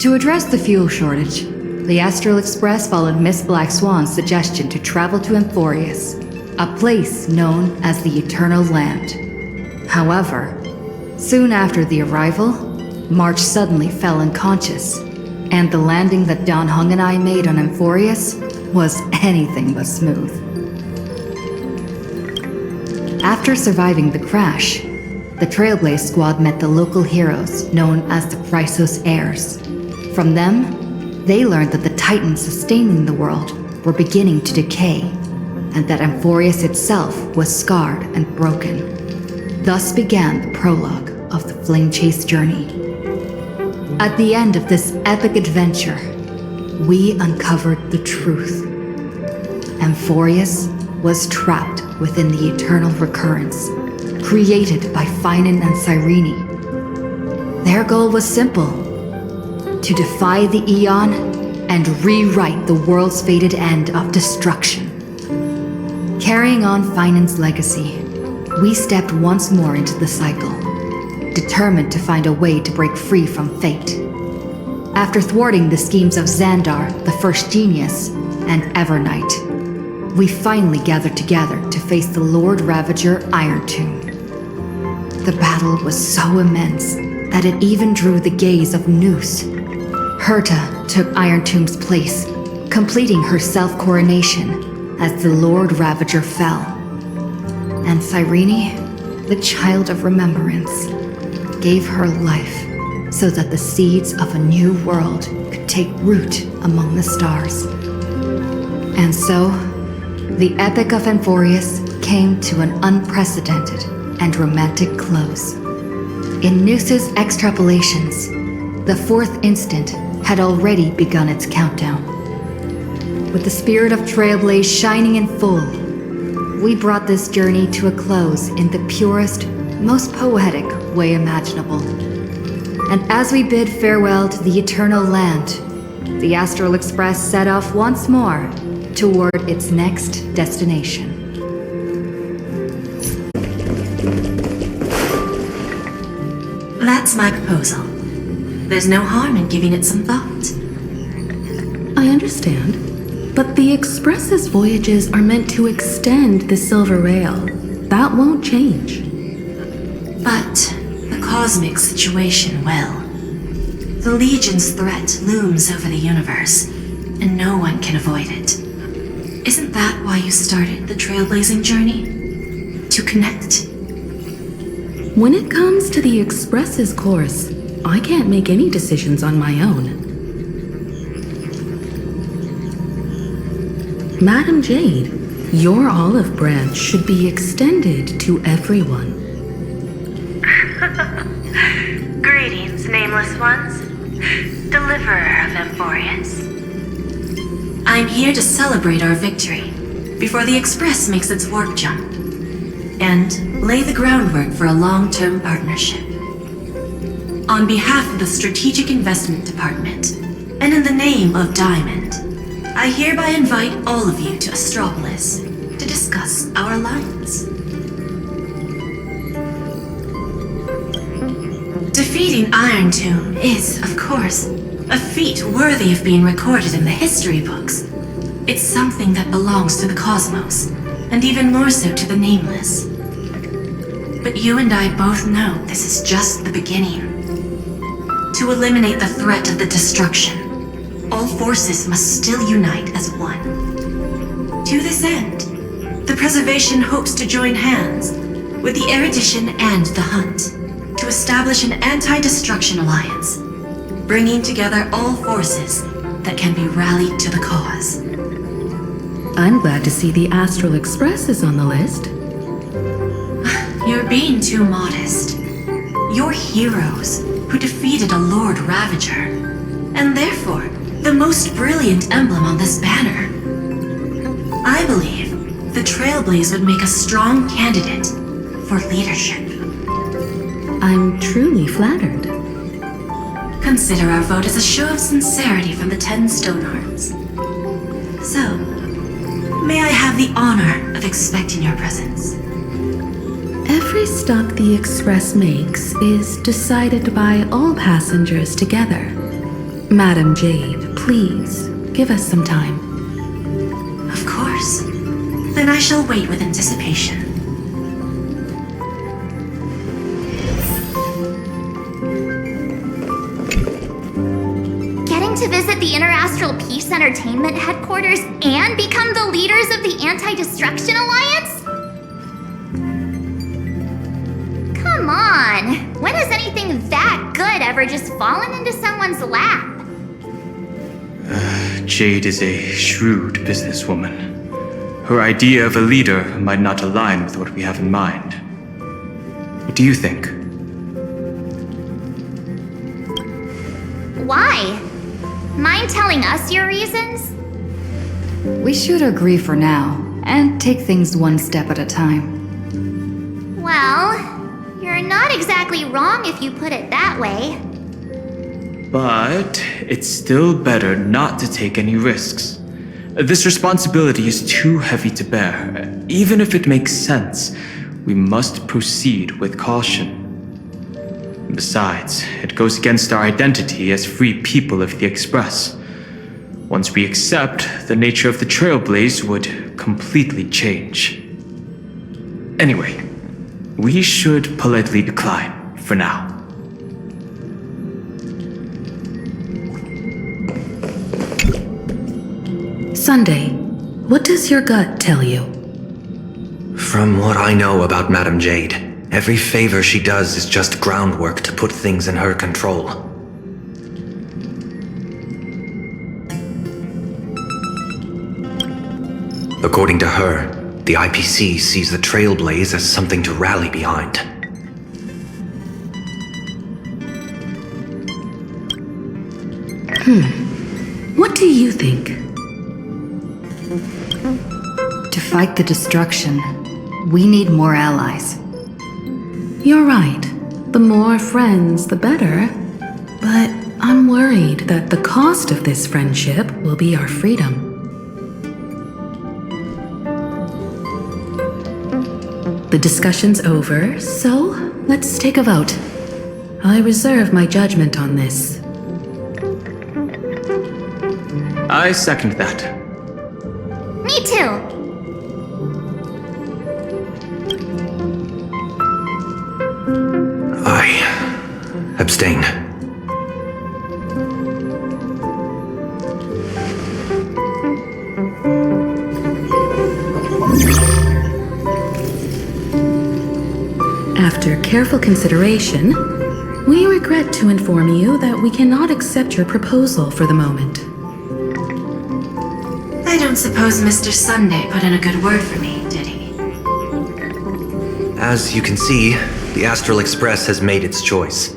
To address the fuel shortage, the Astral Express followed Miss Black Swan's suggestion to travel to Amphorius, a place known as the Eternal Land. However, soon after the arrival, March suddenly fell unconscious, and the landing that Don Hung and I made on Amphorius was anything but smooth. After surviving the crash, the Trailblaze Squad met the local heroes known as the Chrysos Heirs. From them, they learned that the titans sustaining the world were beginning to decay, and that Amphorius itself was scarred and broken. Thus began the prologue of the Flame Chase journey. At the end of this epic adventure, we uncovered the truth. Amphorius was trapped within the eternal recurrence, created by Finan and Cyrene. Their goal was simple: to defy the Aeon and rewrite the world's fated end of destruction. Carrying on Finan's legacy, we stepped once more into the cycle, determined to find a way to break free from fate. After thwarting the schemes of Xandar, the First Genius, and Evernight, we finally gathered together to face the Lord Ravager Iron Tomb. The battle was so immense that it even drew the gaze of Noose. Herta took Iron Tomb's place, completing her self-coronation as the Lord Ravager fell. And Cyrene, the Child of Remembrance, gave her life so that the seeds of a new world could take root among the stars. And so, the Epic of Amphorius came to an unprecedented and romantic close. In Noose's extrapolations, the fourth instant had already begun its countdown. With the spirit of Trailblaze shining in full, we brought this journey to a close in the purest, most poetic way imaginable. And as we bid farewell to the Eternal Land, the Astral Express set off once more toward its next destination. That's my proposal. There's no harm in giving it some thought. I understand, but the Express's voyages are meant to extend the Silver Rail. That won't change. But the cosmic situation will. The Legion's threat looms over the universe, and no one can avoid it. Isn't that why you started the trailblazing journey? To connect? When it comes to the Express's course, I can't make any decisions on my own. Madam Jade, your olive branch should be extended to everyone. Greetings, nameless ones. Deliverer of Amphorius. I'm here to celebrate our victory before the Express makes its warp jump, and lay the groundwork for a long-term partnership. On behalf of the Strategic Investment Department, and in the name of Diamond, I hereby invite all of you to Astropolis to discuss our alliance. Defeating Iron Tomb is, of course, a feat worthy of being recorded in the history books. It's something that belongs to the cosmos, and even more so to the Nameless. But you and I both know this is just the beginning. To eliminate the threat of the destruction, all forces must still unite as one. To this end, the Preservation hopes to join hands with the Erudition and the Hunt to establish an anti-destruction alliance, bringing together all forces that can be rallied to the cause. I'm glad to see the Astral Express is on the list. You're being too modest. You're heroes who defeated a Lord Ravager, and therefore the most brilliant emblem on this banner. I believe the Trailblaze would make a strong candidate for leadership. I'm truly flattered. Consider our vote as a show of sincerity from the 10 Stonehearts. So, may I have the honor of expecting your presence? Every stop the Express makes is decided by all passengers together. Madam Jade, please, give us some time. Of course. Then I shall wait with anticipation. Getting to visit the Interastral Peace Entertainment headquarters and become the leaders of the Anti-Destruction Alliance? Come on! When has anything that good ever just fallen into someone's lap? Jade is a shrewd businesswoman. Her idea of a leader might not align with what we have in mind. What do you think? Why? Mind telling us your reasons? We should agree for now, and take things one step at a time. Well, you're not exactly wrong if you put it that way. But it's still better not to take any risks. This responsibility is too heavy to bear. Even if it makes sense, we must proceed with caution. Besides, it goes against our identity as free people of the Express. Once we accept, the nature of the Trailblaze would completely change. Anyway, we should politely decline for now. Sunday, what does your gut tell you? From what I know about Madame Jade, every favor she does is just groundwork to put things in her control. According to her, the IPC sees the Trailblaze as something to rally behind. What do you think? To fight the destruction, we need more allies. You're right. The more friends, the better. But I'm worried that the cost of this friendship will be our freedom. The discussion's over, so let's take a vote. I reserve my judgment on this. I second that. Me too. I abstain. After careful consideration, we regret to inform you that we cannot accept your proposal for the moment. I don't suppose Mr. Sunday put in a good word for me, did he? As you can see, the Astral Express has made its choice.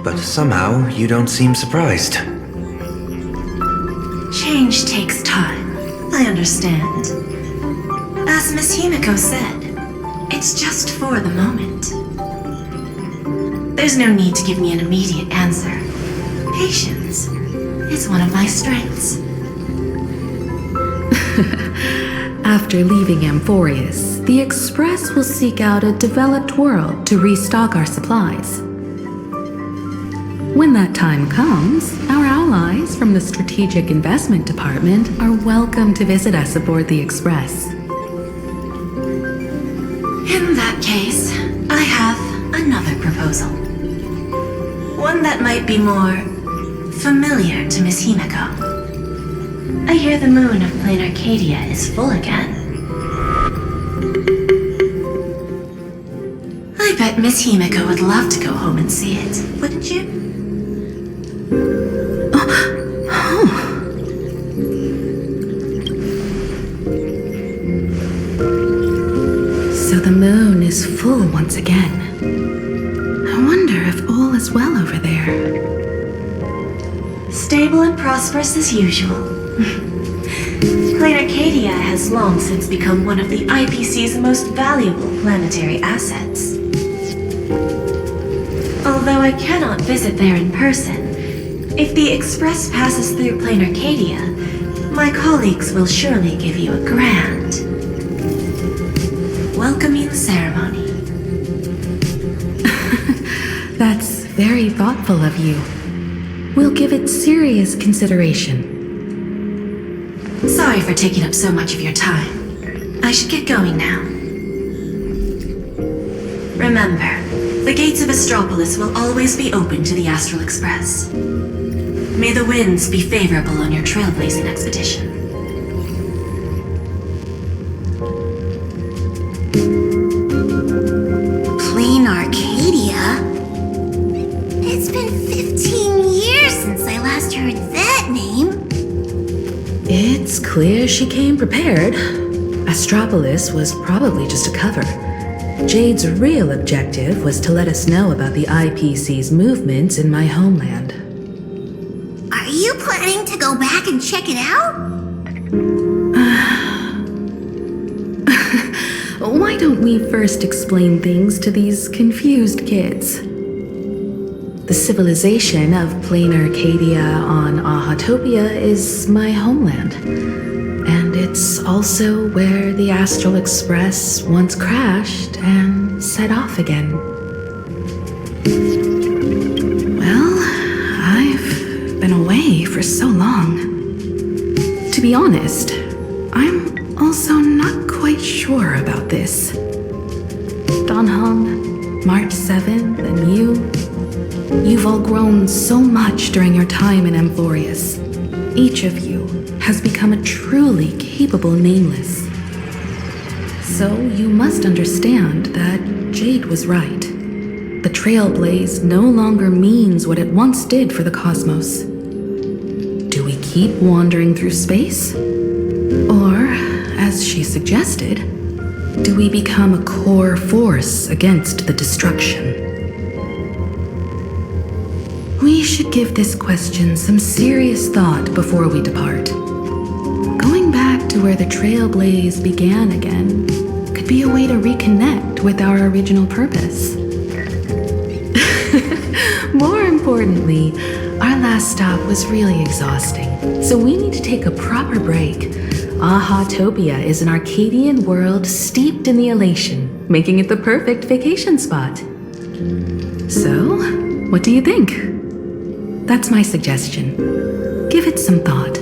But somehow, you don't seem surprised. Change takes time. I understand. As Miss Himiko said, it's just for the moment. There's no need to give me an immediate answer. Patience is one of my strengths. After leaving Amphorius, the Express will seek out a developed world to restock our supplies. When that time comes, our allies from the Strategic Investment Department are welcome to visit us aboard the Express. In that case, I have another proposal. One that might be more familiar to Miss Himiko. I hear the moon of Planacardia is full again. I bet Miss Himiko would love to go home and see it, wouldn't you? So the moon is full once again. I wonder if all is well over there. Stable and prosperous as usual. Planacardia has long since become one of the IPC's most valuable planetary assets. Although I cannot visit there in person, if the Express passes through Planacardia, my colleagues will surely give you a grand welcoming ceremony. That's very thoughtful of you. We'll give it serious consideration. Sorry for taking up so much of your time. I should get going now. Remember, the gates of Astropolis will always be open to the Astral Express. May the winds be favorable on your trailblazing expedition. Planacardia? It's been 15 years since I last heard that name. It's clear she came prepared. Astropolis was probably just a cover. Jade's real objective was to let us know about the IPC's movements in my homeland. Are you planning to go back and check it out? Why don't we first explain things to these confused kids? The civilization of Planacardia on Ahatopia is my homeland. And it's also where the Astral Express once crashed and set off again. Well, I've been away for so long. To be honest, I'm also not quite sure about this. Donhong, March 7th, and you've all grown so much during your time in Amphorius. Each of you has become a truly capable Nameless. So you must understand that Jade was right. The Trailblaze no longer means what it once did for the cosmos. Do we keep wandering through space? Or, as she suggested, do we become a core force against the destruction? We should give this question some serious thought before we depart. Going back to where the Trailblaze began again could be a way to reconnect with our original purpose. More importantly, our last stop was really exhausting, so we need to take a proper break. Ahatopia is an Arcadian world steeped in the elation, making it the perfect vacation spot. So, what do you think? That's my suggestion. Give it some thought.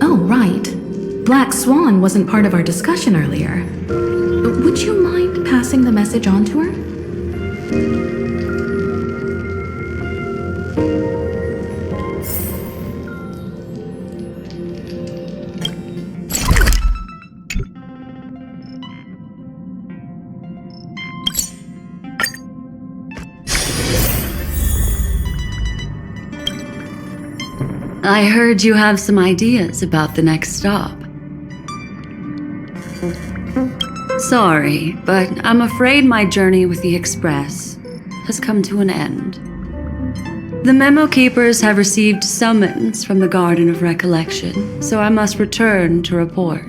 Oh, right. Black Swan wasn't part of our discussion earlier. Would you mind passing the message on to her? I heard you have some ideas about the next stop. Sorry, but I'm afraid my journey with the Express has come to an end. The Memo Keepers have received summons from the Garden of Recollection, so I must return to report.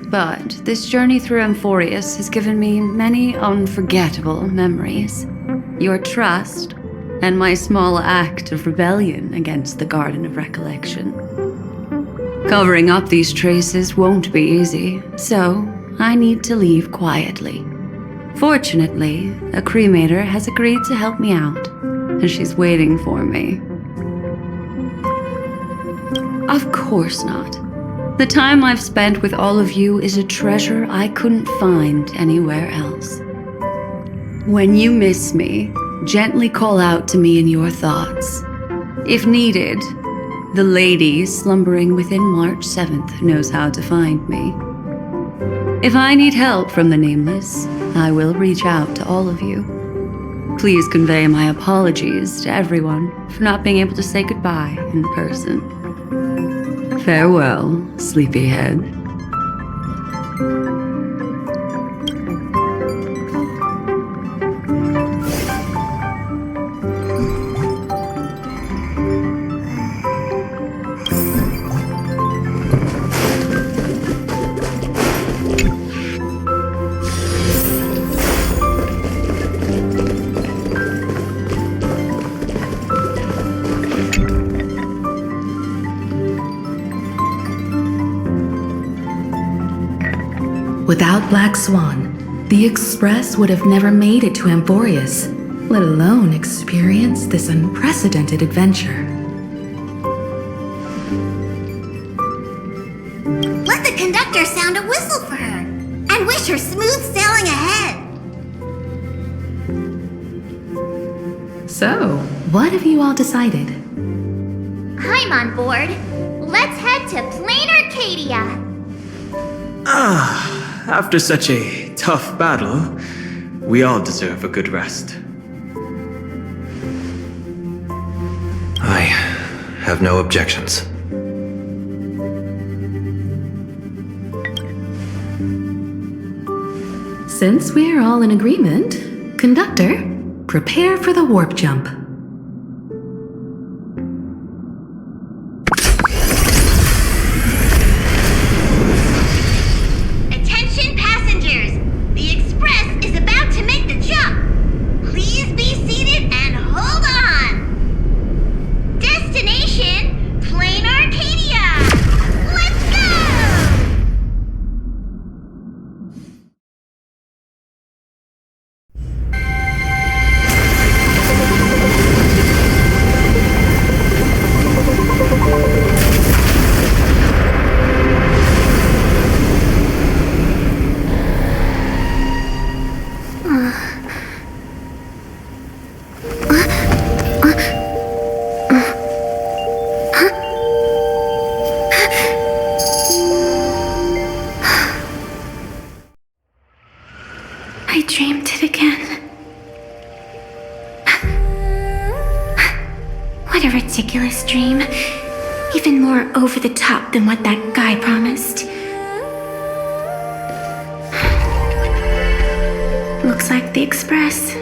But this journey through Amphorius has given me many unforgettable memories. Your trust and my small act of rebellion against the Garden of Recollection. Covering up these traces won't be easy, so I need to leave quietly. Fortunately, a cremator has agreed to help me out, and she's waiting for me. Of course not. The time I've spent with all of you is a treasure I couldn't find anywhere else. When you miss me, gently call out to me in your thoughts. If needed, the lady slumbering within March 7th knows how to find me. If I need help from the Nameless, I will reach out to all of you. Please convey my apologies to everyone for not being able to say goodbye in person. Farewell, sleepyhead. Without Black Swan, the Express would have never made it to Amphorius. let alone experience this unprecedented adventure. Let the conductor sound a whistle for her and wish her smooth sailing ahead. So, what have you all decided? I'm on board. Let's head to Planacardia. After such a tough battle, we all deserve a good rest. I have no objections. Since we're all in agreement, Conductor, prepare for the warp jump. Attention passengers! The express is about to make the jump. Please be seated and hold on. Destination, Planacardia. Let's go! I dreamed it again. What a ridiculous dream. Even more over the top than what that guy promised. Looks like the Express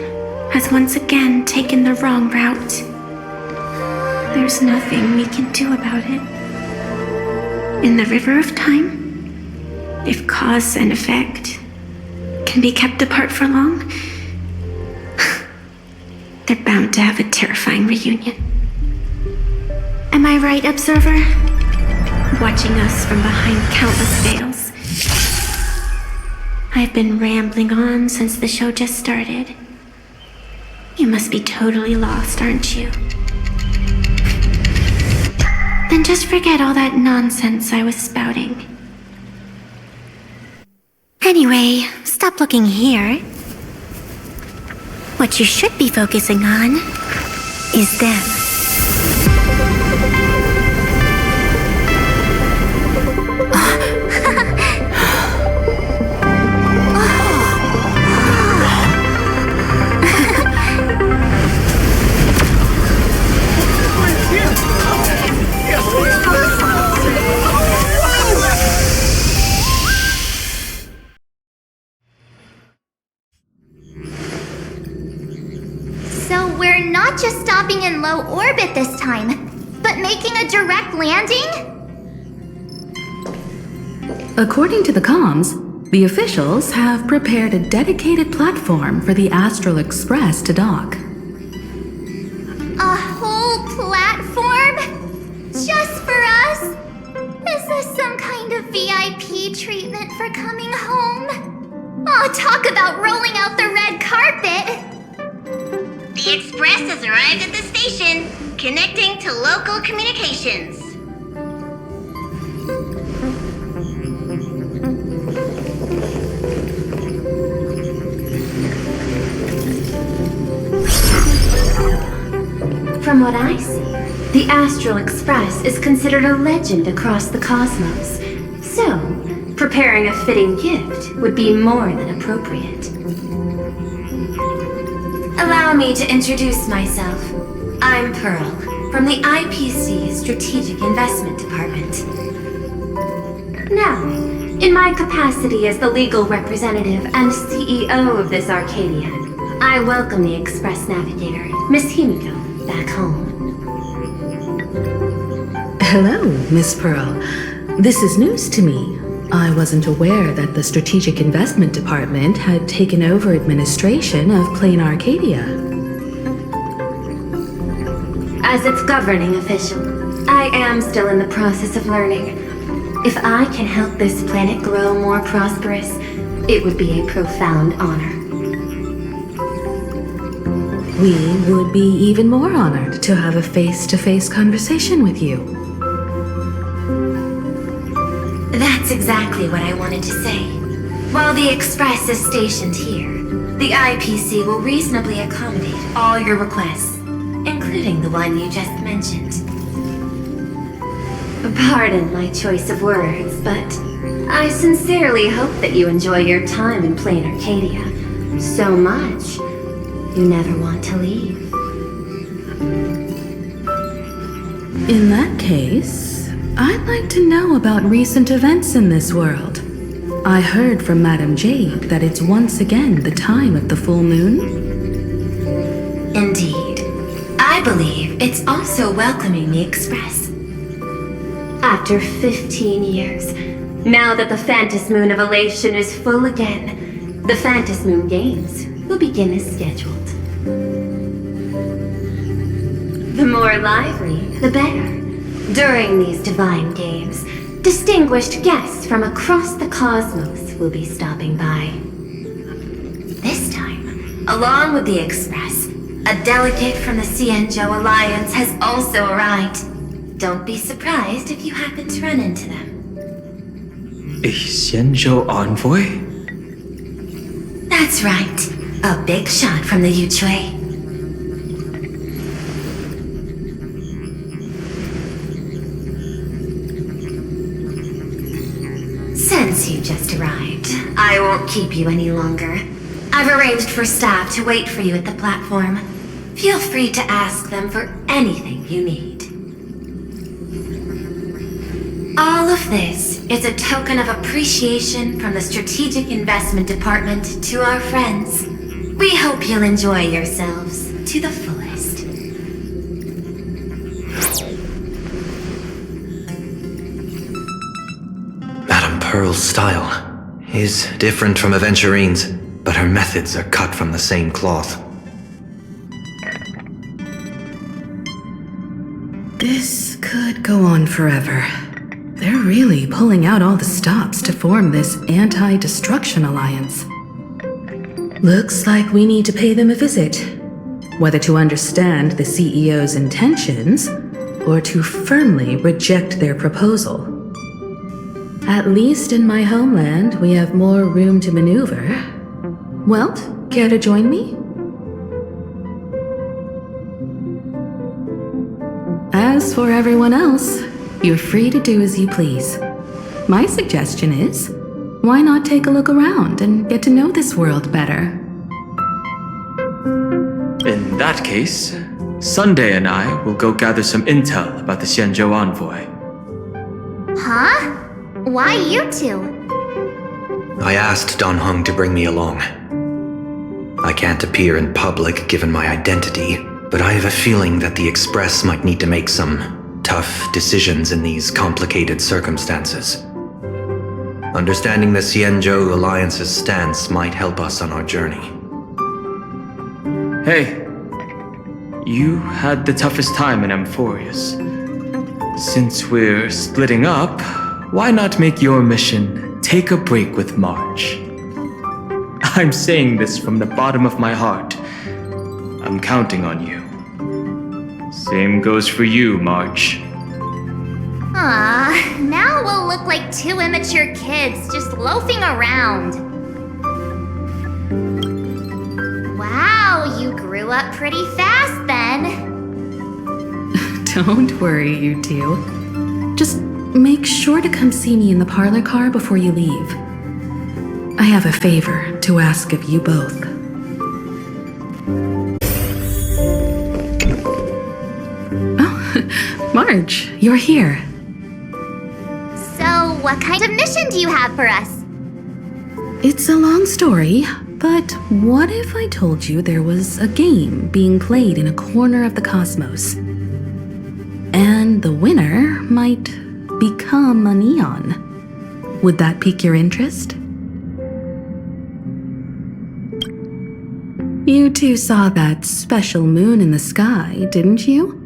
has once again taken the wrong route. There's nothing we can do about it. In the river of time, if cause and effect can be kept apart for long, they're bound to have a terrifying reunion. Am I right, observer? Watching us from behind countless veils. I've been rambling on since the show just started. You must be totally lost, aren't you? Then just forget all that nonsense I was spouting. Anyway, stop looking here. What you should be focusing on is them. So we're not just stopping in low orbit this time, but making a direct landing? According to the comms, the officials have prepared a dedicated platform for the Astral Express to dock. A whole platform? Just for us? Is this some kind of VIP treatment for coming home? Oh, talk about rolling out the red carpet! The Express has arrived at the station, connecting to local communications. From what I see, the Astral Express is considered a legend across the cosmos. So, preparing a fitting gift would be more than appropriate. Allow me to introduce myself. I'm Pearl, from the IPC Strategic Investment Department. Now, in my capacity as the legal representative and CEO of this Arcadia, I welcome the Express Navigator, Miss Himiko, back home. Hello, Miss Pearl. This is news to me. I wasn't aware that the Strategic Investment Department had taken over administration of Planacardia. As its governing official, I am still in the process of learning. If I can help this planet grow more prosperous, it would be a profound honor. we would be even more honored to have a face-to-face conversation with you. That's exactly what I wanted to say. While the Express is stationed here, the IPC will reasonably accommodate all your requests, including the one you just mentioned. Pardon my choice of words, but I sincerely hope that you enjoy your time in Planacardia so much you never want to leave. In that case, I'd like to know about recent events in this world. I heard from Madame Jade that it's once again the time of the full moon. Indeed. I believe it's also welcoming the Express. After 15 years, now that the Phantas Moon of Elation is full again, the Phantas Moon Games will begin as scheduled. The more lively, the better. During these divine games, distinguished guests from across the cosmos will be stopping by. This time, along with the Express, a delegate from the Xianzhou Alliance has also arrived. Don't be surprised if you happen to run into them. A Xianzhou envoy? That's right. A big shot from the Yuchui. Since you just arrived, I won't keep you any longer. I've arranged for staff to wait for you at the platform. Feel free to ask them for anything you need. All of this is a token of appreciation from the Strategic Investment Department to our friends. We hope you'll enjoy yourselves to the fullest. Madame Pearl's style is different from Aventurine's, but her methods are cut from the same cloth. This could go on forever. They're really pulling out all the stops to form this anti-destruction alliance. Looks like we need to pay them a visit. Whether to understand the CEO's intentions, or to firmly reject their proposal. At least in my homeland, we have more room to maneuver. Welt, care to join me? As for everyone else, you're free to do as you please. My suggestion is, why not take a look around and get to know this world better? In that case, Sunday and I will go gather some intel about the Xianzhou envoy. Huh? Why you two? I asked Don Hung to bring me along. I can't appear in public given my identity, but I have a feeling that the Express might need to make some tough decisions in these complicated circumstances. Understanding the Xianzhou Alliance's stance might help us on our journey. Hey, you had the toughest time in Amphorius. Since we're splitting up, why not make your mission take a break with March? I'm saying this from the bottom of my heart. I'm counting on you. Same goes for you, March. Now we'll look like two immature kids just loafing around. Wow, you grew up pretty fast then. Don't worry, you two. Just make sure to come see me in the parlor car before you leave. I have a favor to ask of you both. Oh, Marge, you're here. So, what kind of mission do you have for us? It's a long story, but what if I told you there was a game being played in a corner of the cosmos? And the winner might become a neon. Would that pique your interest? You two saw that special moon in the sky, didn't you?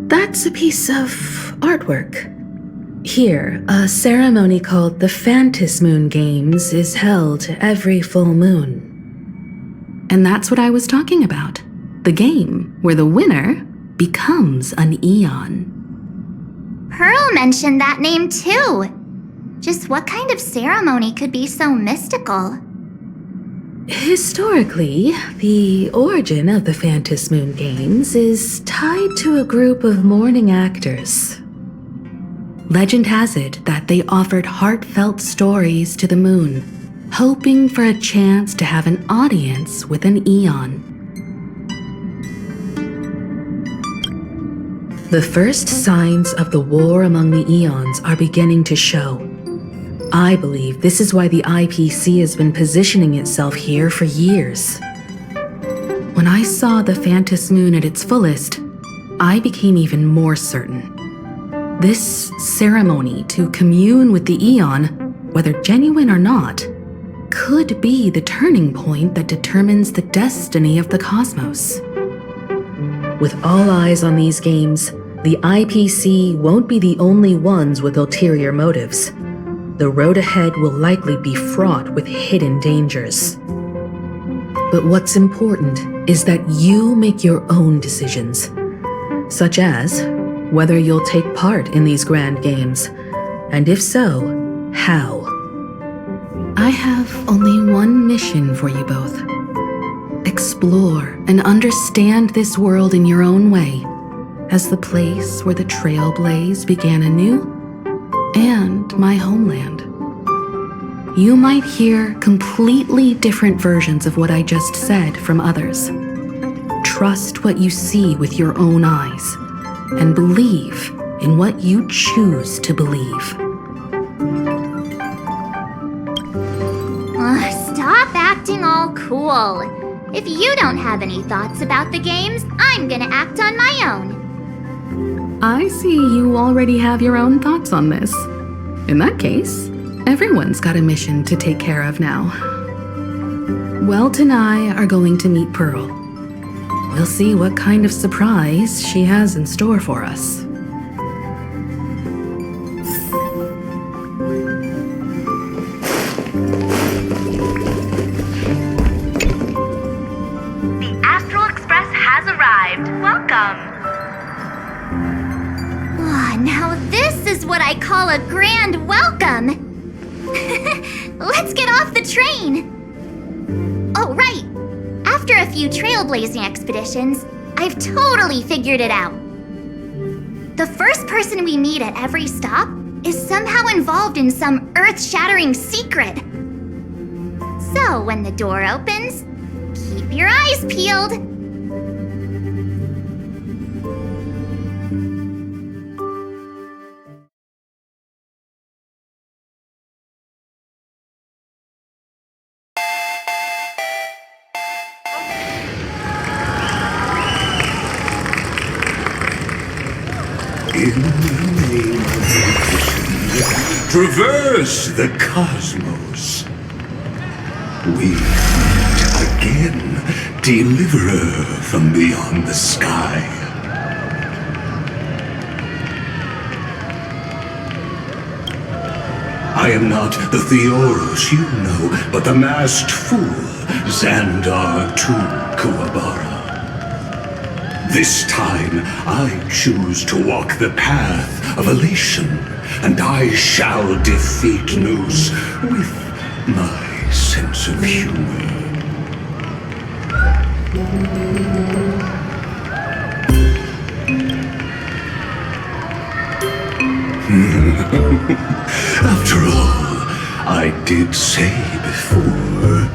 That's a piece of artwork. Here, a ceremony called the Phantas Moon Games is held every full moon. And that's what I was talking about. The game where the winner becomes an Eon. Pearl mentioned that name too. Just what kind of ceremony could be so mystical? Historically, the origin of the Phantom Moon Games is tied to a group of mourning actors. Legend has it that they offered heartfelt stories to the moon, hoping for a chance to have an audience with an Eon. The first signs of the war among the Eons are beginning to show. I believe this is why the IPC has been positioning itself here for years. When I saw the Phantom Moon at its fullest, I became even more certain. This ceremony to commune with the Eon, whether genuine or not, could be the turning point that determines the destiny of the cosmos. With all eyes on these games, the IPC won't be the only ones with ulterior motives. The road ahead will likely be fraught with hidden dangers. But what's important is that you make your own decisions, such as whether you'll take part in these grand games, and if so, how. I have only one mission for you both. Explore and understand this world in your own way, as the place where the Trailblaze began anew, and my homeland. You might hear completely different versions of what I just said from others. Trust what you see with your own eyes, and believe in what you choose to believe. Stop acting all cool. If you don't have any thoughts about the games, I'm gonna act on my own. I see you already have your own thoughts on this. In that case, everyone's got a mission to take care of now. Welt and I are going to meet Pearl. We'll see what kind of surprise she has in store for us. The Astral Express has arrived. Welcome. Now this is what I call a grand welcome. Let's get off the train. Oh, right. After a few trailblazing expeditions, I've totally figured it out. The first person we meet at every stop is somehow involved in some earth-shattering secret. So when the door opens, keep your eyes peeled. In the name of vision, traverse the cosmos. We meet again, deliverer from beyond the sky. I am not the Theoros you know, but the masked fool, Xandar II Kuwabara. This time, I choose to walk the path of elation, and I shall defeat Noose with my sense of humor. After all, I did say before.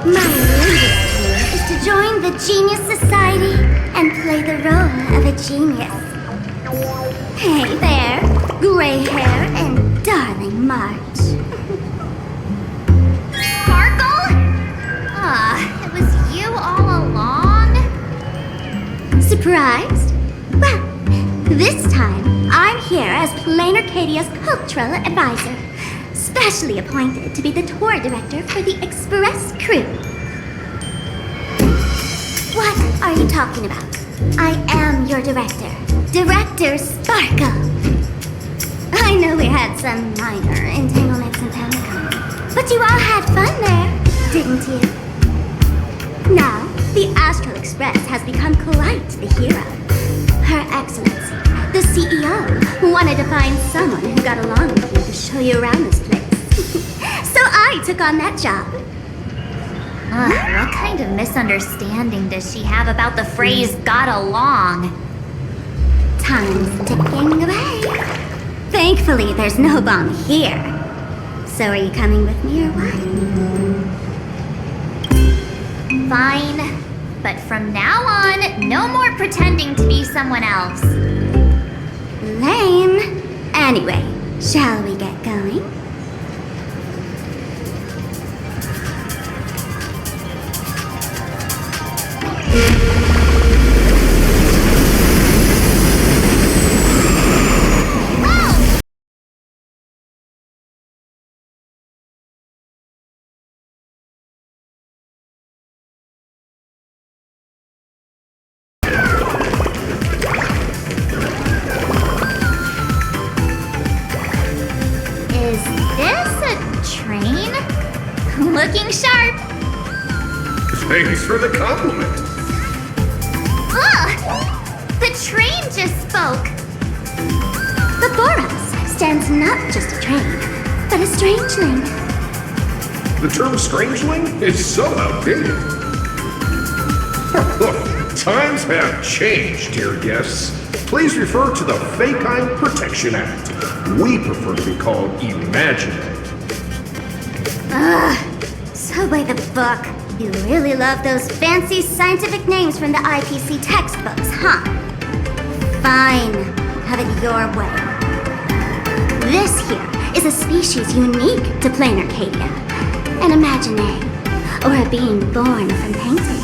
My latest dream is to join the Genius Society and play the role of a genius. Hey there, gray hair and darling March. Sparkle? It was you all along? Surprised? Well, this time I'm here as Planacardia's cultural advisor, specially appointed to be the tour director for the Express crew. What are you talking about? I am your director, Director Sparkle. I know we had some minor entanglements in Planacardia, but you all had fun there, didn't you? Now, the Astral Express has become quite the hero. Her Excellency, the CEO, wanted to find someone who got along with you to show you around this place. So I took on that job. What kind of misunderstanding does she have about the phrase got along? Time's ticking away. Thankfully, there's no bomb here. So are you coming with me or what? Fine. But from now on, no more pretending to be someone else. Lame. Anyway, shall we get going? Is this a train? Looking sharp. Thanks for the compliment. Ugh! The train just spoke. The Boros stands not just a train, but a strangeling. The term strangeling is so outdated. Times have changed, dear guests. Please refer to the Fake-Eye Protection Act. We prefer to be called imaginary. So by the book, you really love those fancy scientific names from the IPC textbooks, huh? Fine, have it your way. This here is a species unique to Planacardia, an imaginary, or a being born from painting.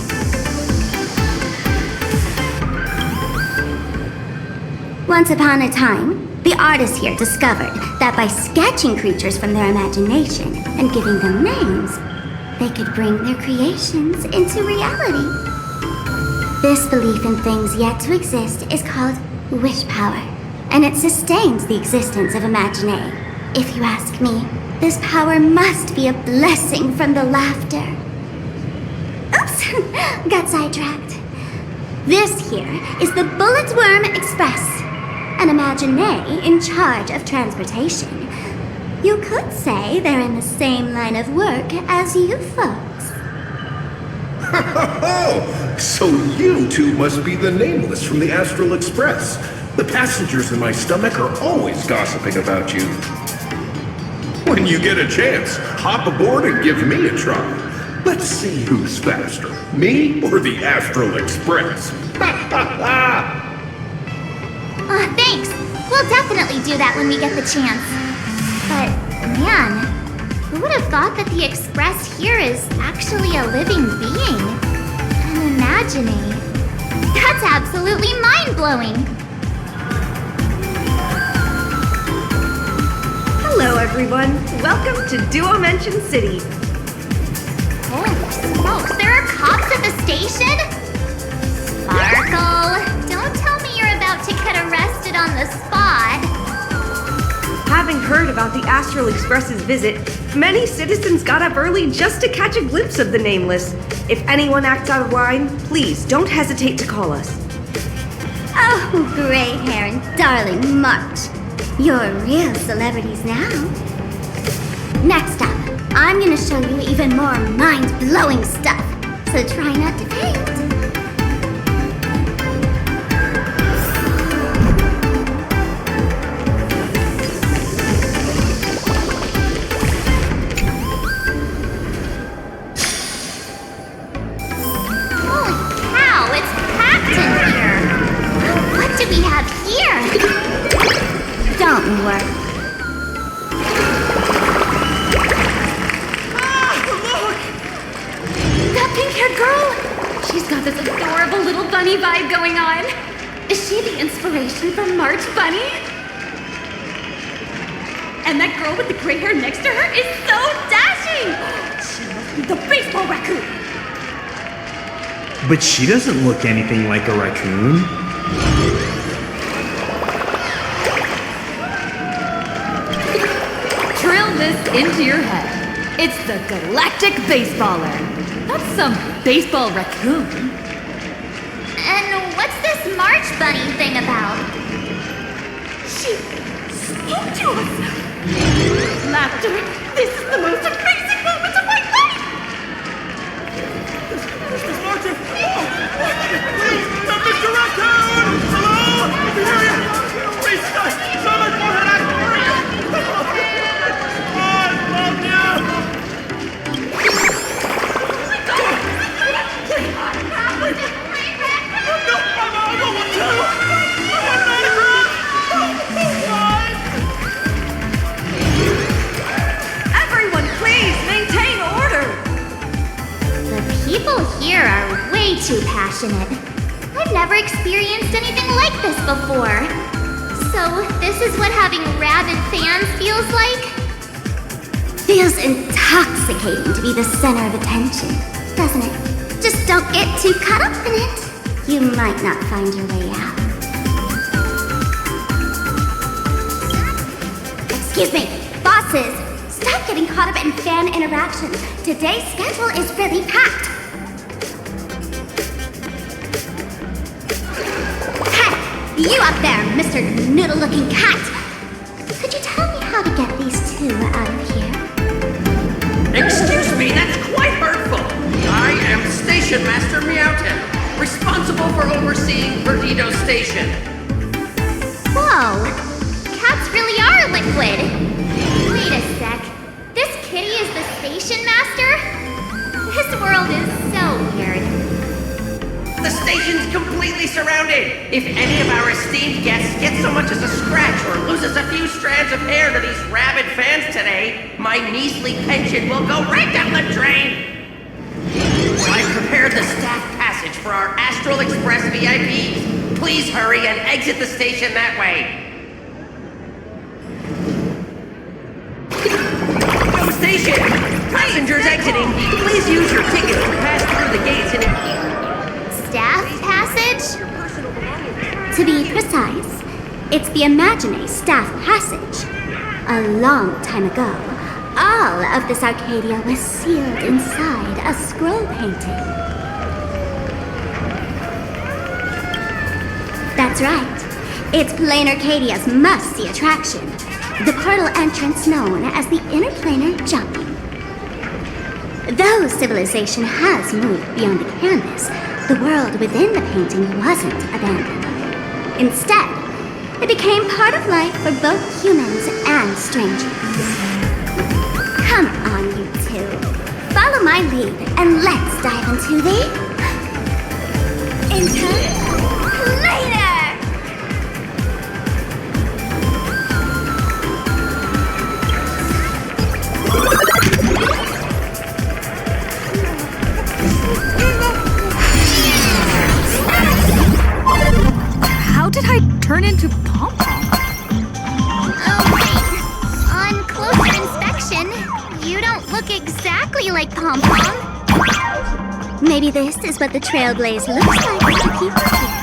Once upon a time, the artists here discovered that by sketching creatures from their imagination and giving them names, they could bring their creations into reality. This belief in things yet to exist is called wish power, and it sustains the existence of Imaginary. If you ask me, this power must be a blessing from the laughter. Oops, got sidetracked. This here is the Bullet Worm Express, an Imaginary in charge of transportation. You could say they're in the same line of work as you folks. Oh, so you two must be the Nameless from the Astral Express. The passengers in my stomach are always gossiping about you. When you get a chance, hop aboard and give me a try. Let's see who's faster, me or the Astral Express. Thanks. We'll definitely do that when we get the chance. But, man, who would have thought that the Express here is actually a living being? An imaginary. That's absolutely mind-blowing. Hello, everyone. Welcome to Duo-Mention City. Holy smokes, there are cops at the station? Sparkle, don't tell me you're about to get arrested on the spot. Having heard about the Astral Express's visit, many citizens got up early just to catch a glimpse of the Nameless. If anyone acts out of line, please don't hesitate to call us. Oh, gray hair and darling March. You're real celebrities now. Next up, I'm gonna show you even more mind-blowing stuff, so try not to faint. Don't worry. That pink-haired girl! She's got this adorable little bunny vibe going on. Is she the inspiration for March Bunny? And that girl with the gray hair next to her is so dashing! She must be the baseball raccoon! But she doesn't look anything like a raccoon. Drill this into your head. It's the Galactic Baseballer. That's some baseball raccoon. And what's this March Bunny thing about? She spoke to us! Laughter, this is the most amazing moment of my life! Mr. Martin! Please, Mr. Raccoon! Hello? Here you Please, so much more than I hurry! I love you! I don't want to! I want an autograph! Everyone, please maintain order! The people here are way too passionate. I've never experienced anything like this before. So, this is what having rabid fans feels like? Feels intoxicating to be the center of attention, doesn't it? Just don't get too caught up in it. You might not find your way out. Excuse me, bosses! Stop getting caught up in fan interactions. Today's schedule is really packed. Hey, you up there, Mr. Noodle-looking cat! Could you tell me how to get these two out of here? Excuse me, that's quite hurtful. I am Station Master Meowton, responsible for overseeing Perdido Station. Whoa! Cats really are liquid! Wait a sec. This kitty is the station master? This world is so weird. The station's completely surrounded. If any of our esteemed guests get so much as a scratch or loses a few strands of hair to these rabid fans today, my measly pension will go right down the drain. I've prepared the staff passage for our Astral Express VIPs. Please hurry and exit the station that way. Go station! Passengers exiting, please use your tickets to pass through the gates and... Staff passage? To be precise, it's the Imagine Staff Passage. A long time ago, all of this Arcadia was sealed inside a scroll painting. That's right. It's Planarcadia's must-see attraction. The portal entrance known as the Interplanar Jump. Though civilization has moved beyond the canvas, the world within the painting wasn't abandoned. Instead, it became part of life for both humans and strangers. Come on, you two. Follow my lead and let's dive into the... Interplanar! How did I turn into Pom-Pom? Oh, wait. On closer inspection, you don't look exactly like Pom-Pom. Maybe this is what the Trailblaze looks like to the people here.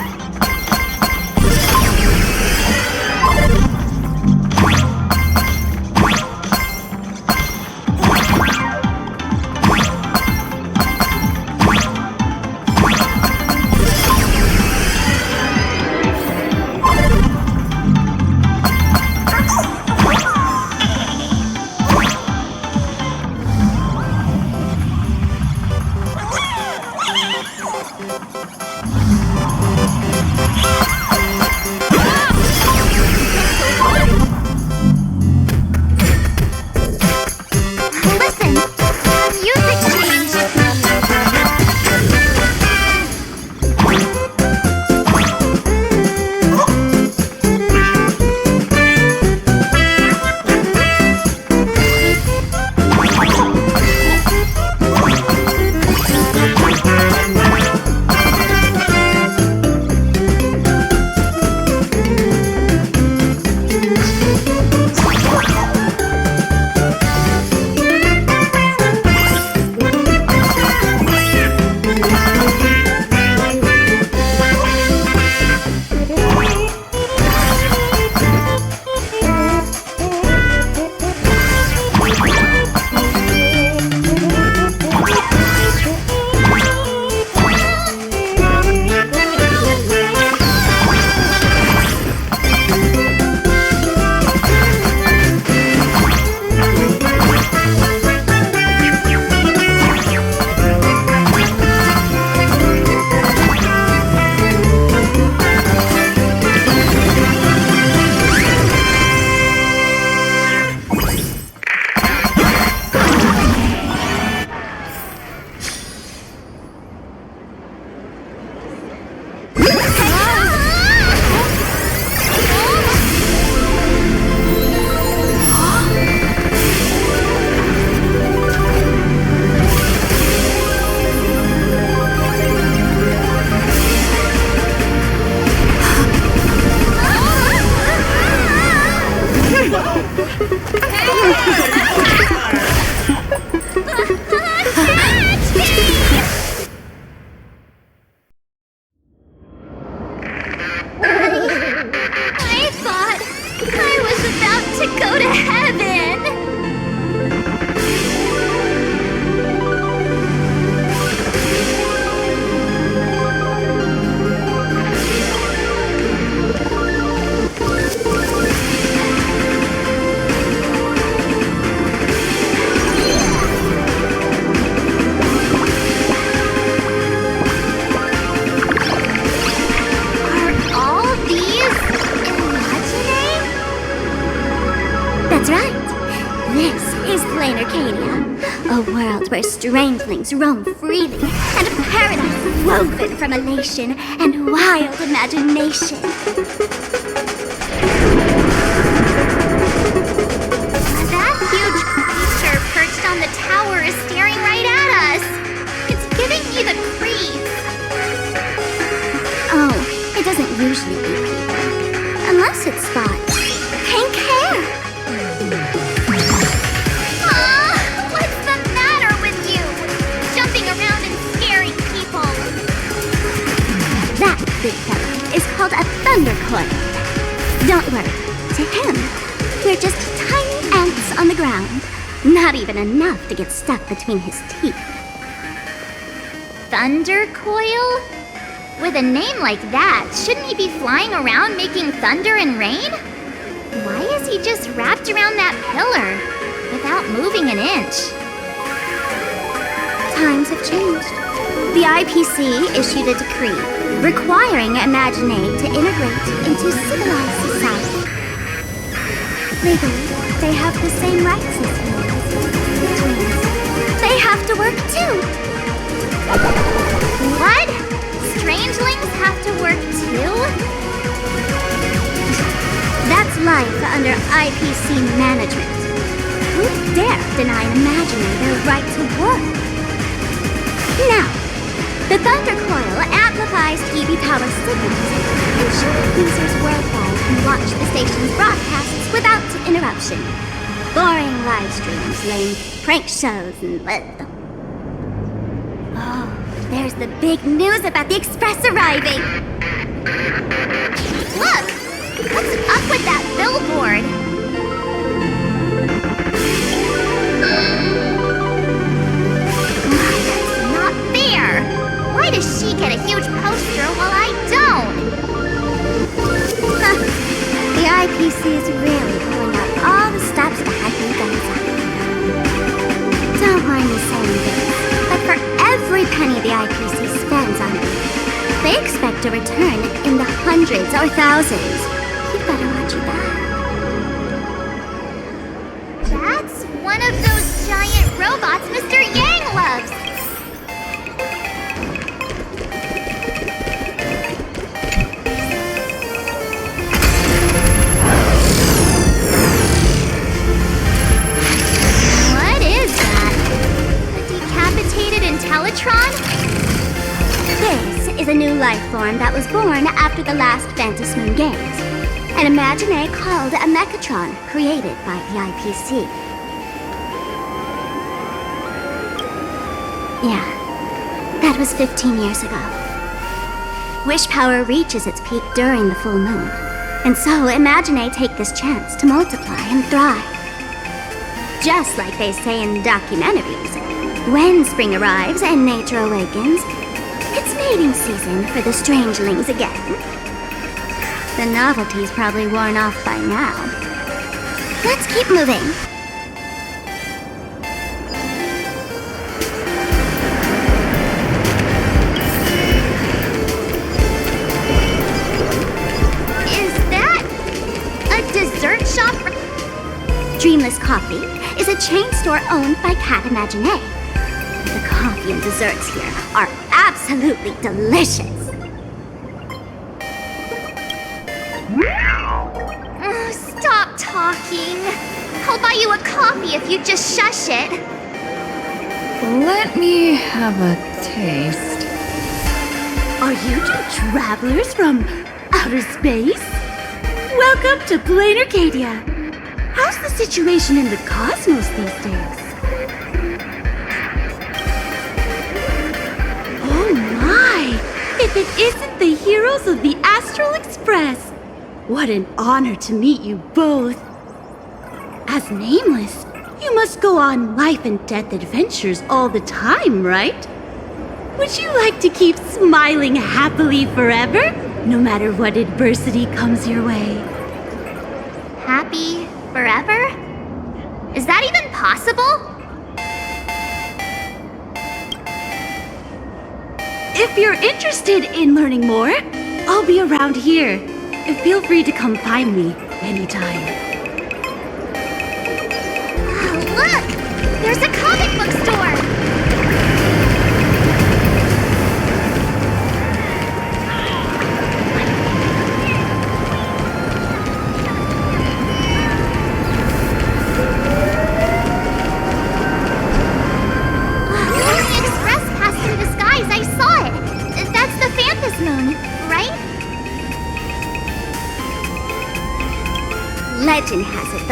is Planacardia, a world where strangelings roam freely, and a paradise woven from elation and wild imagination. That huge creature perched on the tower is staring right at us. It's giving me the creeps. Oh, it doesn't usually be people, unless it spots pink hair. What's the matter with you? Jumping around and scaring people. That big fella is called a thundercoil. Don't worry, to him, we're just tiny ants on the ground. Not even enough to get stuck between his teeth. Thundercoil? With a name like that, shouldn't he be flying around making thunder and rain? Why is he just wrapped around that pillar without moving an inch? Times have changed. The IPC issued a decree requiring Imaginate to integrate into civilized society. Legally, they have the same rights as humans, which means they have to work too. What? Strangelings have to work too? That's life under IPC management. Who dare deny an Imaginate their right to work? Now, the Thundercoil amplifies TV Power signals, ensuring users worldwide can watch the station's broadcasts without interruption. Boring live streams, lame prank shows, and oh, there's the big news about the Express arriving! Look! What's up with that billboard? That's not fair! Why does she get a huge poster while I don't? Huh. The IPC is really pulling out all the stops to hype you guys up. Don't mind me saying this, but for every penny the IPC spends on you, they expect a return in the hundreds or thousands. You better watch your back. That's one of those giant robots Mr. Yang loves. What is that? A decapitated Intellatron? This is a new life form that was born after the last Phantom Moon Games. An Imaginate called a Mechatron, created by the IPC. Yeah, that was 15 years ago. Wish power reaches its peak during the full moon, and so Imaginate take this chance to multiply and thrive. Just like they say in documentaries, when spring arrives and nature awakens, it's mating season for the strangelings again. The novelty's probably worn off by now. Let's keep moving. Is that a dessert shop? Dreamless Coffee is a chain store owned by Cat Imaginate. The coffee and desserts here are absolutely delicious. Stop talking. I'll buy you a coffee if you just shush it. Let me have a taste. Are you two travelers from outer space? Welcome to Planacardia. How's the situation in the cosmos these days? Oh my! If it isn't the heroes of the Astral Express! What an honor to meet you both. As Nameless, you must go on life and death adventures all the time, right? Would you like to keep smiling happily forever, no matter what adversity comes your way? Happy forever? Is that even possible? If you're interested in learning more, I'll be around here. Feel free to come find me anytime. Look!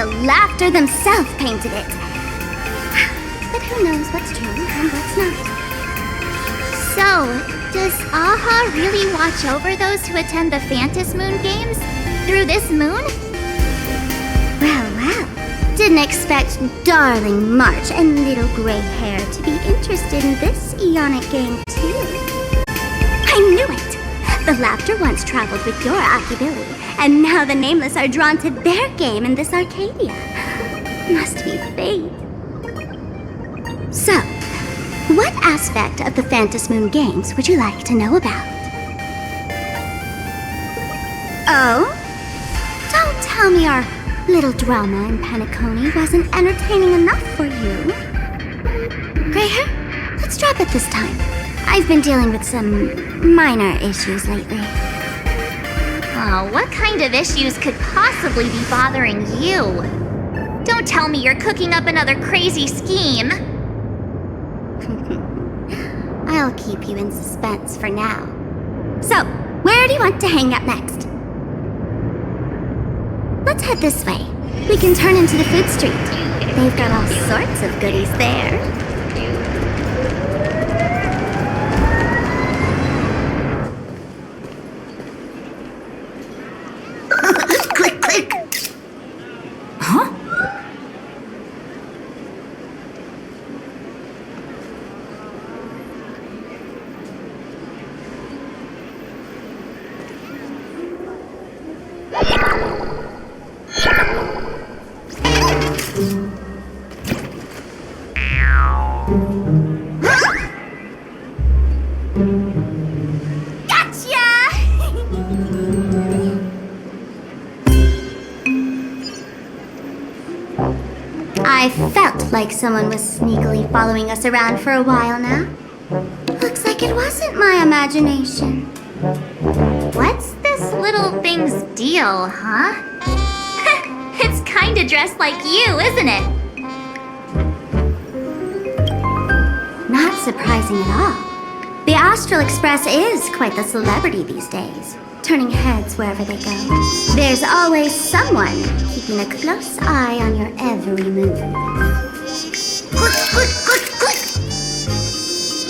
the Laughter themselves painted it. But who knows what's true and what's not. So, does Aha really watch over those who attend the Phantasy Moon Games through this moon? Well, well. Didn't expect darling March and little gray hair to be interested in this Eonic game, too. I knew it! The Laughter once traveled with your Akibili, and now the Nameless are drawn to their game in this Arcadia. Must be fate. So, what aspect of the Phantasy Moon Games would you like to know about? Oh? Don't tell me our little drama in Penacony wasn't entertaining enough for you. Gray hair, let's drop it this time. I've been dealing with some minor issues lately. Oh, what kind of issues could possibly be bothering you? Don't tell me you're cooking up another crazy scheme. I'll keep you in suspense for now. So, where do you want to hang out next? Let's head this way. We can turn into the food street. They've got all sorts of goodies there. Click, click. Huh? I felt like someone was sneakily following us around for a while now. Looks like it wasn't my imagination. What's this little thing's deal, huh? It's kinda dressed like you, isn't it? Not surprising at all. The Astral Express is quite the celebrity these days, turning heads wherever they go. There's always someone keeping a close eye on your every move. Click, click, click, click!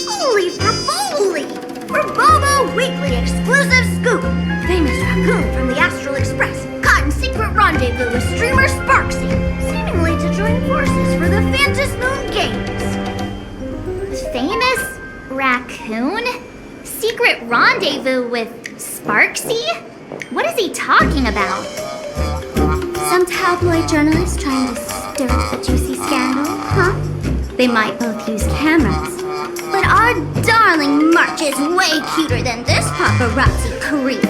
Holy Fraboli! Frabobo Weekly Exclusive Scoop! Famous raccoon from the Astral Express caught in secret rendezvous with streamer Sparksy, seemingly to join forces for the Phantasy Moon Games. Famous raccoon? Secret rendezvous with Sparksy? What is he talking about? Some tabloid journalist trying to stir up a juicy scandal, huh? They might both use cameras. But our darling March is way cuter than this paparazzi creep.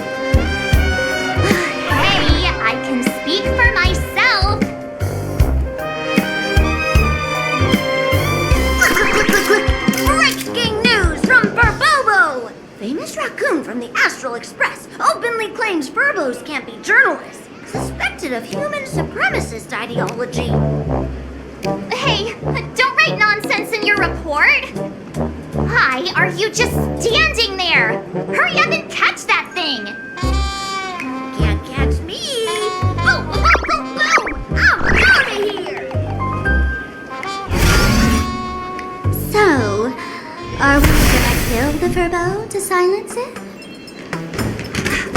Hey, I can speak for myself. Breaking news from Furbobo! Famous raccoon from the Astral Express openly claims Furbos can't be journalists, suspected of human supremacist ideology. Hey, don't write nonsense in your report. Why are you just standing there? Hurry up and catch that thing. Can't catch me! Boom, boom, boom, boom! I'm out of here! So, are we gonna kill the Furbo to silence it?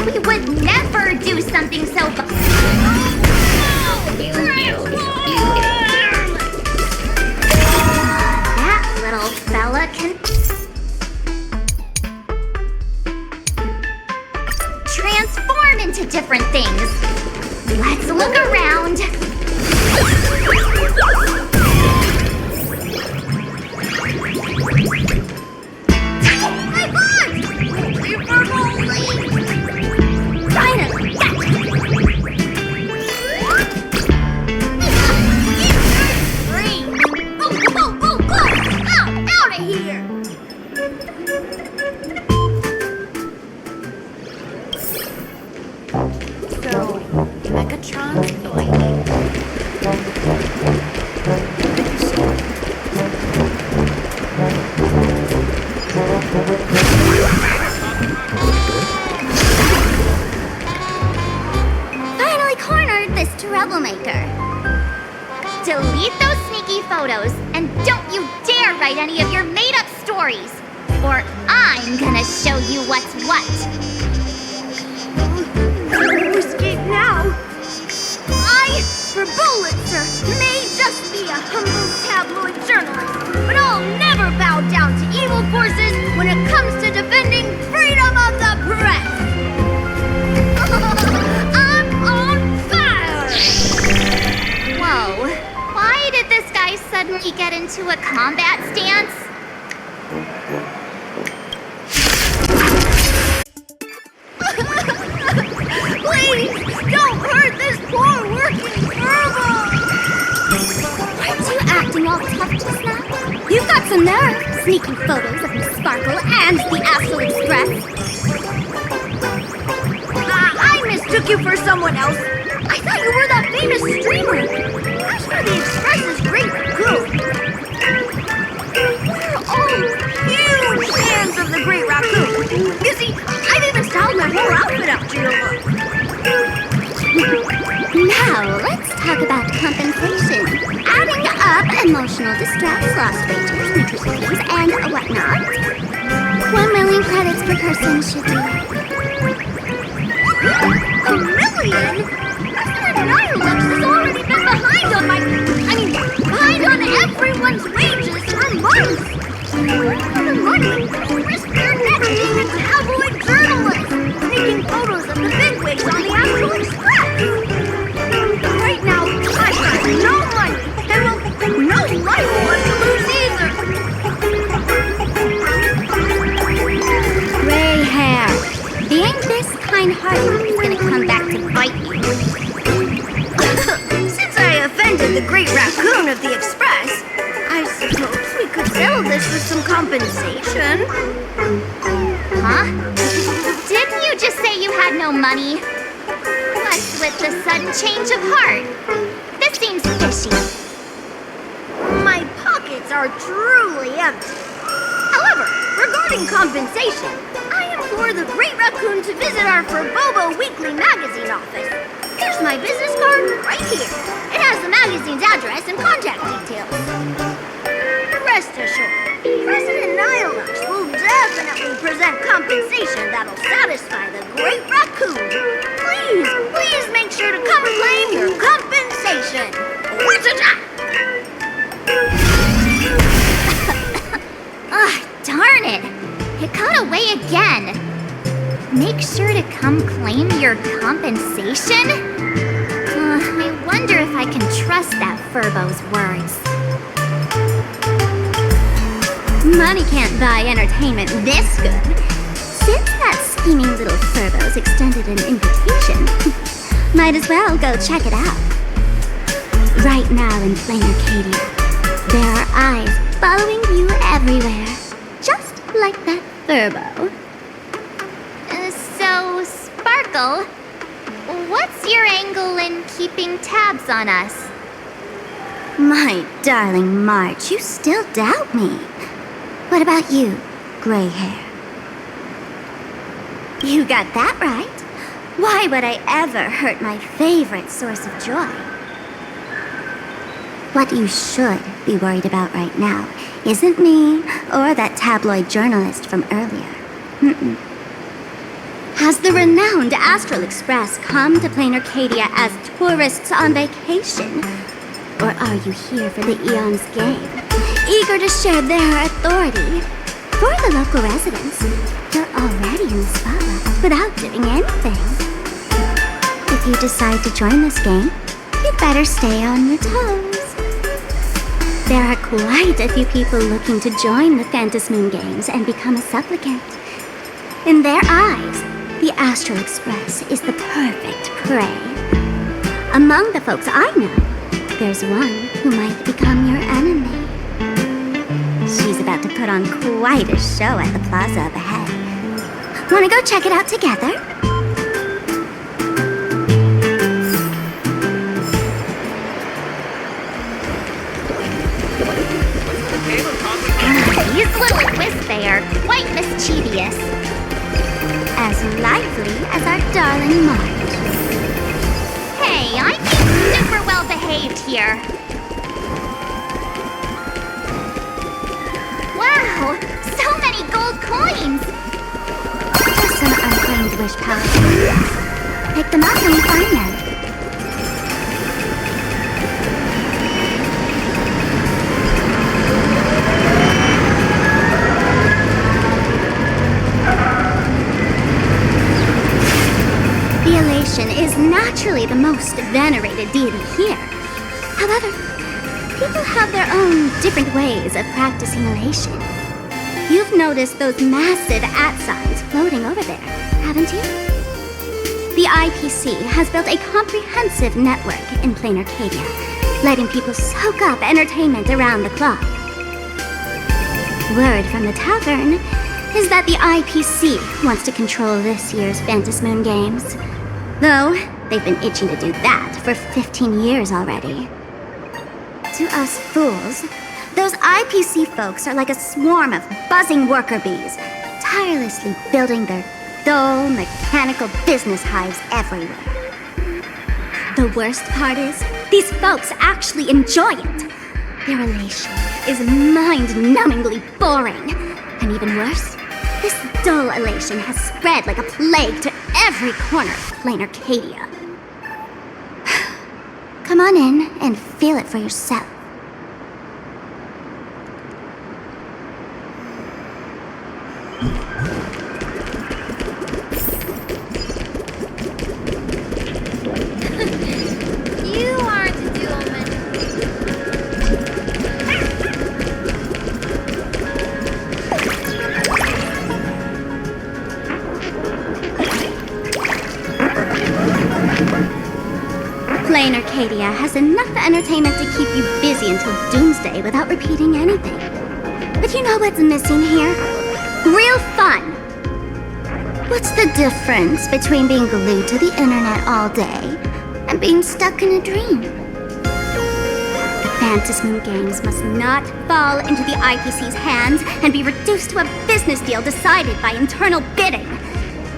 We would never do something so That little fella can transform into different things. Let's look around. My butt! Finally, gotcha! photos, and don't you dare write any of your made-up stories, or I'm gonna show you what's what. Escape now! I, for Bullitzer, may just be a humble tabloid journalist, but I'll never bow down to evil forces when it comes to defending freedom of the press! I'm on fire! Whoa, why did this guy suddenly get into a combat stance? Please, don't hurt this poor working Furbo! Aren't you acting all tough just now? You've got some nerve, sneaking photos of Miss Sparkle and the Astral Express. I mistook you for someone else. I thought you were that famous streamer. Astral the Express's great raccoon. We're all huge fans of the Great Raccoon. You see, I've even styled my whole outfit after your look. Now, let's talk about compensation. Adding up emotional distress, lost wages, nutrition fees, and whatnot. 1 million credits per person should do it. $1 million? President Nihilux has already been behind on everyone's wages for months. For the money, risk their neck being a tabloid journalist, taking photos of the bigwigs on the Astral Express. Right now, I've got no money, and no rival one to lose either. Gray hair. Being this kind-hearted is gonna come back to bite you. Since I offended the Great Raccoon of the Express, I suppose we could settle this with some compensation. Huh? Didn't you just say you had no money? What's with the sudden change of heart? This seems fishy. My pockets are truly empty. However, regarding compensation, I implore the Great Raccoon to visit our Furbobo Weekly magazine office. Here's my business card right here. It has the magazine's address and contact details. Rest assured, President Nihilux will definitely present compensation that'll satisfy the Great Raccoon. Please make sure to come claim your compensation. What's it at? Darn it! It got away again. Make sure to come claim your compensation? I wonder if I can trust that Furbo's words. Money can't buy entertainment this good. Since that scheming little Furbo's extended an invitation, might as well go check it out. Right now in Planacardia, there are eyes following you everywhere, just like that Furbo. So, Sparkle, what's your angle in keeping tabs on us? My darling March, you still doubt me. What about you, gray hair? You got that right. Why would I ever hurt my favorite source of joy? What you should be worried about right now isn't me or that tabloid journalist from earlier. Has the renowned Astral Express come to Planacardia as tourists on vacation? Or are you here for the Eon's game, eager to share their authority? For the local residents, you're already in the spotlight without doing anything. If you decide to join this game, you'd better stay on your toes. There are quite a few people looking to join the Phantasmoon Games and become a supplicant. In their eyes, the Astral Express is the perfect prey. Among the folks I know, there's one who might become your enemy. She's about to put on quite a show at the plaza up ahead. Wanna go check it out together? These little wisps, they are quite mischievous. As lively as our darling March. Hey, I'm being super well behaved here. wish power. Pick them up when you find them. The elation is naturally the most venerated deity here. However, people have their own different ways of practicing elation. You've noticed those massive signs floating over there, haven't you? The IPC has built a comprehensive network in Planacardia, letting people soak up entertainment around the clock. Word from the tavern is that the IPC wants to control this year's Phantasmoon Games. Though, they've been itching to do that for 15 years already. To us fools, those IPC folks are like a swarm of buzzing worker bees, tirelessly building their dull, mechanical business hives everywhere. The worst part is, these folks actually enjoy it. Their elation is mind-numbingly boring. And even worse, this dull elation has spread like a plague to every corner of Planacardia. Come on in and feel it for yourself. You aren't a duelman. Planacardia has enough entertainment to keep you busy until doomsday without repeating anything. But you know what's missing here? Real fun! What's the difference between being glued to the internet all day and being stuck in a dream? The Phantasmoon Games must not fall into the IPC's hands and be reduced to a business deal decided by internal bidding.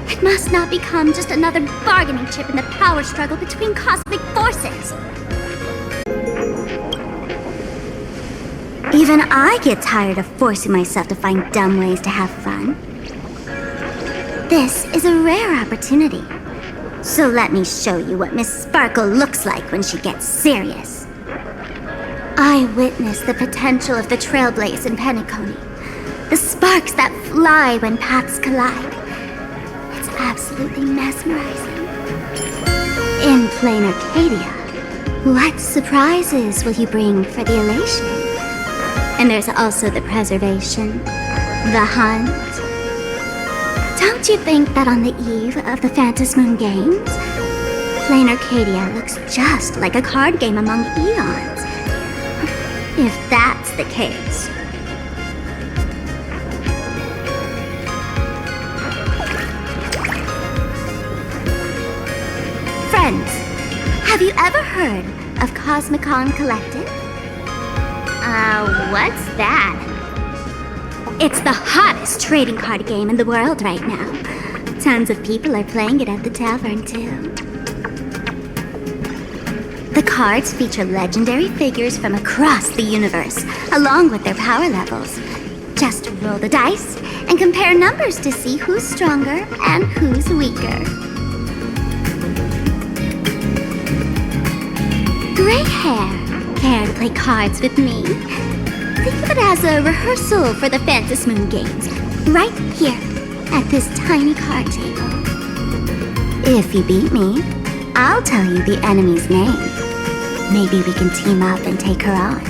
It must not become just another bargaining chip in the power struggle between cosmic forces. Even I get tired of forcing myself to find dumb ways to have fun. This is a rare opportunity. So let me show you what Miss Sparkle looks like when she gets serious. I witnessed the potential of the Trailblaze in Penacony. The sparks that fly when paths collide. It's absolutely mesmerizing. In Planacardia, what surprises will you bring for the elation? And there's also the preservation, the hunt. Don't you think that on the eve of the Phantasmoon Games, Planacardia looks just like a card game among eons? If that's the case. Friends, have you ever heard of Cosmicon Collective? What's that? It's the hottest trading card game in the world right now. Tons of people are playing it at the tavern, too. The cards feature legendary figures from across the universe, along with their power levels. Just roll the dice and compare numbers to see who's stronger and who's weaker. Gray hair, care to play cards with me? Think of it as a rehearsal for the Phantasmoon Games, right here, at this tiny card table. If you beat me, I'll tell you the enemy's name. Maybe we can team up and take her on.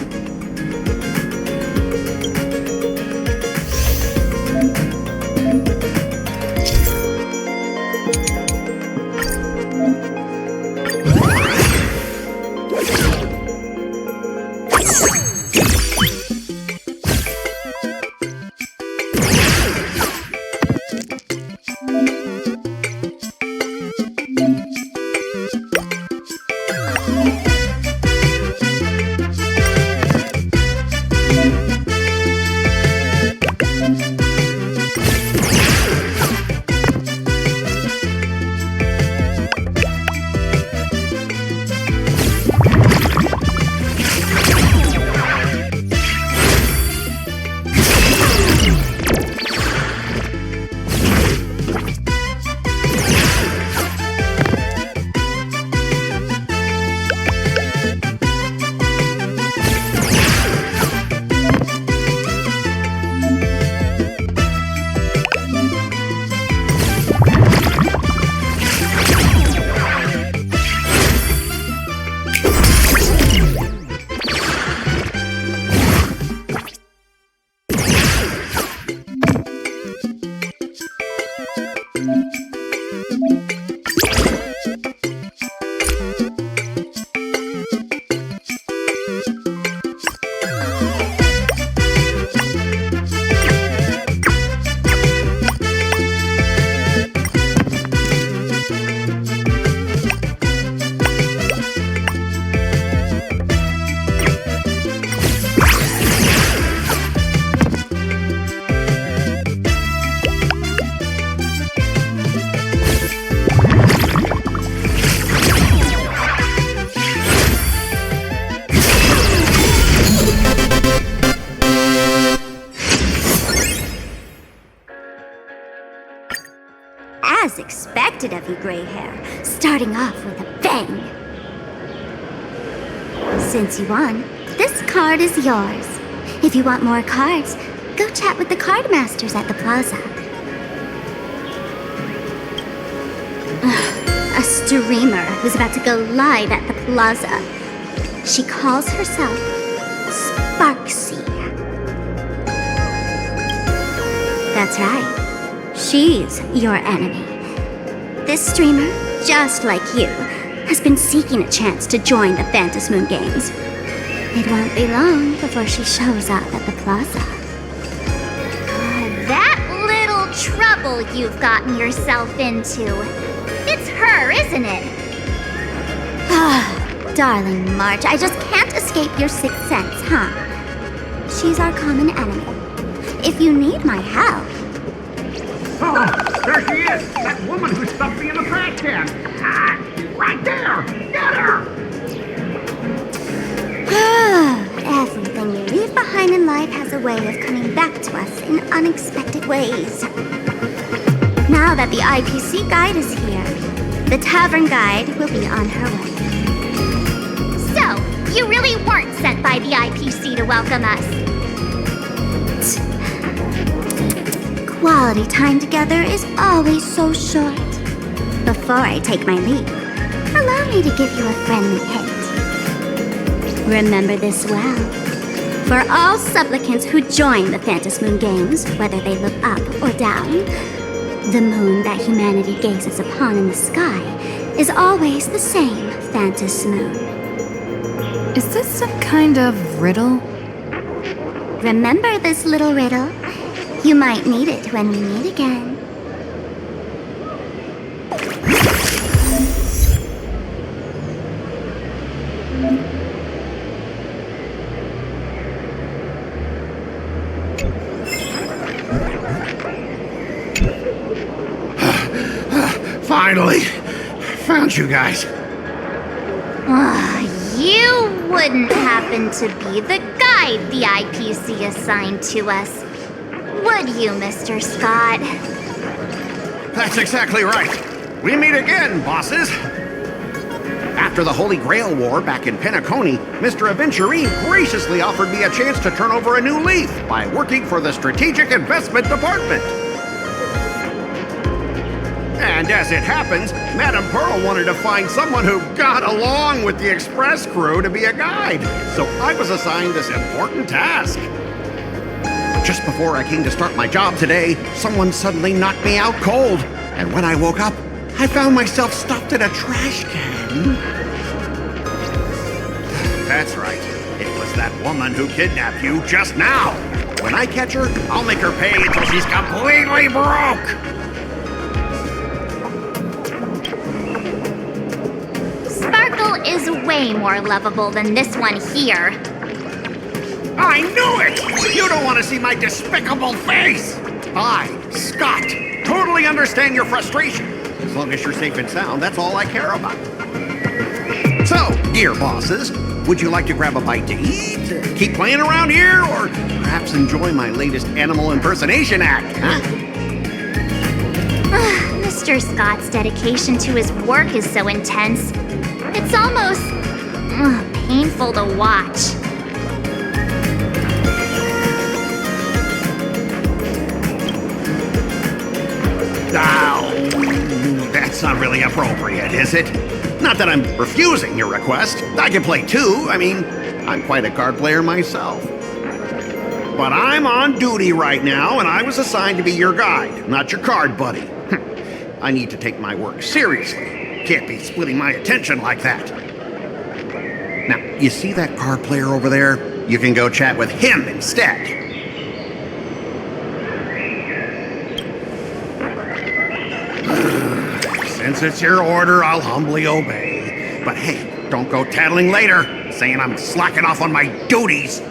As expected of you, gray hair, starting off with a bang. Since you won, this card is yours. If you want more cards, go chat with the card masters at the plaza. A streamer who's about to go live at the plaza. She calls herself Sparksy. That's right. She's your enemy. This streamer, just like you, has been seeking a chance to join the Phantasmoon Games. It won't be long before she shows up at the plaza. That little trouble you've gotten yourself into. It's her, isn't it? Darling March, I just can't escape your sixth sense, huh? She's our common enemy. If you need my help... Oh, there she is! That woman who stuffed me in the trash can! Ah, right there! Get her! Everything you leave behind in life has a way of coming back to us in unexpected ways. Now that the IPC guide is here, the tavern guide will be on her way. So, you really weren't sent by the IPC to welcome us. Quality time together is always so short. Before I take my leave, allow me to give you a friendly hint. Remember this well. For all supplicants who join the Phantasmoon Games, whether they look up or down, the moon that humanity gazes upon in the sky is always the same Phantasmoon. Is this some kind of riddle? Remember this little riddle? You might need it when we meet again. Finally! Found you guys. You wouldn't happen to be the guide the IPC assigned to us, would you, Mr. Scott? That's exactly right. We meet again, bosses. After the Holy Grail War back in Penacony, Mr. Aventurine graciously offered me a chance to turn over a new leaf by working for the Strategic Investment Department. And as it happens, Madame Pearl wanted to find someone who got along with the Express crew to be a guide, so I was assigned this important task. Just before I came to start my job today, someone suddenly knocked me out cold, and when I woke up, I found myself stuffed in a trash can. That's right. It was that woman who kidnapped you just now. When I catch her, I'll make her pay until she's completely broke. Sparkle is way more lovable than this one here. I knew it! You don't want to see my despicable face! I, Scott, totally understand your frustration. As long as you're safe and sound, that's all I care about. So, dear bosses, would you like to grab a bite to eat? Keep playing around here? Or perhaps enjoy my latest animal impersonation act, huh? Mr. Scott's dedication to his work is so intense. It's almost painful to watch. That's not really appropriate, is it? Not that I'm refusing your request. I can play too. I mean, I'm quite a card player myself. But I'm on duty right now, and I was assigned to be your guide, not your card buddy. I need to take my work seriously. Can't be splitting my attention like that. Now, you see that card player over there? You can go chat with him instead. Since it's your order, I'll humbly obey. But hey, don't go tattling later, saying I'm slacking off on my duties.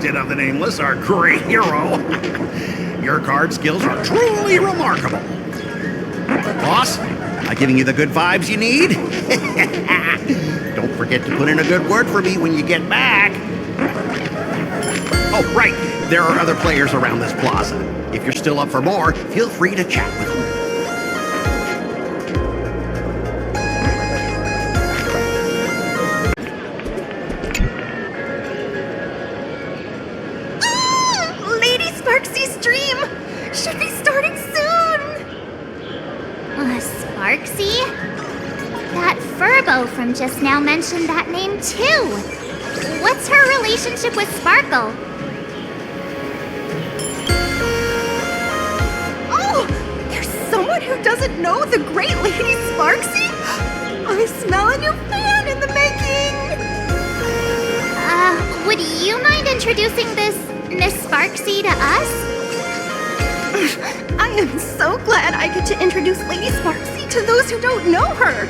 expected of the Nameless, our great hero. Your card skills are truly remarkable. Boss, am I giving you the good vibes you need? Don't forget to put in a good word for me when you get back. Oh, right. There are other players around this plaza. If you're still up for more, feel free to chat with them. Lady Sparksy's stream should be starting soon! Sparksy? That Furbo from just now mentioned that name too. What's her relationship with Sparkle? Oh! There's someone who doesn't know the great Lady Sparksy? I smell a new fan in the making! Would you mind introducing this Miss Sparksy to us? I am so glad I get to introduce Lady Sparksy to those who don't know her.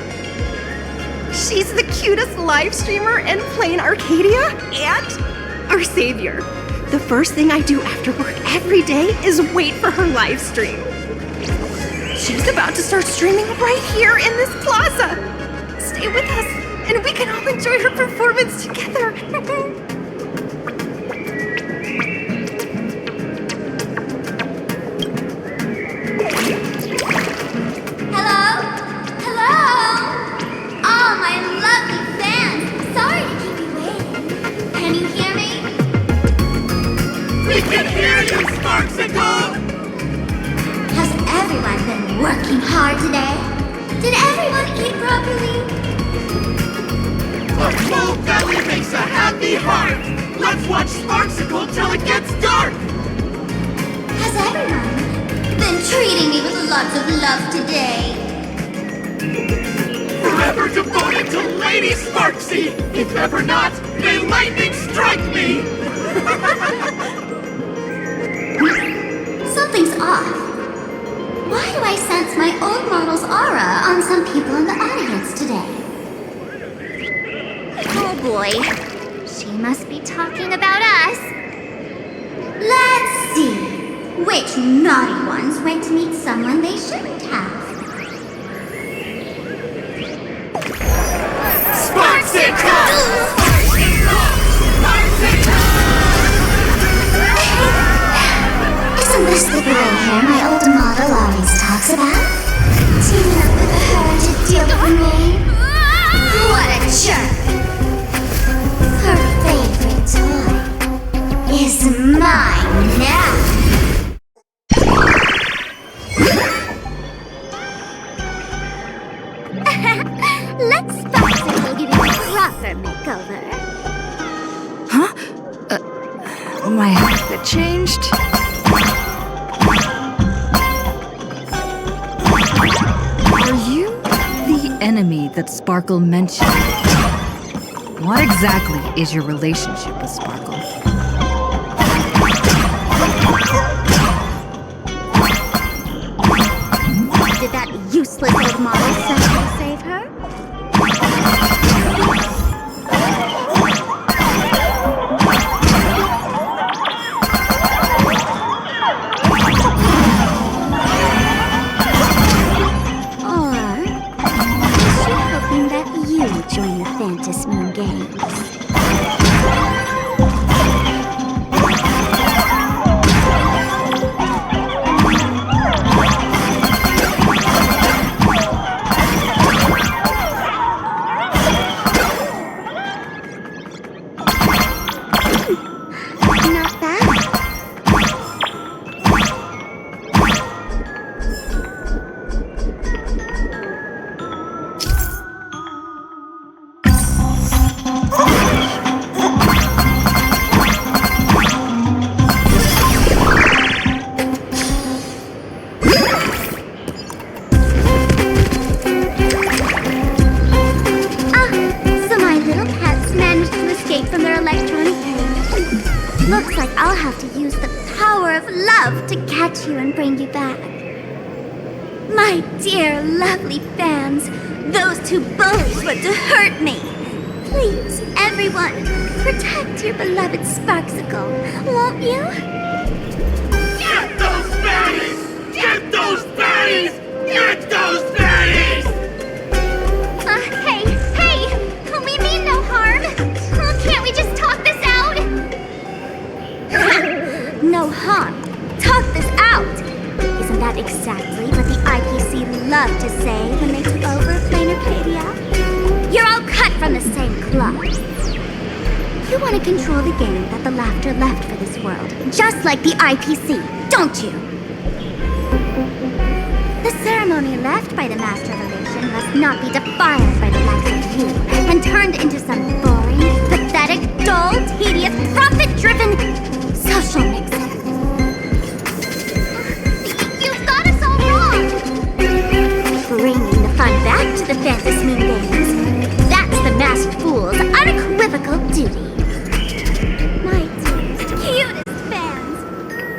She's the cutest live streamer in Planacardia and our savior. The first thing I do after work every day is wait for her live stream. She's about to start streaming right here in this plaza. Stay with us and we can all enjoy her performance together. Has everyone been working hard today? Did everyone eat properly? A full belly makes a happy heart. Let's watch Sparksicle till it gets dark. Has everyone been treating me with lots of love today? Forever devoted to Lady Sparksy. If ever not, may lightning strike me. Something's off. Why do I sense my own mortal's aura on some people in the audience today? Oh boy. She must be talking about us. Let's see. Which naughty ones went to meet someone they shouldn't have? Sparksicle! Isn't this the gray hair my old model always talks about? Teaming up with her to deal with me? What a jerk! Her favorite toy is mine now! Let's Sparksicle give you a proper makeover. Huh? My outfit changed? Are you the enemy that Sparkle mentioned? What exactly is your relationship with Sparkle? Did that useless old model send you to save her? Join the Fantasy Moon Games. Not bad. From their electronic parent. Looks like I'll have to use the power of love to catch you and bring you back. My dear, lovely fans, those two bullies want to hurt me. Please, everyone, protect your beloved Sparksicle, won't you? Get those berries! Get those berries! Get those berries! Hey! We mean no harm! Can't we just talk this out? No harm. Talk this out! Isn't that exactly what the IPC loved to say when they took over Planacardia? You're all cut from the same cloth. You want to control the game that the laughter left for this world, just like the IPC, don't you? The ceremony left by the Master Revelation must not be defiled by the likes of you and turned into some boring, pathetic, dull, tedious, profit-driven social mix-up. You've got us all wrong! Bringing the fun back to the Fantasy Moon Games. That's the Masked Fool's unequivocal duty. My dearest, cutest fans,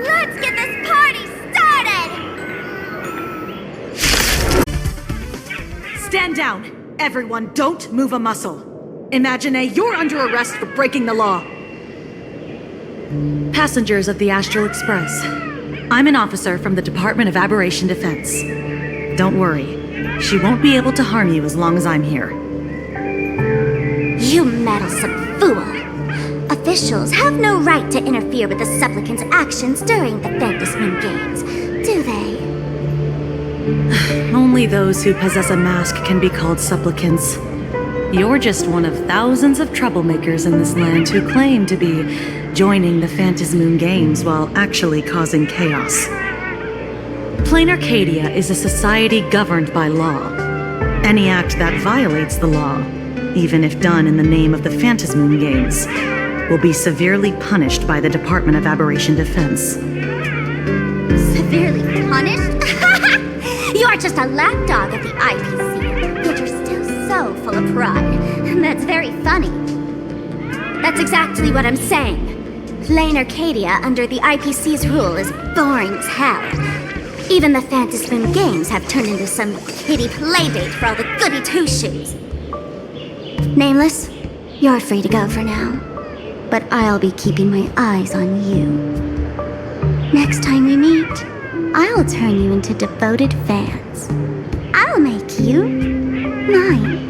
let's get this party started! Stand down! Everyone, don't move a muscle. Imagine you're under arrest for breaking the law. Passengers of the Astral Express. I'm an officer from the Department of Aberration Defense. Don't worry. She won't be able to harm you as long as I'm here. You meddlesome fool! Officials have no right to interfere with the supplicant's actions during the Fantasy Moon Games, do they? Only those who possess a mask can be called supplicants. You're just one of thousands of troublemakers in this land who claim to be joining the Fantasy Moon Games while actually causing chaos. Planacardia is a society governed by law. Any act that violates the law, even if done in the name of the Fantasy Moon Games, will be severely punished by the Department of Aberration Defense. Severely punished? You're just a lapdog of the IPC, yet you're still so full of pride. That's very funny. That's exactly what I'm saying. Planacardia under the IPC's rule is boring as hell. Even the Fantasy Moon Games have turned into some kiddie playdate for all the goody two-shoes. Nameless, you're free to go for now. But I'll be keeping my eyes on you. Next time we meet, I'll turn you into devoted fans. I'll make you mine.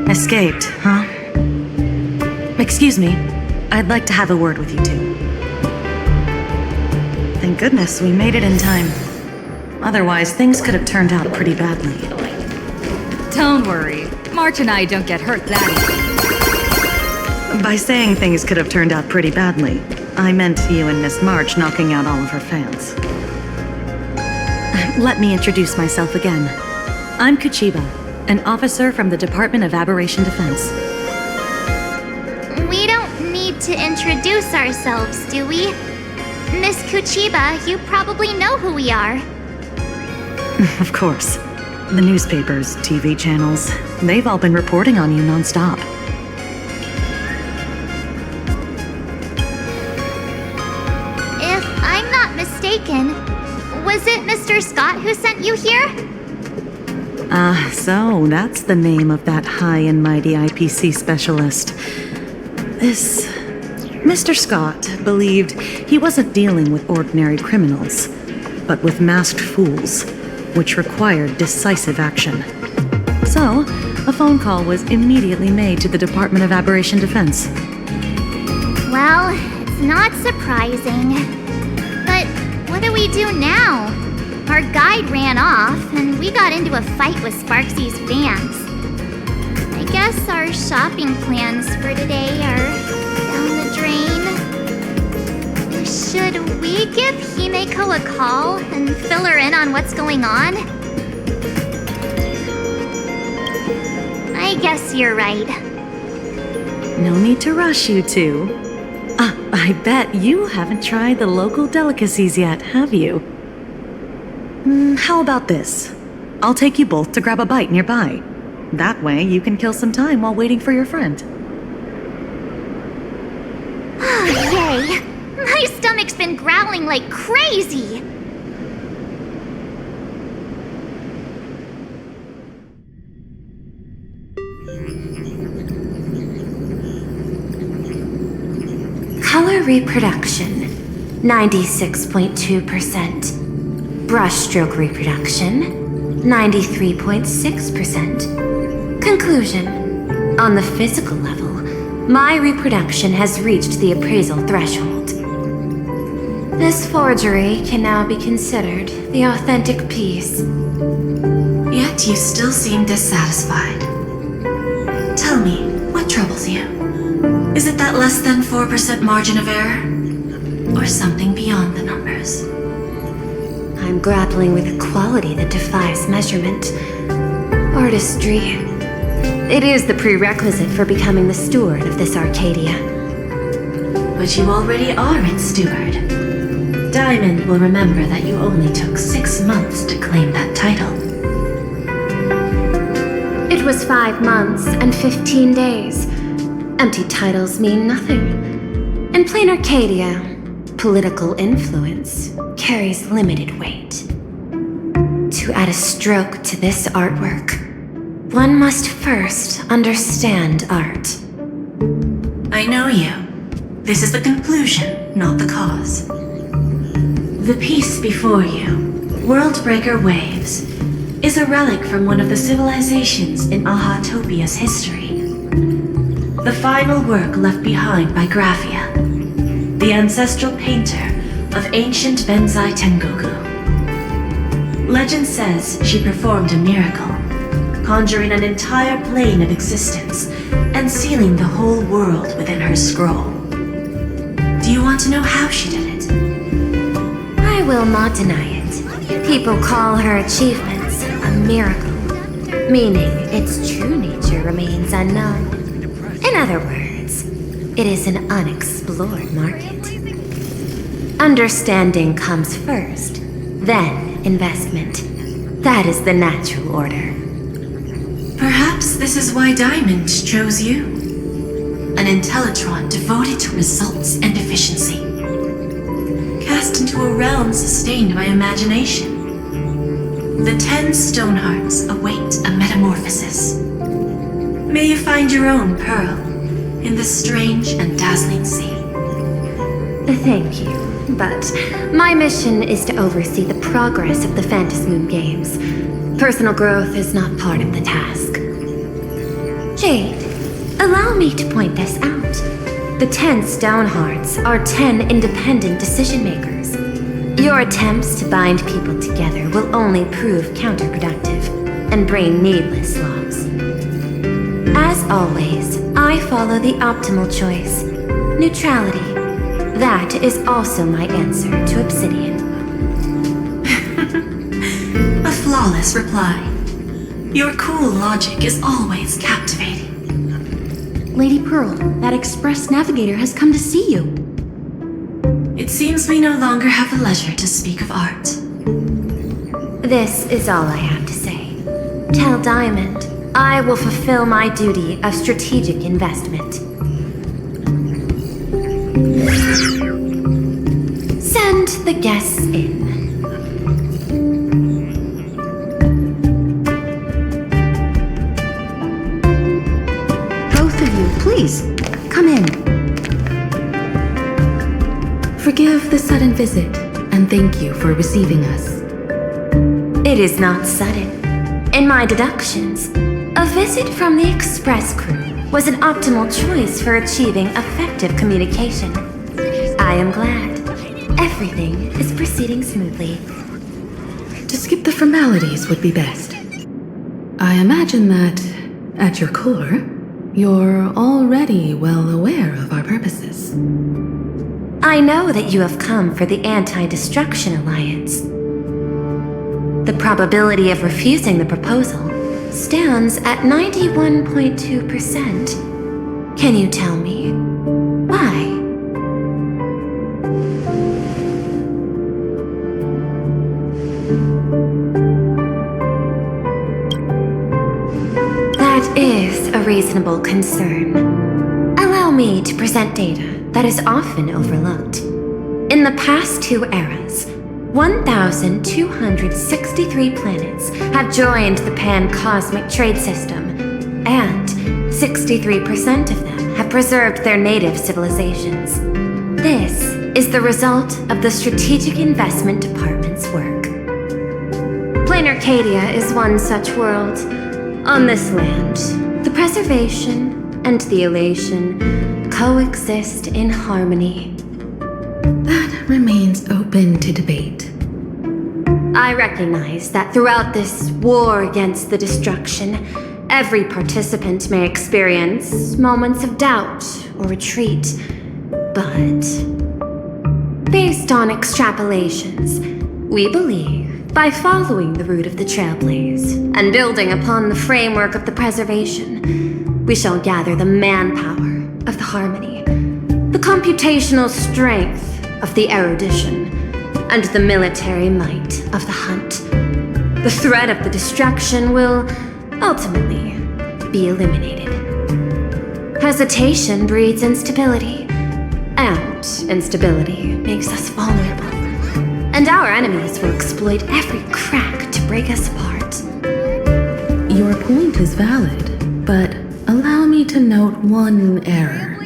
Escaped, huh? Excuse me. I'd like to have a word with you two. Thank goodness we made it in time. Otherwise, things could have turned out pretty badly. Don't worry. March and I don't get hurt that easy. By saying things could have turned out pretty badly, I meant you and Miss March knocking out all of her fans. Let me introduce myself again. I'm Kuchiba, an officer from the Department of Aberration Defense. We don't need to introduce ourselves, do we? Miss Kuchiba, you probably know who we are. Of course. The newspapers, TV channels, they've all been reporting on you nonstop. If I'm not mistaken, was it Mr. Scott who sent you here? So that's the name of that high and mighty IPC specialist. This Mr. Scott believed he wasn't dealing with ordinary criminals, but with masked fools, which required decisive action. So, a phone call was immediately made to the Department of Aberration Defense. Well, it's not surprising. But what do we do now? Our guide ran off, and we got into a fight with Sparksy's fans. I guess our shopping plans for today are down the drain. Should we give Himeko a call and fill her in on what's going on? I guess you're right. No need to rush, you two. I bet you haven't tried the local delicacies yet, have you? How about this? I'll take you both to grab a bite nearby. That way you can kill some time while waiting for your friend. Oh, yay! My stomach's been growling like crazy! reproduction, 96.2%. Brushstroke reproduction, 93.6%. Conclusion. On the physical level, my reproduction has reached the appraisal threshold. This forgery can now be considered the authentic piece. Yet you still seem dissatisfied. Tell me, what troubles you? Is it that less than 4% margin of error? Or something beyond the numbers? I'm grappling with a quality that defies measurement. Artistry. It is the prerequisite for becoming the steward of this Arcadia. But you already are its steward. Diamond will remember that you only took 6 months to claim that title. It was 5 months and 15 days. Empty titles mean nothing. In Planacardia, political influence carries limited weight. To add a stroke to this artwork, one must first understand art. I know you. This is the conclusion, not the cause. The piece before you, Worldbreaker Waves, is a relic from one of the civilizations in Ahatopia's history. The final work left behind by Graphia, the ancestral painter of ancient Benzai Tengoku. Legend says she performed a miracle, conjuring an entire plane of existence and sealing the whole world within her scroll. Do you want to know how she did it? I will not deny it. People call her achievements a miracle, meaning its true nature remains unknown. In other words, it is an unexplored market. Understanding comes first, then investment. That is the natural order. Perhaps this is why Diamond chose you. An Intellitron devoted to results and efficiency. Cast into a realm sustained by imagination. The 10 Stonehearts await a metamorphosis. May you find your own pearl in this strange and dazzling sea. Thank you, but my mission is to oversee the progress of the Phantasmoon Games. Personal growth is not part of the task. Jade, allow me to point this out. The 10 Stonehearts are 10 independent decision-makers. Your attempts to bind people together will only prove counterproductive and bring needless loss. As always, I follow the optimal choice. Neutrality. That is also my answer to Obsidian. A flawless reply. Your cool logic is always captivating. Lady Pearl, that Express Navigator has come to see you. It seems we no longer have the leisure to speak of art. This is all I have to say. Tell Diamond, I will fulfill my duty of strategic investment. Send the guests in. Both of you, please, come in. Forgive the sudden visit, and thank you for receiving us. It is not sudden. In my deductions, a visit from the Express crew was an optimal choice for achieving effective communication. I am glad. Everything is proceeding smoothly. To skip the formalities would be best. I imagine that, at your core, you're already well aware of our purposes. I know that you have come for the Anti-Destruction Alliance. The probability of refusing the proposal stands at 91.2%. Can you tell me why? That is a reasonable concern. Allow me to present data that is often overlooked. In the past 2 eras, 1,263 planets have joined the Pan-Cosmic Trade System, and 63% of them have preserved their native civilizations. This is the result of the Strategic Investment Department's work. Planacardia is one such world. On this land, the preservation and the elation coexist in harmony. That remains open to debate. I recognize that throughout this war against the destruction, every participant may experience moments of doubt or retreat. But based on extrapolations, we believe by following the route of the Trailblaze and building upon the framework of the preservation, we shall gather the manpower of the harmony, the computational strength of the erudition, and the military might of the hunt. The threat of the destruction will ultimately be eliminated. Hesitation breeds instability, and instability makes us vulnerable. And our enemies will exploit every crack to break us apart. Your point is valid, but allow me to note one error.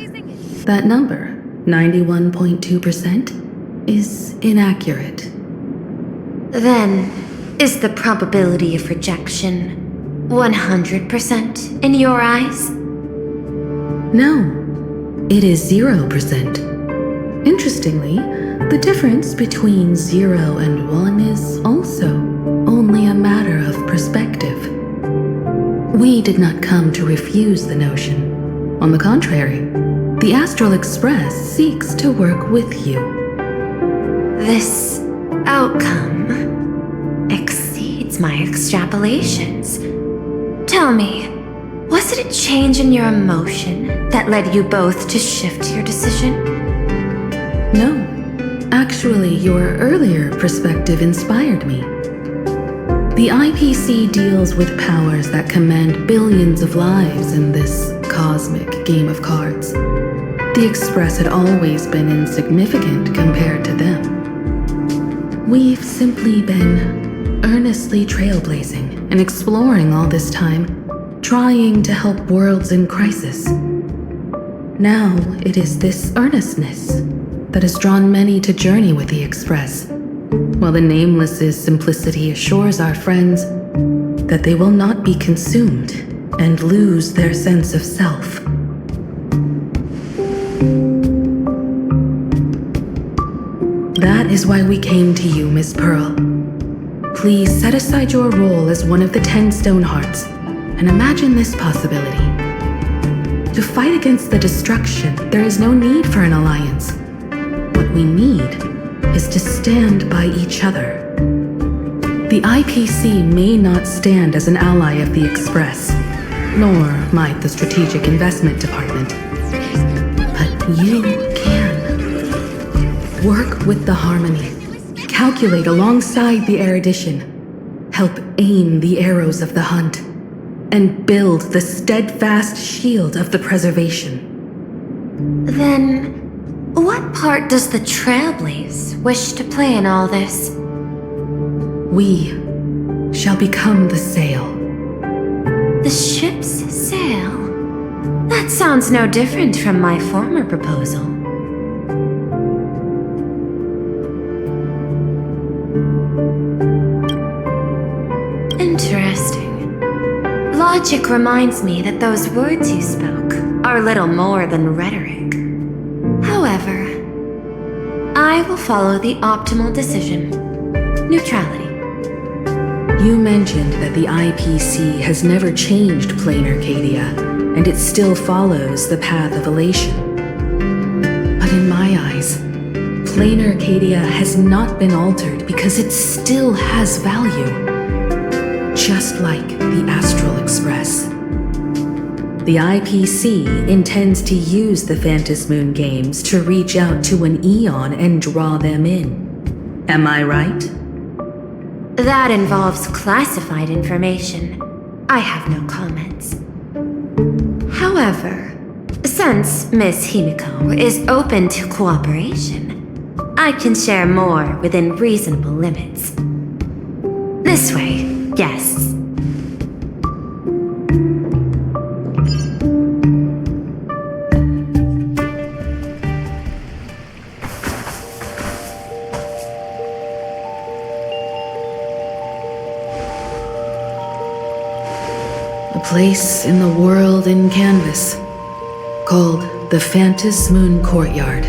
That number, 91.2%, is inaccurate. Then, is the probability of rejection 100% in your eyes? No, it is 0%. Interestingly, the difference between 0 and 1 is also only a matter of perspective. We did not come to refuse the notion. On the contrary, the Astral Express seeks to work with you. This outcome exceeds my extrapolations. Tell me, was it a change in your emotion that led you both to shift your decision? No. Actually, your earlier perspective inspired me. The IPC deals with powers that command billions of lives in this cosmic game of cards. The Express had always been insignificant compared to them. We've simply been earnestly trailblazing and exploring all this time, trying to help worlds in crisis. Now it is this earnestness that has drawn many to journey with the Express, while the Nameless's simplicity assures our friends that they will not be consumed and lose their sense of self. That is why we came to you, Miss Pearl. Please set aside your role as one of the 10 Stonehearts and imagine this possibility. To fight against the destruction, there is no need for an alliance. What we need is to stand by each other. The IPC may not stand as an ally of the Express, nor might the Strategic Investment Department. But you can. Work with the harmony. Calculate alongside the erudition. Help aim the arrows of the hunt. And build the steadfast shield of the preservation. Then, what part does the Trailblaze wish to play in all this? We shall become the sail. The ship's sail? That sounds no different from my former proposal. Interesting. Logic reminds me that those words you spoke are little more than rhetoric. However, I will follow the optimal decision. Neutrality. You mentioned that the IPC has never changed Planacardia, and it still follows the path of elation. But in my eyes, Planacardia has not been altered because it still has value. Just like the Astral Express. The IPC intends to use the Phantasmoon games to reach out to an Eon and draw them in. Am I right? That involves classified information. I have no comments. However, since Miss Himiko is open to cooperation, I can share more within reasonable limits. This way, guests. A place in the world in canvas, called the Phantom Moon Courtyard.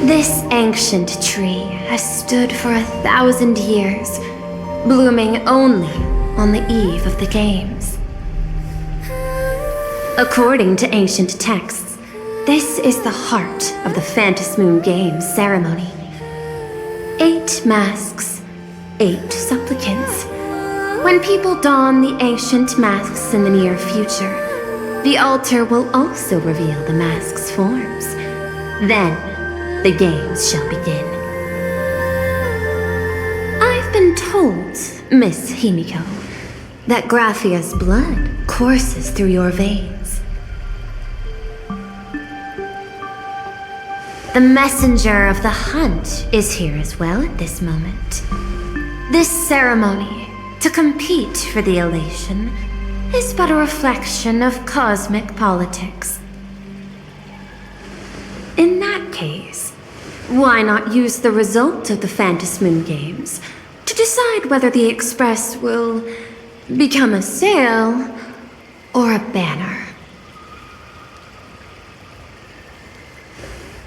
This ancient tree has stood for 1,000 years, blooming only on the eve of the games. According to ancient texts, this is the heart of the Phantom Moon Games ceremony. 8 masks, 8 supplicants. When people don the ancient masks in the near future, the altar will also reveal the masks' forms. Then, the games shall begin. I've been told, Miss Himiko, that Graphia's blood courses through your veins. The messenger of the hunt is here as well at this moment. This ceremony, to compete for the elation, is but a reflection of cosmic politics. In that case, why not use the result of the Phantom Moon Games to decide whether the Express will become a sail or a banner?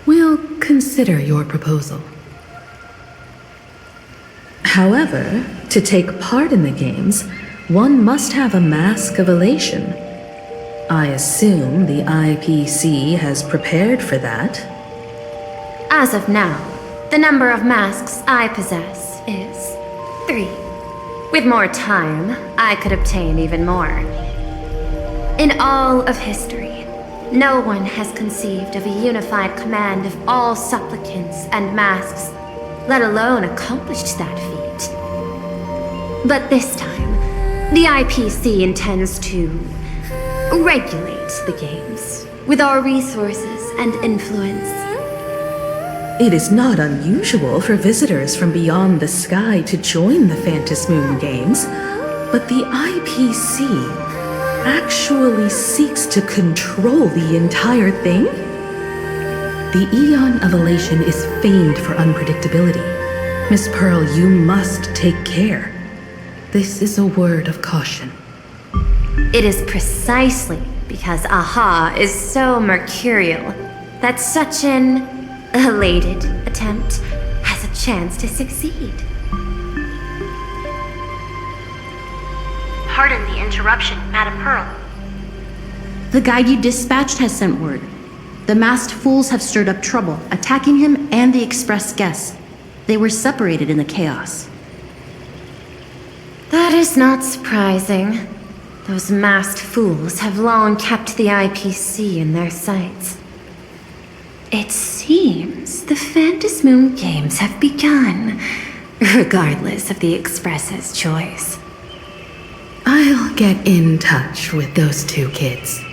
We'll consider your proposal. However, to take part in the games, one must have a mask of elation. I assume the IPC has prepared for that. As of now, the number of masks I possess is 3. With more time, I could obtain even more. In all of history, no one has conceived of a unified command of all supplicants and masks, let alone accomplished that feat. But this time, the IPC intends to regulate the games with our resources and influence. It is not unusual for visitors from beyond the sky to join the Phantom Moon Games, but the IPC actually seeks to control the entire thing? The Eon of Elation is famed for unpredictability. Miss Pearl, you must take care. This is a word of caution. It is precisely because Aha is so mercurial that such an elated attempt has a chance to succeed. Pardon the interruption, Madam Pearl. The guide you dispatched has sent word. The masked fools have stirred up trouble, attacking him and the express guests. They were separated in the chaos. That is not surprising. Those masked fools have long kept the IPC in their sights. It seems the Phantom Moon Games have begun, regardless of the Express's choice. I'll get in touch with those 2 kids.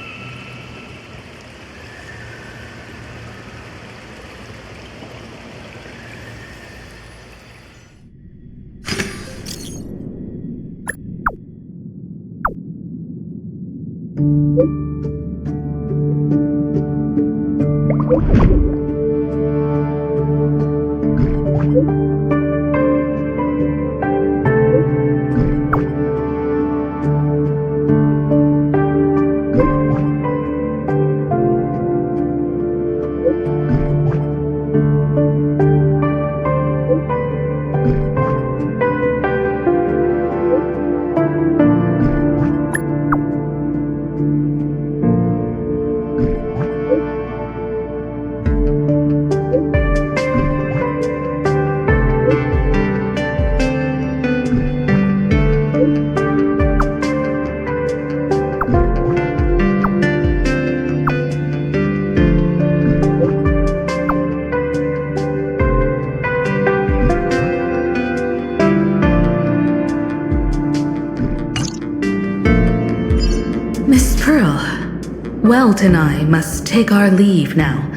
Welt and I must take our leave now,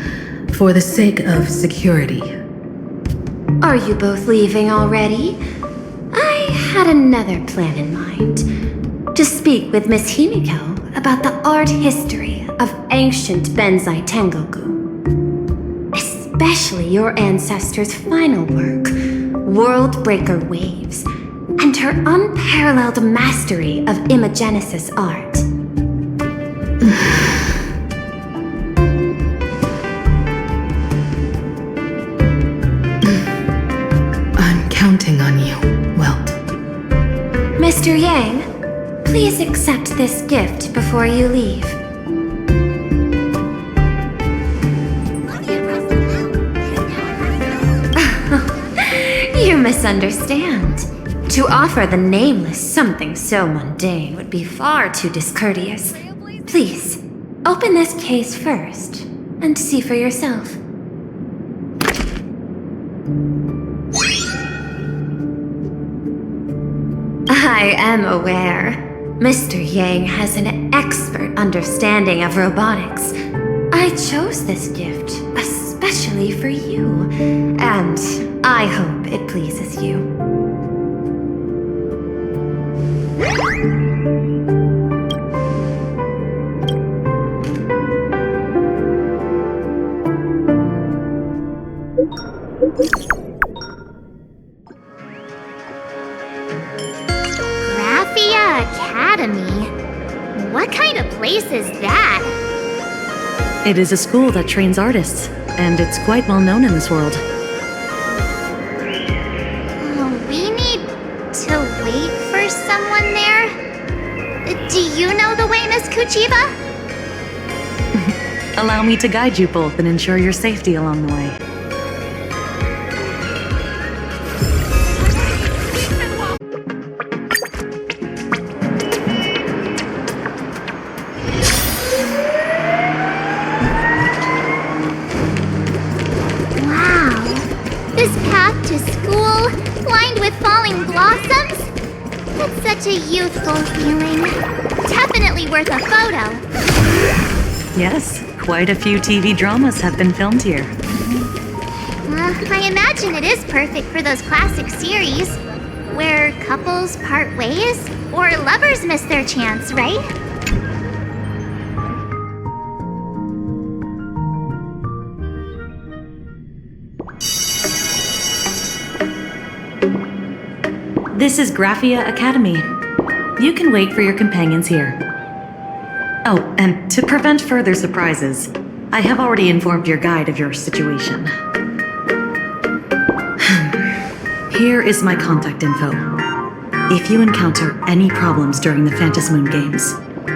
for the sake of security. Are you both leaving already? I had another plan in mind. To speak with Miss Himiko about the art history of ancient Benzai Tengoku. especially your ancestors' final work, World-Breaker Waves, and her unparalleled mastery of imagenesis art. I'm counting on you, Welt. Mr. Yang, please accept this gift before you leave. You misunderstand. To offer the Nameless something so mundane would be far too discourteous. Please, open this case first, and see for yourself. I am aware. Mr. Yang has an expert understanding of robotics. I chose this gift especially for you, and I hope it pleases you. Graphia Academy? What kind of place is that? It is a school that trains artists, and it's quite well known in this world. We need to wait for someone there? Do you know the way, Miss Kuchiba? Allow me to guide you both and ensure your safety along the way. This path to school, lined with falling blossoms? It's such a youthful feeling. Definitely worth a photo. Yes, quite a few TV dramas have been filmed here. I imagine it is perfect for those classic series, where couples part ways, or lovers miss their chance, right? This is Graphia Academy. You can wait for your companions here. Oh, and to prevent further surprises, I have already informed your guide of your situation. Here is my contact info. If you encounter any problems during the Phantasmoon Games,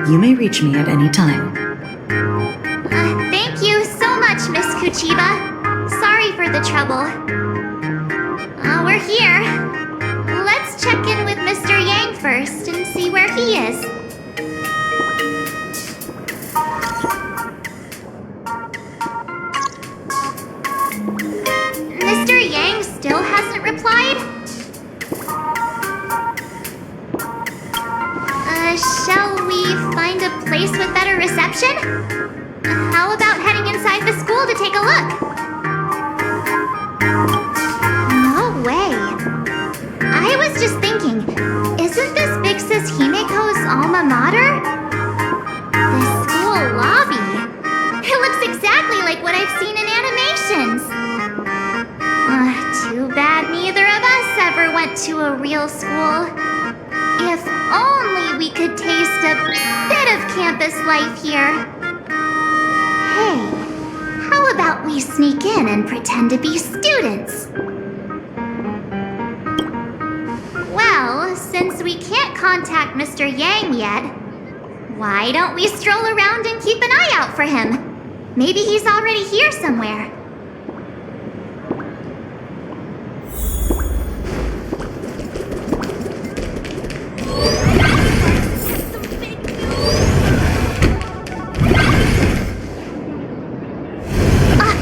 you may reach me at any time. Thank you so much, Miss Kuchiba. Sorry for the trouble. We're here. Let's check in with Mr. Yang first and see where he is. Mr. Yang still hasn't replied? Shall we find a place with better reception? How about heading inside the school to take a look? No way. I was just thinking, isn't this Big Sis Himeko's alma mater? The school lobby. It looks exactly like what I've seen in animations. Too bad neither of us ever went to a real school. If only we could taste a bit of campus life here. Hey, how about we sneak in and pretend to be students? Well, since we can't contact Mr. Yang yet, why don't we stroll around and keep an eye out for him? Maybe he's already here somewhere.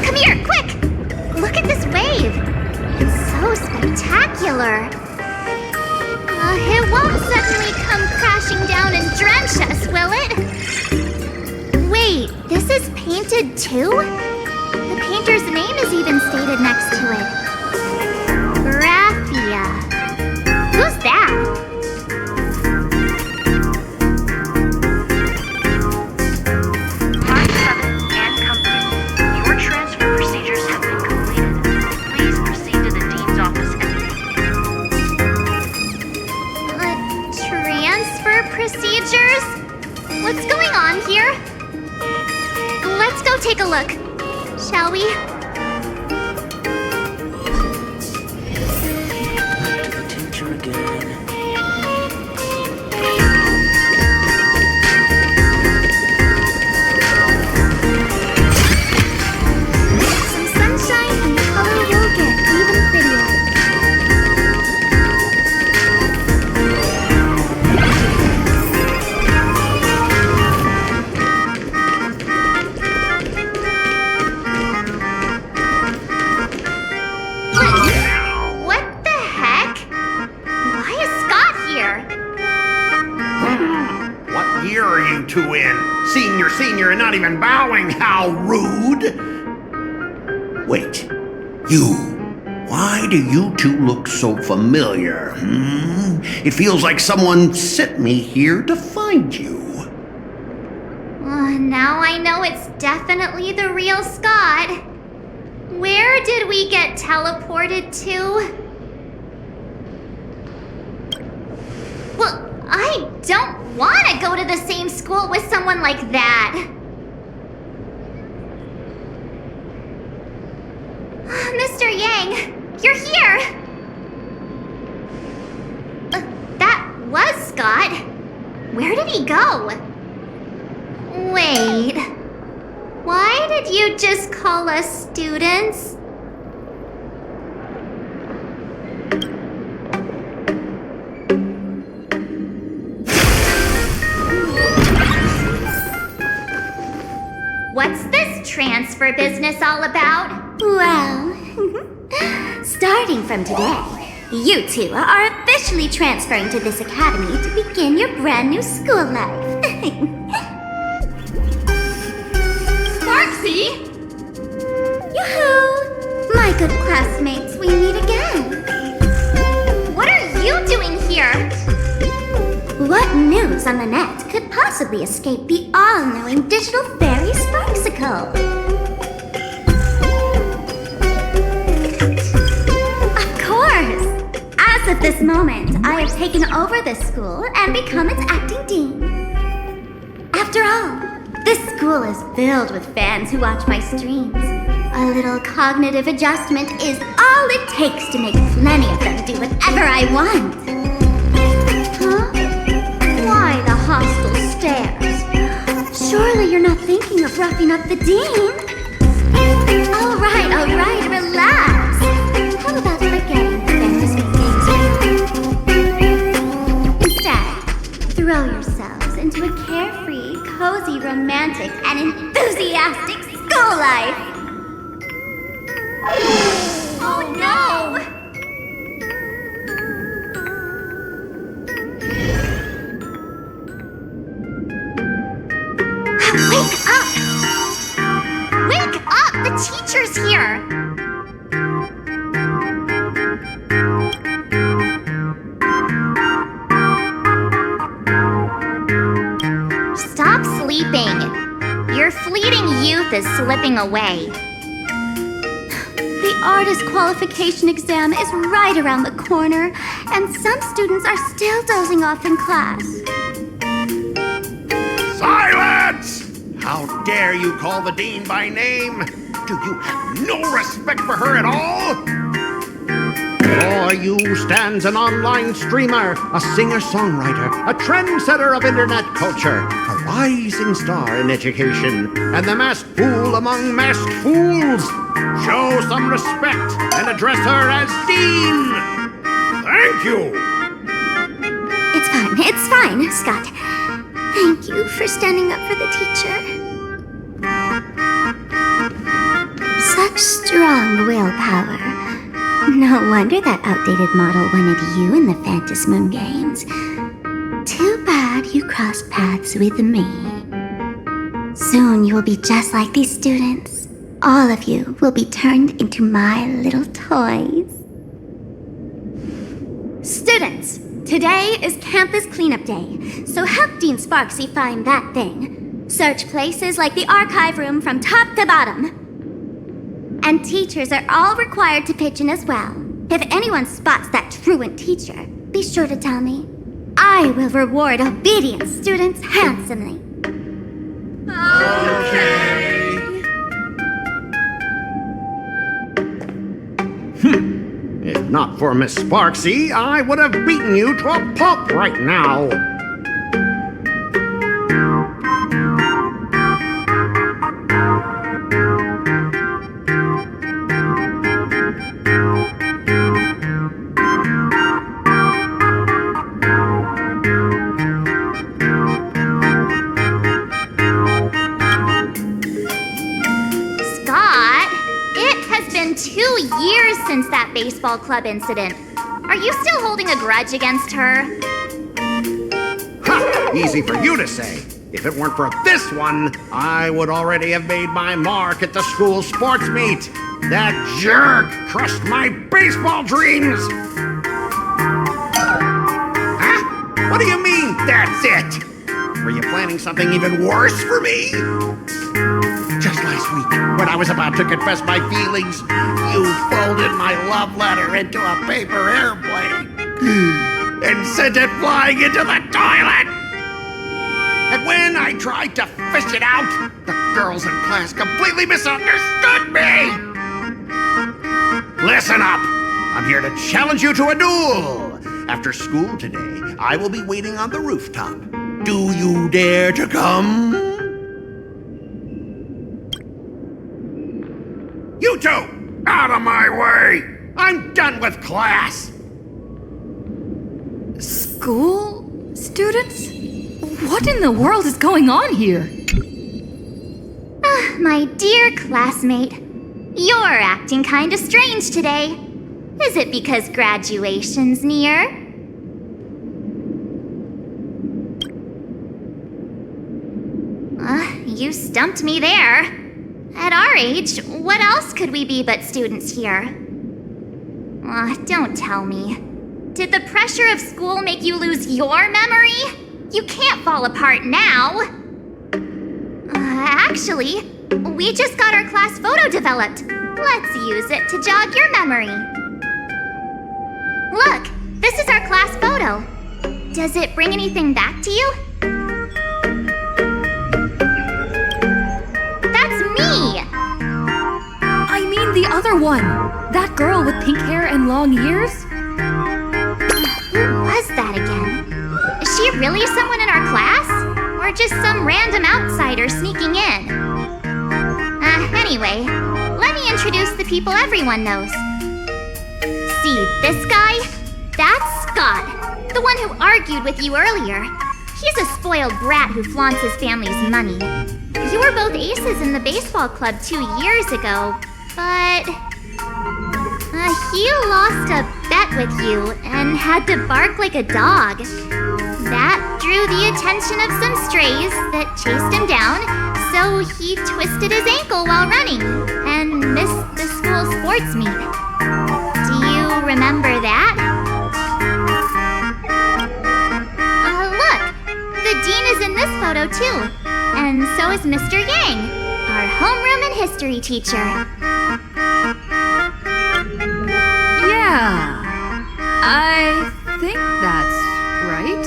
Come here, quick! Look at this wave. It's so spectacular. It won't suddenly come crashing down and drench us, will it? Wait, this is painted too? The painter's name is even stated next to it. Graphia. Who's that? Line 7 and company. Your transfer procedures have been completed. look, shall we? Teacher again. Some sunshine and the color will get even prettier. What the heck? Why is Scott here? What year are you two in? Senior, and not even bowing. How rude! Wait, you. Why do you two look so familiar? It feels like someone sent me here to find you. Now I know it's definitely the real Scott. Where did we get teleported to? Well, I don't want to go to the same school with someone like that. Mr. Yang, you're here. That was Scott. Where did he go? Wait. Why did you just call us students? What's this transfer business all about? Well, starting from today, you two are officially transferring to this academy to begin your brand new school life. Sparksy! Yoo-hoo! My good classmates, we meet again. What are you doing here? What news on the net could possibly escape the all-knowing digital fairy Sparksicle? Of course! As of this moment, I have taken over this school and become its acting dean. After all, this school is filled with fans who watch my streams. A little cognitive adjustment is all it takes to make plenty of them do whatever I want. Huh? Why the hostile stares? Surely you're not thinking of roughing up the dean? All right, relax. How about forgetting the famous games? Instead, throw yourselves into a carefree, cozy, romantic, and enthusiastic school life. Oh no! Wake up! Wake up! The teacher's here! Stop sleeping. Your fleeting youth is slipping away. The artist qualification exam is right around the corner, and some students are still dozing off in class. Silence! How dare you call the dean by name? Do you have no respect for her at all? Before you stands an online streamer, a singer-songwriter, a trendsetter of internet culture, a rising star in education, and the masked fool among masked fools. Show some respect and address her as Dean! Thank you! It's fine, Scott. Thank you for standing up for the teacher. Such strong willpower. No wonder that outdated model wanted you in the Phantasmoon games. Too bad you crossed paths with me. Soon you will be just like these students. All of you will be turned into my little toys. Students, today is campus cleanup day, so help Dean Sparksy find that thing. Search places like the archive room from top to bottom. And teachers are all required to pitch in as well. If anyone spots that truant teacher, be sure to tell me. I will reward obedient students handsomely. Okay. If not for Miss Sparksy, I would have beaten you to a pulp right now. Since that baseball club incident. Are you still holding a grudge against her? Ha! Easy for you to say. If it weren't for this one, I would already have made my mark at the school sports meet. That jerk crushed my baseball dreams! Huh? What do you mean, that's it? Were you planning something even worse for me? Just last week, when I was about to confess my feelings, you folded my love letter into a paper airplane and sent it flying into the toilet. And when I tried to fish it out, the girls in class completely misunderstood me. Listen up. I'm here to challenge you to a duel. After school today, I will be waiting on the rooftop. Do you dare to come? You two, out of my way! I'm done with class! School students? What in the world is going on here? My dear classmate, you're acting kinda strange today. Is it because graduation's near? You stumped me there. At our age, what else could we be but students here? Don't tell me. Did the pressure of school make you lose your memory? You can't fall apart now. Actually, we just got our class photo developed. Let's use it to jog your memory. Look, this is our class photo. Does it bring anything back to you? I mean the other one! That girl with pink hair and long ears? Who was that again? Is she really someone in our class? Or just some random outsider sneaking in? Anyway, let me introduce the people everyone knows. See, this guy? That's Scott, the one who argued with you earlier. He's a spoiled brat who flaunts his family's money. You were both aces in the baseball club 2 years ago, but he lost a bet with you and had to bark like a dog. That drew the attention of some strays that chased him down, so he twisted his ankle while running and missed the school sports meet. Do you remember that? Look, the dean is in this photo too. And so is Mr. Yang, our homeroom and history teacher. Yeah, I think that's right.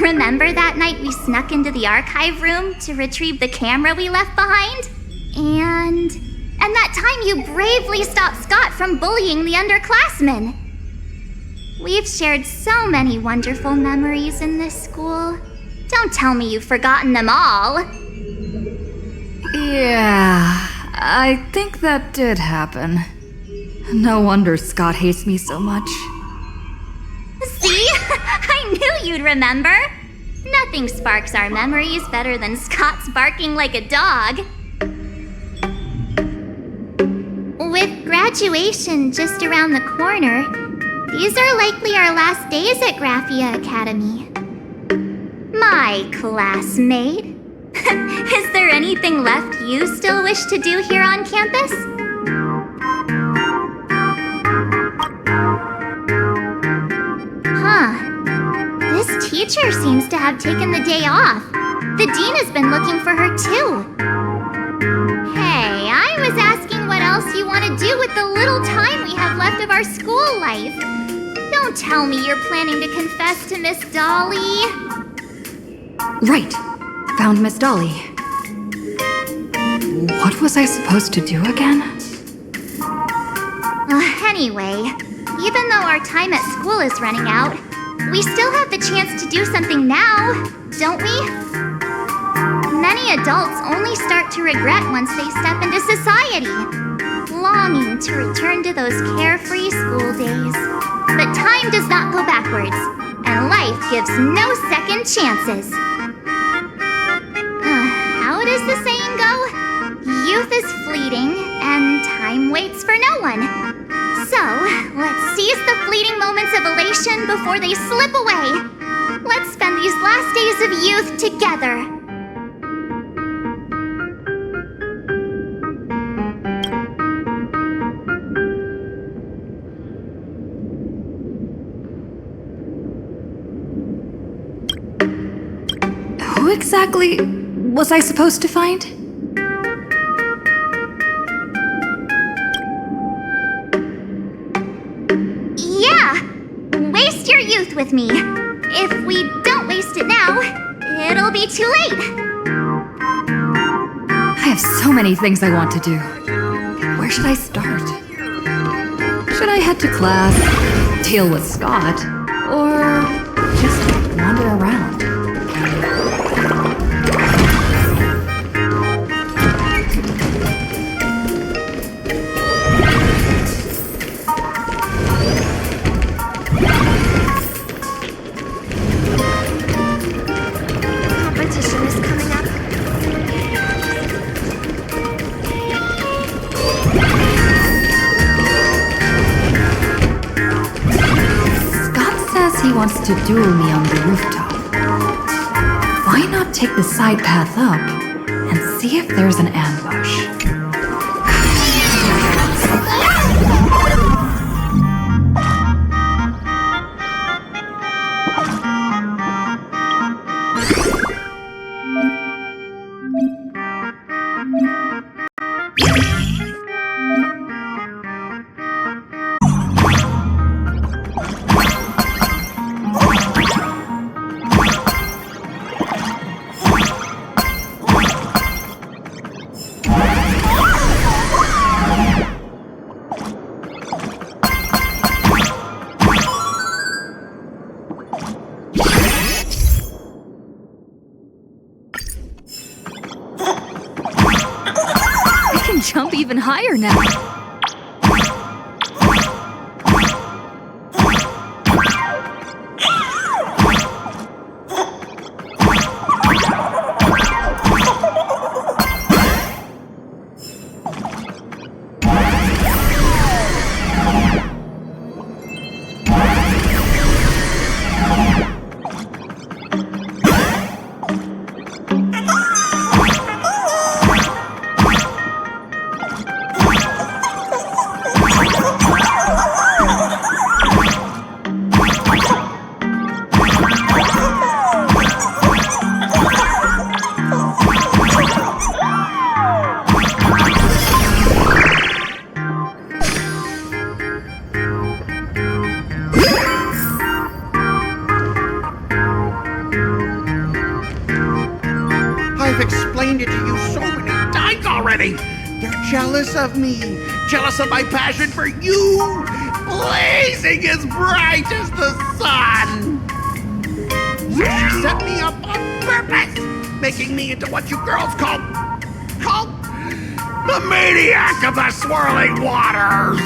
Remember that night we snuck into the archive room to retrieve the camera we left behind? And that time you bravely stopped Scott from bullying the underclassmen. We've shared so many wonderful memories in this school. Don't tell me you've forgotten them all. Yeah, I think that did happen. No wonder Scott hates me so much. See? I knew you'd remember. Nothing sparks our memories better than Scott's barking like a dog. With graduation just around the corner, these are likely our last days at Graphia Academy. My classmate. Is there anything left you still wish to do here on campus? This teacher seems to have taken the day off. The dean has been looking for her too. Hey, I was asking what else you want to do with the little time we have left of our school life. Don't tell me you're planning to confess to Miss Dolly. Right. Found Miss Dolly. What was I supposed to do again? Anyway, even though our time at school is running out, we still have the chance to do something now, don't we? Many adults only start to regret once they step into society, longing to return to those carefree school days. But time does not go backwards, and life gives no second chances. How does the saying go? Youth is fleeting, and time waits for no one. So, let's seize the fleeting moments of elation before they slip away. Let's spend these last days of youth together. Who exactly was I supposed to find? Yeah! Waste your youth with me. If we don't waste it now, it'll be too late. I have so many things I want to do. Where should I start? Should I head to class, deal with Scott, or just wander around? Competition is coming up. Scott says he wants to duel me on the rooftop. Why not take the side path up and see if there's an ambush? I can jump even higher now. I've explained it to you so many times already. You're jealous of me, jealous of my passion for you, blazing as bright as the sun. So she set me up on purpose, making me into what you girls call the maniac of the swirling waters.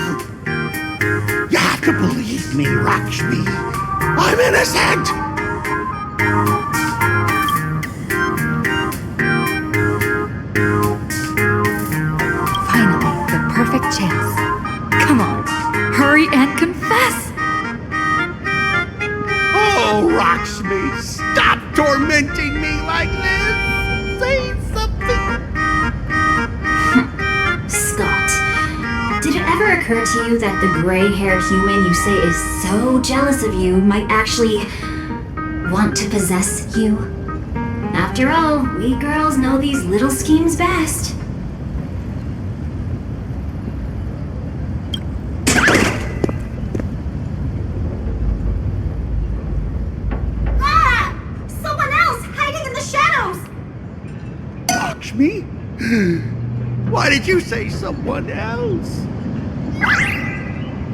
You have to believe me, Lakshmi. I'm innocent. Finally, the perfect chance. Come on, hurry and confess! Oh, Lakshmi, stop tormenting me like this. Say something. Scott, did it ever occur to you that the gray-haired human you say is so jealous of you might actually want to possess you? After all, we girls know these little schemes best. Ah! Someone else hiding in the shadows! Lakshmi? Why did you say someone else?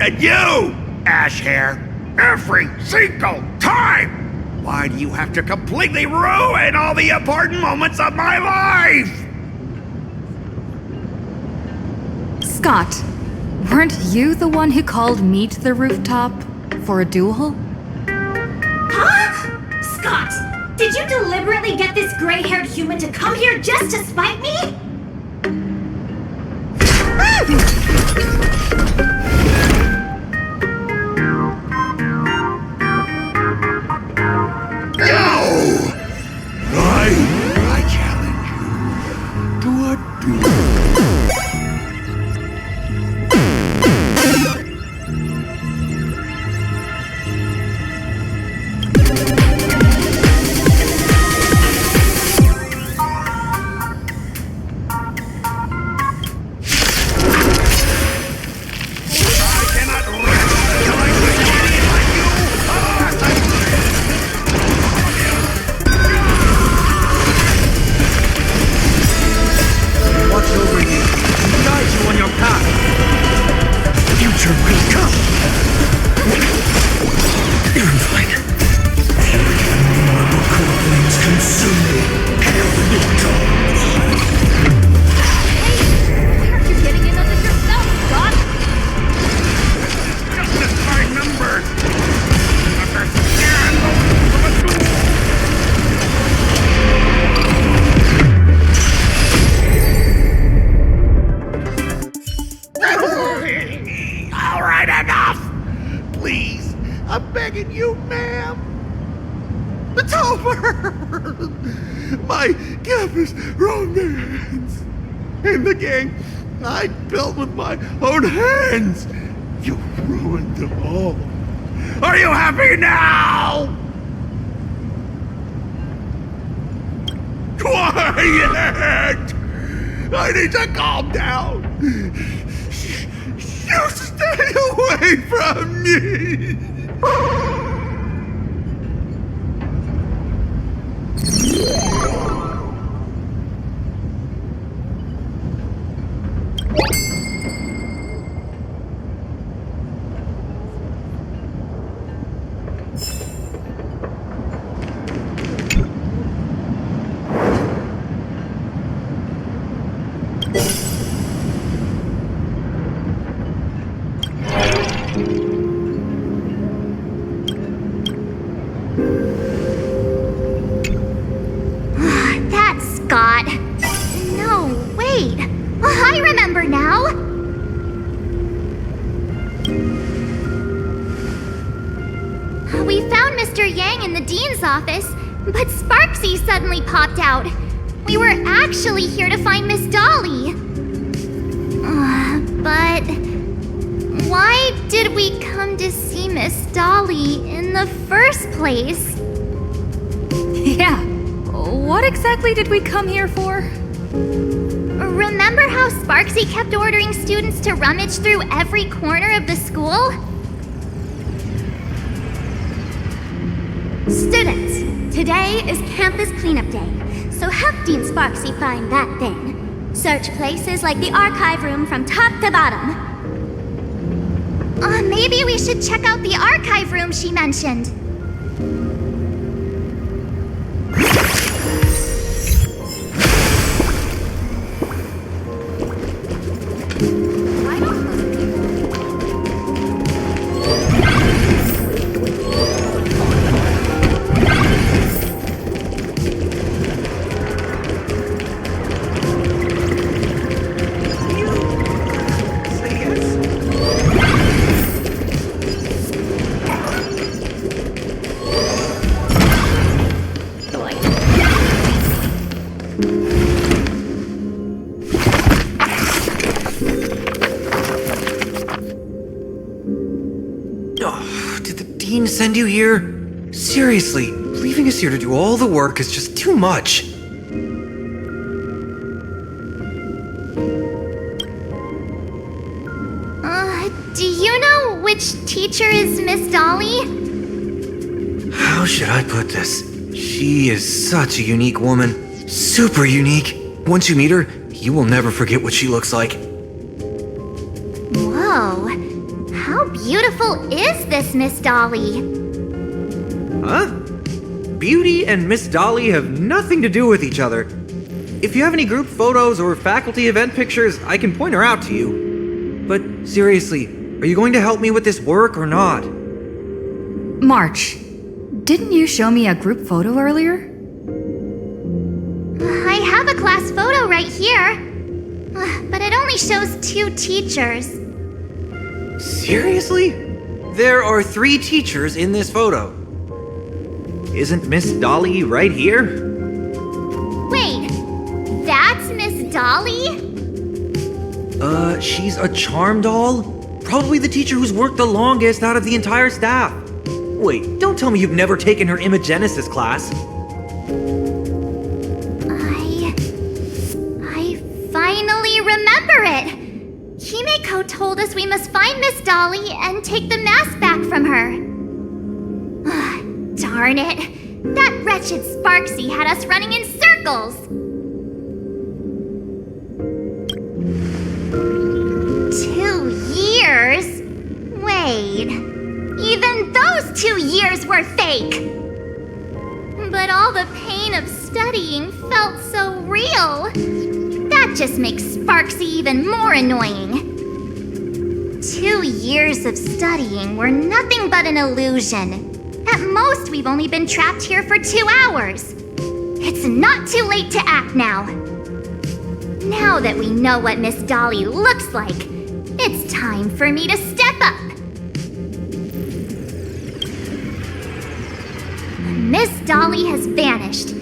And you, Ash Hair, every single time! Why do you have to completely ruin all the important moments of my life? Scott, weren't you the one who called me to the rooftop for a duel? Huh? Scott, did you deliberately get this gray-haired human to come here just to spite me? No! I challenge you to a duel. My campus romance! And the gang I built with my own hands! You ruined them all! Are you happy now? Quiet! I need to calm down! You stay away from me! Office, but Sparksy suddenly popped out. We were actually here to find Miss Dolly. But why did we come to see Miss Dolly in the first place? Yeah, what exactly did we come here for? Remember how Sparksy kept ordering students to rummage through every corner of the school? Students, today is campus cleanup day, so help Dean Sparksy find that thing. Search places like the archive room from top to bottom. Maybe we should check out the archive room she mentioned. Send you here? Seriously, leaving us here to do all the work is just too much. Do you know which teacher is Miss Dolly? How should I put this? She is such a unique woman. Super unique. Once you meet her, You will never forget what she looks like. Whoa. How beautiful is this Miss Dolly? Huh? Beauty and Miss Dolly have nothing to do with each other. If you have any group photos or faculty event pictures, I can point her out to you. But seriously, are you going to help me with this work or not? March, didn't you show me a group photo earlier? I have a class photo right here. But it only shows 2 teachers. Seriously? There are 3 teachers in this photo. Isn't Miss Dolly right here? Wait, that's Miss Dolly? She's a charm doll? Probably the teacher who's worked the longest out of the entire staff. Wait, don't tell me you've never taken her Imagenesis class. I finally remember it! Himeko told us we must find Miss Dolly and take the mask back from her. Darn it! That wretched Sparksy had us running in circles! 2 years? Wait... even those 2 years were fake! But all the pain of studying felt so real. That just makes Sparksy even more annoying. 2 years of studying were nothing but an illusion. At most, we've only been trapped here for 2 hours. It's not too late to act now. Now that we know what Miss Dolly looks like, it's time for me to step up. Miss Dolly has vanished.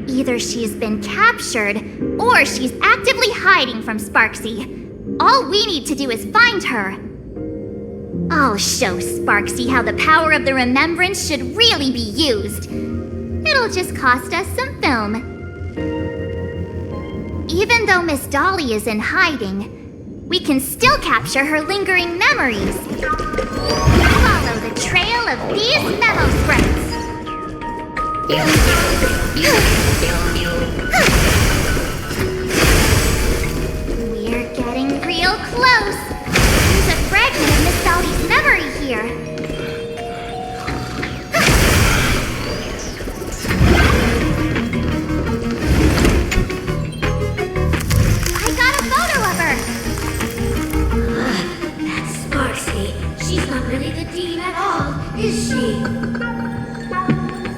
Either she's been captured, or she's actively hiding from Sparksy. All we need to do is find her. I'll show Sparksy how the power of the remembrance should really be used. It'll just cost us some film. Even though Miss Dolly is in hiding, we can still capture her lingering memories. Follow the trail of these memo spreads. We're getting real close. There's a fragment of Miss Dolly's memory here. I got a photo of her. That's Sparksy. She's not really the dean at all, is she?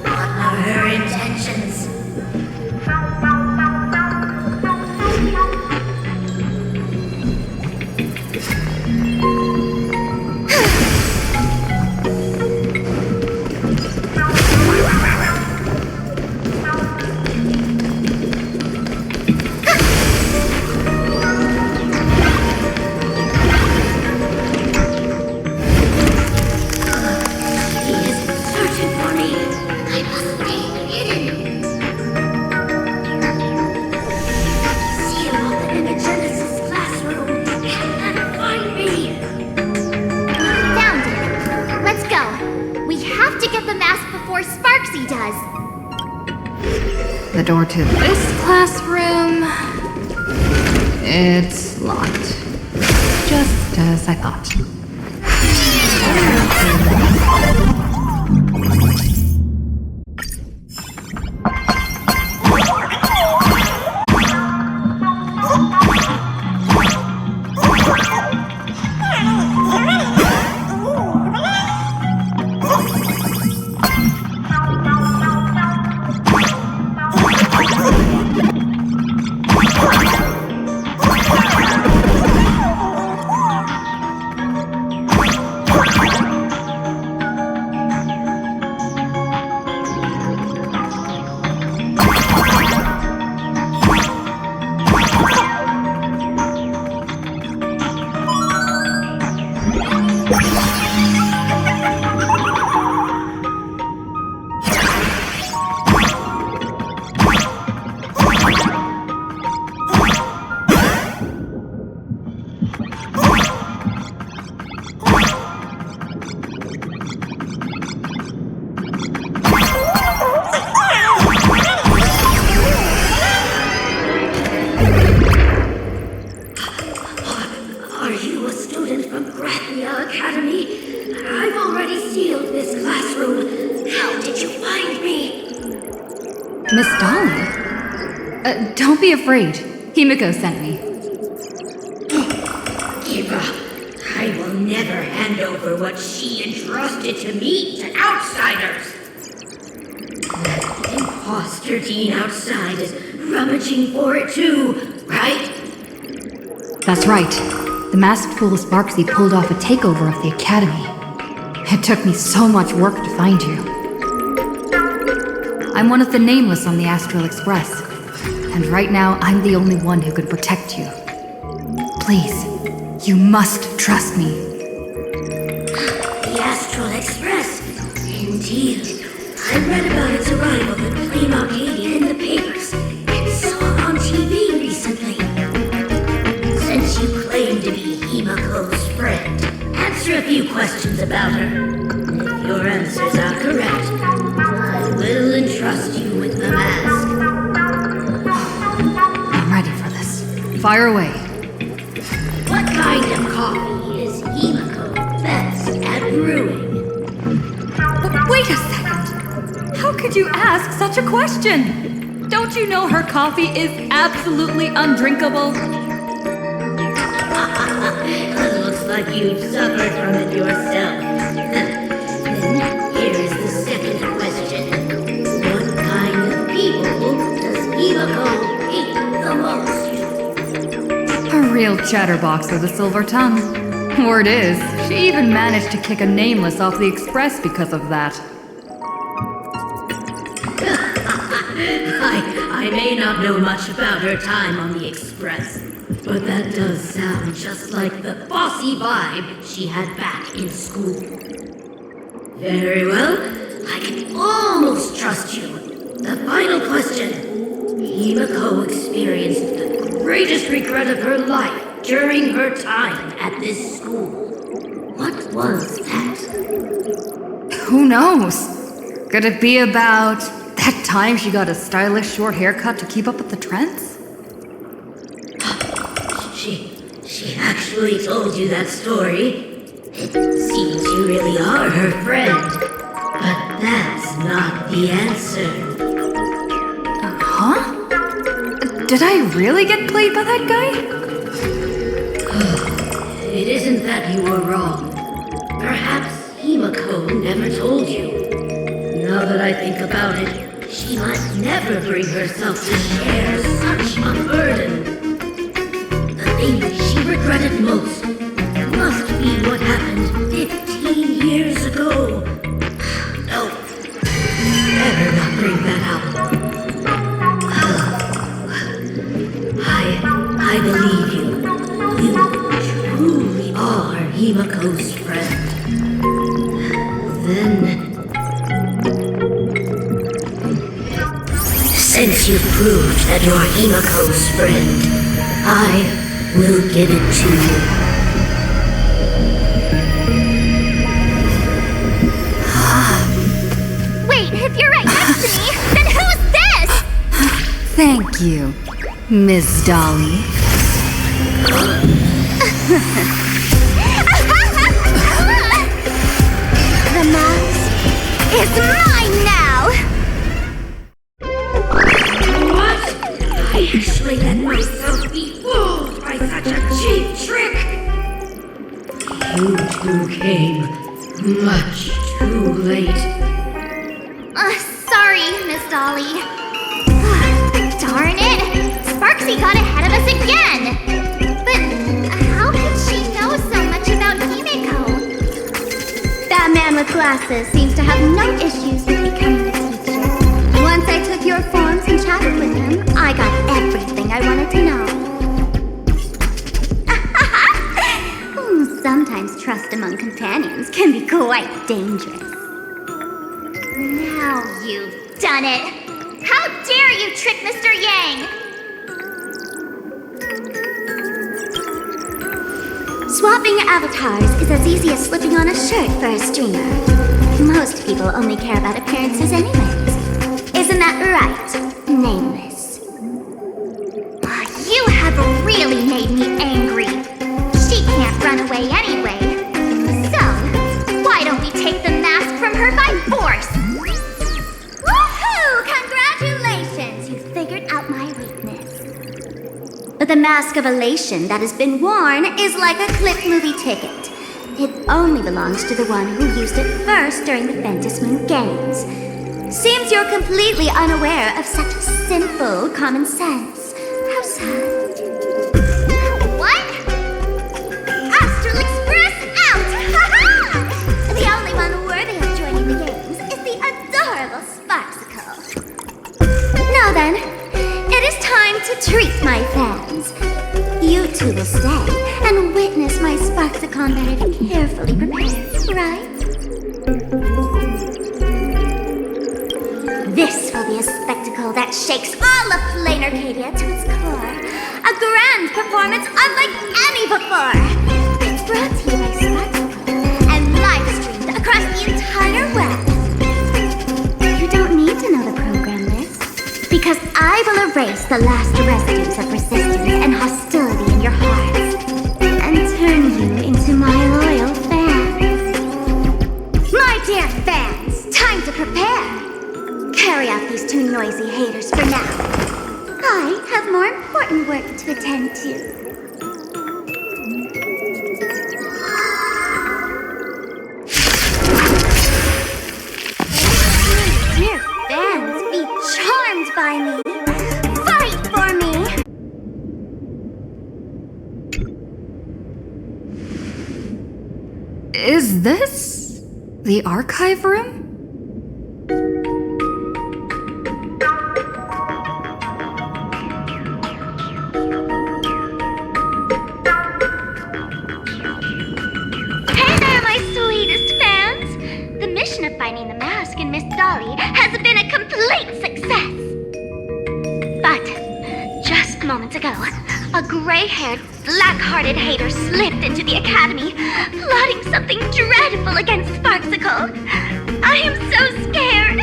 What are her intentions? The door to this classroom... it's locked. Just as I thought. Don't be afraid. Himiko sent me. Give up. I will never hand over what she entrusted to me to outsiders. That imposter Dean outside is rummaging for it too, right? That's right. The masked fool Sparksy pulled off a takeover of the Academy. It took me so much work to find you. I'm one of the Nameless on the Astral Express, and right now I'm the only one who can protect you. Please, you must trust me. The Astral Express? Indeed. I read about its arrival at Planacardia in the papers and saw it on TV recently. Since you claim to be Himiko's friend, answer a few questions about her. If your answers are correct, I will entrust you with the mask. I'm ready for this. Fire away. What kind of coffee is Himiko best at brewing? Wait a second! How could you ask such a question? Don't you know her coffee is absolutely undrinkable? Looks like you've suffered from it yourself. Then here is the second question. What kind of people does Himiko hate the most? A real chatterbox with a silver tongue. Word is, she even managed to kick a Nameless off the Express because of that. I may not know much about her time on the Express, but that does sound just like the bossy vibe she had back in school. Very well, I can almost trust you. The final question. Himiko experienced the greatest regret of her life during her time at this school. What was that? Who knows? Could it be about that time she got a stylish short haircut to keep up with the trends? She actually told you that story. It seems you really are her friend. But that's not the answer. Huh? Did I really get played by that guy? It isn't that you were wrong. Perhaps Himiko never told you. Now that I think about it, she might never bring herself to share such a burden. The thing she regretted most must be what happened 15 years ago. No, better not bring that up. I believe you. You truly are Himiko's friend. Then, since you've proved that you're Himiko's friend, I will give it to you. Wait, if you're right next to me, then who's this? Thank you, Miss Dolly. The mask is mine now! What? I actually let myself be fooled by such a cheap trick! You two came much too late. Sorry, Miss Dolly. Darn it! Sparksy got ahead of us again! But how could she know so much about Himiko? That man with glasses seems to have no issues with becoming a teacher. Once I took your forms and chatted with him, I got everything I wanted to know. Sometimes trust among companions can be quite dangerous. Now you've done it! How dare you trick Mr. Yang! Swapping avatars is as easy as slipping on a shirt for a streamer. Most people only care about appearances anyways. Isn't that right, Nameless? You have really made me angry. She can't run away anyway. So, why don't we take the mask from her by force? Woohoo! Congratulations! You figured out not my weakness. The mask of elation that has been worn is like a clip movie ticket. It only belongs to the one who used it first during the Ventus Moon Games. Seems you're completely unaware of such simple common sense. How sad. What? Astral Express out! Ha-ha! The only one worthy of joining the games is the adorable Sparksicle. Now then, it is time to treat my fans. You two will stay and witness my Sparksicon that I've carefully prepared, right? This will be a spectacle that shakes all of Planacardia to its core. A grand performance unlike any before. It's brought to you by Sparksicle and live streamed across the entire web. You don't need to know the program list, because I will erase the last residues of resistance and hostility in your hearts and turn you into my loyal fans. My dear fans, time to prepare. Carry out these two noisy haters for now. I have more important work to attend to. Dear fans, be charmed by me. Fight for me! Is this the archive room? Finding the mask and Miss Dolly has been a complete success. But just moments ago, a gray-haired, black-hearted hater slipped into the academy, plotting something dreadful against Sparksicle. I am so scared.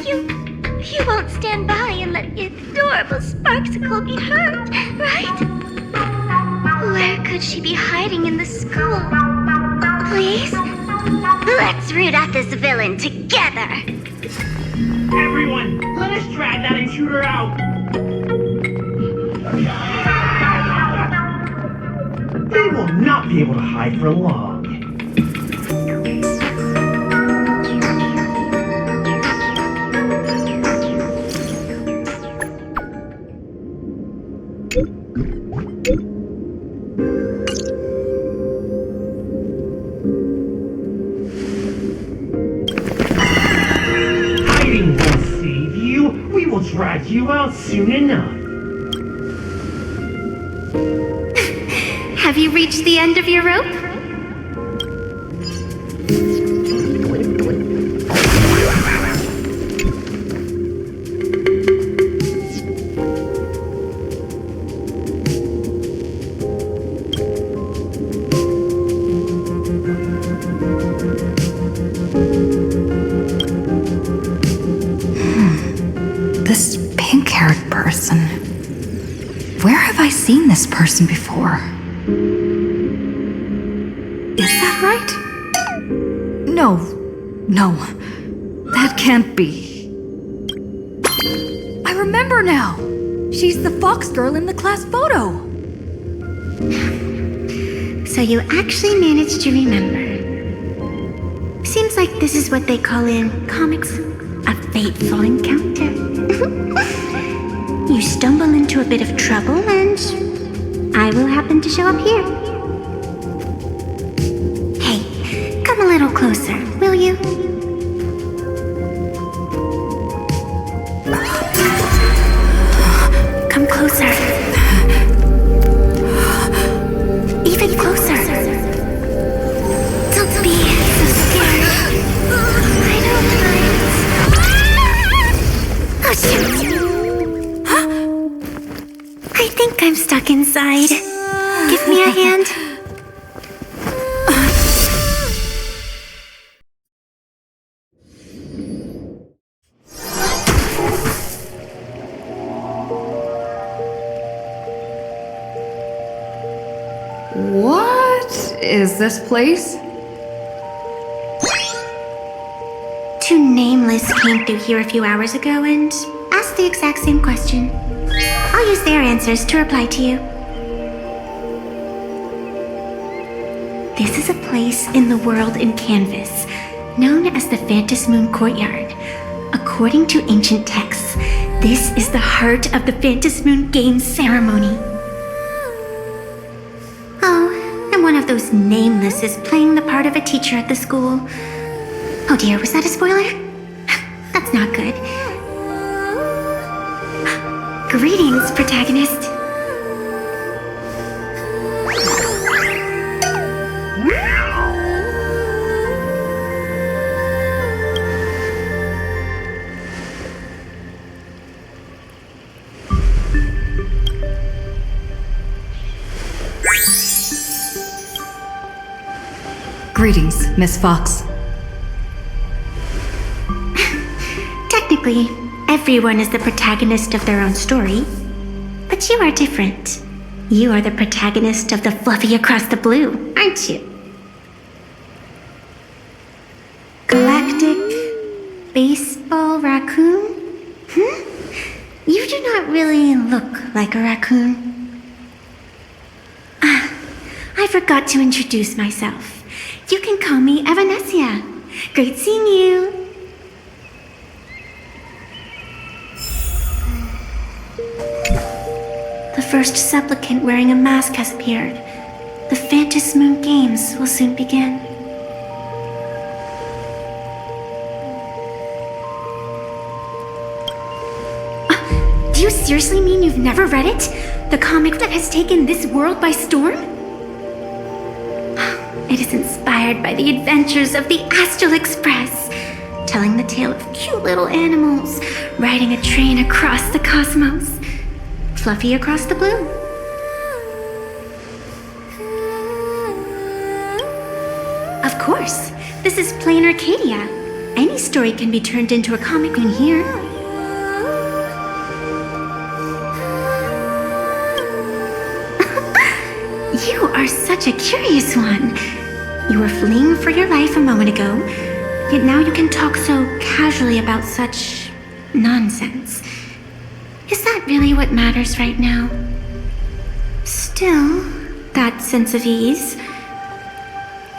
You won't stand by and let the adorable Sparksicle be hurt, right? Where could she be hiding in the school? Please? Let's root out this villain together! Everyone, let us drag that intruder out! They will not be able to hide for long. Drag you out soon enough. Have you reached the end of your rope? This pink-haired person. Where have I seen this person before? Is that right? No. That can't be. I remember now. She's the fox girl in the class photo. So you actually managed to remember. Seems like this is what they call in comics a fateful encounter. You stumble into a bit of trouble and I will happen to show up here. Hey, come a little closer, will you? Come closer. Even closer. Don't be so scared. I don't mind. Oh, shoot. I think I'm stuck inside. Give me a hand. What is this place? Two nameless came through here a few hours ago and asked the exact same question. their answers to reply to you. This is a place in the world in Canvas, known as the Phantom Moon Courtyard. According to ancient texts, this is the heart of the Phantom Moon Games ceremony. Oh, and one of those nameless is playing the part of a teacher at the school. Oh dear, was that a spoiler? That's not good. Greetings, protagonist. Greetings, Miss Fox. Technically, everyone is the protagonist of their own story. But you are different. You are the protagonist of the Fluffy Across the Blue, aren't you? Galactic Baseball Raccoon? You do not really look like a raccoon. I forgot to introduce myself. You can call me Evanessia. Great seeing you. The first supplicant wearing a mask has appeared. The Phantom Moon Games will soon begin. Do you seriously mean you've never read it? The comic that has taken this world by storm? It is inspired by the adventures of the Astral Express, telling the tale of cute little animals riding a train across the cosmos. Fluffy Across the Blue. Of course, this is Planacardia. Any story can be turned into a comic in here. You are such a curious one. You were fleeing for your life a moment ago, yet now you can talk so casually about such nonsense. Is that really what matters right now? Still, that sense of ease.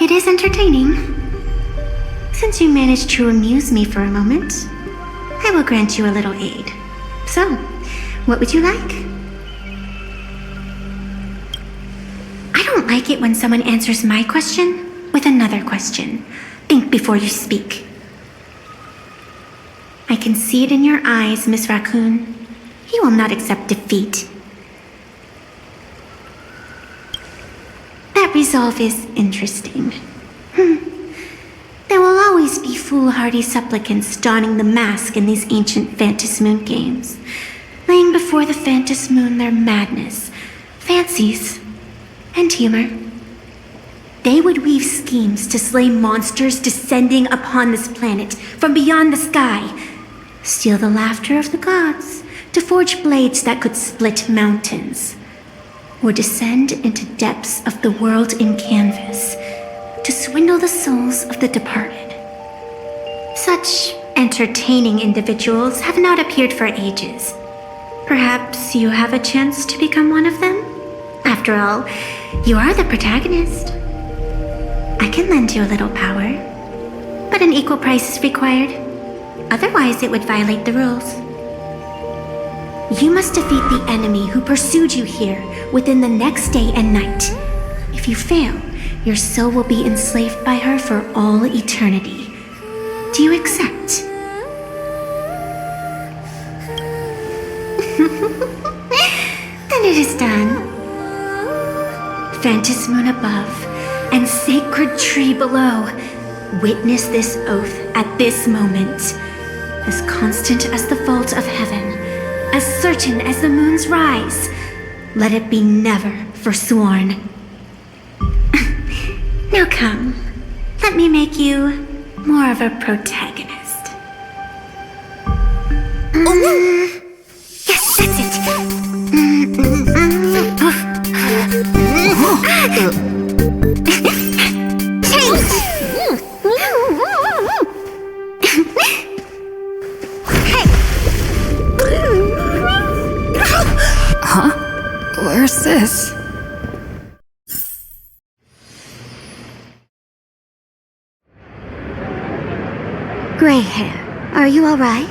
It is entertaining. Since you managed to amuse me for a moment, I will grant you a little aid. So, what would you like? I don't like it when someone answers my question with another question. Think before you speak. I can see it in your eyes, Miss Raccoon. You will not accept defeat. That resolve is interesting. There will always be foolhardy supplicants donning the mask in these ancient Phantom Moon games, laying before the Phantom Moon their madness, fancies, and humor. They would weave schemes to slay monsters descending upon this planet from beyond the sky, steal the laughter of the gods, to forge blades that could split mountains, or descend into depths of the world in Canvas to swindle the souls of the departed. Such entertaining individuals have not appeared for ages. Perhaps you have a chance to become one of them? After all, you are the protagonist. I can lend you a little power, but an equal price is required. Otherwise, it would violate the rules. You must defeat the enemy who pursued you here within the next day and night. If you fail, your soul will be enslaved by her for all eternity. Do you accept? Then it is done. Phantom Moon above and sacred tree below, witness this oath at this moment. As constant as the vault of heaven, as certain as the moon's rise, let it be never forsworn. Now come, let me make you more of a protagonist. Yes, that's it. Huh? Where's Sis? Gray hair, are you alright?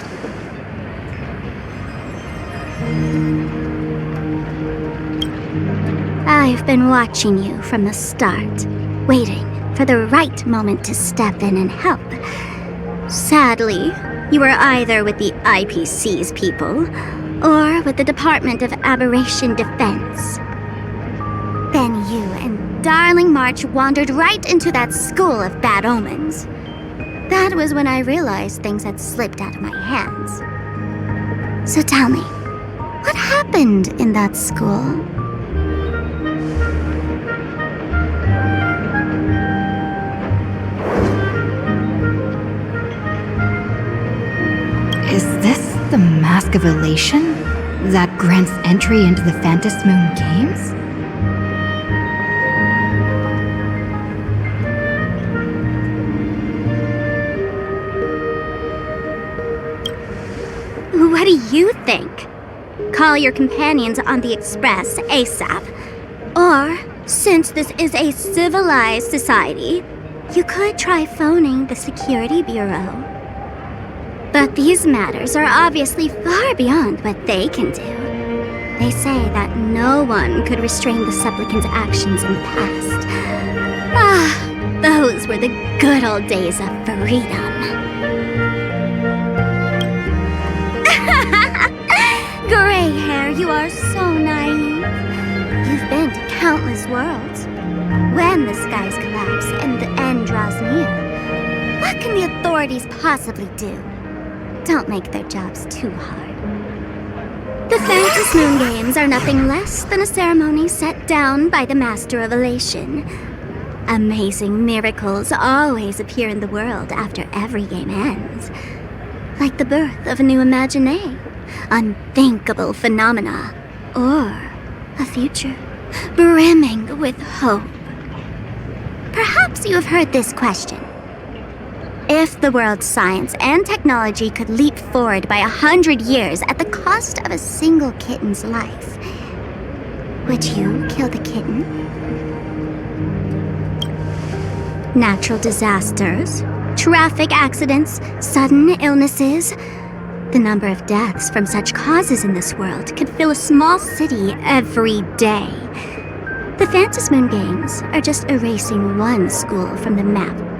I've been watching you from the start, waiting for the right moment to step in and help. Sadly, you were either with the IPC's people, or with the Department of Aberration Defense. Then you and Darling March wandered right into that school of bad omens. That was when I realized things had slipped out of my hands. So tell me, what happened in that school? Is this the Mask of Elation that grants entry into the Phantasmoon Moon Games? What do you think? Call your companions on the Express ASAP. Or, since this is a civilized society, you could try phoning the Security Bureau. But these matters are obviously far beyond what they can do. They say that no one could restrain the supplicant's actions in the past. Ah, those were the good old days of freedom. Gray hair, you are so naive. You've been to countless worlds. When the skies collapse and the end draws near, what can the authorities possibly do? Don't make their jobs too hard. The Phantasmoon Games are nothing less than a ceremony set down by the Master of Elation. Amazing miracles always appear in the world after every game ends. Like the birth of a new imagination, unthinkable phenomena, or a future brimming with hope. Perhaps you have heard this question. If the world's science and technology could leap forward by 100 years at the cost of a single kitten's life, would you kill the kitten? Natural disasters, traffic accidents, sudden illnesses. The number of deaths from such causes in this world could fill a small city every day. The Phantasmoon Games are just erasing one school from the map.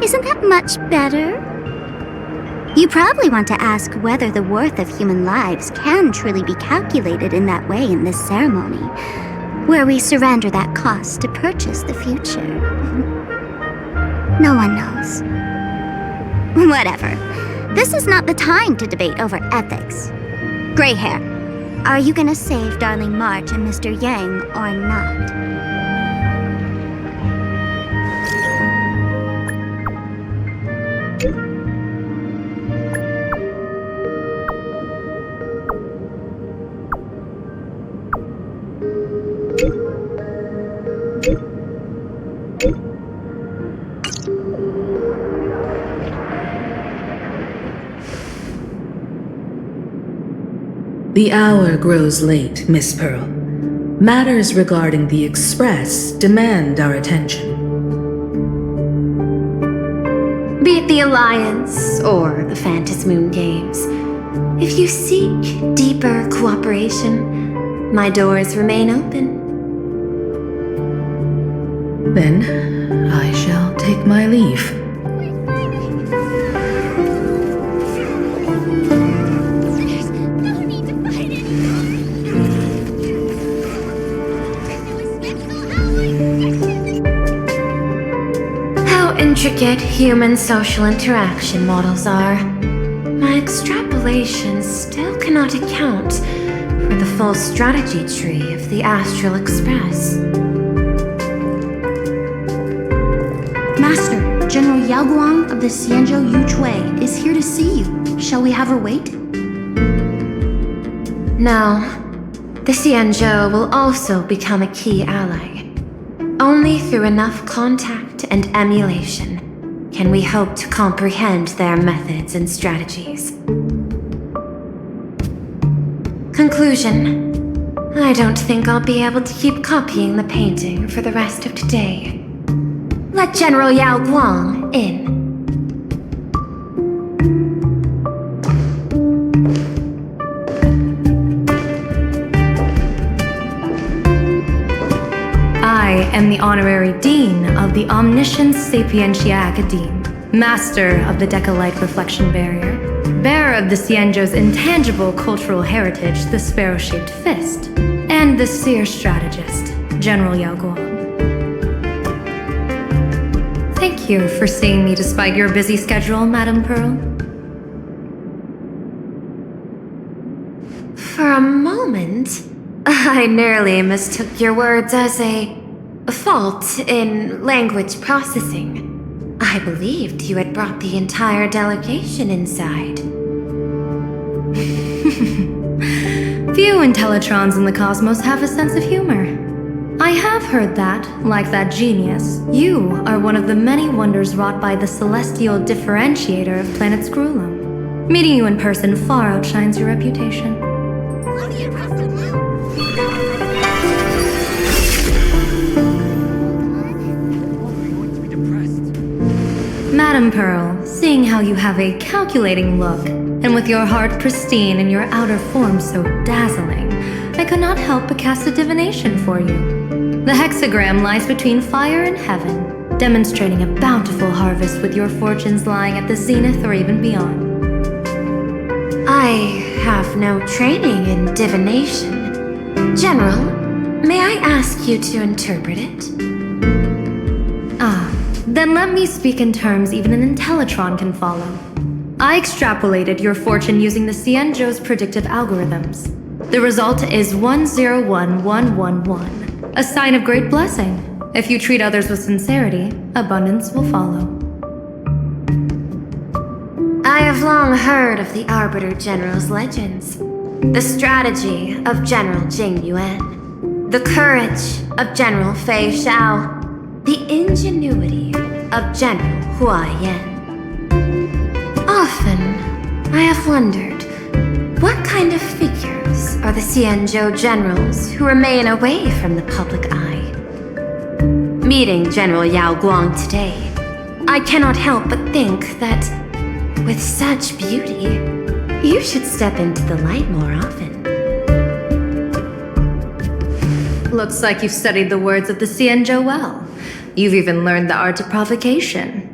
Isn't that much better? You probably want to ask whether the worth of human lives can truly be calculated in that way in this ceremony, where we surrender that cost to purchase the future. No one knows. Whatever. This is not the time to debate over ethics. Gray hair, are you gonna save Darling March and Mr. Yang or not? The hour grows late, Miss Pearl. Matters regarding the Express demand our attention. Be it the Alliance or the Phantasmoon Games, if you seek deeper cooperation, my doors remain open. Then I shall take my leave. Intricate human social interaction models are. My extrapolations still cannot account for the full strategy tree of the Astral Express. Master, General Yao Guang of the Xianzhou Yuchui is here to see you. Shall we have her wait? No. The Xianzhou will also become a key ally. Only through enough contact and emulation can we hope to comprehend their methods and strategies. Conclusion. I don't think I'll be able to keep copying the painting for the rest of today. Let General Yao Guang in. I am the Honorary Dean of the Omniscience Sapientia Academe, Master of the Decalite Reflection Barrier, bearer of the Xianzhou's intangible cultural heritage, the Sparrow-Shaped Fist, and the Seer Strategist, General Yao Guang. Thank you for seeing me despite your busy schedule, Madame Pearl. For a moment, I nearly mistook your words as a fault in language processing. I believed you had brought the entire delegation inside. Few Intellitrons in the cosmos have a sense of humor. I have heard that, like that genius, you are one of the many wonders wrought by the celestial differentiator of planet Screwlum. Meeting you in person far outshines your reputation. Madame Pearl, seeing how you have a calculating look, and with your heart pristine and your outer form so dazzling, I could not help but cast a divination for you. The hexagram lies between fire and heaven, demonstrating a bountiful harvest with your fortunes lying at the zenith or even beyond. I have no training in divination. General, may I ask you to interpret it? Then let me speak in terms even an Intellitron can follow. I extrapolated your fortune using the Xianzhou's predictive algorithms. The result is 101111, a sign of great blessing. If you treat others with sincerity, abundance will follow. I have long heard of the Arbiter General's legends. The strategy of General Jing Yuan. The courage of General Fei Xiao. The ingenuity of General Hua Yan. Often, I have wondered, what kind of figures are the Xianzhou generals who remain away from the public eye? Meeting General Yao Guang today, I cannot help but think that, with such beauty, you should step into the light more often. Looks like you've studied the words of the Xianzhou well. You've even learned the art of provocation.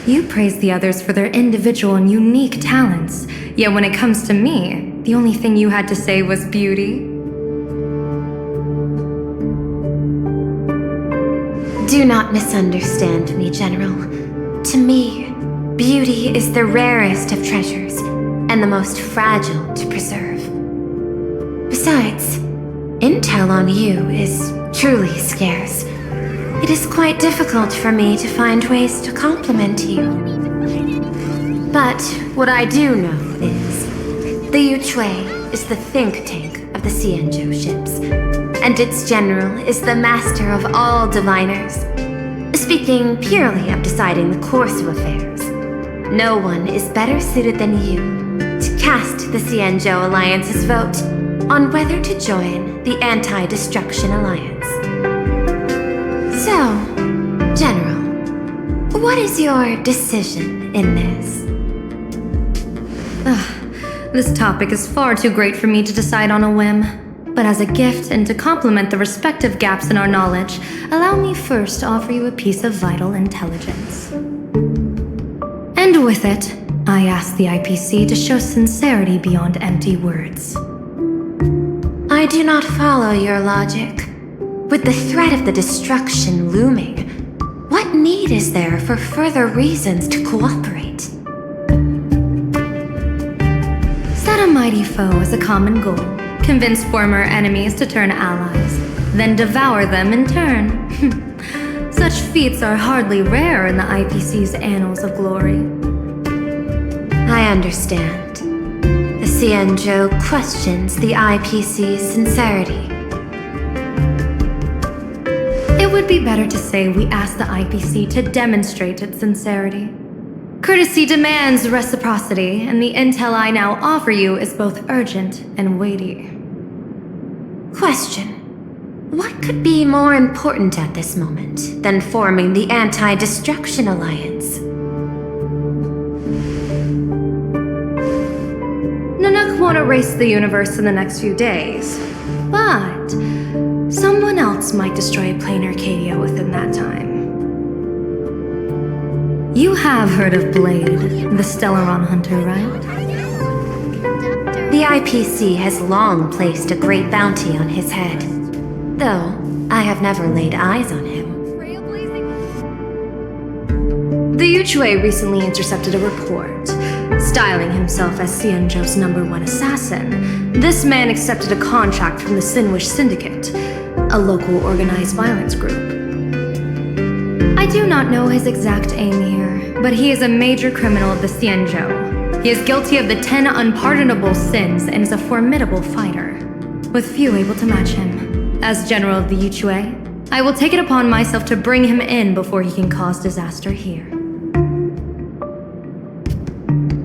You praise the others for their individual and unique talents, yet when it comes to me, the only thing you had to say was beauty. Do not misunderstand me, General. To me, beauty is the rarest of treasures and the most fragile to preserve. Besides, intel on you is truly scarce. It is quite difficult for me to find ways to compliment you. But what I do know is, the Yuchui is the think tank of the Xianzhou ships, and its general is the master of all diviners. Speaking purely of deciding the course of affairs, no one is better suited than you to cast the Xianzhou Alliance's vote on whether to join the Anti-Destruction Alliance. So, General, what is your decision in this? This topic is far too great for me to decide on a whim. But as a gift and to complement the respective gaps in our knowledge, allow me first to offer you a piece of vital intelligence. And with it, I ask the IPC to show sincerity beyond empty words. I do not follow your logic. With the threat of the destruction looming, what need is there for further reasons to cooperate? Set a mighty foe as a common goal. Convince former enemies to turn allies, then devour them in turn. Such feats are hardly rare in the IPC's annals of glory. I understand. The Xianzhou questions the IPC's sincerity. It would be better to say we ask the IPC to demonstrate its sincerity. Courtesy demands reciprocity, and the intel I now offer you is both urgent and weighty. Question. What could be more important at this moment than forming the Anti-Destruction Alliance? Nanook won't erase the universe in the next few days, but someone else might destroy Planacardia within that time. You have heard of Blade, the Stellaron hunter, right? The IPC has long placed a great bounty on his head, though I have never laid eyes on him. The Yuchue recently intercepted a report, styling himself as Xianzhou's #1 assassin. This man accepted a contract from the Sinwish Syndicate, a local organized violence group. I do not know his exact aim here, but he is a major criminal of the Xianzhou. He is guilty of the 10 unpardonable sins and is a formidable fighter, with few able to match him. As general of the Yuchue, I will take it upon myself to bring him in before he can cause disaster here.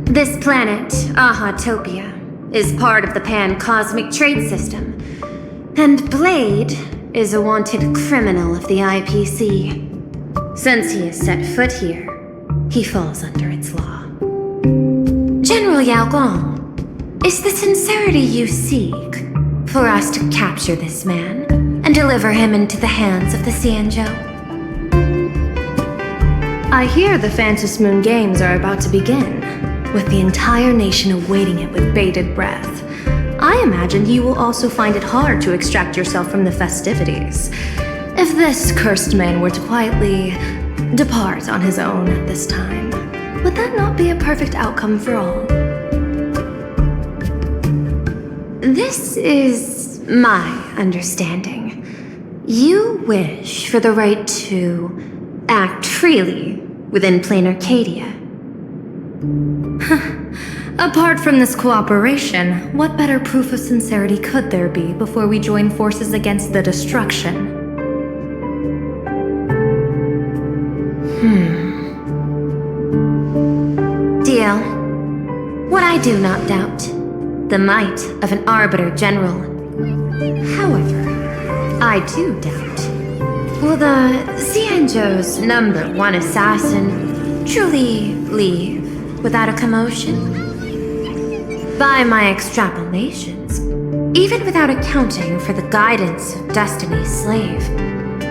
This planet, Ahatopia, is part of the pan-cosmic trade system, and Blade is a wanted criminal of the IPC. Since he has set foot here, he falls under its law. General Yao Gong, is the sincerity you seek for us to capture this man and deliver him into the hands of the Xianzhou? I hear the Phantom Moon Games are about to begin, with the entire nation awaiting it with bated breath. I imagine you will also find it hard to extract yourself from the festivities. If this cursed man were to quietly depart on his own at this time, would that not be a perfect outcome for all? This is my understanding. You wish for the right to act freely within Planacardia. Apart from this cooperation, what better proof of sincerity could there be before we join forces against the destruction? Deal. What I do not doubt, the might of an Arbiter General. However, I do doubt, will the Xianzhou's #1 assassin truly leave without a commotion? By my extrapolations, even without accounting for the guidance of Destiny's slave,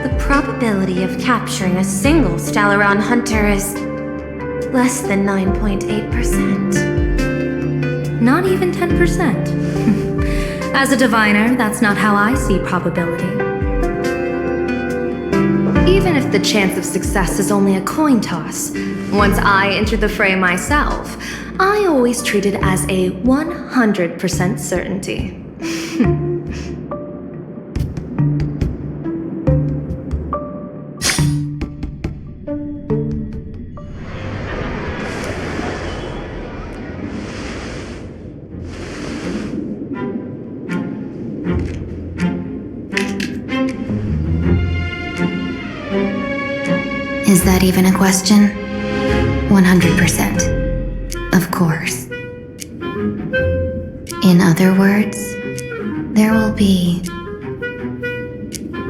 the probability of capturing a single Stellaron hunter is less than 9.8%. Not even 10%. As a diviner, that's not how I see probability. Even if the chance of success is only a coin toss, once I enter the fray myself, I always treat it as a 100% certainty. Is that even a question? 100%. Of course. In other words, there will be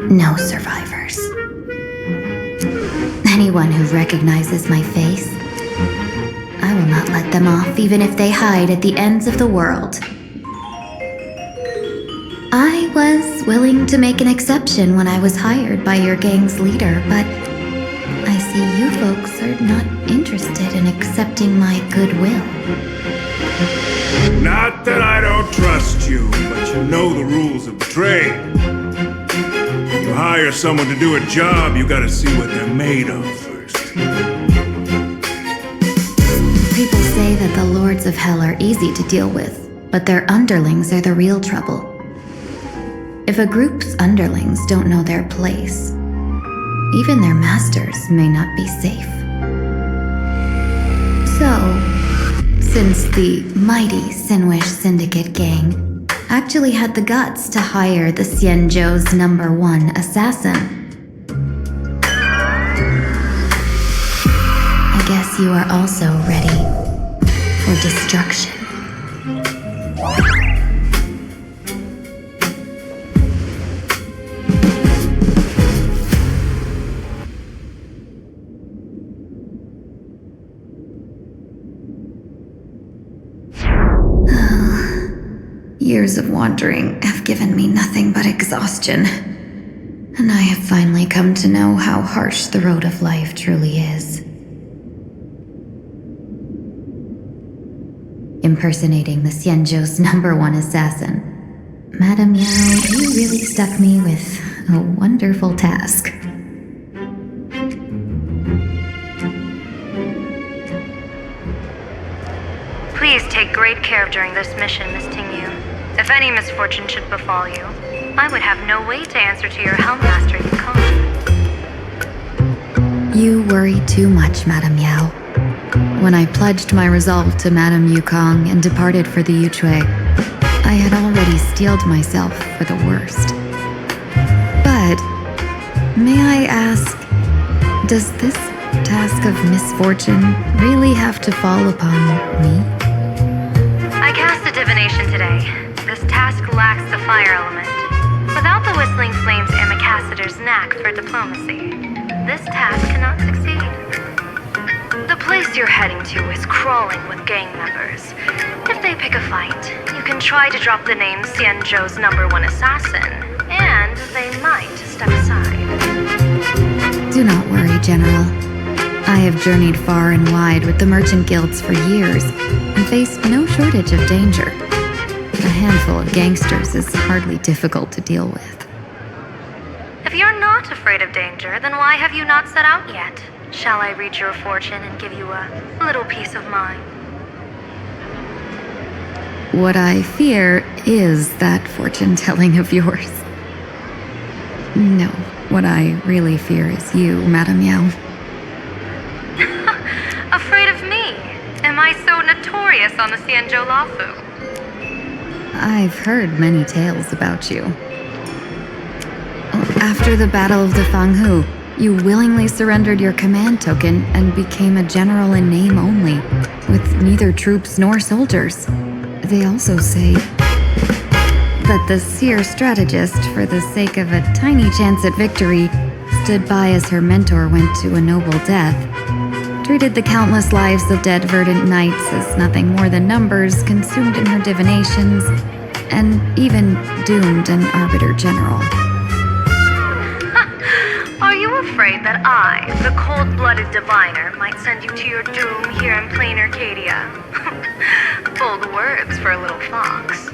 no survivors. Anyone who recognizes my face, I will not let them off even if they hide at the ends of the world. I was willing to make an exception when I was hired by your gang's leader, but I see you folks are not interested in accepting my goodwill. Not that I don't trust you, but you know the rules of trade. When you hire someone to do a job, you gotta see what they're made of first. People say that the Lords of Hell are easy to deal with, but their underlings are the real trouble. If a group's underlings don't know their place, even their masters may not be safe. So, since the mighty Sinwish Syndicate gang actually had the guts to hire the Xianzhou's #1 assassin, I guess Perhaps you are also ready for destruction. Years of wandering have given me nothing but exhaustion, and I have finally come to know how harsh the road of life truly is. Impersonating the Xianzhou's #1 assassin, Madame Yao, you really stuck me with a wonderful task. Please take great care during this mission, Miss Tingyu. If any misfortune should befall you, I would have no way to answer to your Helmmaster Yukong. You worry too much, Madame Yao. When I pledged my resolve to Madame Yukong and departed for the Yuchui, I had already steeled myself for the worst. But, may I ask, does this task of misfortune really have to fall upon me? I cast a divination today. This task lacks the fire element. Without the Whistling Flames Ambassador's knack for diplomacy, this task cannot succeed. The place you're heading to is crawling with gang members. If they pick a fight, you can try to drop the name Xianzhou's #1 assassin, and they might step aside. Do not worry, General. I have journeyed far and wide with the merchant guilds for years and faced no shortage of danger. A handful of gangsters is hardly difficult to deal with. If you're not afraid of danger, then why have you not set out yet? Shall I read your fortune and give you a little peace of mind? What I fear is that fortune-telling of yours. No, what I really fear is you, Madame Yao. Afraid of me? Am I so notorious on the Xianzhou Lafu? I've heard many tales about you. After the Battle of the Fanghu, you willingly surrendered your command token and became a general in name only, with neither troops nor soldiers. They also say that the seer strategist, for the sake of a tiny chance at victory, stood by as her mentor went to a noble death, treated the countless lives of dead verdant knights as nothing more than numbers consumed in her divinations, and even doomed an arbiter general. Are you afraid that I, the cold-blooded diviner, might send you to your doom here in plain Arcadia? Bold words for a little fox.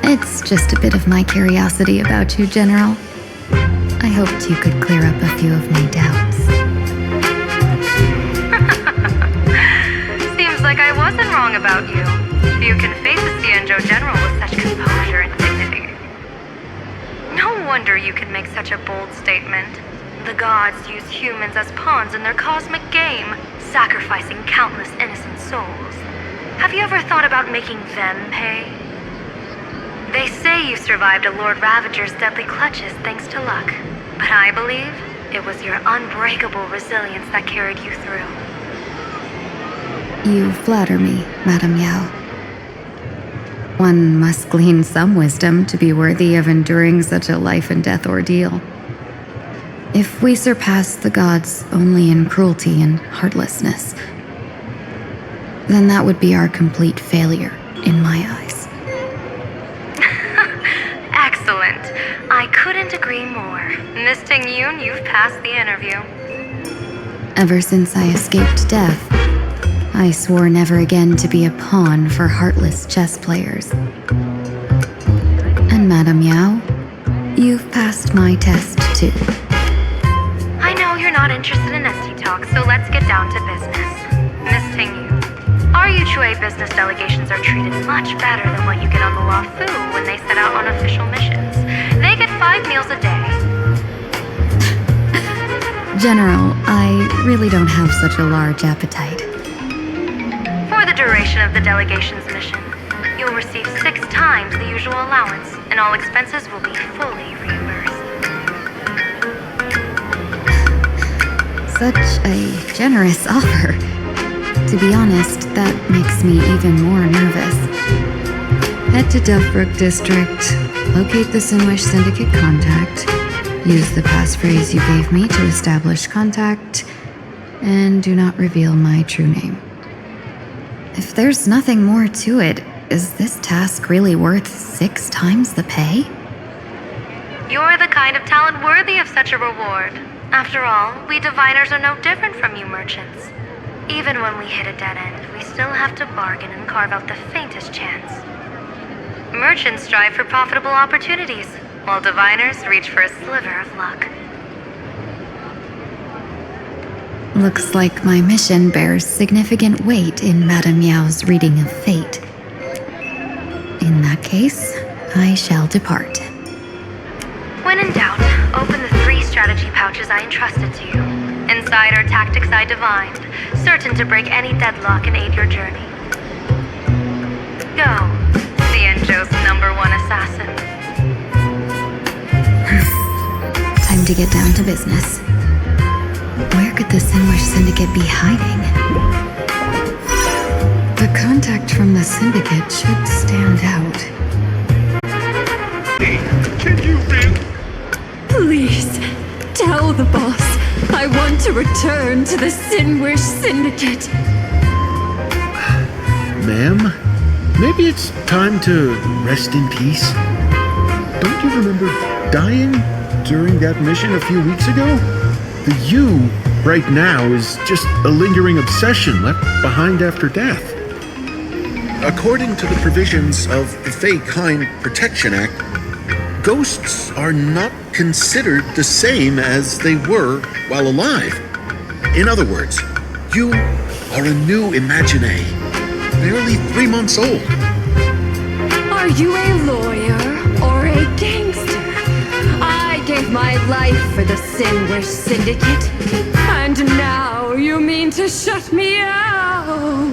It's just a bit of my curiosity about you, General. I hoped you could clear up a few of my doubts. Seems like I wasn't wrong about you. You can face a Xianzhou general with such composure and dignity. No wonder you could make such a bold statement. The gods use humans as pawns in their cosmic game, sacrificing countless innocent souls. Have you ever thought about making them pay? They say you survived a Lord Ravager's deadly clutches thanks to luck, but I believe it was your unbreakable resilience that carried you through. You flatter me, Madame Yao. One must glean some wisdom to be worthy of enduring such a life-and-death ordeal. If we surpass the gods only in cruelty and heartlessness, then that would be our complete failure in my eyes. Excellent. I couldn't agree more. Miss Tingyun, you've passed the interview. Ever since I escaped death, I swore never again to be a pawn for heartless chess players. And Madame Yao, you've passed my test too. I know you're not interested in ST talk, so let's get down to business. Miss Tingyu, our Yuchui business delegations are treated much better than what you get on the Lafu when they set out on official missions. They get 5 meals a day. General, I really don't have such a large appetite. For the duration of the delegation's mission, you'll receive 6 times the usual allowance, and all expenses will be fully reimbursed. Such a generous offer. To be honest, that makes me even more nervous. Head to Duffbrook District, locate the Sinwish Syndicate contact, use the passphrase you gave me to establish contact, and do not reveal my true name. If there's nothing more to it, is this task really worth 6 times the pay? You're the kind of talent worthy of such a reward. After all, we diviners are no different from you merchants. Even when we hit a dead end, we still have to bargain and carve out the faintest chance. Merchants strive for profitable opportunities, while diviners reach for a sliver of luck. Looks like my mission bears significant weight in Madame Yao's reading of fate. In that case, I shall depart. When in doubt, open the 3 strategy pouches I entrusted to you. Inside are tactics I divined, certain to break any deadlock and aid your journey. Go, Xianzhou's #1 assassin. Time to get down to business. Where could the Sinwish Syndicate be hiding? The contact from the Syndicate should stand out. Can you really? Please, tell the boss I want to return to the Sinwish Syndicate. Ma'am, maybe it's time to rest in peace. Don't you remember dying during that mission a few weeks ago? The you right now is just a lingering obsession left behind after death. According to the provisions of the Fey Kind Protection Act, ghosts are not considered the same as they were while alive. In other words, you are a new Imagine, barely 3 months old. Are you a lawyer or a gangster? I gave my life for the Sinwish Syndicate, and now you mean to shut me out?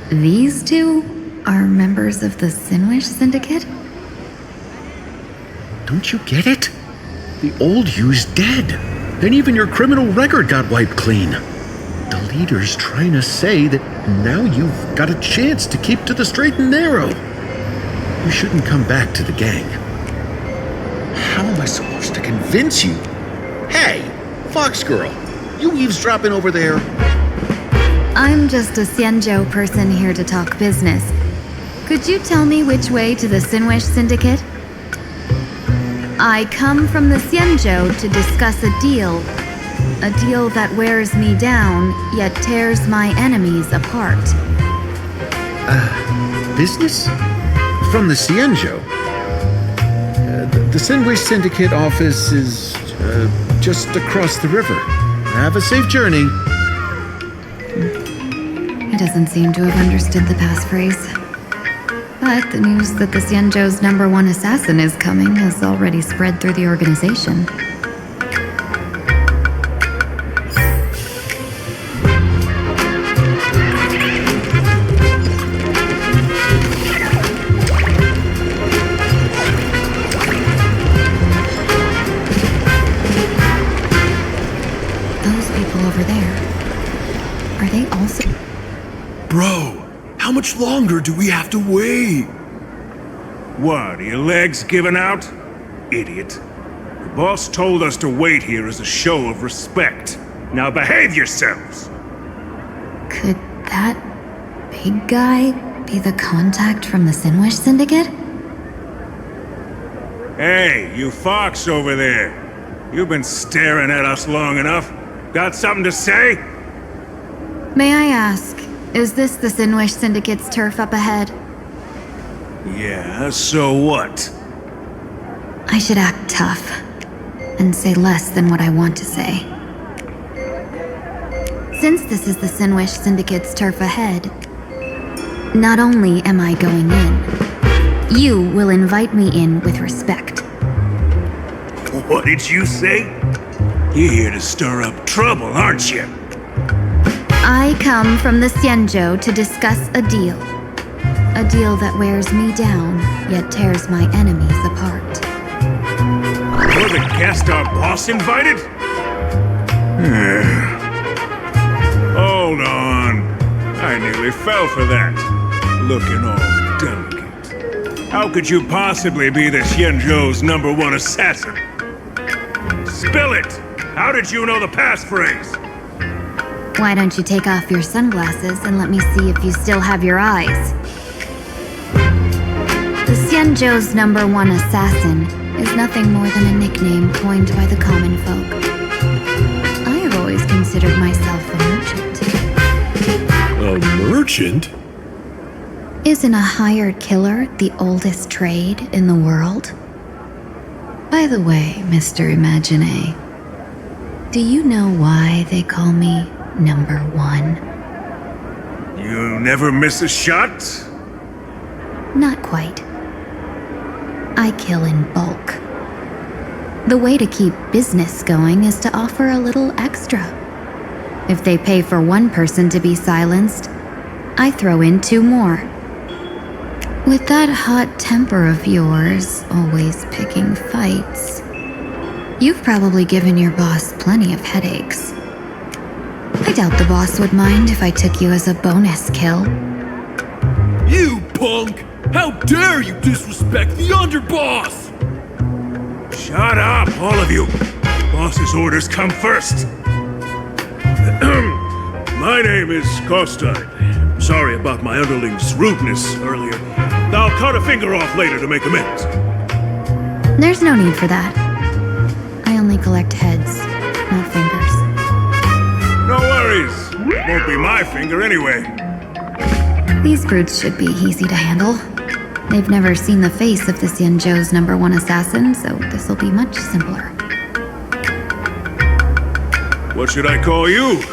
These 2 are members of the Sinwish Syndicate? Don't you get it? The old you's dead, and even your criminal record got wiped clean. The leader's trying to say that now you've got a chance to keep to the straight and narrow. You shouldn't come back to the gang. How am I supposed to convince you? Hey, Fox Girl, you eavesdropping over there? I'm just a Xianzhou person here to talk business. Could you tell me which way to the Sinwish Syndicate? I come from the Xianzhou to discuss a deal. A deal that wears me down, yet tears my enemies apart. Business? From the Xianzhou? The Sinwish Syndicate office is just across the river. Have a safe journey. He doesn't seem to have understood the passphrase. But the news that the Xianzhou's #1 assassin is coming has already spread through the organization. Those people over there, are they also... Bro, how much longer do we have to wait? What, are your legs giving out? Idiot. The boss told us to wait here as a show of respect. Now behave yourselves! Could that big guy be the contact from the Sinwish Syndicate? Hey, you fox over there. You've been staring at us long enough. Got something to say? May I ask, is this the Sinwish Syndicate's turf up ahead? Yeah, so what? I should act tough and say less than what I want to say. Since this is the Sinwish Syndicate's turf ahead, not only am I going in, you will invite me in with respect. What did you say? You're here to stir up trouble, aren't you? I come from the Xianzhou to discuss a deal. A deal that wears me down, yet tears my enemies apart. You're the guest our boss invited? Hold on. I nearly fell for that. Looking all delicate. How could you possibly be the Xianzhou's #1 assassin? Spill it! How did you know the passphrase? Why don't you take off your sunglasses and let me see if you still have your eyes? The Xianzhou's #1 assassin is nothing more than a nickname coined by the common folk. I have always considered myself a merchant. A merchant? Isn't a hired killer the oldest trade in the world? By the way, Mr. Imagine, do you know why they call me #1? You never miss a shot? Not quite. I kill in bulk. The way to keep business going is to offer a little extra. If they pay for one person to be silenced, I throw in 2 more. With that hot temper of yours, always picking fights, you've probably given your boss plenty of headaches. I doubt the boss would mind if I took you as a bonus kill. You punk! How dare you disrespect the underboss! Shut up, all of you! Boss's orders come first. My name is Kostine. Sorry about my underling's rudeness earlier. I'll cut a finger off later to make amends. There's no need for that. I only collect heads, not fingers. No worries. It won't be my finger anyway. These brutes should be easy to handle. They've never seen the face of the Xianzhou's #1 assassin, so this'll be much simpler. What should I call you?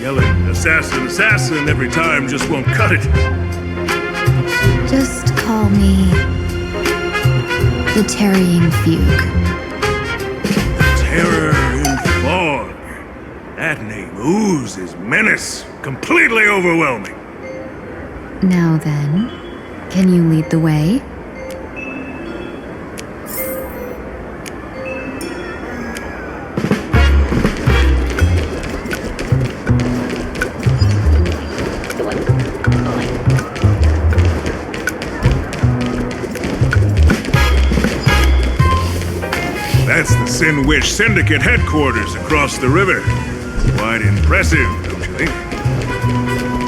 Yelling assassin, assassin every time just won't cut it. Just call me the Tarrying Fugue. Terror in fog. That name oozes menace. Completely overwhelming. Now then, can you lead the way? That's the Sin Wish Syndicate headquarters across the river. Quite impressive, don't you think?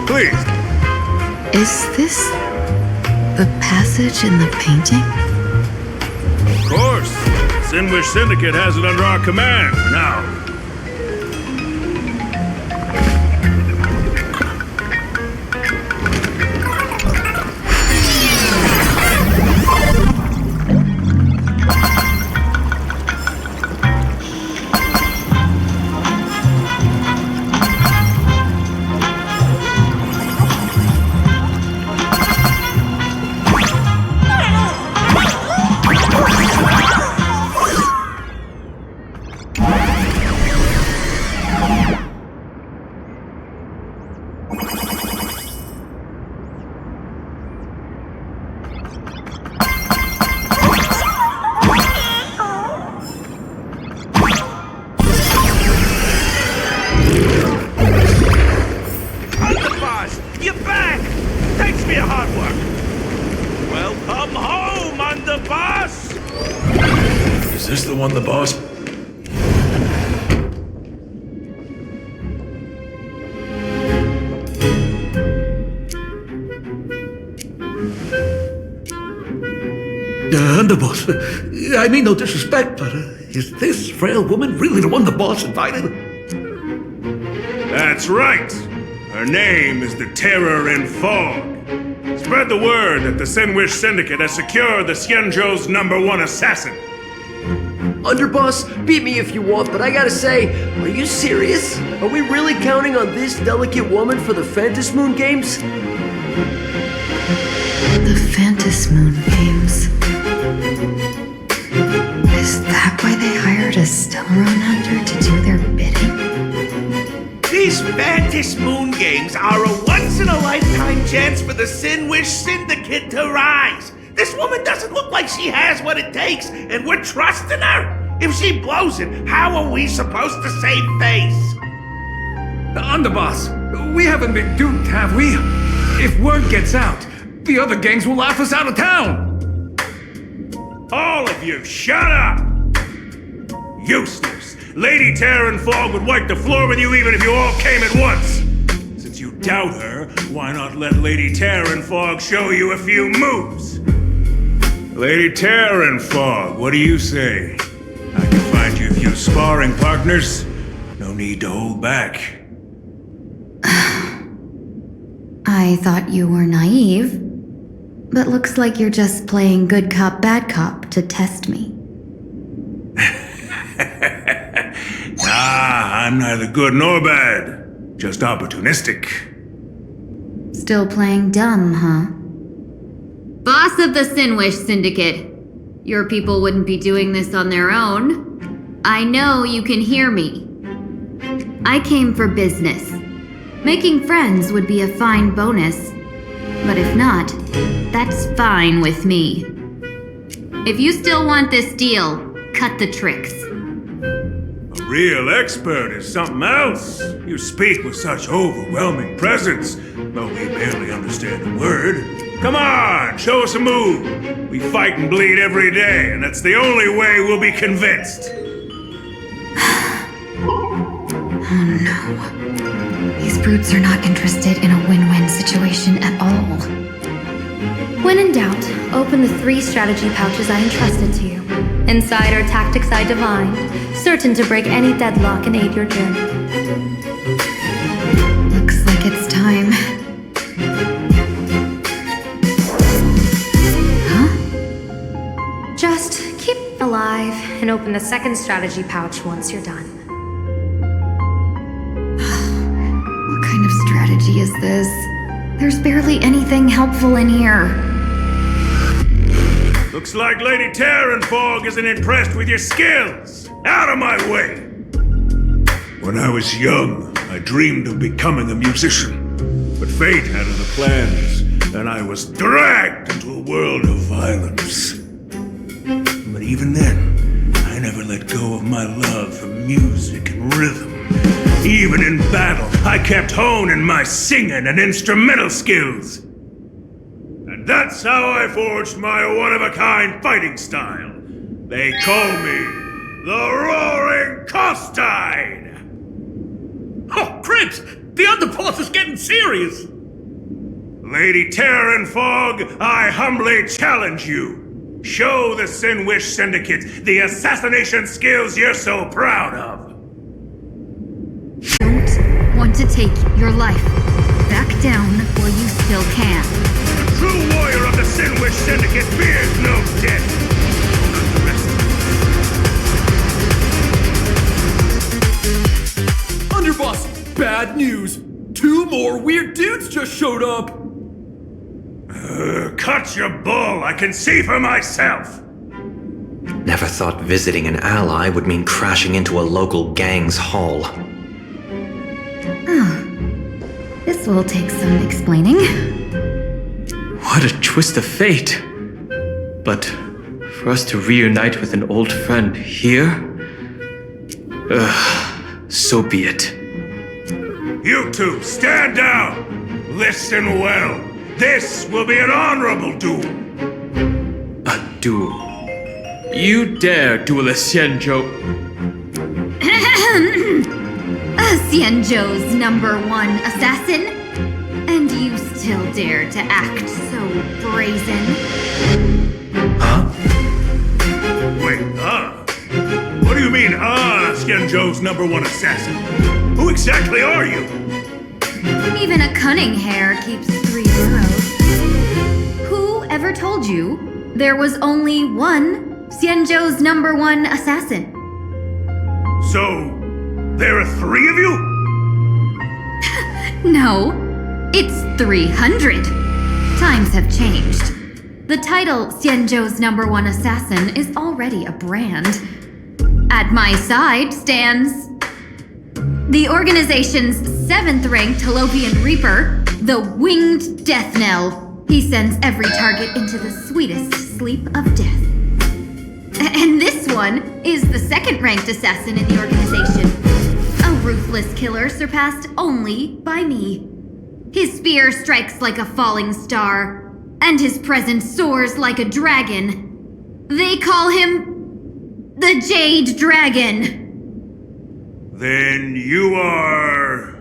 Please. Is this the passage in the painting? Of course. Sin Wish Syndicate has it under our command for now. Is this the one the boss... Underboss, I mean no disrespect, but is this frail woman really the one the boss invited? That's right. Her name is the Terror in Fog. Spread the word that the Sin Wish Syndicate has secured the Xianzhou's #1 assassin. Underboss, beat me if you want, but I gotta say, are you serious? Are we really counting on this delicate woman for the Phantasmoon Games? The Phantasmoon Games. Is that why they hired a Stellaron hunter to do their bidding? These Phantasmoon Games are a once-in-a-lifetime chance for the Sin Wish Syndicate to rise. This woman doesn't look like she has what it takes, and we're trusting her. If she blows it, how are we supposed to save face? Underboss, we haven't been duped, have we? If word gets out, the other gangs will laugh us out of town! All of you, shut up! Useless. Lady Terran Fog would wipe the floor with you even if you all came at once. Since you doubt her, why not let Lady Terran Fog show you a few moves? Lady Terran Fog, what do you say? I can find you a few sparring partners. No need to hold back. I thought you were naive, but looks like you're just playing good cop, bad cop to test me. Nah, I'm neither good nor bad. Just opportunistic. Still playing dumb, huh? Boss of the Sinwish Syndicate. Your people wouldn't be doing this on their own. I know you can hear me. I came for business. Making friends would be a fine bonus, but if not, that's fine with me. If you still want this deal, cut the tricks. A real expert is something else. You speak with such overwhelming presence, though we barely understand a word. Come on, show us a move. We fight and bleed every day, and that's the only way we'll be convinced. Oh no. These brutes are not interested in a win-win situation at all. When in doubt, open the 3 strategy pouches I entrusted to you. Inside are tactics I divined, certain to break any deadlock and aid your journey. Looks like it's time. Huh? Just keep alive and open the 2nd strategy pouch once you're done. What kind of strategy is this? There's barely anything helpful in here. Looks like Lady Terran Fog isn't impressed with your skills. Out of my way! When I was young, I dreamed of becoming a musician. But fate had other plans, and I was dragged into a world of violence. But even then, I never let go of my love for music and rhythm. Even in battle, I kept honing my singing and instrumental skills. And that's how I forged my one-of-a-kind fighting style. They call me the Roaring Costide! Oh, Prince! The underboss is getting serious! Lady Terran Fog, I humbly challenge you. Show the Sinwish Syndicate the assassination skills you're so proud of. Don't want to take your life. Back down while you still can. A true warrior of the Sinwish Syndicate fears no death. Underboss, bad news! 2 more weird dudes just showed up! Cut your bull, I can see for myself! Never thought visiting an ally would mean crashing into a local gang's hall. This will take some explaining. What a twist of fate! But for us to reunite with an old friend here? So be it. You two, stand down! Listen well. This will be an honorable duel. A duel? You dare duel a Xianzhou? Xianzhou's #1 assassin? And you still dare to act so brazen? Huh? Wait, What do you mean, Xianzhou's #1 assassin? Who exactly are you? Even a cunning hare keeps 3 burrows. Who ever told you there was only one Xianzhou's #1 assassin? So, there are 3 of you? No, it's 300. Times have changed. The title Xianzhou's #1 assassin is already a brand. At my side stands the organization's 7th-ranked Talopian Reaper, the Winged Death Knell. He sends every target into the sweetest sleep of death. And this one is the second-ranked assassin in the organization. A ruthless killer surpassed only by me. His spear strikes like a falling star, and his presence soars like a dragon. They call him the Jade Dragon. Then you are...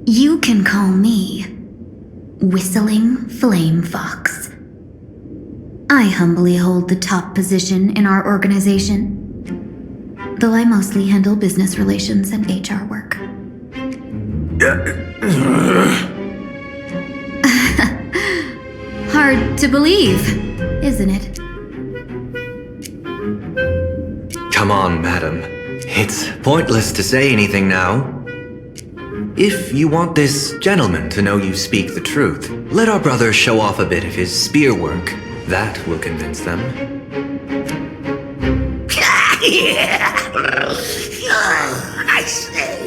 You can call me Whistling Flame Fox. I humbly hold the top position in our organization, though I mostly handle business relations and HR work. Hard to believe, isn't it? Come on, madam. It's pointless to say anything now. If you want this gentleman to know you speak the truth, let our brother show off a bit of his spear work. That will convince them. I say,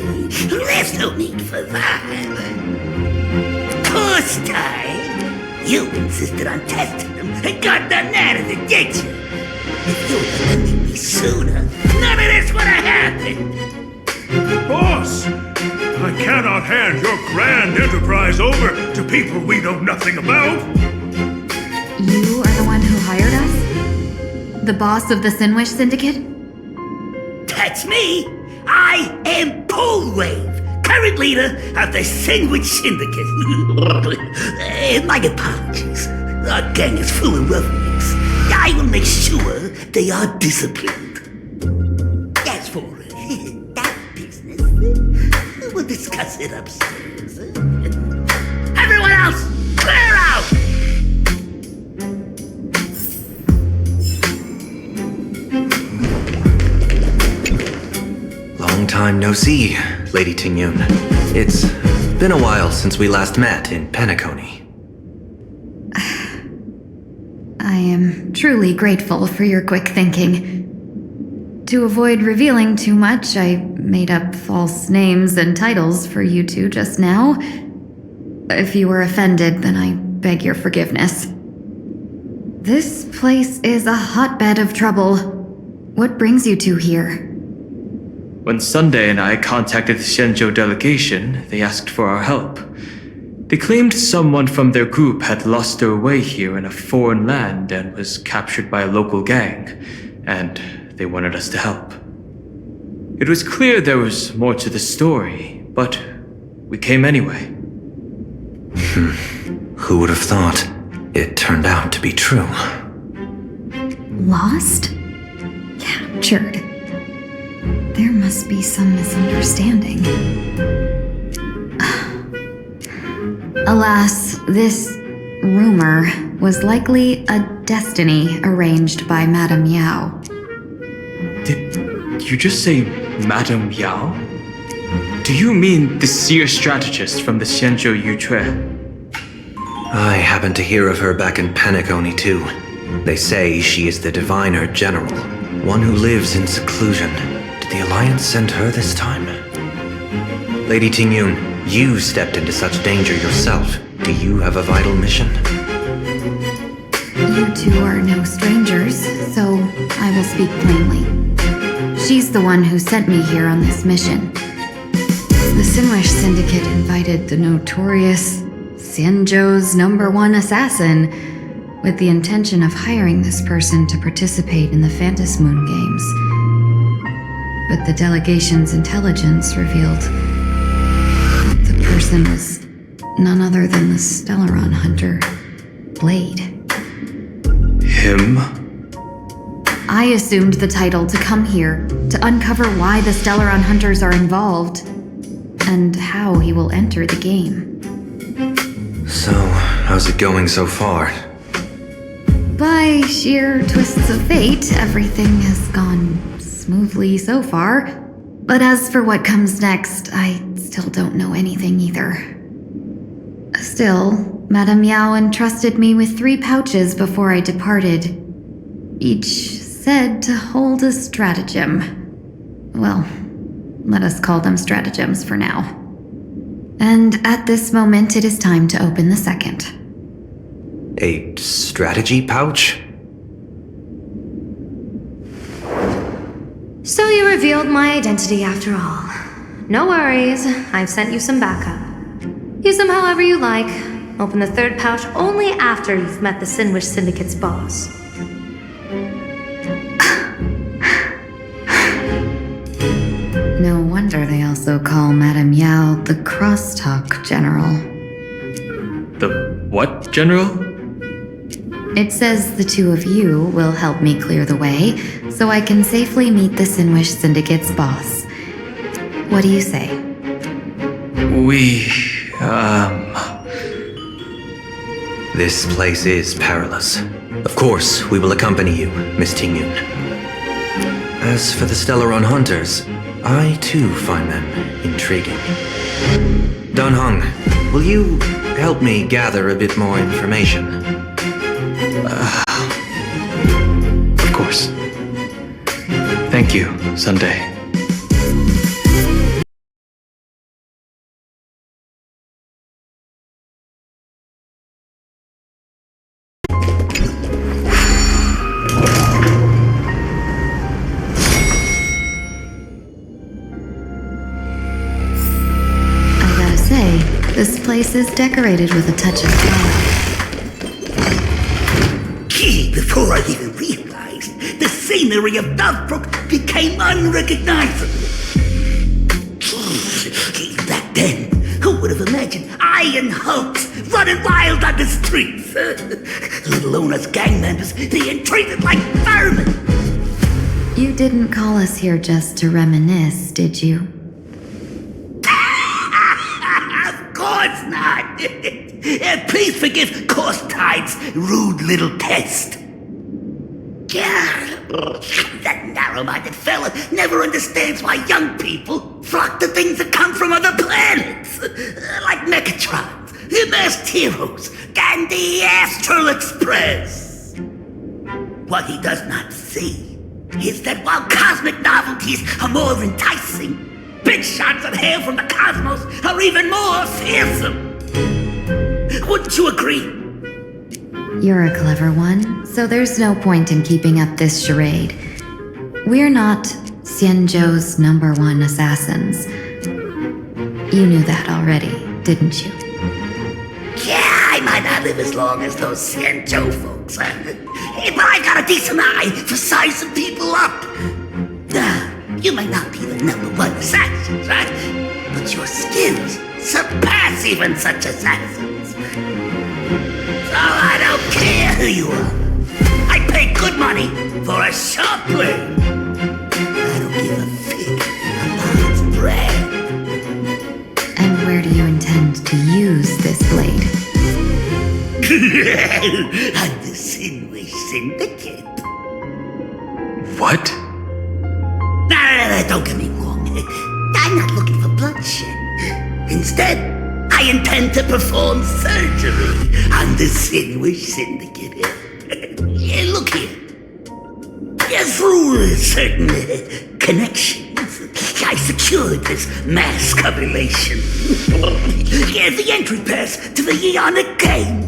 there's no need for that. Of course, Ty. You insisted on testing them and got nothing out of it, did you? If you had left me sooner, none of this would have happened. Boss! I cannot hand your grand enterprise over to people we know nothing about. You are the one who hired us? The boss of the Sinwish Syndicate? That's me. I am Polewave, current leader of the Sandwich Syndicate. My apologies. Our gang is full of roughnecks. I will make sure they are disciplined. As for that business, we'll discuss it upstairs. Everyone else, clear out! Long time no see, Lady Tingyun. It's been a while since we last met in Penacony. I am truly grateful for your quick thinking. To avoid revealing too much, I made up false names and titles for you two just now. If you were offended, then I beg your forgiveness. This place is a hotbed of trouble. What brings you two here? When Sunday and I contacted the Xianzhou delegation, they asked for our help. They claimed someone from their group had lost their way here in a foreign land and was captured by a local gang, and they wanted us to help. It was clear there was more to the story, but we came anyway. Who would have thought? It turned out to be true. Lost? Captured. There must be some misunderstanding. Alas, this rumor was likely a destiny arranged by Madame Yao. Did you just say Madame Yao? Do you mean the seer strategist from the Xianzhou Yutue? I happened to hear of her back in Penacony too. They say she is the diviner general, one who lives in seclusion. Did the Alliance send her this time? Lady Tingyun, you stepped into such danger yourself. Do you have a vital mission? You two are no strangers, so I will speak plainly. She's the one who sent me here on this mission. The Sinwish Syndicate invited the notorious Xianzhou's #1 assassin with the intention of hiring this person to participate in the Phantom Moon Games. But the delegation's intelligence revealed the person was none other than the Stellaron hunter, Blade. Him? I assumed the title to come here to uncover why the Stellaron hunters are involved and how he will enter the game. So, how's it going so far? By sheer twists of fate, everything has gone smoothly so far. But as for what comes next, I still don't know anything either. Still, Madame Yao entrusted me with 3 pouches before I departed. Each said to hold a stratagem. Well, let us call them stratagems for now. And at this moment, it is time to open the second. A strategy pouch? So you revealed my identity after all. No worries, I've sent you some backup. Use them however you like. Open the third pouch only after you've met the Sinwish Syndicate's boss. No wonder they also call Madame Yao the Crosstalk General. The what, General? It says the two of you will help me clear the way, so I can safely meet the Sinwish Syndicate's boss. What do you say? This place is perilous. Of course, we will accompany you, Miss Tingyun. As for the Stellaron Hunters, I too find them intriguing. Don Hung, will you help me gather a bit more information? Of course. Thank you, Sunday. This place is decorated with a touch of color. Gee, before I even realized, the scenery of Dovebrook became unrecognizable. Back then, who would have imagined iron hulks running wild on the streets? Let alone us gang members being treated like vermin. You didn't call us here just to reminisce, did you? Of course not. Please forgive Corstide's rude little test. That narrow-minded fella never understands why young people flock to things that come from other planets. Like Mechatrons, the Masked Heroes, and the Astral Express. What he does not see is that while cosmic novelties are more enticing, big shots of hail from the cosmos are even more fearsome. Wouldn't you agree? You're a clever one, so there's no point in keeping up this charade. We're not Xianzhou's #1 assassins. You knew that already, didn't you? Yeah, I might not live as long as those Xianzhou folks, but I got a decent eye for sizing people up. You may not be the #1 assassin, right? But your skills surpass even such assassins. So I don't care who you are. I pay good money for a sharp blade. I don't give a fig about its brand. And where do you intend to use this blade? On the Sinwish Syndicate. What? No, don't get me wrong. I'm not looking for bloodshed. Instead, I intend to perform surgery on the Sinwish Syndicate. Look here. Through certain connections, I secured this mass correlation. The entry pass to the Eonic game.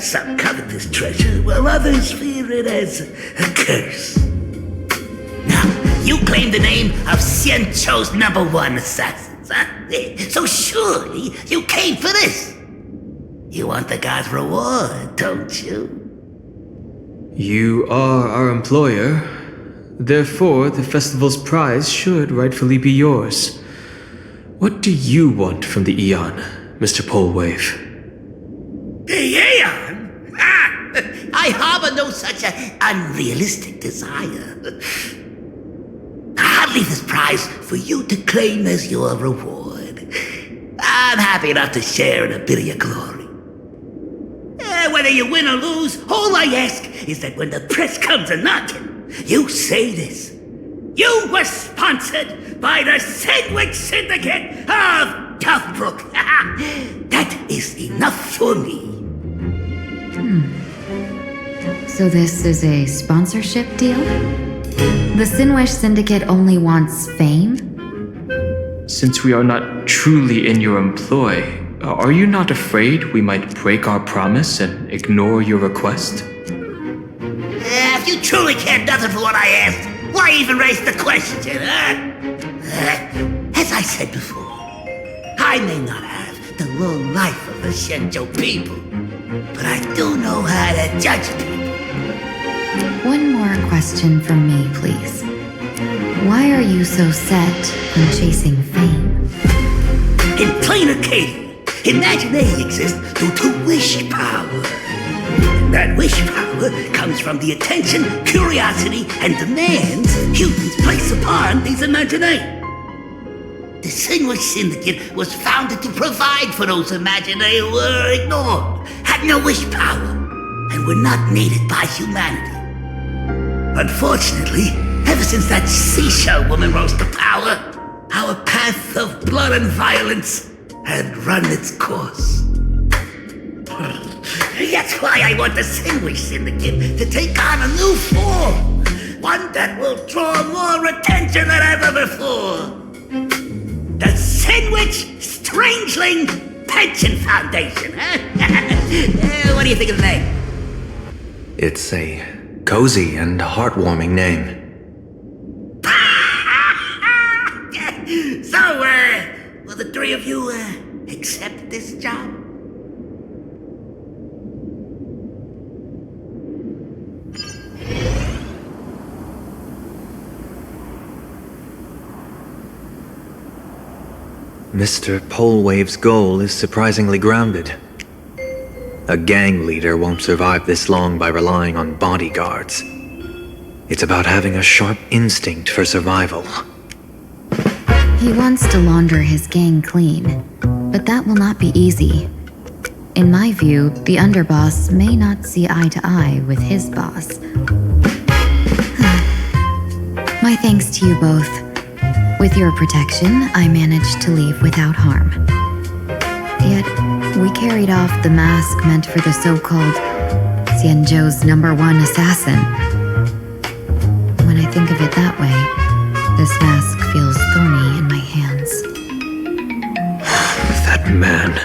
Some covet this treasure, while others fear it as a curse. Now, you claim the name of Xianzhou's #1 assassins, huh? So surely you came for this. You want the god's reward, don't you? You are our employer. Therefore, the festival's prize should rightfully be yours. What do you want from the Eon, Mr. Polewave? The Aeon? I harbor no such unrealistic desire. I'll leave this prize for you to claim as your reward. I'm happy enough to share in a bit of your glory. Whether you win or lose, all I ask is that when the press comes a-knocking, you say this. You were sponsored by the Sinwish Syndicate of Dovebrook. That is enough for me. So this is a sponsorship deal? The Sinwish Syndicate only wants fame? Since we are not truly in your employ, are you not afraid we might break our promise and ignore your request? If you truly cared nothing for what I asked, Why even raise the question, huh? As I said before, I may not have the long life of the Shenzhou people, but I do know how to judge people. One more question from me, please. Why are you so set on chasing fame? In Planacardia, imagination exists due to wish power. And that wish power comes from the attention, curiosity, and demands humans place upon these imaginations. The Sinwish Syndicate was founded to provide for those imaginae who were ignored, had no wish power, and were not needed by humanity. Unfortunately, ever since that seashell woman rose to power, our path of blood and violence had run its course. That's why I want the Sinwish Syndicate to take on a new form, one that will draw more attention than ever before. The Sinwich Strangeling Pension Foundation, huh? What do you think of the name? It's a cozy and heartwarming name. So, will the three of you, accept this job? Mr. Polewave's goal is surprisingly grounded. A gang leader won't survive this long by relying on bodyguards. It's about having a sharp instinct for survival. He wants to launder his gang clean, but that will not be easy. In my view, the underboss may not see eye to eye with his boss. My thanks to you both. With your protection, I managed to leave without harm. Yet, we carried off the mask meant for the so-called Xianzhou's #1 assassin. When I think of it that way, this mask feels thorny in my hands. That man.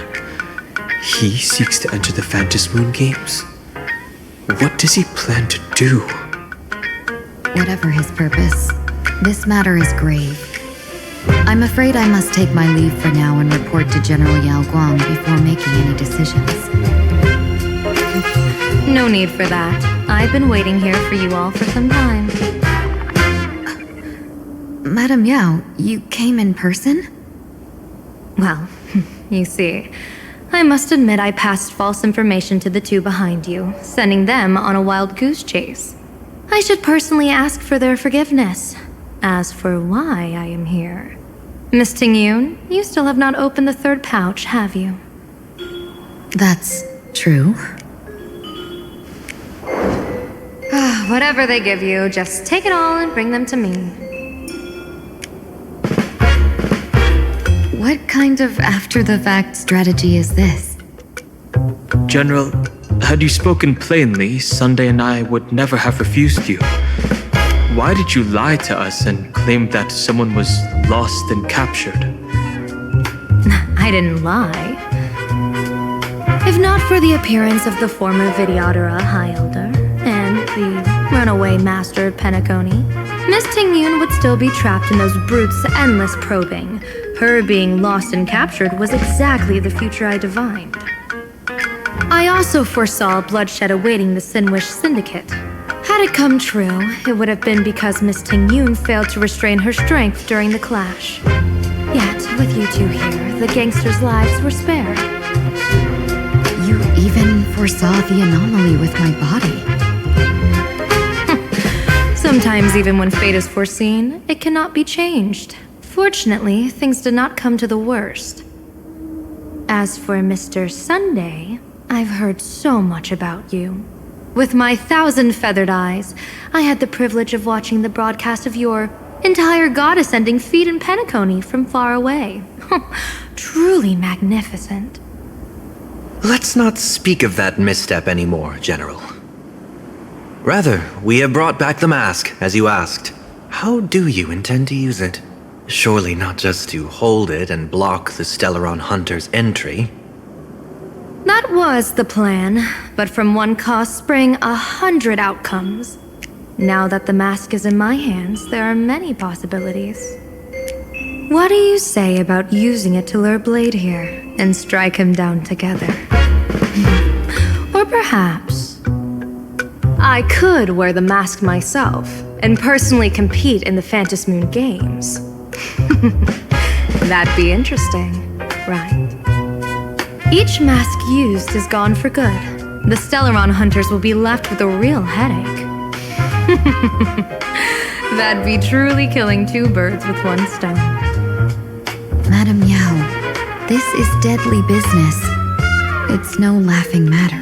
He seeks to enter the Phantom Moon Games? What does he plan to do? Whatever his purpose, this matter is grave. I'm afraid I must take my leave for now and report to General Yao Guang before making any decisions. No need for that. I've been waiting here for you all for some time. Madam Yao, you came in person? Well, you see, I must admit I passed false information to the two behind you, sending them on a wild goose chase. I should personally ask for their forgiveness. As for why I am here, Miss Tingyun, you still have not opened the third pouch, have you? That's true. Whatever they give you, just take it all and bring them to me. What kind of after-the-fact strategy is this? General, had you spoken plainly, Sunday and I would never have refused you. Why did you lie to us and claim that someone was lost and captured? I didn't lie. If not for the appearance of the former Vidyadhara High Elder and the runaway Master Penacony, Miss Tingyun would still be trapped in those brutes' endless probing. Her being lost and captured was exactly the future I divined. I also foresaw bloodshed awaiting the Sinwish Syndicate. Had it come true, it would have been because Miss Tingyun failed to restrain her strength during the clash. Yet, with you two here, the gangsters' lives were spared. You even foresaw the anomaly with my body. Sometimes even when fate is foreseen, it cannot be changed. Fortunately, things did not come to the worst. As for Mr. Sunday, I've heard so much about you. With my 1,000 feathered eyes, I had the privilege of watching the broadcast of your entire goddess-ending feat in Penacony from far away. Truly magnificent. Let's not speak of that misstep anymore, General. Rather, we have brought back the mask, as you asked. How do you intend to use it? Surely not just to hold it and block the Stellaron Hunter's entry. That was the plan, but from one cause spring 100 outcomes. Now that the mask is in my hands, there are many possibilities. What do you say about using it to lure Blade here and strike him down together? Or perhaps I could wear the mask myself and personally compete in the Phantasmoon Games. That'd be interesting, right? Each mask used is gone for good. The Stellaron hunters will be left with a real headache. That'd be truly killing two birds with one stone. Madam Yao, this is deadly business. It's no laughing matter.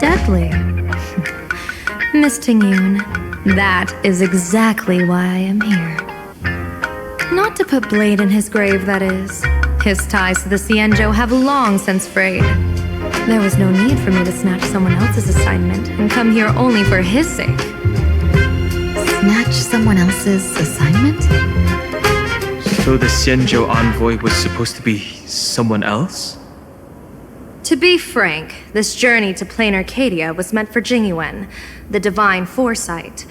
Deadly? Miss Tingyun, that is exactly why I am here. Not to put Blade in his grave, that is. His ties to the Xianzhou have long since frayed. There was no need for me to snatch someone else's assignment and come here only for his sake. Snatch someone else's assignment? So the Xianzhou envoy was supposed to be someone else? To be frank, this journey to Planacardia was meant for Jingyuan, the divine foresight.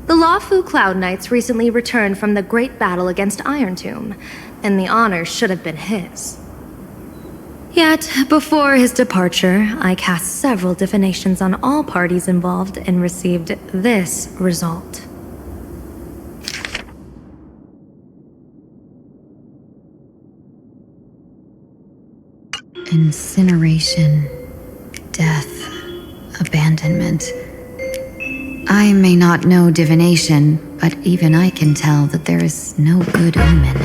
The Luofu Cloud Knights recently returned from the great battle against Iron Tomb, and the honor should have been his. Yet, before his departure, I cast several divinations on all parties involved and received this result. Incineration, death, abandonment. I may not know divination, but even I can tell that there is no good omen.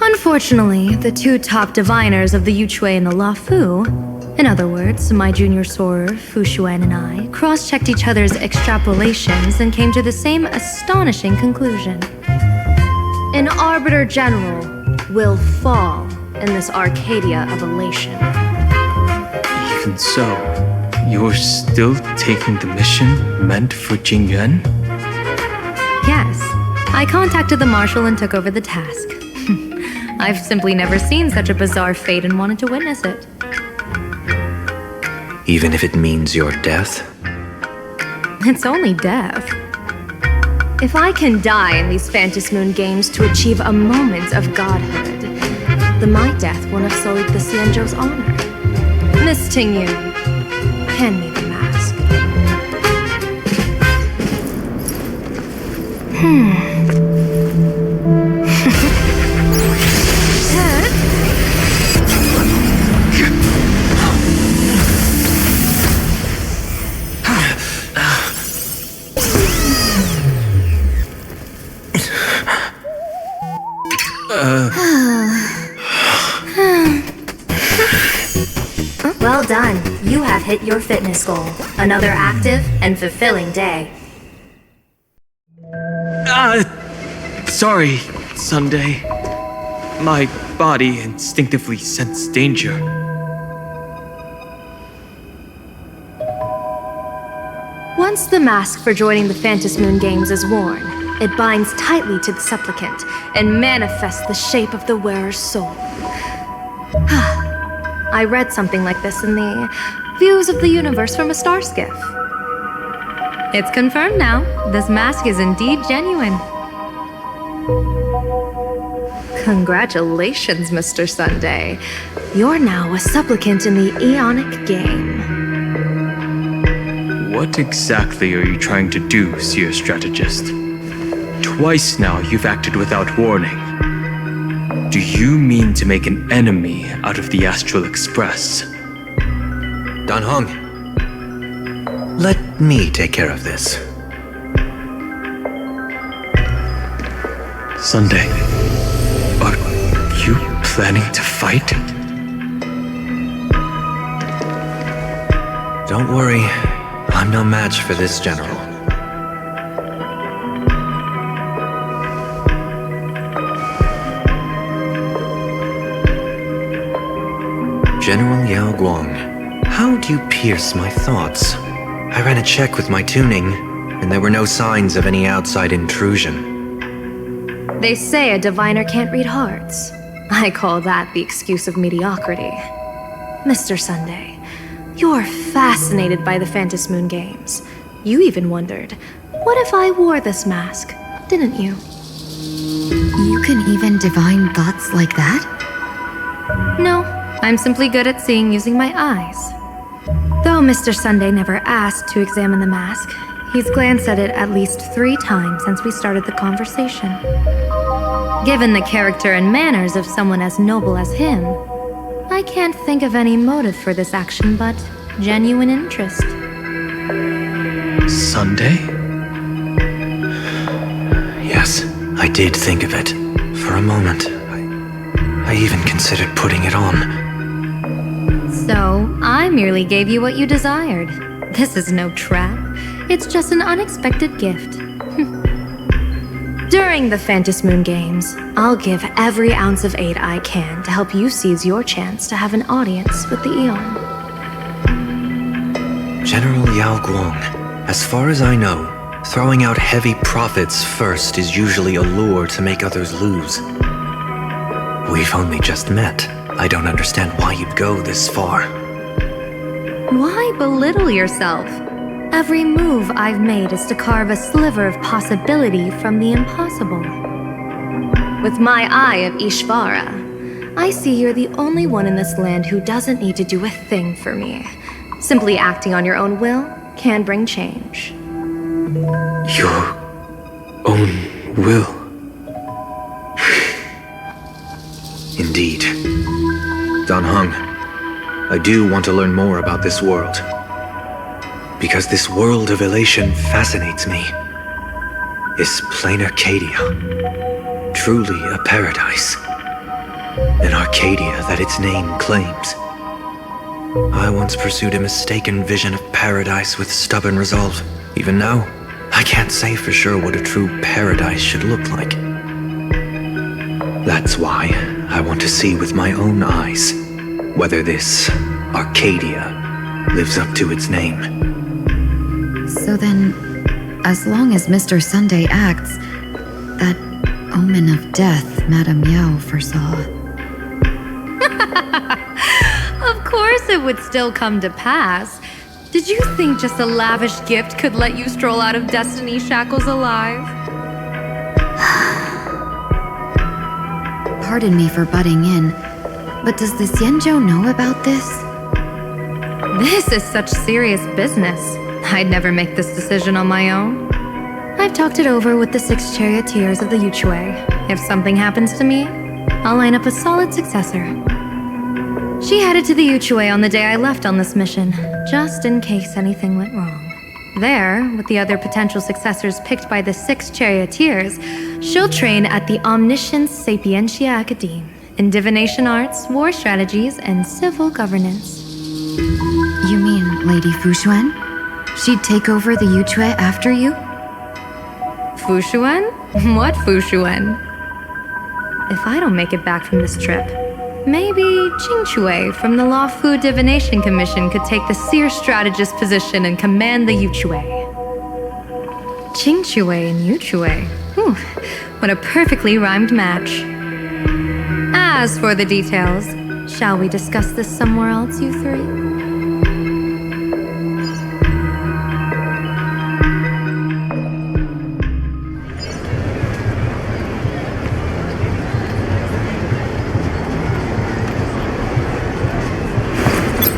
Unfortunately, the two top diviners of the Yuchui and the Luofu, in other words, my junior soror, Fu Xuan, and I, cross-checked each other's extrapolations and came to the same astonishing conclusion. An Arbiter General will fall in this Arcadia of elation. Even so, you're still taking the mission meant for Jingyuan? Yes, I contacted the Marshal and took over the task. I've simply never seen such a bizarre fate and wanted to witness it. Even if it means your death? It's only death. If I can die in these Phantasmoon Games to achieve a moment of godhood, then my death won't have sullied the Xianzhou's honor. Miss Tingyun, hand me the mask. Well done. You have hit your fitness goal. Another active and fulfilling day. Sorry, Sunday. My body instinctively sensed danger. Once the mask for joining the Phantasmoon Games is worn, it binds tightly to the supplicant and manifests the shape of the wearer's soul. I read something like this in the Views of the Universe from a Star Skiff. It's confirmed now. This mask is indeed genuine. Congratulations, Mr. Sunday. You're now a supplicant in the Aeonic Game. What exactly are you trying to do, Seer Strategist? Twice now you've acted without warning. Do you mean to make an enemy out of the Astral Express? Dan Heng, let me take care of this. Sunday, are you planning to fight? Don't worry, I'm no match for this general. General Yao Guang, how do you pierce my thoughts? I ran a check with my tuning, and there were no signs of any outside intrusion. They say a diviner can't read hearts. I call that the excuse of mediocrity. Mr. Sunday, you're fascinated by the Phantasmoon Games. You even wondered, what if I wore this mask, didn't you? You can even divine thoughts like that? No, I'm simply good at seeing using my eyes. Though Mr. Sunday never asked to examine the mask, he's glanced at it at least 3 times since we started the conversation. Given the character and manners of someone as noble as him, I can't think of any motive for this action but genuine interest. Sunday? Yes, I did think of it. For a moment, I even considered putting it on. So, I merely gave you what you desired. This is no trap. It's just an unexpected gift. During the Phantom Moon Games, I'll give every ounce of aid I can to help you seize your chance to have an audience with the Eon. General Yao Guang, as far as I know, throwing out heavy profits first is usually a lure to make others lose. We've only just met. I don't understand why you'd go this far. Why belittle yourself? Every move I've made is to carve a sliver of possibility from the impossible. With my eye of Ishvara, I see you're the only one in this land who doesn't need to do a thing for me. Simply acting on your own will can bring change. Your own will. Indeed. Dan Heng, I do want to learn more about this world. Because this world of elation fascinates me. Is Planacardia truly a paradise? An Arcadia that its name claims? I once pursued a mistaken vision of paradise with stubborn resolve. Even now, I can't say for sure what a true paradise should look like. That's why I want to see with my own eyes whether this Arcadia lives up to its name. So then, as long as Mr. Sunday acts, that omen of death Madame Yao foresaw. Of course it would still come to pass. Did you think just a lavish gift could let you stroll out of Destiny's shackles alive? Pardon me for butting in, but does the Xianzhou know about this? This is such serious business. I'd never make this decision on my own. I've talked it over with the 6 charioteers of the Yuchue. If something happens to me, I'll line up a solid successor. She headed to the Yuchue on the day I left on this mission, just in case anything went wrong. There, with the other potential successors picked by the 6 charioteers, she'll train at the Omniscience Sapientia Academe in divination arts, war strategies, and civil governance. You mean Lady Fushuan? She'd take over the Yuchue after you? Fushuan? What Fushuan? If I don't make it back from this trip, maybe Qingchue from the Lawfu Divination Commission could take the seer strategist position and command the Yuchue. Qingchue and Yuchue. Whew, what a perfectly rhymed match. As for the details, shall we discuss this somewhere else, you 3?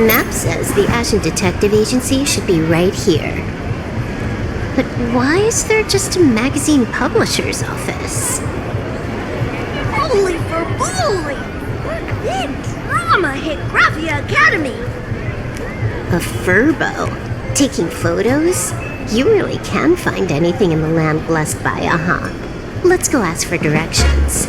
Map says the Ashen Detective Agency should be right here. But why is there just a magazine publisher's office? Holy for bully! What big drama hit Graphia Academy! A furbo? Taking photos? You really can find anything in the land blessed by a huh? Let's go ask for directions.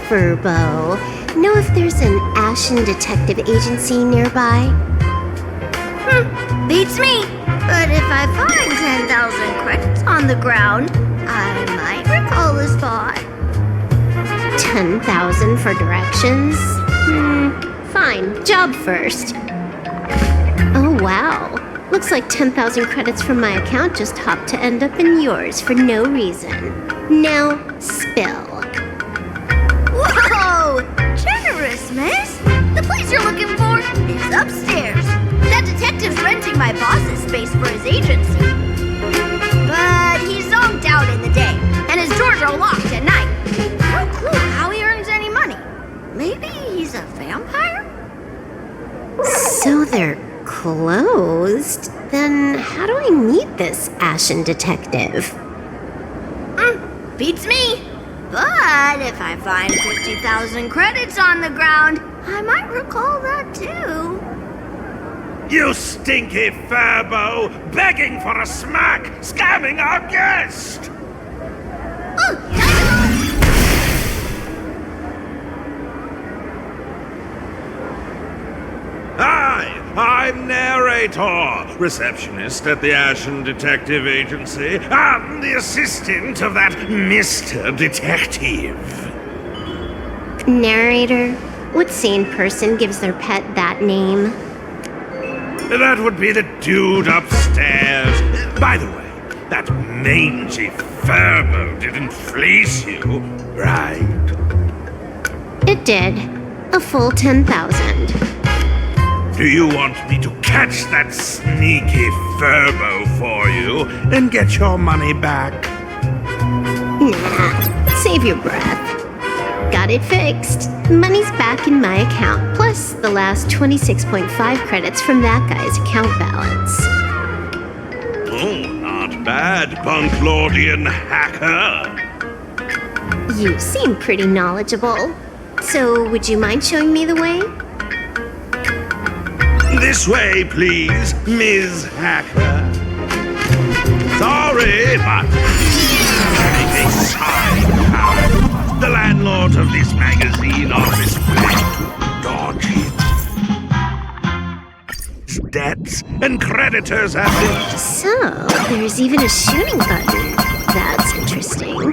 Furbo. Know if there's an Ashen Detective Agency nearby? Beats me! But if I find 10,000 credits on the ground, I might recall the spot. 10,000 for directions? Fine. Job first. Oh, wow. Looks like 10,000 credits from my account just hopped to end up in yours for no reason. Now, spill. Whoa! Generous, miss. The place you're looking for is upstairs. That detective's renting my boss's space for his agency. But he's zonked out in the day, and his doors are locked at night. No clue how he earns any money. Maybe he's a vampire? So they're closed? Then how do I meet this ashen detective? Beats me. But if I find 50,000 credits on the ground, I might recall that too. You stinky furbo! Begging for a smack! Scamming our guest! Hi, I'm Narrator, receptionist at the Ashen Detective Agency. I'm the assistant of that Mr. Detective. Narrator, what sane person gives their pet that name? That would be the dude upstairs. By the way, that mangy furbo didn't fleece you, right? It did. A full 10,000. Do you want me to catch that sneaky furbo for you and get your money back? Nah, save your breath. Got it fixed. Money's back in my account, plus the last 26.5 credits from that guy's account balance. Oh, not bad, Punklordian hacker. You seem pretty knowledgeable. So, would you mind showing me the way? This way, please, Ms. Hacker. Sorry, but a side power. The landlord of this magazine office planned to dodge his debts and creditors have been... So, there's even a shooting button. That's interesting.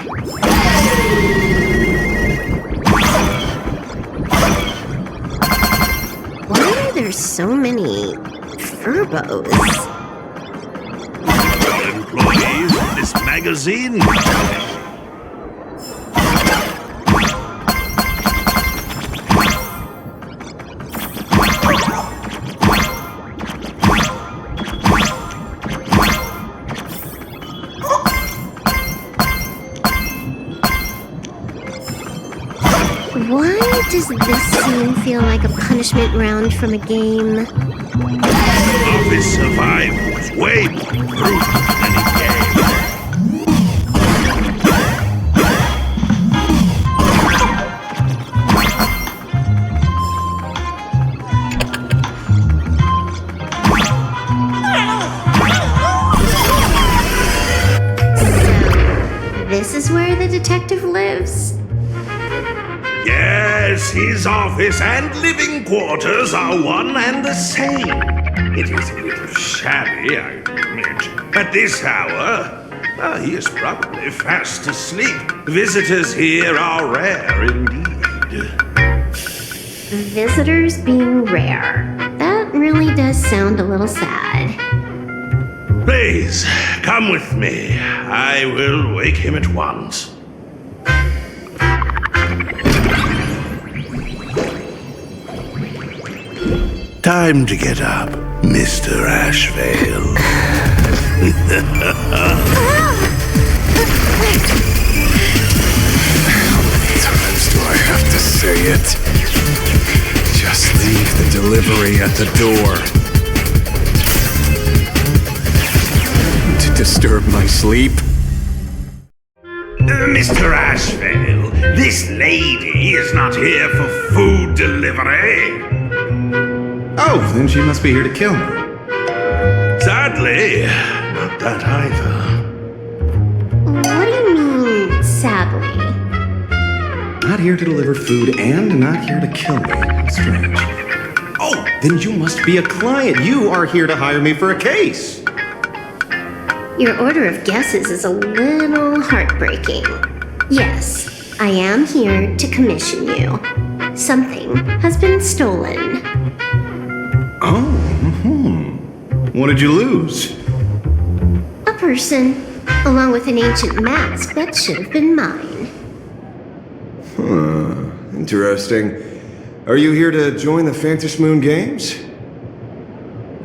Why are there so many furbos? Employees of this magazine. Why does this scene feel like a punishment round from a game? Office survivors way more brutal than a game. So, this is where the detective lives? Yes, his office and living quarters are one and the same. It is a little shabby, I admit. At this hour, he is probably fast asleep. Visitors here are rare indeed. Visitors being rare. That really does sound a little sad. Please, come with me. I will wake him at once. Time to get up, Mr. Ashvale. How many times do I have to say it? Just leave the delivery at the door. To disturb my sleep? Mr. Ashvale, this lady is not here for food delivery. Oh, then she must be here to kill me. Sadly, not that either. What do you mean, sadly? Not here to deliver food and not here to kill me. How strange. Oh, then you must be a client. You are here to hire me for a case. Your order of guesses is a little heartbreaking. Yes, I am here to commission you. Something has been stolen. Oh, What did you lose? A person. along with an ancient mask that should have been mine. Interesting. Are you here to join the Phantom Moon Games?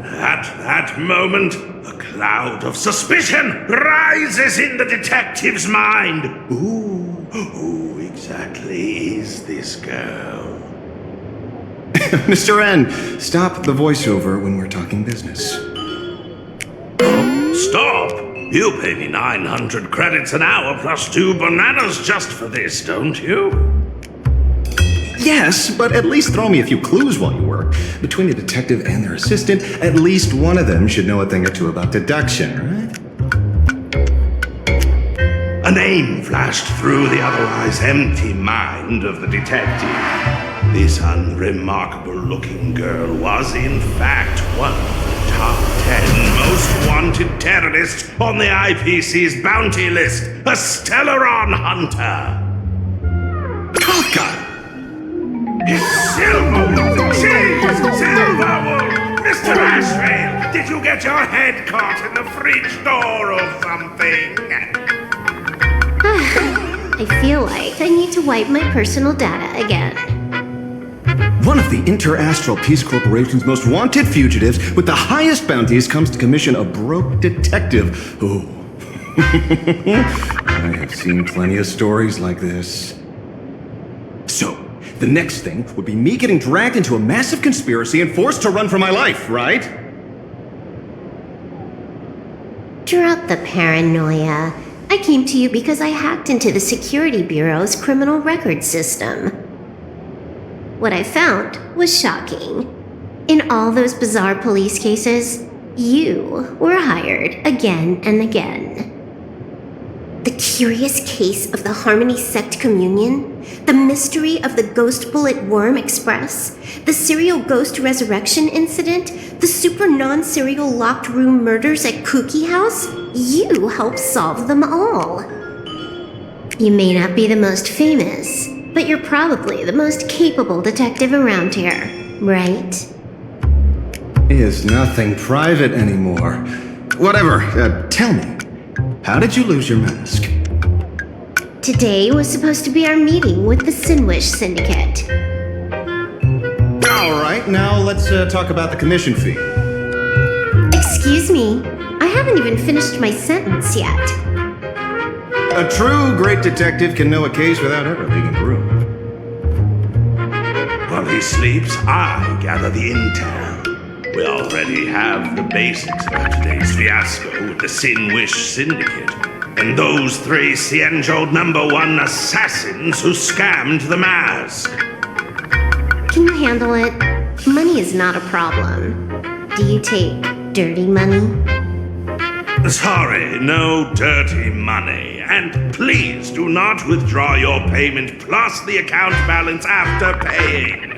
At that moment, a cloud of suspicion rises in the detective's mind. Who exactly is this girl? Mr. N, stop the voiceover when we're talking business. Stop! You pay me 900 credits an hour plus 2 bananas just for this, don't you? Yes, but at least throw me a few clues while you work. Between the detective and their assistant, at least one of them should know a thing or two about deduction, right? A name flashed through the otherwise empty mind of the detective. This unremarkable-looking girl was, in fact, one of the top 10 most wanted terrorists on the IPC's bounty list, a Stellaron hunter. Oh, God! It's Silverwood! Jeez, Silverwood! Mr. Ashvale, did you get your head caught in the fridge door or something? I feel like I need to wipe my personal data again. One of the Interastral Peace Corporation's most wanted fugitives with the highest bounties comes to commission a broke detective. Oh. I have seen plenty of stories like this. So, the next thing would be me getting dragged into a massive conspiracy and forced to run for my life, right? Drop the paranoia. I came to you because I hacked into the Security Bureau's criminal record system. What I found was shocking. In all those bizarre police cases, you were hired again and again. The curious case of the Harmony Sect Communion, the mystery of the Ghost Bullet Worm Express, the serial ghost resurrection incident, the super non-serial locked room murders at Kooky House, you helped solve them all. You may not be the most famous, but you're probably the most capable detective around here, right? Is nothing private anymore. Whatever, tell me. How did you lose your mask? Today was supposed to be our meeting with the Sinwish Syndicate. All right, now let's talk about the commission fee. Excuse me, I haven't even finished my sentence yet. A true great detective can know a case without ever leaving the room. While he sleeps, I gather the intel. We already have the basics about today's fiasco with the Sinwish Syndicate and those 3 Cienjo #1 assassins who scammed the mask. Can you handle it? Money is not a problem. Do you take dirty money? Sorry, no dirty money. And please do not withdraw your payment plus the account balance after paying.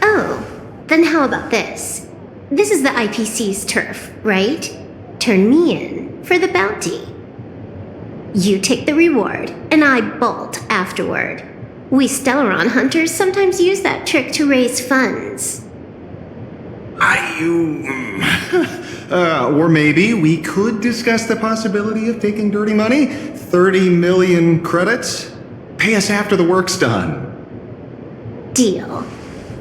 Oh, then how about this? This is the IPC's turf, right? Turn me in for the bounty. You take the reward, and I bolt afterward. We Stellaron hunters sometimes use that trick to raise funds. Or maybe we could discuss the possibility of taking dirty money? 30 million credits? Pay us after the work's done. Deal.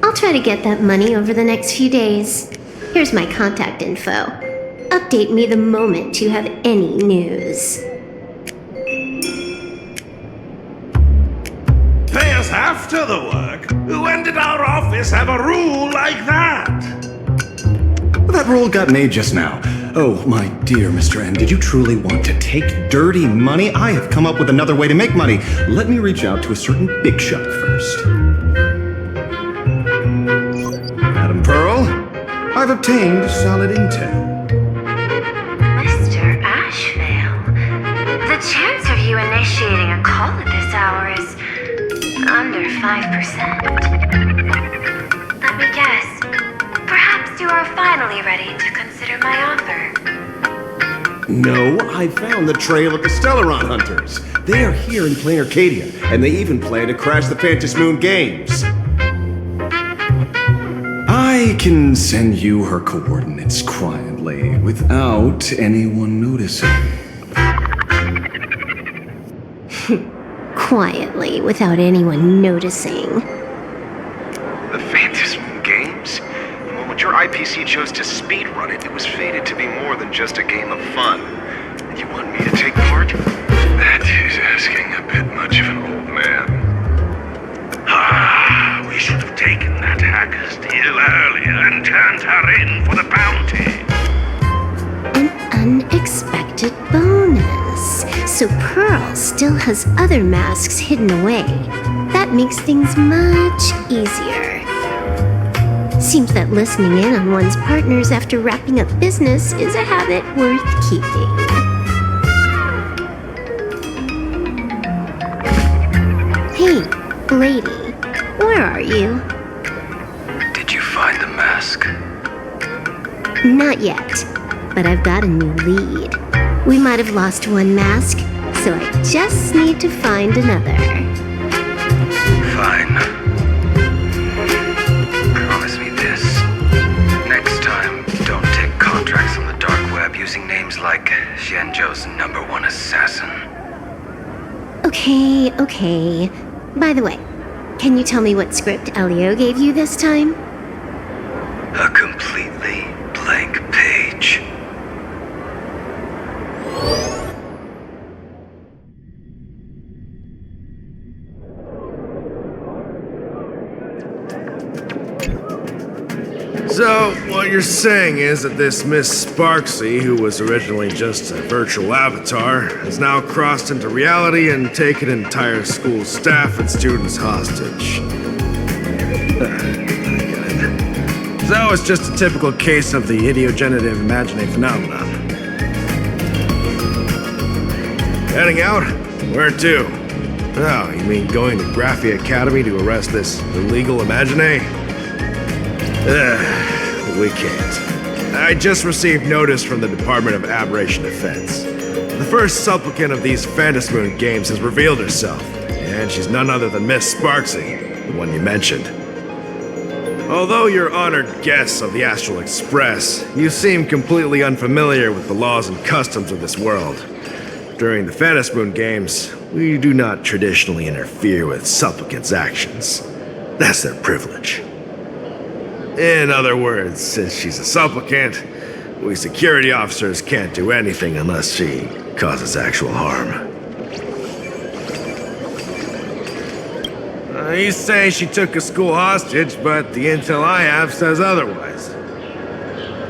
I'll try to get that money over the next few days. Here's my contact info. Update me the moment you have any news. Pay us after the work? When did our office have a rule like that? That rule got made just now. Oh, my dear Mr. N, did you truly want to take dirty money? I have come up with another way to make money. Let me reach out to a certain big shot first. Madam Pearl, I've obtained solid intel. Mr. Ashvale, the chance of you initiating a call at this hour is under 5%. Let me guess. Perhaps you are finally ready to consider my offer. No, I found the trail of the Stellaron hunters. They are here in Planacardia, and they even plan to crash the Phantom Moon Games. I can send you her coordinates quietly, without anyone noticing. Quietly, without anyone noticing. The Phantasm Games? The moment your IPC chose to speedrun it, it was fated to be more than just a game of fun. And you want me to take part? That is asking a bit much of an old man. Ah, we should have taken that hacker's deal earlier and turned her in for the bounty. An unexpected bonus. So Pearl still has other masks hidden away. That makes things much easier. Seems that listening in on one's partners after wrapping up business is a habit worth keeping. Hey, lady, where are you? Did you find the mask? Not yet, but I've got a new lead. We might have lost one mask, so I just need to find another. Fine. Promise me this. Next time, don't take contracts on the dark web using names like Xianzhou's #1 assassin. Okay. By the way, can you tell me what script Elio gave you this time? A completely blank page. So, what you're saying is that this Miss Sparksy, who was originally just a virtual avatar, has now crossed into reality and taken entire school staff and students hostage. Good. So it's just a typical case of the idiogenerative imagining phenomenon. Heading out? Where to? Oh, you mean going to Graphi Academy to arrest this illegal imagine? We can't. I just received notice from the Department of Aberration Defense. The first supplicant of these Phantasmoon games has revealed herself, and she's none other than Miss Sparksy, the one you mentioned. Although you're honored guests of the Astral Express, you seem completely unfamiliar with the laws and customs of this world. During the Phantasmoon games, we do not traditionally interfere with supplicants' actions. That's their privilege. In other words, since she's a supplicant, we security officers can't do anything unless she causes actual harm. You say she took a school hostage, but the intel I have says otherwise.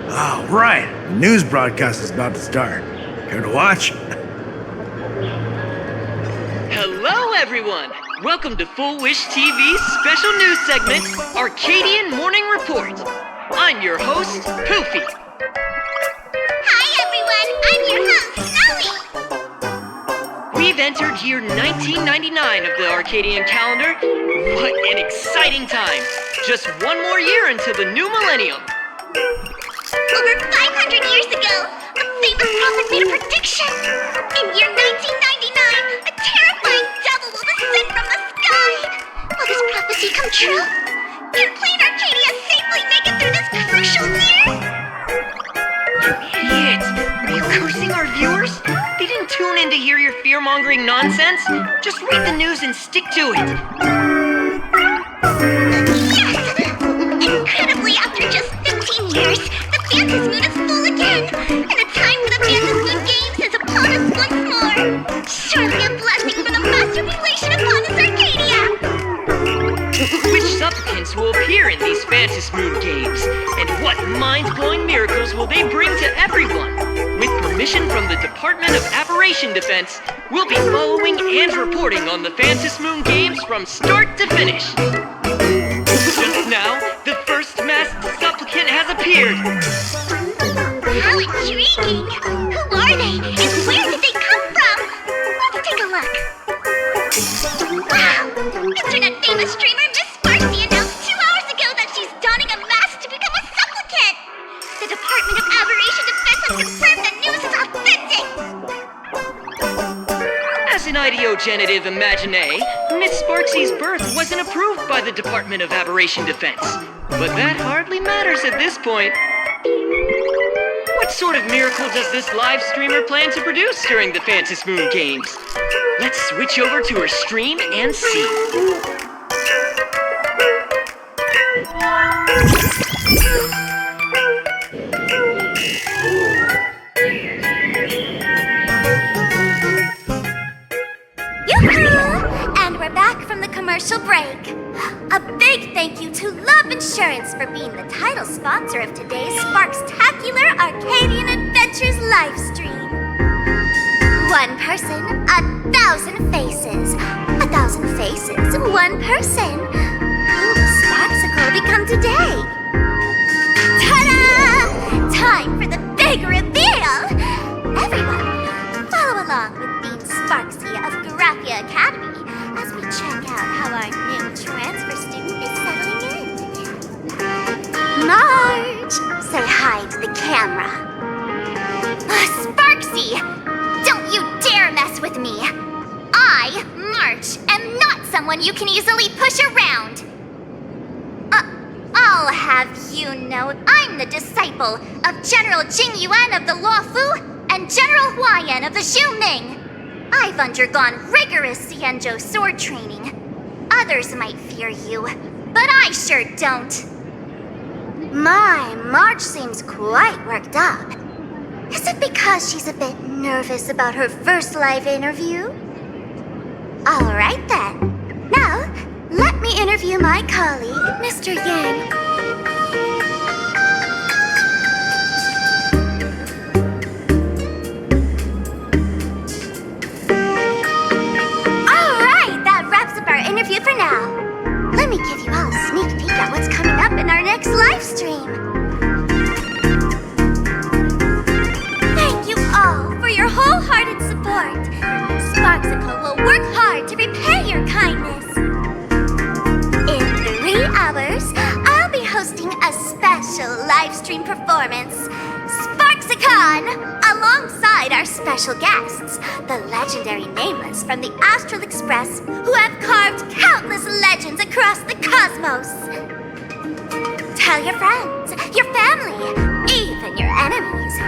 Oh, right. The news broadcast is about to start. Care to watch? Hello, everyone! Welcome to Full Wish TV's special news segment, Arcadian Morning Report. I'm your host, Poofy. Hi, everyone! I'm your host, Snowy! We've entered year 1999 of the Arcadian calendar. What an exciting time! Just one more year until the new millennium. Over 500 years ago, a famous prophet made a prediction. In year 1999, a terrifying devil will descend from the sky. Will this prophecy come true? Can Planacardia safely make it through this crucial year? You idiot! Are you cursing our viewers? They didn't tune in to hear your fear-mongering nonsense. Just read the news and stick to it. Yes! Incredibly, after just 15 years, the Phantasmoon is full again, and the time for the Phantasmoon Games is upon us once more. Surely a blessing from the Master Relation upon us, Arcadia! Which supplicants will appear in these Phantasmoon games? And what mind-blowing miracles will they bring to everyone? With permission from the Department of Aberration Defense, we'll be following and reporting on the Phantasmoon games from start to finish. Just now, the first masked supplicant has appeared. How intriguing! Who are they, and where did they come from? Let's take a look. Wow! Internet-famous streamer Miss Sparksy announced 2 hours ago that she's donning a mask to become a supplicant! The Department of Aberration Defense has confirmed the news is authentic! As an idiogenerative imagine, Miss Sparksy's birth wasn't approved by the Department of Aberration Defense. But that hardly matters at this point. What sort of miracle does this live streamer plan to produce during the Phantasmoon games? Let's switch over to her stream and see. Yoo-hoo! And we're back from the commercial break. A big thank you to Love Insurance for being the title sponsor of today's Sparkstacular Arcadian Adventures livestream. One person, 1,000 faces. 1,000 faces, one person. Who will Sparksicle become today? Ta-da! Time for the big reveal! Everyone, follow along with Dean Sparksy of Graphia Academy as we check out how our new transfer student is settling in. Marge, say hi to the camera. Sparksy, don't you dare mess with me. I, March, am not someone you can easily push around. I'll have you know I'm the disciple of General Jing Yuan of the Luofu and General Huayan of the Zhu Ming. I've undergone rigorous Xianzhou sword training. Others might fear you, but I sure don't. My, March seems quite worked up. Is it because she's a bit nervous about her first live interview? Alright then. Now, let me interview my colleague, Mr. Yang. Alright, that wraps up our interview for now. Let me give you all a sneak peek at what's coming up in our next live stream. Thank you all for your wholehearted support. Sparksicle will work hard to repay your kindness. In 3 hours, I'll be hosting a special live stream performance, Sparksicon, alongside our special guests, the legendary Nameless from the Astral Express, who have carved countless legends across the cosmos. Tell your friends, your family, even your enemies.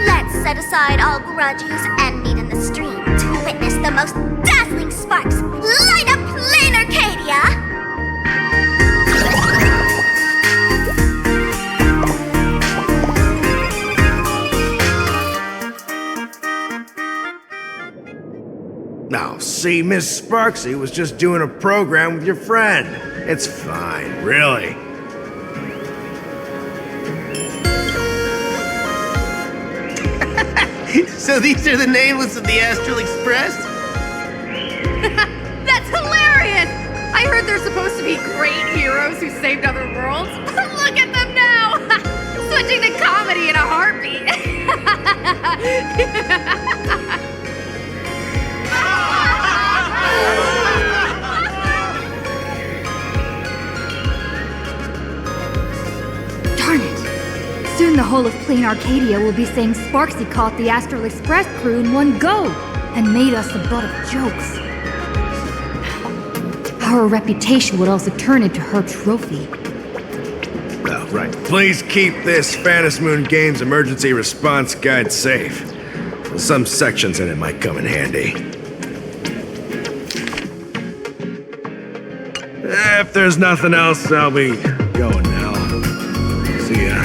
Let's set aside all grudges and meet in the stream to witness the most dazzling sparks light up Planacardia! Now, see, Miss Sparksy was just doing a program with your friend. It's fine, really. So these are the nameless of the Astral Express? That's hilarious! I heard they're supposed to be great heroes who saved other worlds. Look at them now! Switching to comedy in a heartbeat. Darn it! Soon the whole of Planacardia will be saying Sparksy caught the Astral Express crew in one go and made us the butt of jokes. Our reputation would also turn into her trophy. Oh, right. Please keep this Phantasmoon Games emergency response guide safe. Some sections in it might come in handy. If there's nothing else, I'll be going now. See ya.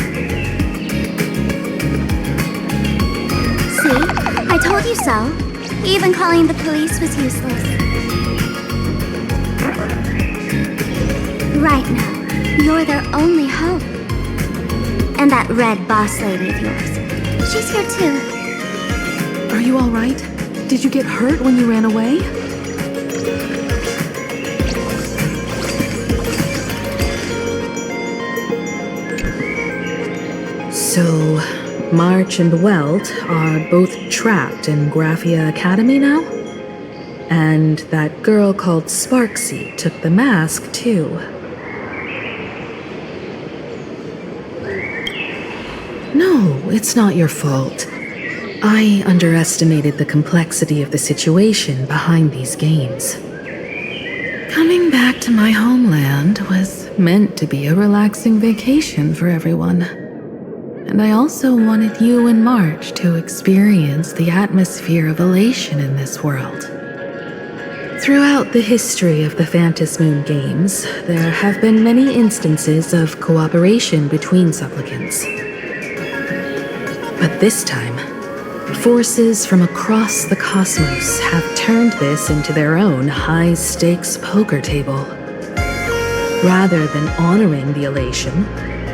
See? I told you so. Even calling the police was useless. Right now, you're their only hope. And that red boss lady of yours. She's here too. Are you all right? Did you get hurt when you ran away? So, March and Welt are both trapped in Graphia Academy now? And that girl called Sparksy took the mask, too. No, it's not your fault. I underestimated the complexity of the situation behind these games. Coming back to my homeland was meant to be a relaxing vacation for everyone. And I also wanted you and March to experience the atmosphere of elation in this world. Throughout the history of the Phantom Moon games, there have been many instances of cooperation between supplicants. But this time, forces from across the cosmos have turned this into their own high-stakes poker table. Rather than honoring the elation,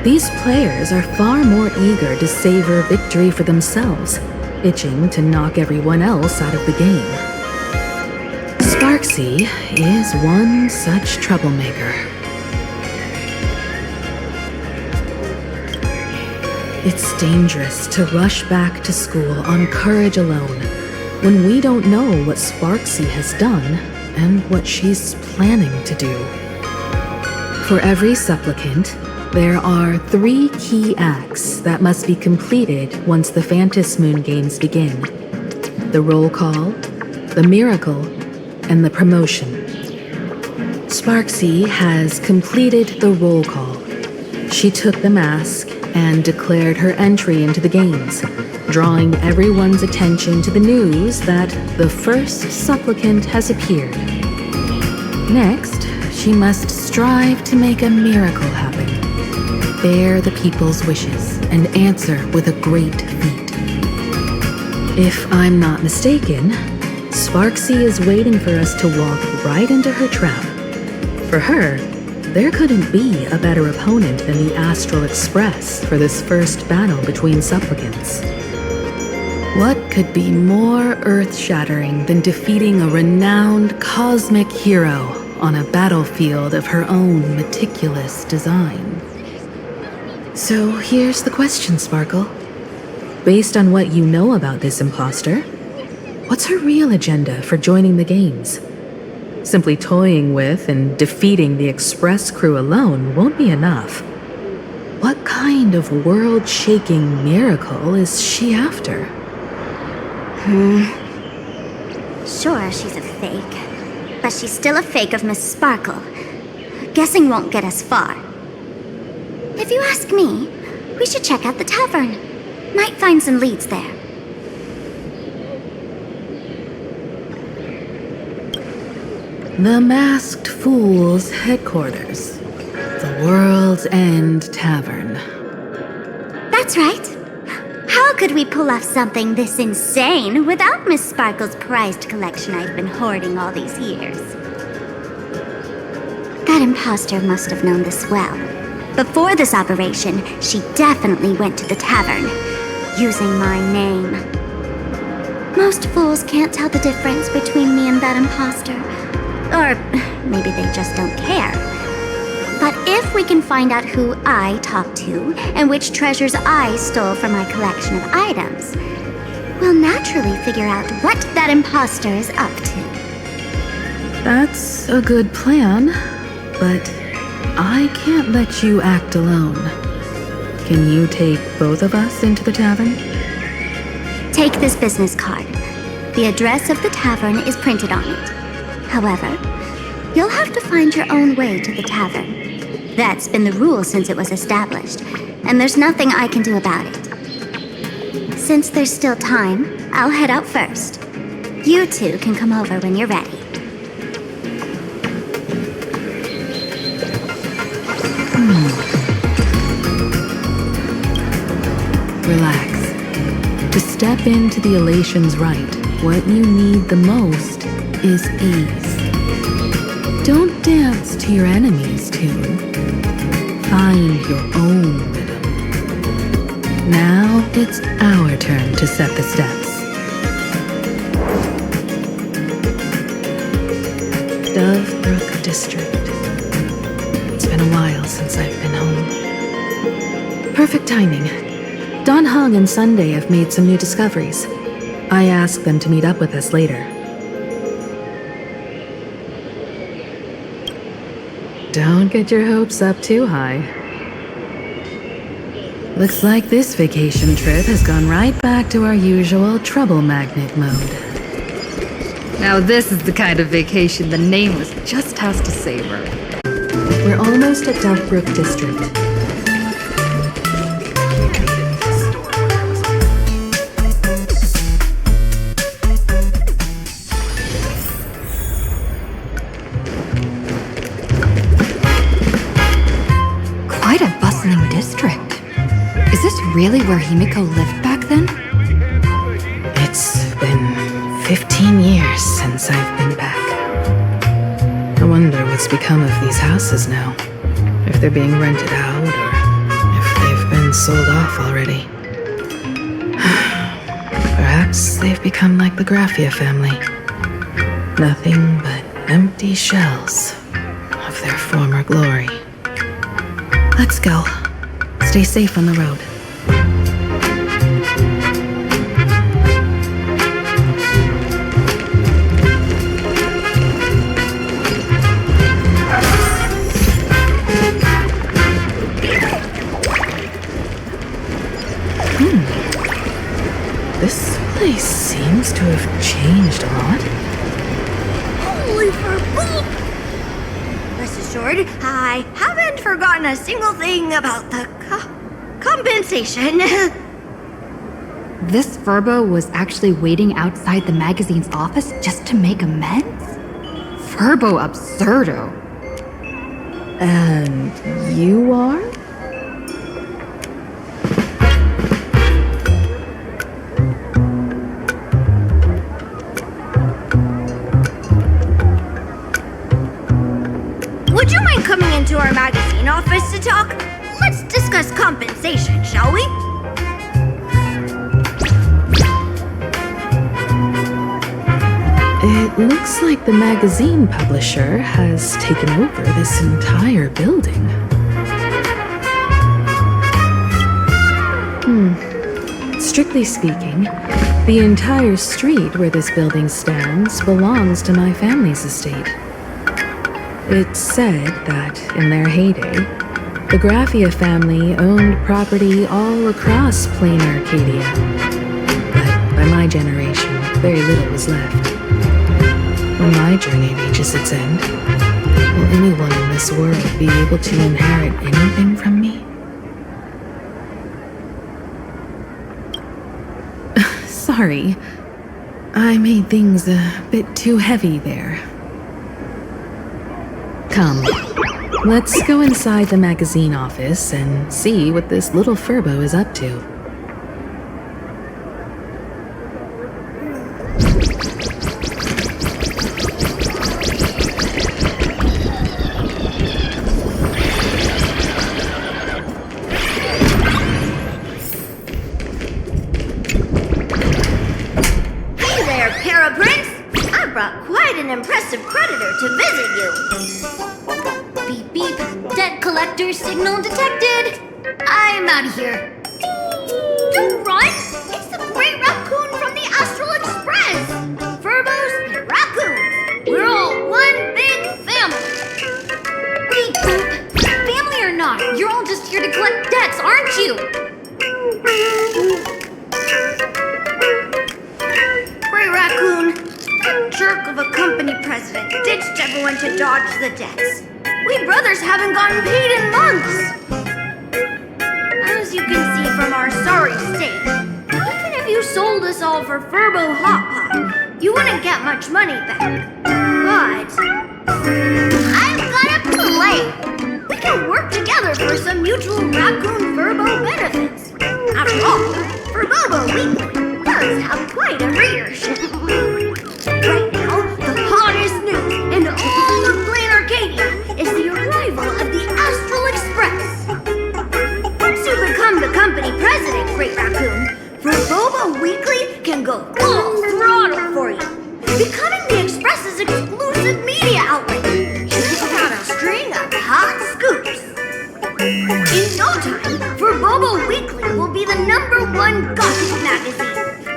these players are far more eager to savor victory for themselves, itching to knock everyone else out of the game. Sparksy is one such troublemaker. It's dangerous to rush back to school on courage alone when we don't know what Sparksy has done and what she's planning to do. For every supplicant, there are 3 key acts that must be completed once the Phantom Moon games begin. The roll call, the miracle, and the promotion. Sparksy has completed the roll call. She took the mask and declared her entry into the games, drawing everyone's attention to the news that the first supplicant has appeared. Next, she must strive to make a miracle happen, bear the people's wishes, and answer with a great feat. If I'm not mistaken, Sparksy is waiting for us to walk right into her trap. For her, there couldn't be a better opponent than the Astral Express for this first battle between supplicants. What could be more earth-shattering than defeating a renowned cosmic hero on a battlefield of her own meticulous design? So here's the question, Sparkle. Based on what you know about this imposter, what's her real agenda for joining the games? Simply toying with and defeating the Express crew alone won't be enough. What kind of world-shaking miracle is she after? Sure, she's a fake. But she's still a fake of Miss Sparkle. Guessing won't get us far. If you ask me, we should check out the tavern. Might find some leads there. The Masked Fool's headquarters. The World's End Tavern. That's right. How could we pull off something this insane without Miss Sparkle's prized collection I've been hoarding all these years? That imposter must have known this well. Before this operation, she definitely went to the tavern, using my name. Most fools can't tell the difference between me and that imposter. Or maybe they just don't care. But if we can find out who I talked to and which treasures I stole from my collection of items, we'll naturally figure out what that imposter is up to. That's a good plan, but I can't let you act alone. Can you take both of us into the tavern? Take this business card. The address of the tavern is printed on it. However, you'll have to find your own way to the tavern. That's been the rule since it was established, and there's nothing I can do about it. Since there's still time, I'll head out first. You two can come over when you're ready. Relax. To step into the elation's right, what you need the most is ease. Don't dance to your enemy's tune. Find your own rhythm. Now it's our turn to set the steps. Dovebrook District. It's been a while since I've been home. Perfect timing. Don Hung and Sunday have made some new discoveries. I asked them to meet up with us later. Don't get your hopes up too high. Looks like this vacation trip has gone right back to our usual trouble magnet mode. Now this is the kind of vacation the Nameless just has to savor. We're almost at Dovebrook District. really where Himiko lived back then? It's been 15 years since I've been back. I wonder what's become of these houses now. If they're being rented out, or if they've been sold off already. Perhaps they've become like the Graffia family. Nothing but empty shells of their former glory. Let's go. Stay safe on the road. This place seems to have changed a lot. Holy purple! Rest assured, I haven't forgotten a single thing about the compensation. This Furbo was actually waiting outside the magazine's office just to make amends? Furbo absurdo. And you are? Would you mind coming into our magazine office to talk? Let's discuss compensation, shall we? It looks like the magazine publisher has taken over this entire building. Strictly speaking, the entire street where this building stands belongs to my family's estate. It's said that, in their heyday, the Graffia family owned property all across Planacardia. But by my generation, very little was left. When my journey reaches its end, will anyone in this world be able to inherit anything from me? Sorry, I made things a bit too heavy there. Come, let's go inside the magazine office and see what this little Furbo is up to. Hey there, Paraprince! I brought quite an impressive creditor to visit you. Beep beep, debt collector signal detected. I'm out of here. Don't run! It's the Great Raccoon from the Astral Express! Furbos and raccoons! We're all one big family! Beep boop! Family or not, you're all just here to collect debts, aren't you? Great Raccoon, that jerk of a company president ditched everyone to dodge the debts. We brothers haven't gotten paid in months! As you can see from our sorry state, even if you sold us all for Furbo Hot Pot, you wouldn't get much money back. But I've got a plan! We can work together for some mutual Raccoon Furbo benefits. After all, Furbobo Weekly does have quite a readership. Right now, the hottest news in all of Planacardia is the arrival of the Astral Express. Once you become the company president, Great Raccoon, Furbobo Weekly can go full throttle for you, becoming the Express's exclusive media outlet. Check out a string of hot scoops. In no time, Furbobo Weekly will be the #1 gossip magazine.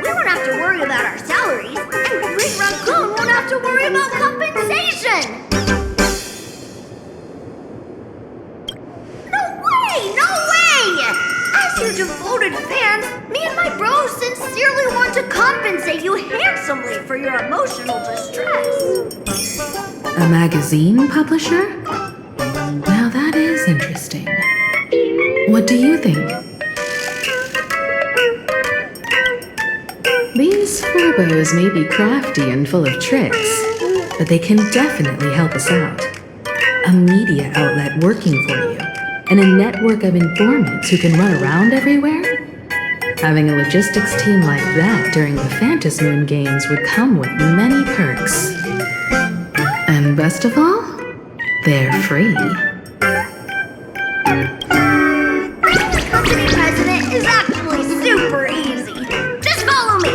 We won't have to worry about our salaries, and Great Raccoon won't have to worry about compensation. No way! As your devoted fans, me and my bros sincerely want to compensate you handsomely for your emotional distress. A magazine publisher? Now that is interesting. What do you think? These Furbos may be crafty and full of tricks, but they can definitely help us out. A media outlet working for you, and a network of informants who can run around everywhere? Having a logistics team like that during the Phantasm Moon Games would come with many perks. And best of all, they're free. Being the company president is actually super easy. Just follow me.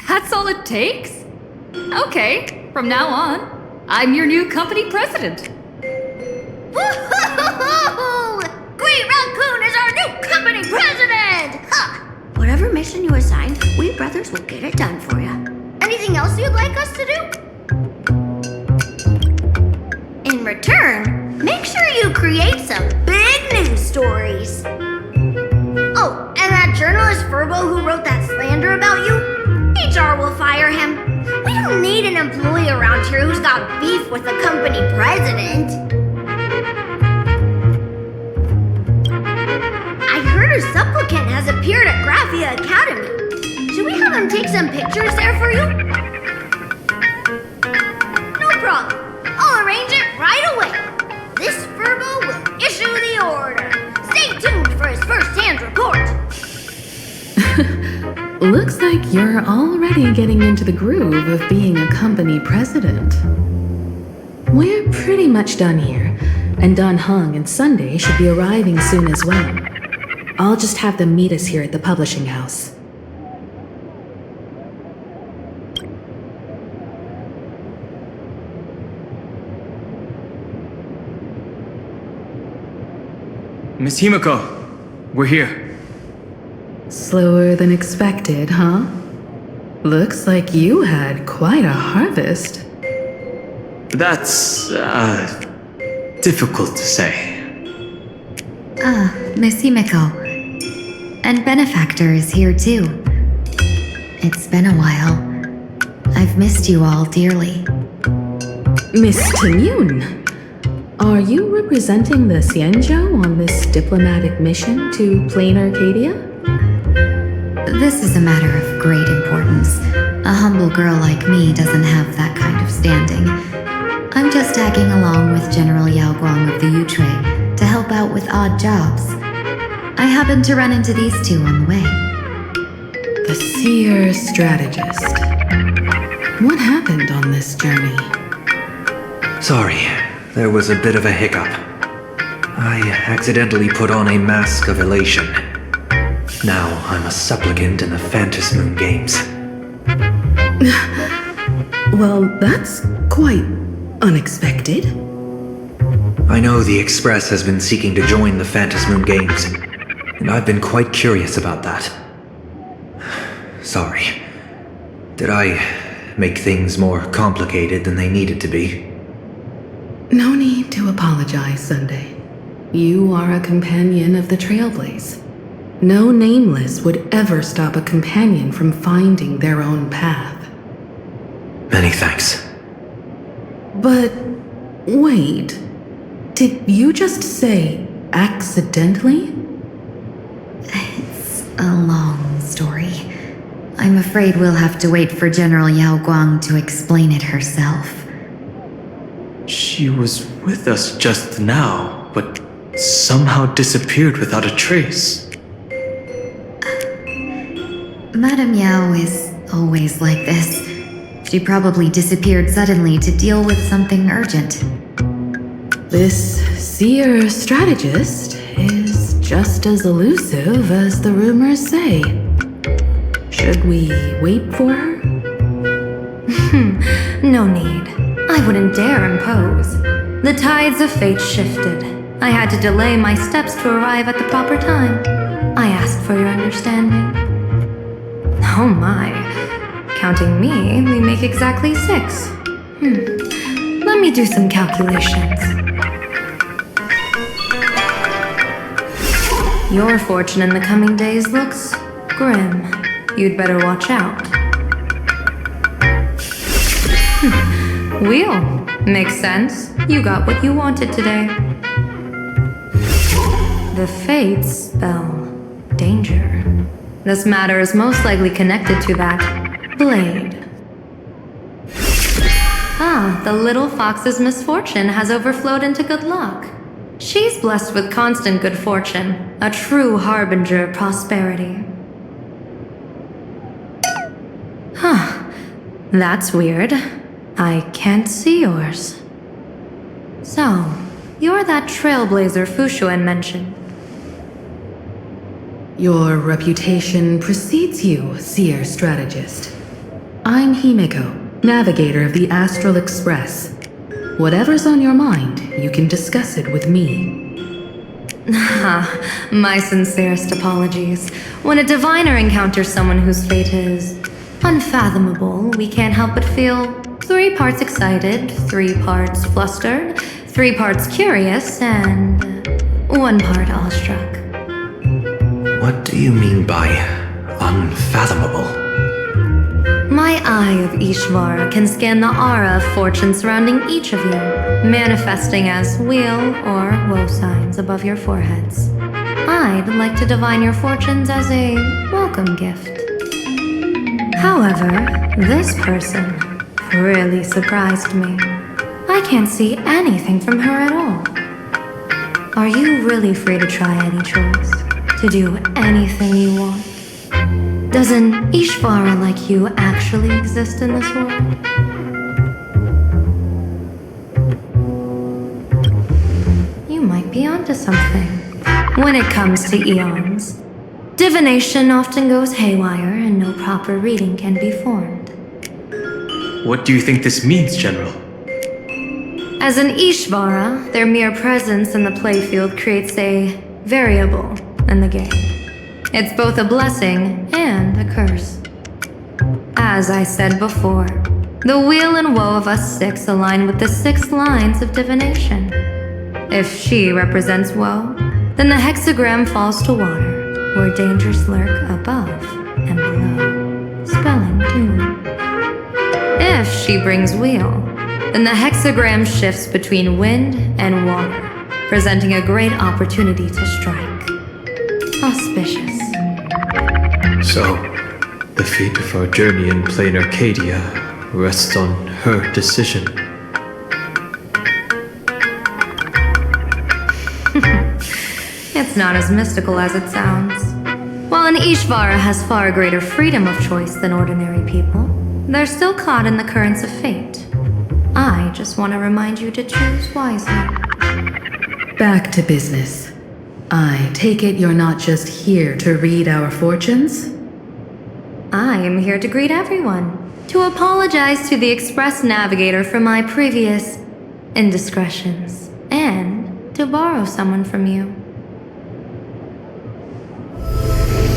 That's all it takes? Okay, from now on, I'm your new company president. Woo-hoo-hoo-hoo! Green Raccoon is our new company president! Ha! Whatever mission you assign, we brothers will get it done for you. Anything else you'd like us to do? In return, make sure you create some big news stories. Oh, and that journalist Furbo who wrote that slander about you? HR will fire him. We don't need an employee around here who's got beef with the company president. I heard a supplicant has appeared at Graphia Academy. Should we have him take some pictures there for you? No problem. I'll arrange it right away. This Furbo will issue the order. Stay tuned for his first-hand report. Looks like you're already getting into the groove of being a company president. We're pretty much done here, and Don Hung and Sunday should be arriving soon as well. I'll just have them meet us here at the publishing house. Miss Himiko, we're here. Slower than expected, huh? Looks like you had quite a harvest. That's, difficult to say. Miss Himiko. And Benefactor is here too. It's been a while. I've missed you all dearly. Miss Temune, are you representing the Xianzhou on this diplomatic mission to Planacardia? This is a matter of great importance. A humble girl like me doesn't have that kind of standing. I'm just tagging along with General Yao Guang of the Yutui to help out with odd jobs. I happened to run into these two on the way. The seer strategist. What happened on this journey? Sorry, there was a bit of a hiccup. I accidentally put on a mask of elation. Now I'm a supplicant in the Phantasm Moon Games. Well, that's quite unexpected. I know the Express has been seeking to join the Phantasm Moon Games, and I've been quite curious about that. Sorry. Did I make things more complicated than they needed to be? No need to apologize, Sunday. You are a companion of the Trailblaze. No nameless would ever stop a companion from finding their own path. Many thanks. But wait, did you just say accidentally? It's a long story. I'm afraid we'll have to wait for General Yao Guang to explain it herself. She was with us just now, but somehow disappeared without a trace. Madame Yao is always like this. She probably disappeared suddenly to deal with something urgent. This seer strategist is just as elusive as the rumors say. Should we wait for her? No need. I wouldn't dare impose. The tides of fate shifted. I had to delay my steps to arrive at the proper time. I asked for your understanding. Oh my. Counting me, we make exactly 6. Let Let me do some calculations. Your fortune in the coming days looks grim. You'd better watch out. Wheel. Makes sense. You got what you wanted today. The Fates spell danger. This matter is most likely connected to that blade. Ah, the little fox's misfortune has overflowed into good luck. She's blessed with constant good fortune, a true harbinger of prosperity. Huh. That's weird. I can't see yours. So, you're that trailblazer Fushuan mentioned. Your reputation precedes you, seer strategist. I'm Himeko, navigator of the Astral Express. Whatever's on your mind, you can discuss it with me. My sincerest apologies. When a diviner encounters someone whose fate is unfathomable, we can't help but feel 3 parts excited, 3 parts flustered, 3 parts curious, and 1 part awestruck. What do you mean by unfathomable? My eye of Ishvara can scan the aura of fortune surrounding each of you, manifesting as weal or woe signs above your foreheads. I'd like to divine your fortunes as a welcome gift. However, this person really surprised me. I can't see anything from her at all. Are you really free to try any choice? To do anything you want? Does an Ishvara like you actually exist in this world? You might be onto something. When it comes to eons, divination often goes haywire and no proper reading can be formed. What do you think this means, General? As an Ishvara, their mere presence in the playfield creates a variable in the game. It's both a blessing and a curse. As I said before, the weal and woe of us 6 align with the 6 lines of divination. If she represents woe, then the hexagram falls to water, where dangers lurk above and below, spelling doom. If she brings weal, then the hexagram shifts between wind and water, presenting a great opportunity to strike. Auspicious. So, the fate of our journey in Planacardia rests on her decision. It's not as mystical as it sounds. While an Ishvara has far greater freedom of choice than ordinary people, they're still caught in the currents of fate. I just want to remind you to choose wisely. Back to business. I take it you're not just here to read our fortunes? I am here to greet everyone, to apologize to the Express Navigator for my previous indiscretions, and to borrow someone from you.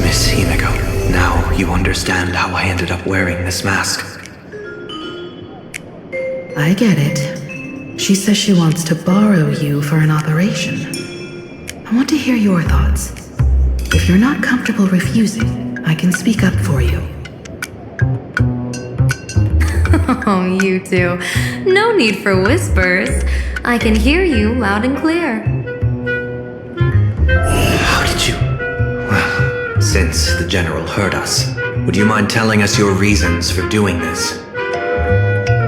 Miss Himeko, now you understand how I ended up wearing this mask. I get it. She says she wants to borrow you for an operation. I want to hear your thoughts. If you're not comfortable refusing, I can speak up for you. Oh, you two. No need for whispers. I can hear you loud and clear. How did you... Well, since the General heard us, would you mind telling us your reasons for doing this?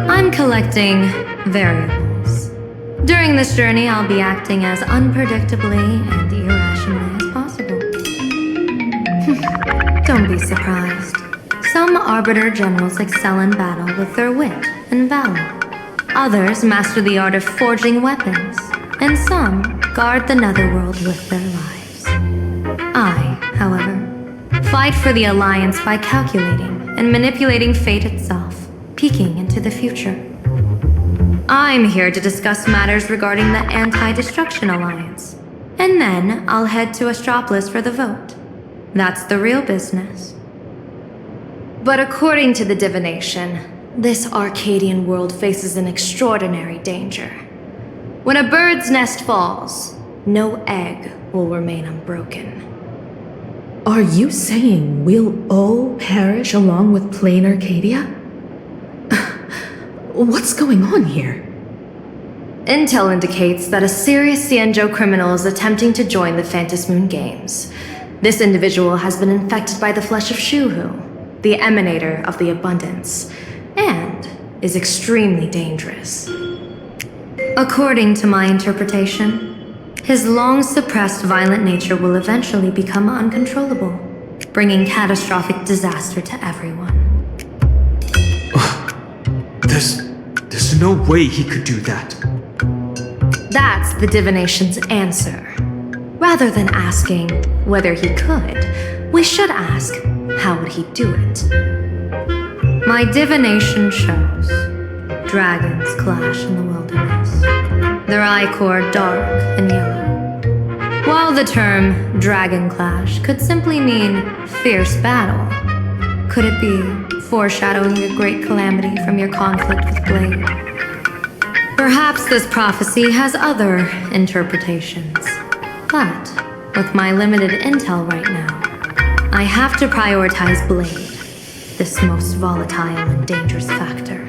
I'm collecting variables. During this journey, I'll be acting as unpredictably and irrationally as possible. Don't be surprised. Some Arbiter Generals excel in battle with their wit and valor. Others master the art of forging weapons, and some guard the netherworld with their lives. I, however, fight for the Alliance by calculating and manipulating fate itself, peeking into the future. I'm here to discuss matters regarding the Anti-Destruction Alliance, and then I'll head to Astropolis for the vote. That's the real business. But according to the divination, This Arcadian world faces an extraordinary danger. When a bird's nest falls, no egg will remain unbroken. Are you saying we'll all perish along with Planacardia? What's going on here? Intel indicates that a serious Xianzhou criminal is attempting to join the Phantom Moon Games. This individual has been infected by the flesh of Shuhu, the emanator of the abundance, and is extremely dangerous. According to my interpretation, his long-suppressed violent nature will eventually become uncontrollable, bringing catastrophic disaster to everyone. There's no way he could do that. That's the divination's answer. Rather than asking whether he could, we should ask, how would he do it? My divination shows dragons clash in the wilderness, their ichor dark and yellow. While the term dragon clash could simply mean fierce battle, could it be foreshadowing a great calamity from your conflict with Blade? Perhaps this prophecy has other interpretations, but with my limited intel right now, I have to prioritize Blade, this most volatile and dangerous factor.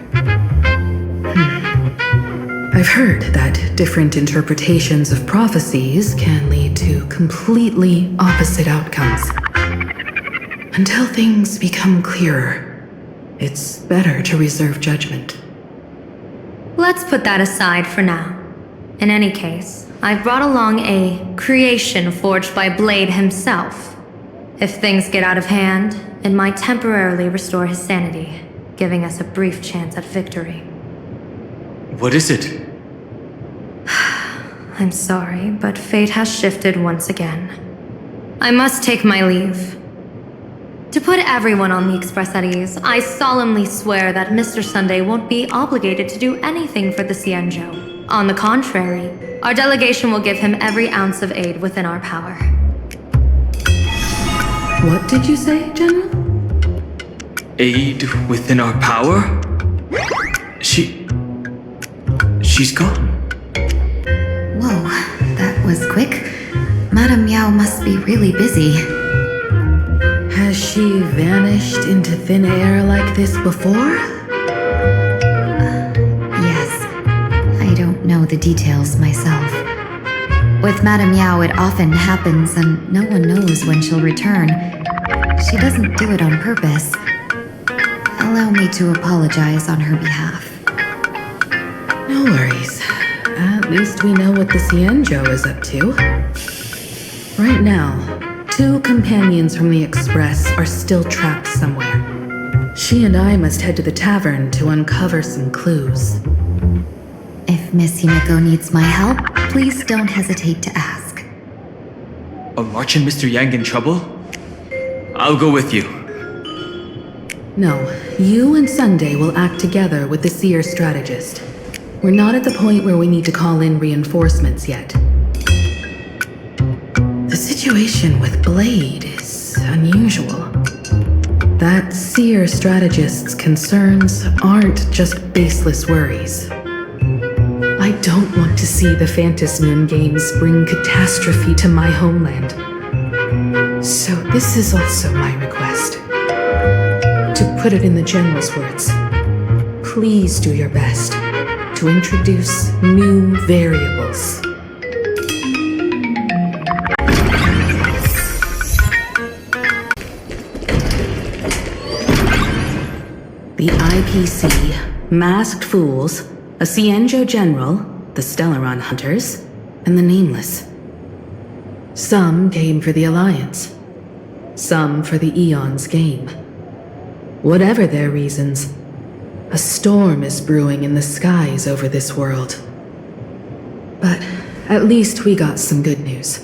I've heard that different interpretations of prophecies can lead to completely opposite outcomes. Until things become clearer, it's better to reserve judgment. Let's put that aside for now. In any case, I've brought along a creation forged by Blade himself. If things get out of hand, it might temporarily restore his sanity, giving us a brief chance at victory. What is it? I'm sorry, but fate has shifted once again. I must take my leave. To put everyone on the Express at ease, I solemnly swear that Mr. Sunday won't be obligated to do anything for the Xianzhou. On the contrary, our delegation will give him every ounce of aid within our power. What did you say, General? Aid within our power? She's gone. Whoa, that was quick. Madame Yao must be really busy. Has she vanished into thin air like this before? Yes. I don't know the details myself. With Madame Yao, it often happens and no one knows when she'll return. She doesn't do it on purpose. Allow me to apologize on her behalf. No worries. At least we know what the Xianzhou is up to. Right now, 2 companions from the Express are still trapped somewhere. She and I must head to the tavern to uncover some clues. If Miss Himiko needs my help, please don't hesitate to ask. Are March and Mr. Yang in trouble? I'll go with you. No, you and Sunday will act together with the Seer strategist. We're not at the point where we need to call in reinforcements yet. The situation with Blade is unusual. That Seer strategist's concerns aren't just baseless worries. I don't want to see the Phantom Moon Games bring catastrophe to my homeland. So this is also my request. To put it in the General's words, please do your best to introduce new variables. The IPC, Masked Fools, a Xianzhou General, the Stellaron Hunters, and the Nameless. Some came for the Alliance. Some for the Eon's game. Whatever their reasons, a storm is brewing in the skies over this world. But at least we got some good news.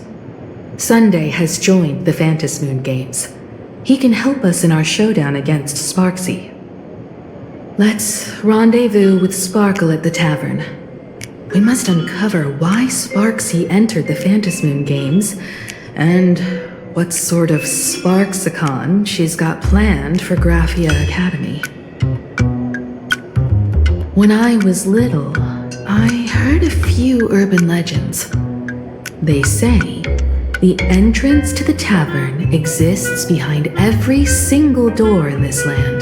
Sunday has joined the Phantom Moon Games. He can help us in our showdown against Sparksy. Let's rendezvous with Sparkle at the tavern. We must uncover why Sparksy entered the Phantom Moon Games, and what sort of Sparksicon she's got planned for Graphia Academy. When I was little, I heard a few urban legends. They say the entrance to the tavern exists behind every single door in this land.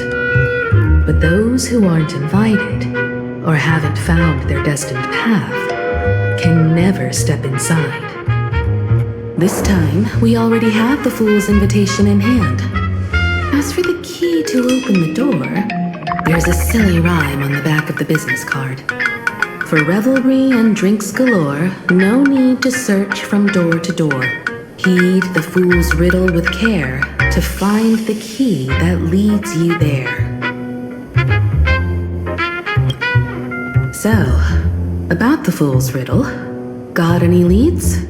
But those who aren't invited, or haven't found their destined path, can never step inside. This time, we already have the Fool's invitation in hand. As for the key to open the door, there's a silly rhyme on the back of the business card. For revelry and drinks galore, no need to search from door to door. Heed the fool's riddle with care to find the key that leads you there. So, about the fool's riddle, got any leads?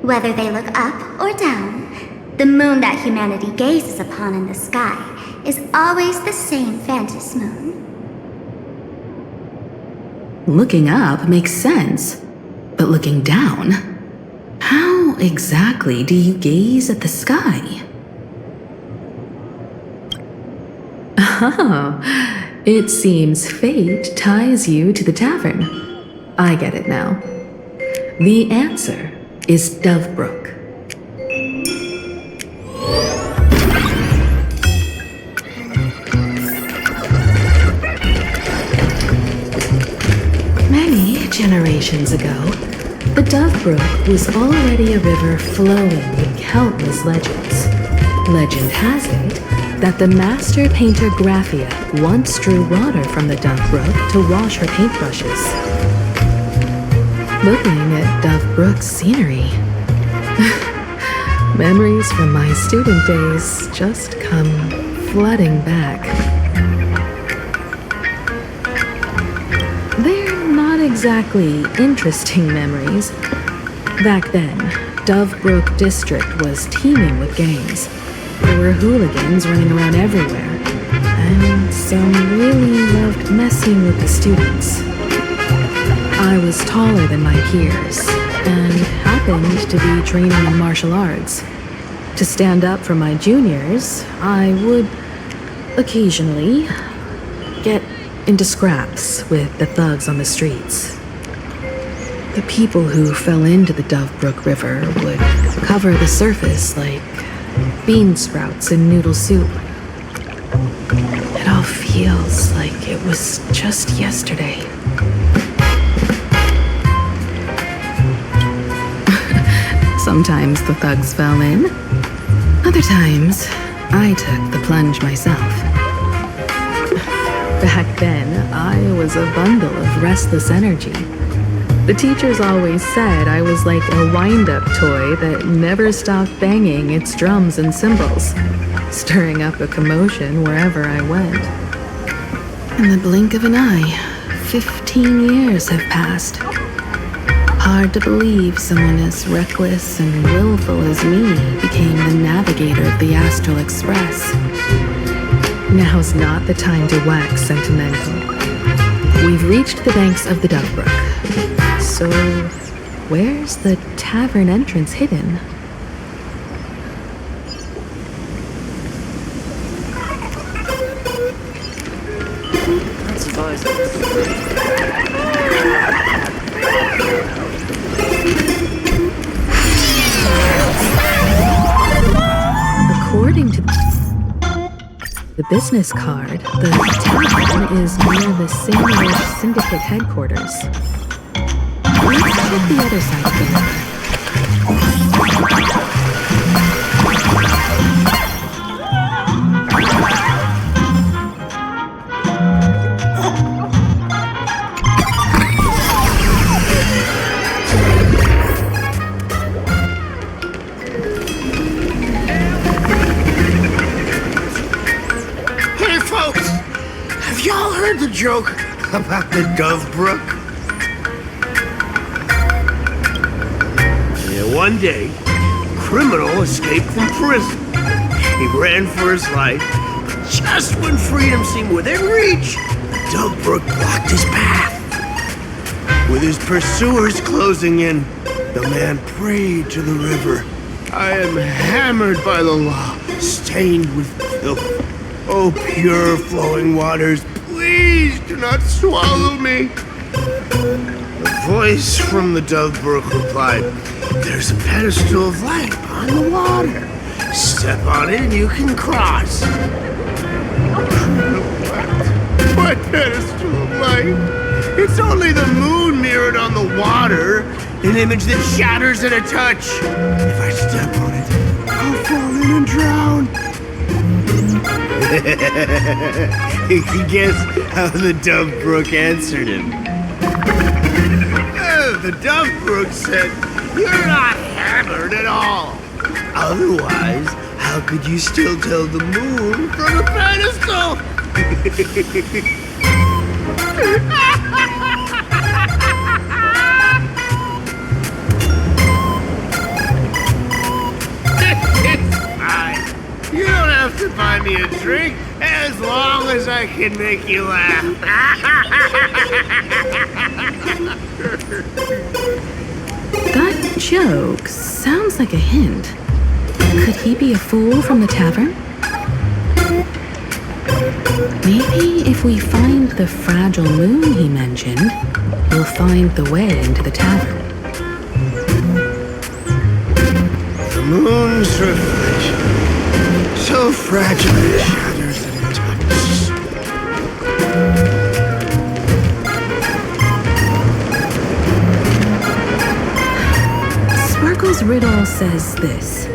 Whether they look up or down, the moon that humanity gazes upon in the sky is always the same Phantom moon. Looking up makes sense, but looking down? How exactly do you gaze at the sky? Oh, it seems fate ties you to the tavern. I get it now. The answer is Dovebrook. Many generations ago, the Dovebrook was already a river flowing with countless legends. Legend has it that the master painter Graphia once drew water from the Dovebrook to wash her paintbrushes. Looking at Dovebrook's scenery, memories from my student days just come flooding back. They're not exactly interesting memories. Back then, Dovebrook District was teeming with gangs. There were hooligans running around everywhere, and some really loved messing with the students. I was taller than my peers, and happened to be training in martial arts. To stand up for my juniors, I would occasionally get into scraps with the thugs on the streets. The people who fell into the Dovebrook River would cover the surface like bean sprouts in noodle soup. It all feels like it was just yesterday. Sometimes the thugs fell in. Other times, I took the plunge myself. Back then, I was a bundle of restless energy. The teachers always said I was like a wind-up toy that never stopped banging its drums and cymbals, stirring up a commotion wherever I went. In the blink of an eye, 15 years have passed. Hard to believe someone as reckless and willful as me became the navigator of the Astral Express. Now's not the time to wax sentimental. We've reached the banks of the Dovebrook. So, where's the tavern entrance hidden? According to the business card, the tavern is near the Sandwich Syndicate headquarters. Let's check the other side of the river. Hey, folks! Have y'all heard the joke about the Dovebrook? One day, a criminal escaped from prison. He ran for his life. Just when freedom seemed within reach, Dovebrook blocked his path. With his pursuers closing in, the man prayed to the river. I am hammered by the law, stained with filth. Oh, pure flowing waters, please do not swallow me. A voice from the Dove Brook replied, there's a pedestal of light upon the water. Step on it and you can cross. What pedestal of light? It's only the moon mirrored on the water, an image that shatters at a touch. If I step on it, I'll fall in and drown. Guess how the Dove Brook answered him. The Dove Brook said, you're not hammered at all. Otherwise, how could you still tell the moon from a pedestal? It's fine. You don't have to buy me a drink as long as I can make you laugh. That joke sounds like a hint. Could he be a fool from the tavern? Maybe if we find the fragile moon he mentioned, we'll find the way into the tavern. The moon's reflection, so fragile it shatters at a touch. Sparkle's riddle says this.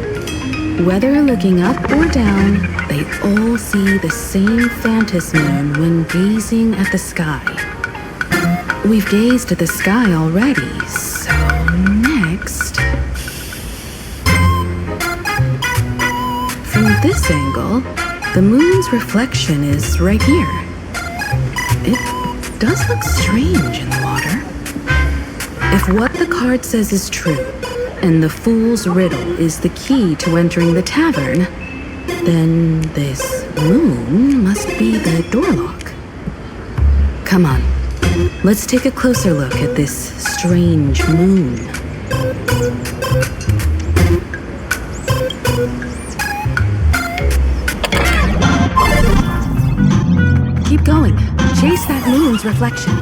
Whether looking up or down, they all see the same phantom moon when gazing at the sky. We've gazed at the sky already, so next... From this angle, the moon's reflection is right here. It does look strange in the water. If what the card says is true, and the fool's riddle is the key to entering the tavern, then this moon must be the door lock. Come on, let's take a closer look at this strange moon. Keep going. Chase that moon's reflection.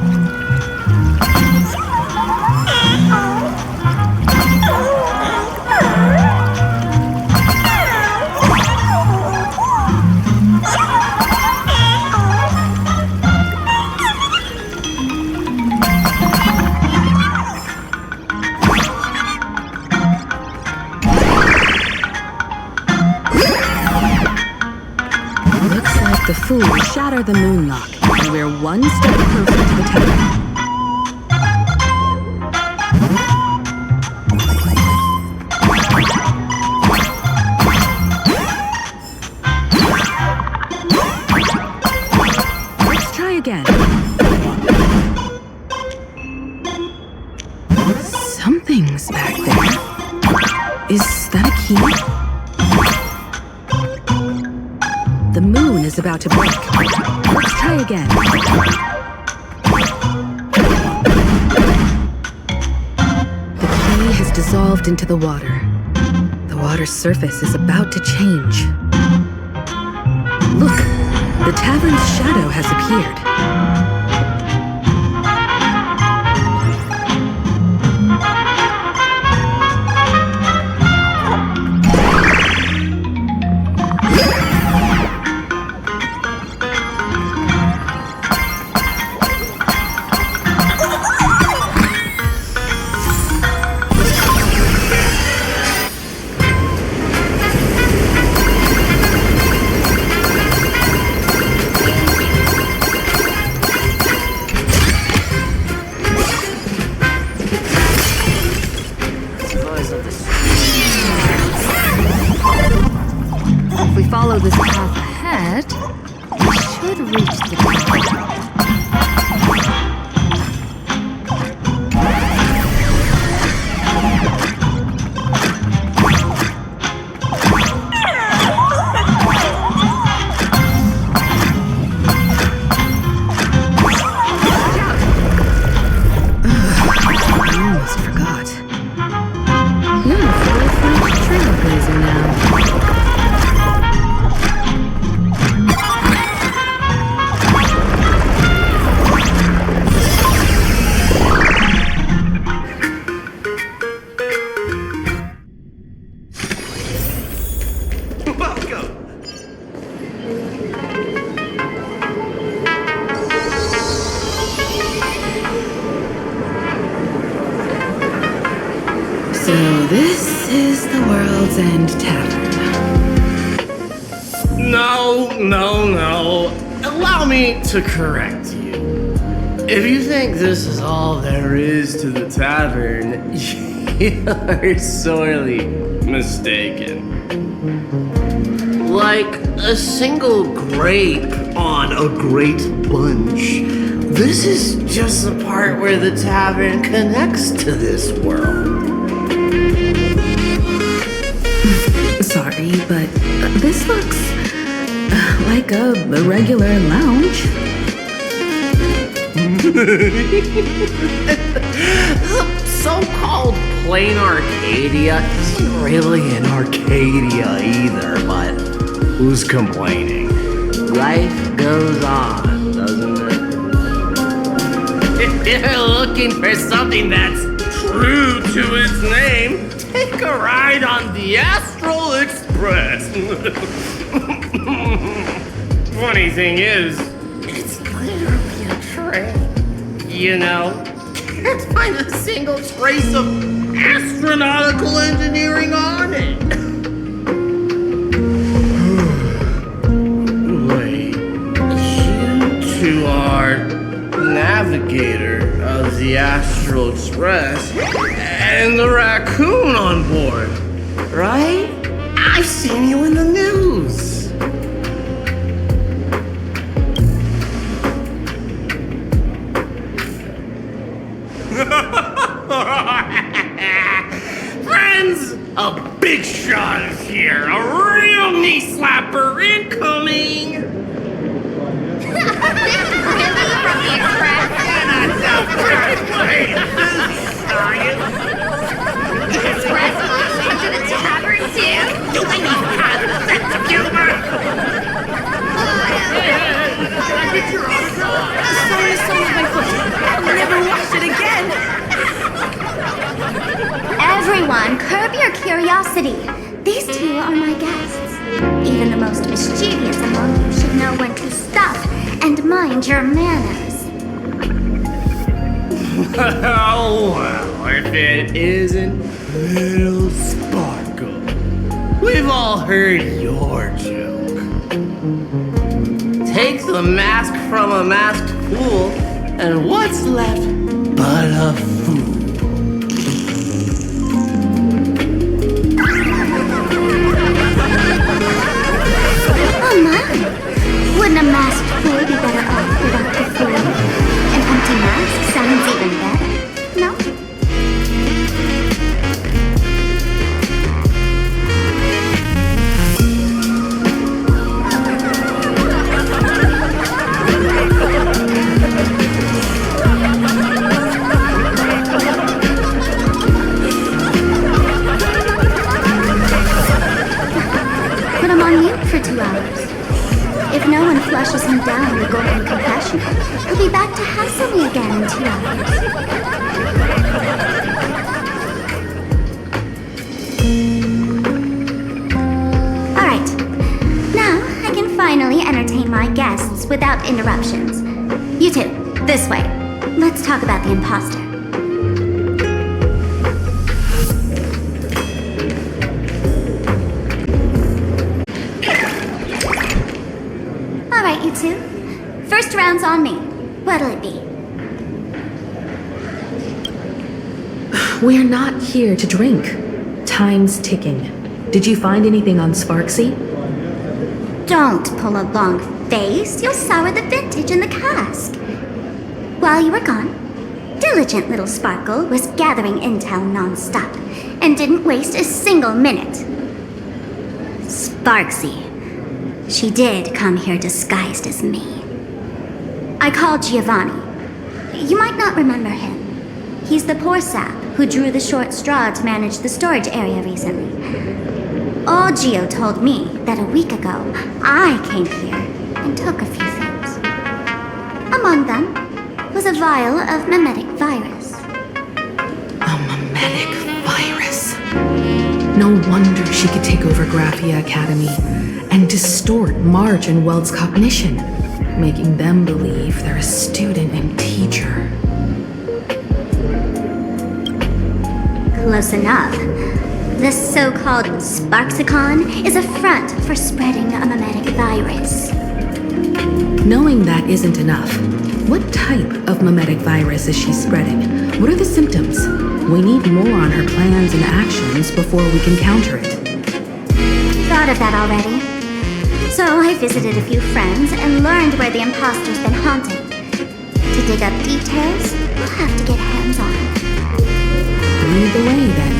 The fool shattered the moon lock, and we're one step closer to the tavern. Let's try again. Something's back there. Is that a key? The moon is about to break. Let's try again. The key has dissolved into the water. The water's surface is about to change. Look, the tavern's shadow has appeared. Follow this path ahead, we should reach the tavern. this is the World's End Tavern. No. Allow me to correct you. If you think this is all there is to the tavern, you're sorely mistaken. Like a single grape on a great bunch, this is just the part where the tavern connects to this world. Sorry, but this looks like a regular lounge. The so-called Planacardia isn't really an Arcadia either, but who's complaining? Life goes on, doesn't it? If you're looking for something that's true to its name, take a ride on the Astral Express. Funny thing is, it's literally a train. You know, can't find a single trace of astronautical engineering on it. Wait, you two are navigator of the Astral Express and the raccoon on board, right? I've seen you in the news. Friends, a big shot is here. A real knee slapper incoming. Express came to the tavern too? Do I know how to sense of humor? Get your autograph. The song is so on my foot. I'll never wash it again. Everyone, curb your curiosity. These two are my guests. Even the most mischievous among you should know when to stop and mind your manners. Well, if it isn't Little Sparkle. We've all heard your joke. Take the mask from a masked fool, and what's left but a fool? Oh my! Wouldn't a masked fool be better off without the fool? An empty mask sounds even better, no? Put him on mute for 2 hours. If no one flushes him down the golden confessional, he'll be back to hassle me again in 2 hours. Alright, now I can finally entertain my guests without interruptions. You two, this way. Let's talk about the imposter. Alright, you two. First round's on me. What'll it be? We're not here to drink. Time's ticking. Did you find anything on Sparksy? Don't pull a long face. You'll sour the vintage in the cask. While you were gone, diligent little Sparkle was gathering intel non-stop and didn't waste a single minute. Sparksy. She did come here disguised as me. I called Giovanni. You might not remember him. He's the poor sap who drew the short straw to manage the storage area recently. Old Gio told me that a week ago, I came here and took a few things. Among them was a vial of mimetic virus. A mimetic virus. No wonder she could take over Graphia Academy and distort Marge and Weld's cognition, making them believe they're a student and teacher. Close enough. This so-called Sparksicon is a front for spreading a mimetic virus. Knowing that isn't enough. What type of mimetic virus is she spreading? What are the symptoms? We need more on her plans and actions before we can counter it. Thought of that already. So I visited a few friends and learned where the imposter's been haunted. To dig up details, we'll have to get hands-on. Lead the way, then.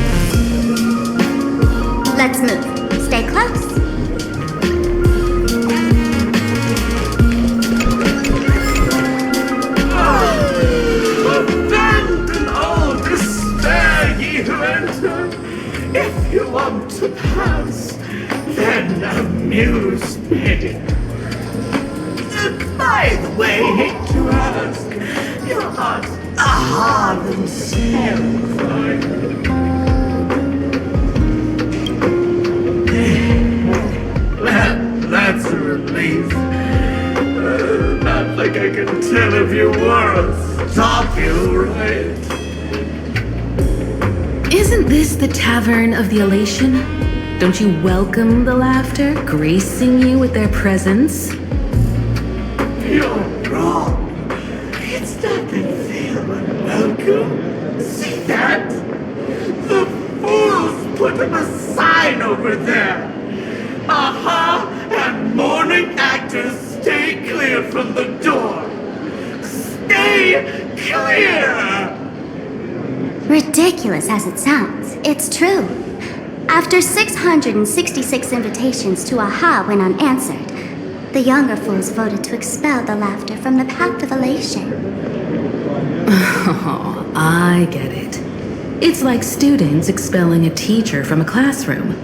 Let's move. Stay close. Abandon all despair, ye who enter. If you want to pass, then amuse me. By the way, hate to ask, you're not a Harlem Well, that's a relief. Not like I can tell if you were a stop you, right? Isn't this the Tavern of the Elation? Don't you welcome the laughter, gracing you with their presence? You're wrong. It's not been feel unwelcome. See that? The fools put up a sign over there. Aha! And mourning actors, stay clear from the door. Stay clear! Ridiculous as it sounds, it's true. After 666 invitations to AHA went unanswered, the younger fools voted to expel the laughter from the path of elation. Oh, I get it. It's like students expelling a teacher from a classroom.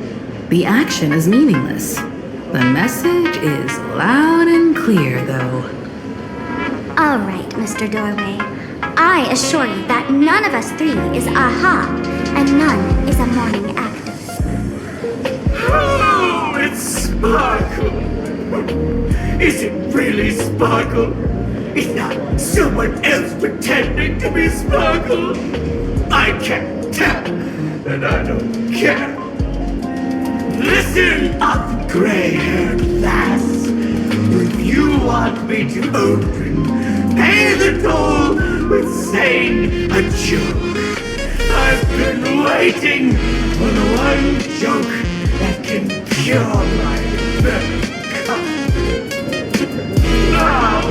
The action is meaningless. The message is loud and clear, though. All right, Mr. Doorway. I assure you that none of us three is AHA, and none is a mourning actor. Oh, it's Sparkle. Is it really Sparkle? Is not someone else pretending to be Sparkle? I can't tell, and I don't care. Listen up, gray-haired lass. If you want me to open, pay the toll with saying a joke. I've been waiting for the one joke that can cure my melancholy. Now,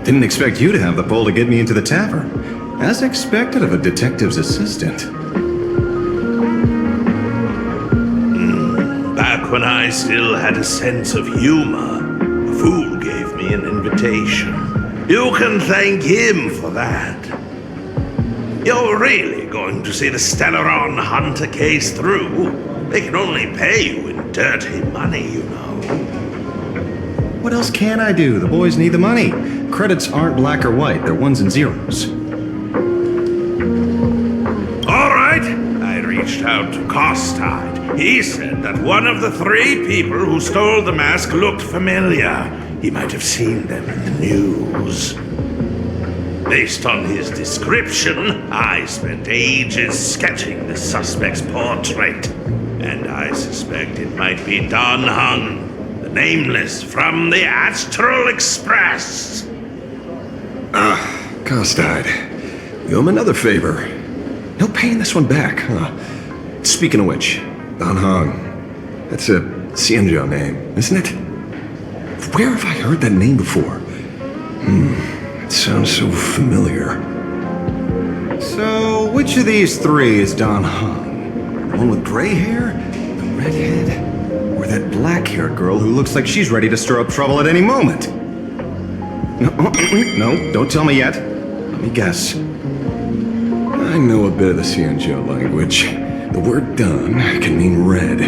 Didn't expect you to have the pull to get me into the tavern. As expected of a detective's assistant. Back when I still had a sense of humor, a fool gave me an invitation. You can thank him for that. You're really going to see the Stellaron Hunter case through? They can only pay you in dirty money, you know. What else can I do? The boys need the money. Credits aren't black or white, they're ones and zeros. All right, I reached out to Costide. He said that one of the 3 people who stole the mask looked familiar. He might have seen them in the news. Based on his description, I spent ages sketching the suspect's portrait. And I suspect it might be Don Hung, the Nameless from the Astral Express. Costide. You owe him another favor. No paying this one back, huh? Speaking of which, Don Hong. That's a Xianzhou name, isn't it? Where have I heard that name before? It sounds so familiar. So, which of these 3 is Don Hong? The one with gray hair? The redhead? Or that black-haired girl who looks like she's ready to stir up trouble at any moment? No, don't tell me yet. Let me guess. I know a bit of the Xianzhou language. The word Don can mean red.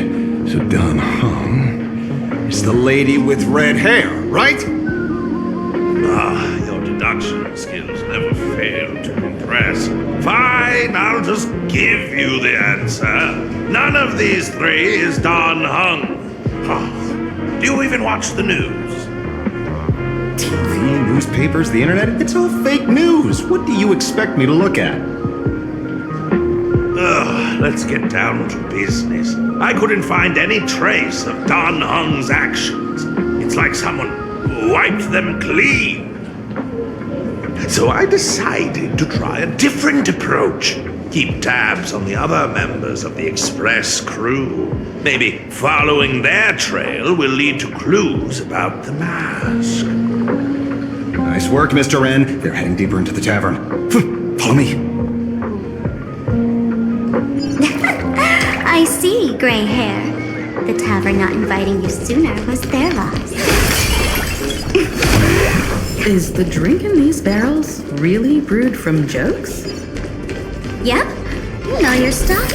So Don Hong is the lady with red hair, right? Your deduction skills never fail to impress. Express. Fine, I'll just give you the answer. None of these three is Don Hung. Do you even watch the news? TV, newspapers, the internet, it's all fake news. What do you expect me to look at? Ugh, let's get down to business. I couldn't find any trace of Don Hung's actions. It's like someone wiped them clean. So I decided to try a different approach. Keep tabs on the other members of the Express crew. Maybe following their trail will lead to clues about the mask. Nice work, Mr. N. They're heading deeper into the tavern. Follow me. I see, gray hair. The tavern not inviting you sooner was their loss. Is the drink in these barrels really brewed from jokes? Yep, you know your stuff.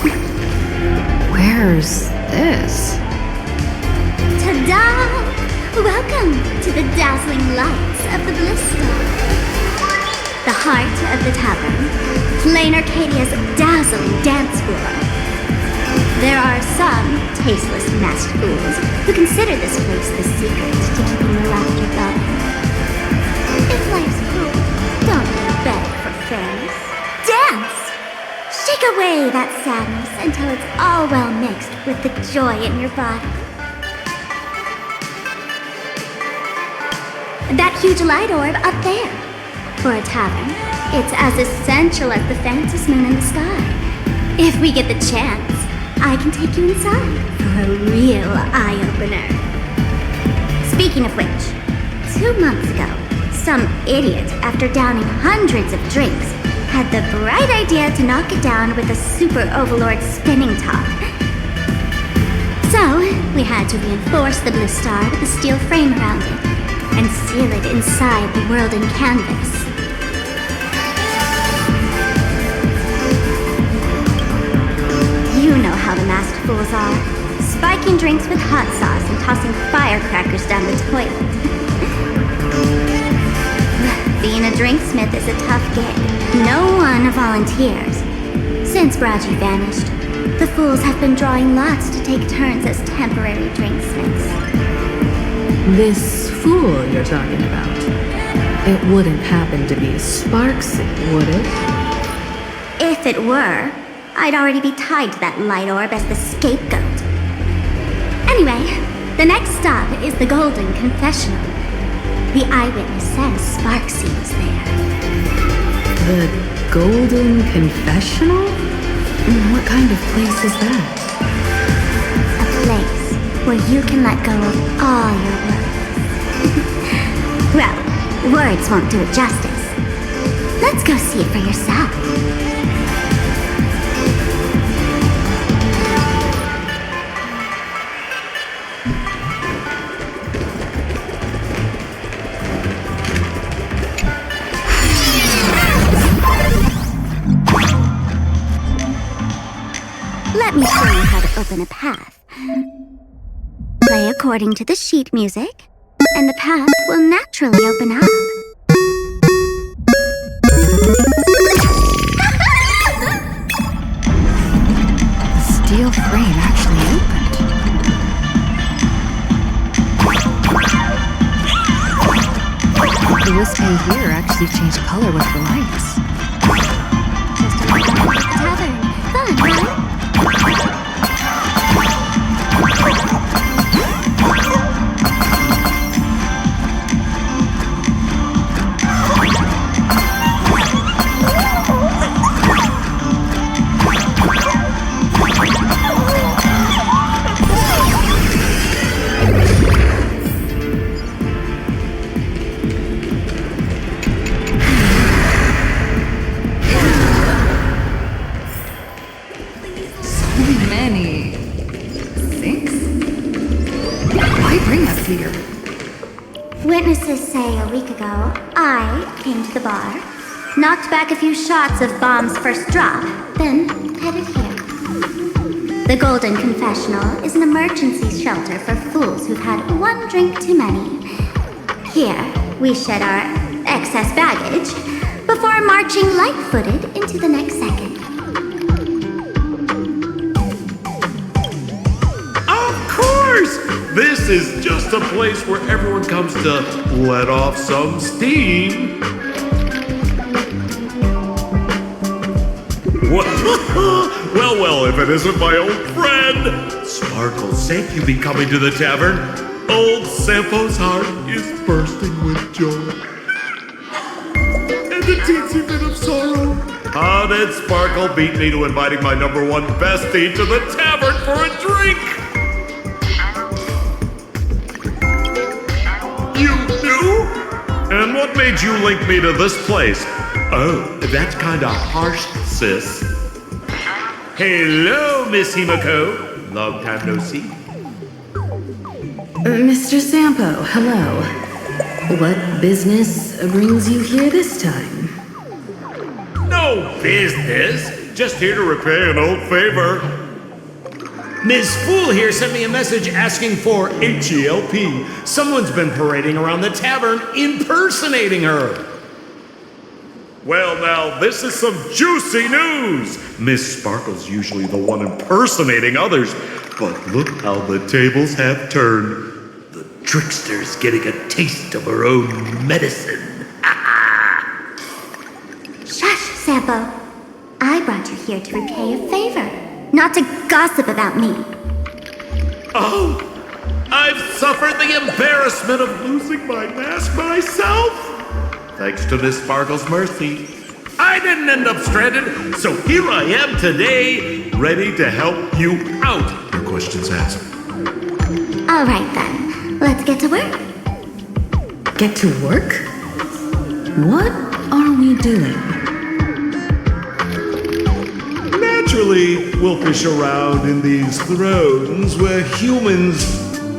Where's this? Ta-da! Welcome to the dazzling lights of the Bliss Star. The heart of the tavern, Planarcadia's dazzling dance floor. There are some tasteless masked fools who consider this place the secret to keeping the laughter going. If life's cruel, don't beg for fairness. Dance! Shake away that sadness until it's all well mixed with the joy in your body. That huge light orb up there. For a tavern, it's as essential as the faintest moon in the sky. If we get the chance, I can take you inside for a real eye-opener. Speaking of which, 2 months ago, some idiot, after downing hundreds of drinks, had the bright idea to knock it down with a super overlord spinning top. So, we had to reinforce the Bliss Star with a steel frame around it and seal it inside the world in canvas. You know how the masked fools are. Spiking drinks with hot sauce and tossing firecrackers down the toilet. Being a drinksmith is a tough gig. No one volunteers. Since Braji vanished, the fools have been drawing lots to take turns as temporary drinksmiths. This fool you're talking about, it wouldn't happen to be Sparksy, would it? If it were, I'd already be tied to that light orb as the scapegoat. Anyway, the next stop is the Golden Confessional. The eyewitness says Sparksy was there. The Golden Confessional? What kind of place is that? A place where you can let go of all your worries. Well, words won't do it justice. Let's go see it for yourself. Let me show you how to open a path. Play according to the sheet music, and the path will naturally open up. The steel frame actually opened. The whiskey here actually changed color with the lights. Just a tavern. Fun, right? Witnesses say a week ago, I came to the bar, knocked back a few shots of Bomb's first drop, then headed here. The Golden Confessional is an emergency shelter for fools who've had one drink too many. Here, we shed our excess baggage, before marching light-footed into the next second. Of course! This is just a place where everyone comes to let off some steam. Well, if it isn't my old friend! Sparkles, thank you be coming to the tavern. Old Sampo's heart is bursting with joy. And a teensy bit of sorrow. How did Sparkle beat me to inviting my number one bestie to the tavern for a drink? You knew? And what made you link me to this place? Oh, that's kinda harsh, sis. Hello, Miss Himiko. Long time no see. Mr. Sampo, hello. What business brings you here this time? No business. Just here to repay an old favor. Ms. Fool here sent me a message asking for H-E-L-P. Someone's been parading around the tavern impersonating her. Well, now, this is some juicy news! Miss Sparkle's usually the one impersonating others, but look how the tables have turned. The trickster's getting a taste of her own medicine. Shush, Sampo. I brought you here to repay a favor, not to gossip about me. Oh, I've suffered the embarrassment of losing my mask myself. Thanks to Miss Sparkle's mercy, I didn't end up stranded, so here I am today, ready to help you out. Your question's answered. All right, then. Let's get to work. Get to work? What are we doing? Naturally, we'll fish around in these thrones where humans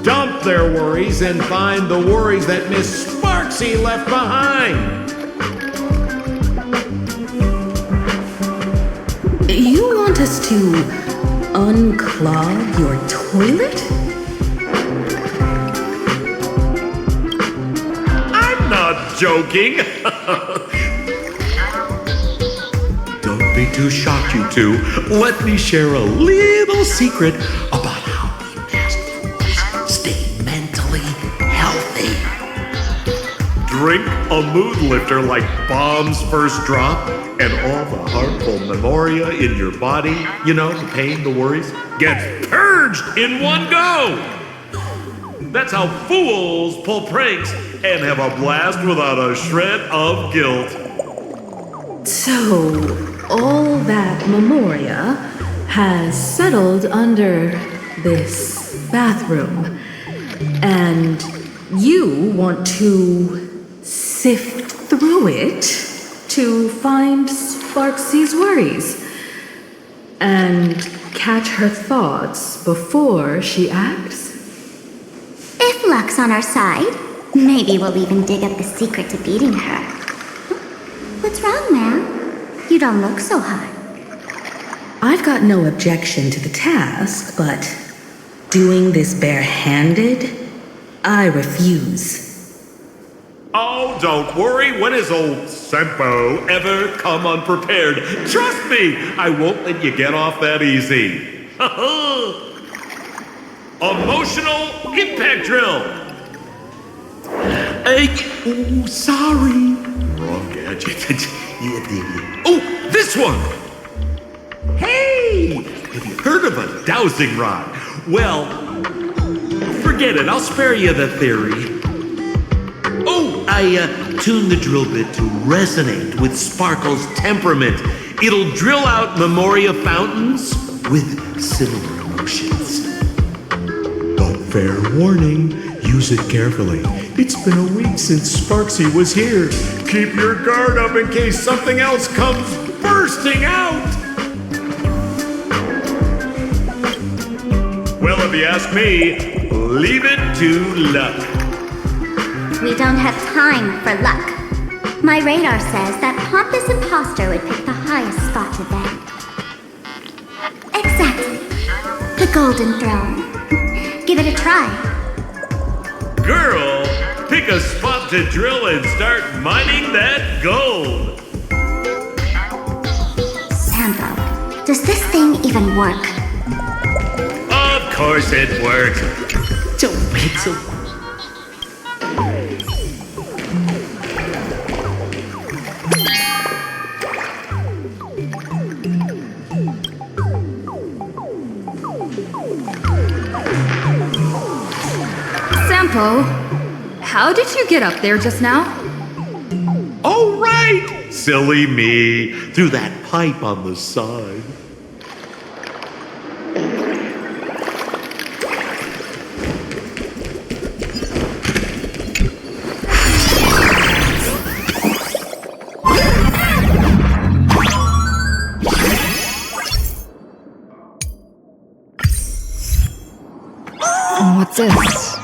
dump their worries and find the worries that Miss Sparksy left behind. You want us to unclog your toilet? I'm not joking. Don't be too shocked, you two. Let me share a little secret about how we masked fools stay mentally healthy. Drink a mood lifter like Bomb's First Drop, and all the harmful memoria in your body, you know, the pain, the worries, gets purged in one go. That's how fools pull pranks and have a blast without a shred of guilt. So, all that memoria has settled under this bathroom, and you want to sift through it to find Sparksy's worries and catch her thoughts before she acts? If luck's on our side, maybe we'll even dig up the secret to beating her. What's wrong, man? You don't look so hot. I've got no objection to the task, but doing this barehanded, I refuse. Oh, don't worry. When has old Sempo ever come unprepared? Trust me, I won't let you get off that easy. Emotional impact drill. Ooh, sorry. Wrong gadget. Oh, this one. Hey, have you heard of a dowsing rod? Well, forget it. I'll spare you the theory. Oh, I tuned the drill bit to resonate with Sparkle's temperament. It'll drill out memoria fountains with similar emotions. But fair warning, use it carefully. It's been a week since Sparksy was here. Keep your guard up in case something else comes bursting out. Well, if you ask me, leave it to luck. We don't have time for luck. My radar says that Pompous Imposter would pick the highest spot to bend. Exactly. The Golden Throne. Give it a try. Girl, pick a spot up to drill and start mining that gold. Sampo, does this thing even work? Of course it works. Sampo, how did you get up there just now? Oh, right! Silly me. Through that pipe on the side. What's this?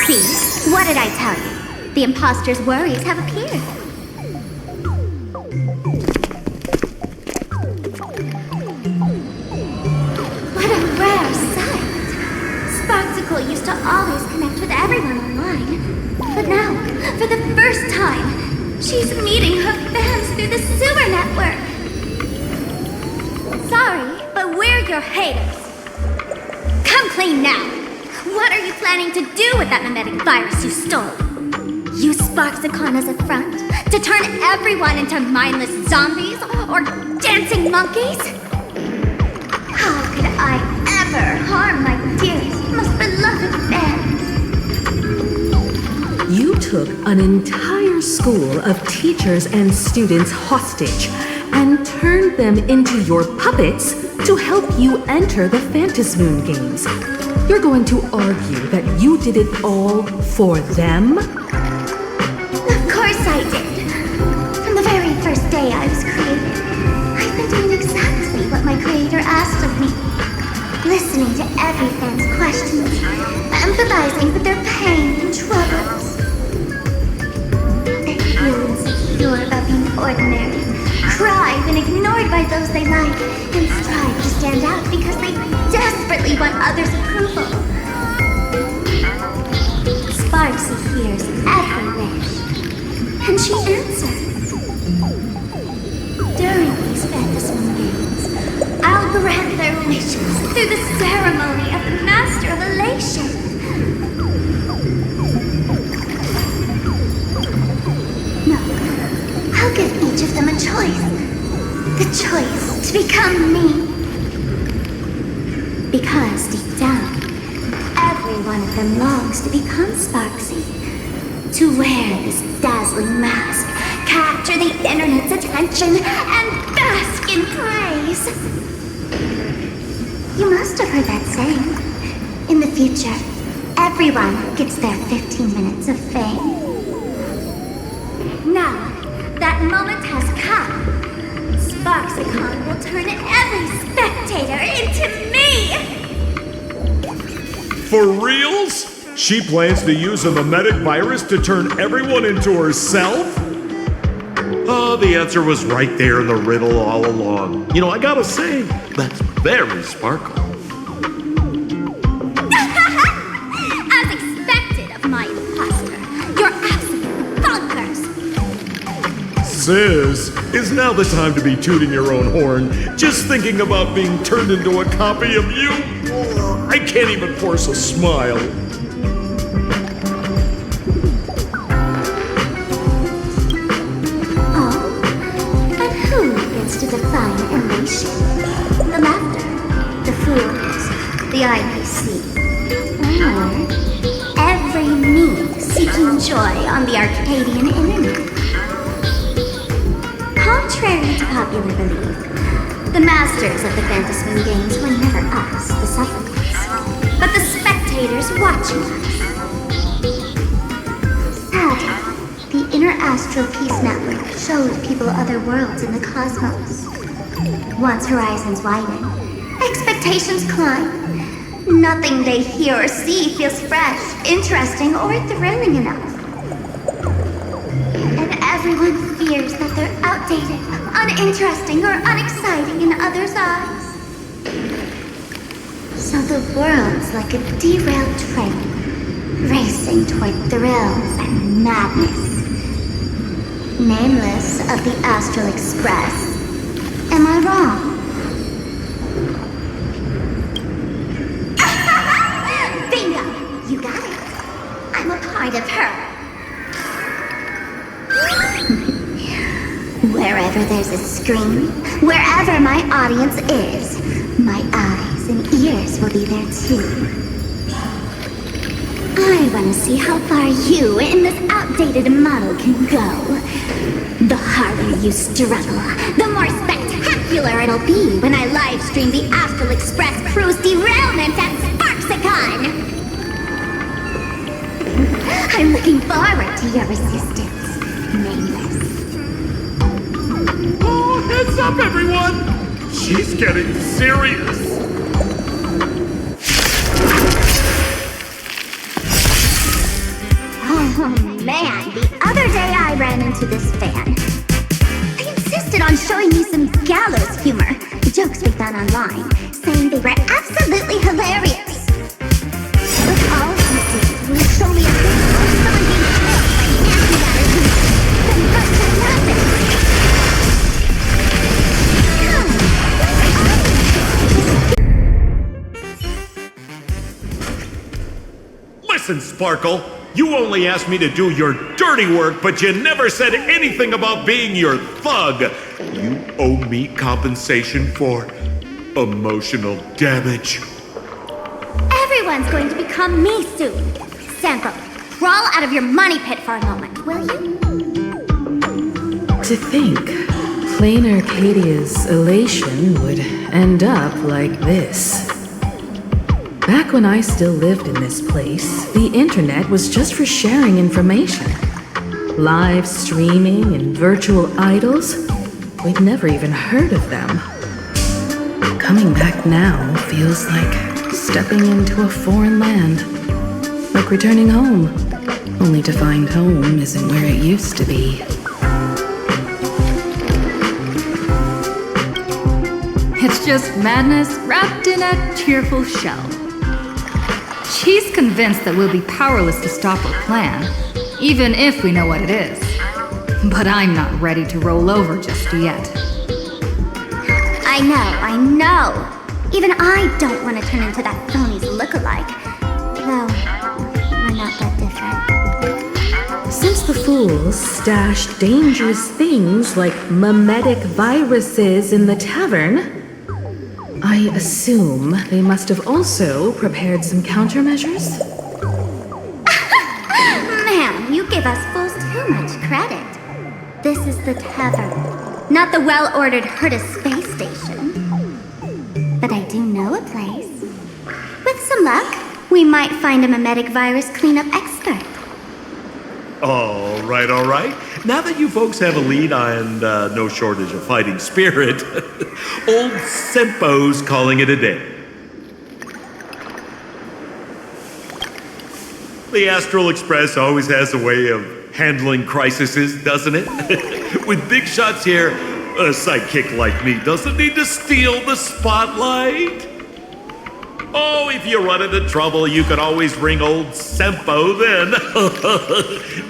See? What did I tell you? The imposter's worries have appeared. What a rare sight! Sparksicle used to always connect with everyone online. But now, for the first time, she's meeting her fans through the sewer network. Sorry, but we're your haters. Come clean now. What are you planning to do with that mimetic virus you stole? Use Sparksicon as a front to turn everyone into mindless zombies or dancing monkeys? How could I ever harm my dearest, most beloved fans? You took an entire school of teachers and students hostage and turned them into your puppets to help you enter the Phantasmoon games. You're going to argue that you did it all for them? Of course I did. From the very first day I was created, I've been doing exactly what my creator asked of me. Listening to every fan's questions, empathizing with their pain and troubles. They feel insecure about being ordinary, cry when ignored by those they like, and strive to stand out because they desperately want others' approval. Sparksy hears every wish, and she answers. During these Phantasmoon games, I'll grant their wishes through the ceremony of the Master of Elation. No, I'll give each of them a choice. The choice to become me. Because deep down, every one of them longs to become Sparksy. To wear this dazzling mask, capture the internet's attention, and bask in praise. You must have heard that saying. In the future, everyone gets their 15 minutes of fame. Now, that moment has come. Sparksicon will turn every spectator into me! For reals? She plans to use a mimetic virus to turn everyone into herself? Oh, the answer was right there in the riddle all along. You know, I gotta say, that's very Sparkle. As expected of my imposter, you're absolute bonkers. Sis, is now the time to be tooting your own horn, just thinking about being turned into a copy of you? I can't even force a smile. To define elation. The laughter, the fools, the IPC, or every me seeking joy on the Arcadian internet. Contrary to popular belief, the masters of the Fantasmoon games were never us, the supplicants, but the spectators watching us. Sadly, the Inner Astral Peace Network showed people other worlds in the cosmos. Once horizons widen, expectations climb. Nothing they hear or see feels fresh, interesting, or thrilling enough. And everyone fears that they're outdated, uninteresting, or unexciting in others' eyes. So the world's like a derailed train, racing toward thrills and madness. Nameless of the Astral Express. Am I wrong? Bingo! You got it. I'm a part of her. Wherever there's a screen, wherever my audience is, my eyes and ears will be there too. I want to see how far you in this outdated model can go. The harder you struggle, the more spectacular it'll be when I live stream the Astral Express cruise derailment at Sparksicon! I'm looking forward to your resistance, Nameless. Oh, heads up, everyone! She's getting serious! Oh man, the other day I ran into this fan. They insisted on showing me some gallows humor, jokes we found online, saying they were absolutely hilarious. But all he did was show me a video of someone being killed by antimatter beams, then burst out laughing. Listen, Sparkle. You only asked me to do your dirty work, but you never said anything about being your thug. You owe me compensation for emotional damage. Everyone's going to become me soon. Sample, crawl out of your money pit for a moment, will you? To think, Plain Arcadia's elation would end up like this. Back when I still lived in this place, the internet was just for sharing information. Live streaming and virtual idols, we'd never even heard of them. Coming back now feels like stepping into a foreign land. Like returning home, only to find home isn't where it used to be. It's just madness wrapped in a cheerful shell. She's convinced that we'll be powerless to stop her plan, even if we know what it is. But I'm not ready to roll over just yet. I know. Even I don't want to turn into that phony's lookalike. Though, we're not that different. Since the fools stashed dangerous things like mimetic viruses in the tavern, I assume they must have also prepared some countermeasures? Man, you give us fools too much credit. This is the tavern, not the well-ordered Herta space station. But I do know a place. With some luck, we might find a mimetic virus cleanup expert. All right. Now that you folks have a lead and no shortage of fighting spirit, old Sempo's calling it a day. The Astral Express always has a way of handling crises, doesn't it? With big shots here, a sidekick like me doesn't need to steal the spotlight. Oh, if you run into trouble, you can always ring old Sempo then.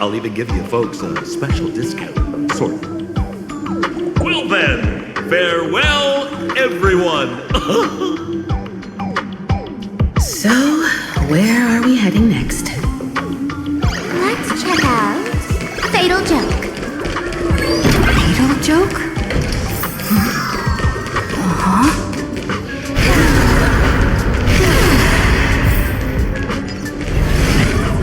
I'll even give you folks a special discount, sort of. Well then, farewell, everyone. So, where are we heading next? Let's check out Fatal Joke. Fatal Joke?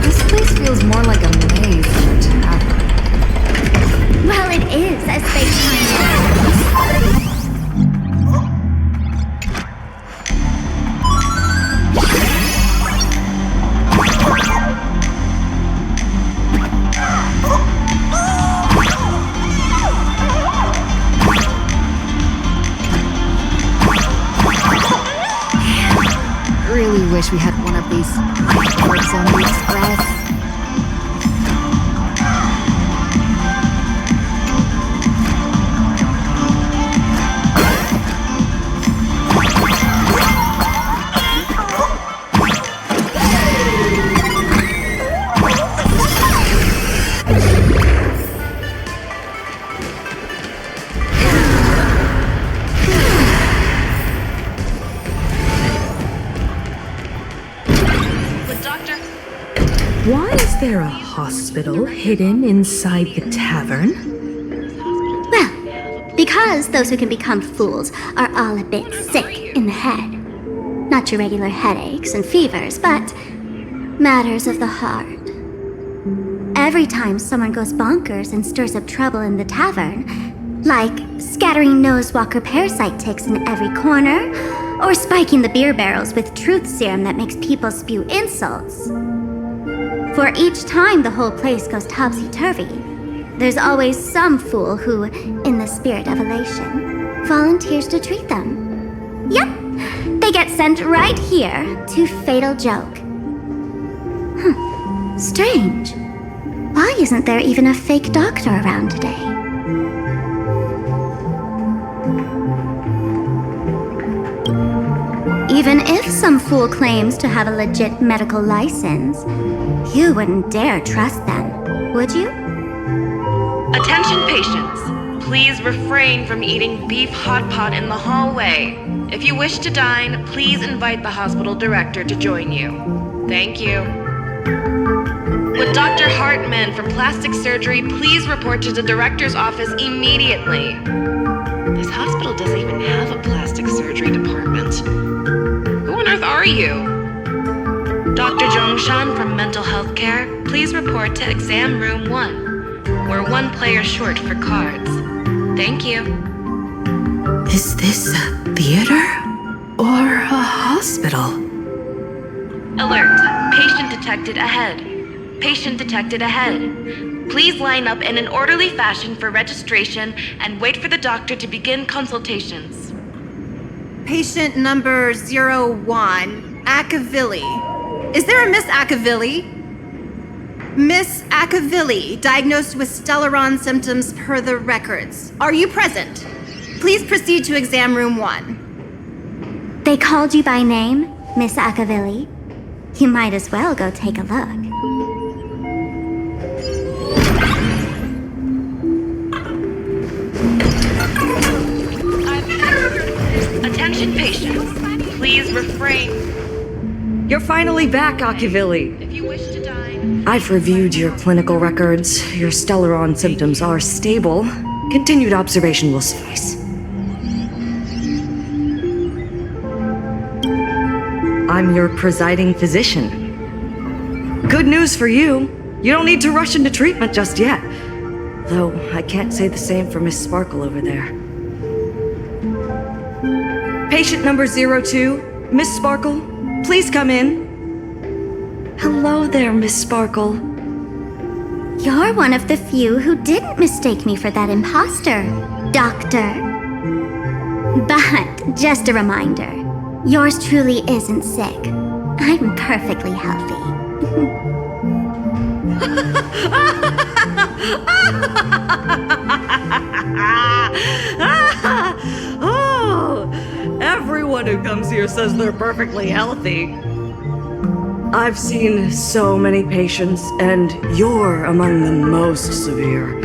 This place feels more like a maze than a tavern. Well, it is, as space-time Really wish we had one of these birds on the express. Why is there a hospital hidden inside the tavern? Well, because those who can become fools are all a bit sick in the head. Not your regular headaches and fevers, but matters of the heart. Every time someone goes bonkers and stirs up trouble in the tavern, like scattering nosewalker parasite ticks in every corner, or spiking the beer barrels with truth serum that makes people spew insults. For each time the whole place goes topsy-turvy, there's always some fool who, in the spirit of elation, volunteers to treat them. Yep, they get sent right here to Fatal Joke. Strange. Why isn't there even a fake doctor around today? Even if some fool claims to have a legit medical license, you wouldn't dare trust them, would you? Attention patients. Please refrain from eating beef hot pot in the hallway. If you wish to dine, please invite the hospital director to join you. Thank you. Would Dr. Hartman from plastic surgery please report to the director's office immediately? This hospital doesn't even have a plastic surgery department. Who on earth are you? Dr. Zhongshan from Mental Health Care, please report to exam room 1. We're one player short for cards. Thank you. Is this a theater or a hospital? Alert. Patient detected ahead. Patient detected ahead. Please line up in an orderly fashion for registration and wait for the doctor to begin consultations. Patient number 01, Akavilli. Is there a Miss Akavilli? Miss Akavilli, diagnosed with Stellaron symptoms per the records. Are you present? Please proceed to exam room 1. They called you by name, Miss Akavilli. You might as well go take a look. Attention patients. Please refrain. You're finally back, Akivilli. If you wish to dine... I've reviewed your clinical records. Your Stellaron symptoms are stable. Continued observation will suffice. I'm your presiding physician. Good news for you. You don't need to rush into treatment just yet. Though I can't say the same for Miss Sparkle over there. Patient number 02, Miss Sparkle, please come in. Hello there, Miss Sparkle. You're one of the few who didn't mistake me for that imposter, Doctor. But, just a reminder, yours truly isn't sick. I'm perfectly healthy. Oh, everyone who comes here says they're perfectly healthy. I've seen so many patients, and you're among the most severe.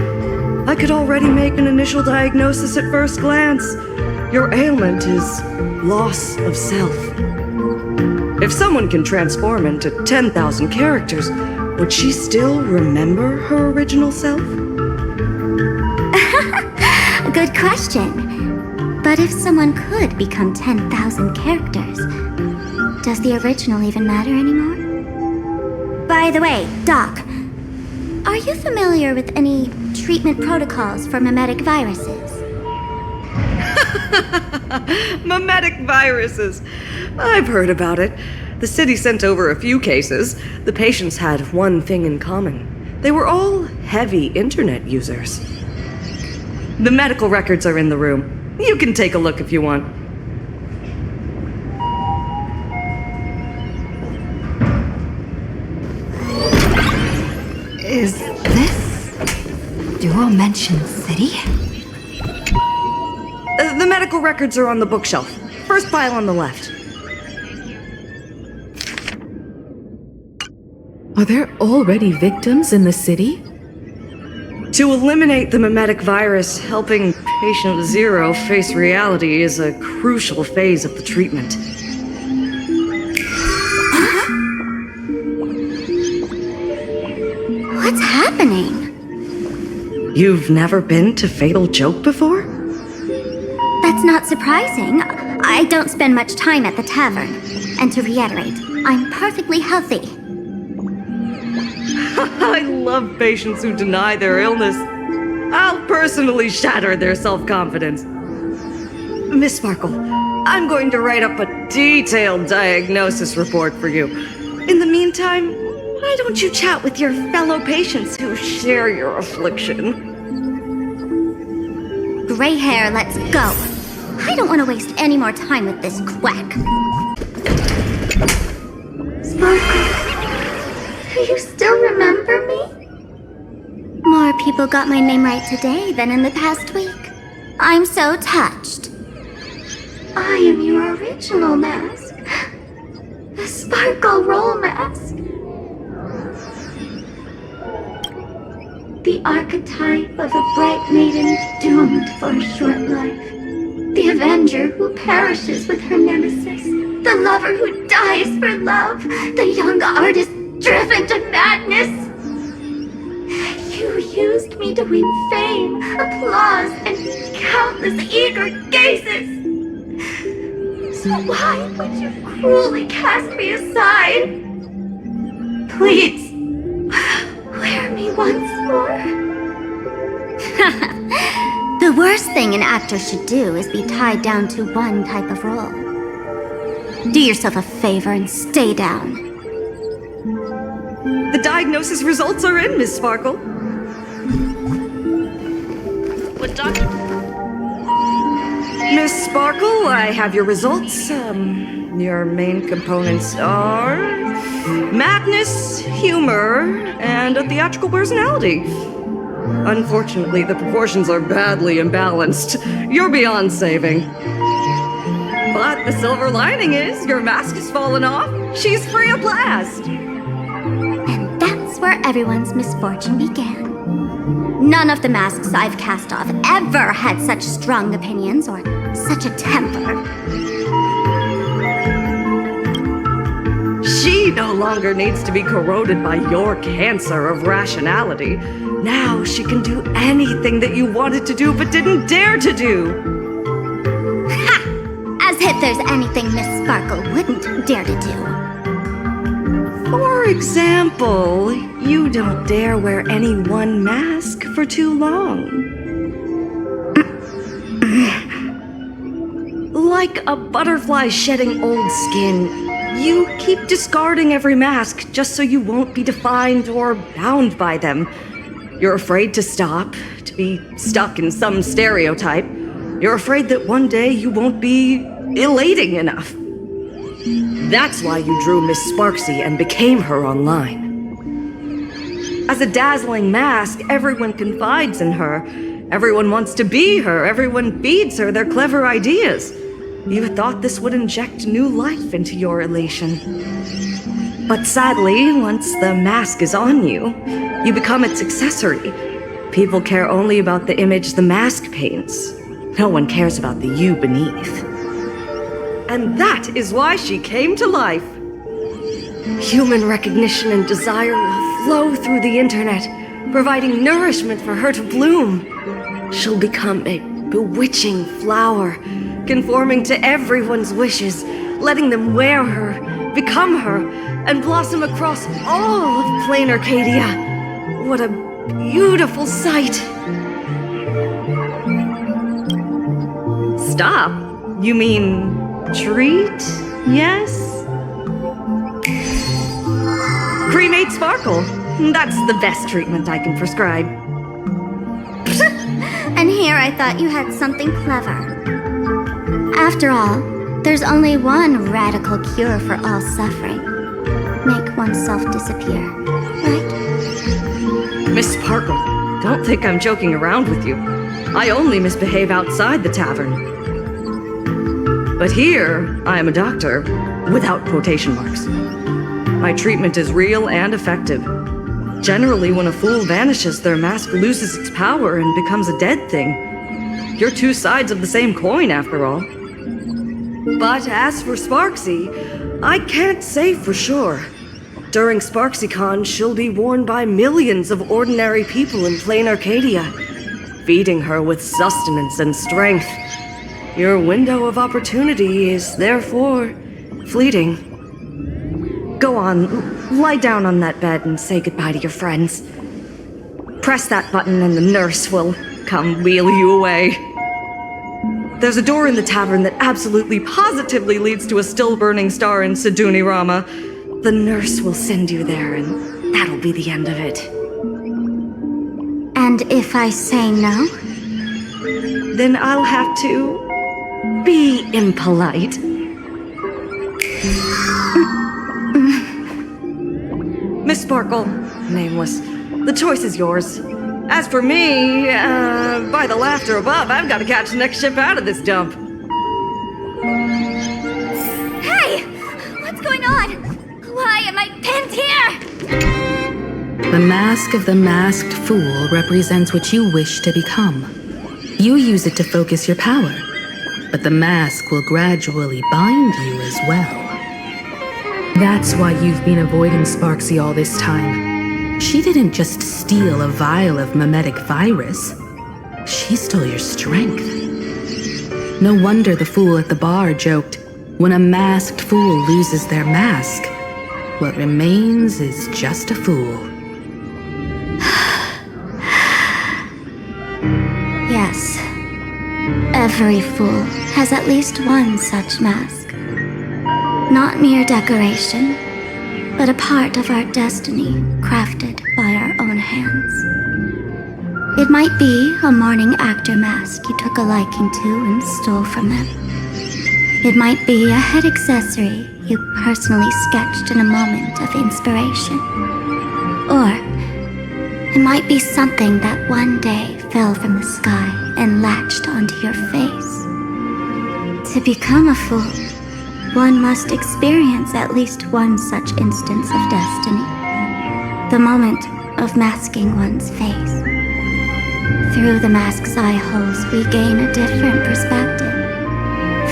I could already make an initial diagnosis at first glance. Your ailment is loss of self. If someone can transform into 10,000 characters, would she still remember her original self? Good question. But if someone could become 10,000 characters, does the original even matter anymore? By the way, Doc, are you familiar with any treatment protocols for mimetic viruses? Mimetic viruses. I've heard about it. The city sent over a few cases. The patients had one thing in common. They were all heavy internet users. The medical records are in the room. You can take a look if you want. Is this Dual Mention City? The medical records are on the bookshelf. First pile on the left. Are there already victims in the city? To eliminate the mimetic virus, helping Patient Zero face reality is a crucial phase of the treatment. What's happening? You've never been to Fatal Joke before? That's not surprising. I don't spend much time at the tavern. And to reiterate, I'm perfectly healthy. I love patients who deny their illness. I'll personally shatter their self-confidence. Miss Sparkle, I'm going to write up a detailed diagnosis report for you. In the meantime, why don't you chat with your fellow patients who share your affliction? Gray hair, let's go. I don't want to waste any more time with this quack. Sparkle, do you still remember me? More people got my name right today than in the past week. I'm so touched. I am your original mask. The Sparkle Roll mask. The archetype of a bright maiden doomed for a short life. The avenger who perishes with her nemesis. The lover who dies for love. The young artist driven to madness. You used me to win fame, applause, and countless eager gazes. So why would you cruelly cast me aside? Please, wear me once more. The worst thing an actor should do is be tied down to one type of role. Do yourself a favor and stay down. The diagnosis results are in, Miss Sparkle. What doctor? Miss Sparkle, I have your results. Your main components are madness, humor, and a theatrical personality. Unfortunately, the proportions are badly imbalanced. You're beyond saving. But the silver lining is your mask has fallen off. She's free of blast. And that's where everyone's misfortune began. None of the masks I've cast off ever had such strong opinions or such a temper. She no longer needs to be corroded by your cancer of rationality. Now she can do anything that you wanted to do but didn't dare to do. Ha! As if there's anything Miss Sparkle wouldn't dare to do. For example, you don't dare wear any one mask for too long. Like a butterfly shedding old skin, you keep discarding every mask just so you won't be defined or bound by them. You're afraid to stop, to be stuck in some stereotype. You're afraid that one day you won't be elating enough. That's why you drew Miss Sparksy and became her online. As a dazzling mask, everyone confides in her. Everyone wants to be her. Everyone feeds her their clever ideas. You thought this would inject new life into your elation. But sadly, once the mask is on you, you become its accessory. People care only about the image the mask paints. No one cares about the you beneath. And that is why she came to life. Human recognition and desire will flow through the internet, providing nourishment for her to bloom. She'll become a bewitching flower, conforming to everyone's wishes, letting them wear her, become her, and blossom across all of Plain Arcadia. What a beautiful sight! Stop? You mean treat? Yes? Cremate Sparkle. That's the best treatment I can prescribe. And here I thought you had something clever. After all, there's only one radical cure for all suffering. Make oneself disappear, right? Miss Sparkle, don't think I'm joking around with you. I only misbehave outside the tavern. But here, I am a doctor, without quotation marks. My treatment is real and effective. Generally, when a fool vanishes, their mask loses its power and becomes a dead thing. You're two sides of the same coin, after all. But as for Sparksy, I can't say for sure. During SparksyCon, she'll be worn by millions of ordinary people in Plain Arcadia, feeding her with sustenance and strength. Your window of opportunity is therefore fleeting. Go on, lie down on that bed and say goodbye to your friends. Press that button and the nurse will come wheel you away. There's a door in the tavern that absolutely positively leads to a still-burning star in Siduni Rama. The nurse will send you there, and that'll be the end of it. And if I say no? Then I'll have to be impolite. Miss Sparkle, nameless, the choice is yours. As for me, by the laughter above, I've got to catch the next ship out of this dump. Hey! What's going on? Why am I pinned here? The mask of the masked fool represents what you wish to become. You use it to focus your power, but the mask will gradually bind you as well. That's why you've been avoiding Sparksy all this time. She didn't just steal a vial of mimetic virus. She stole your strength. No wonder the fool at the bar joked, when a masked fool loses their mask, what remains is just a fool. Yes. Every fool has at least one such mask. Not mere decoration, but a part of our destiny crafted by our own hands. It might be a morning actor mask you took a liking to and stole from them. It might be a head accessory you personally sketched in a moment of inspiration. Or it might be something that one day fell from the sky and latched onto your face. To become a fool, one must experience at least one such instance of destiny. The moment of masking one's face. Through the mask's eye holes, we gain a different perspective.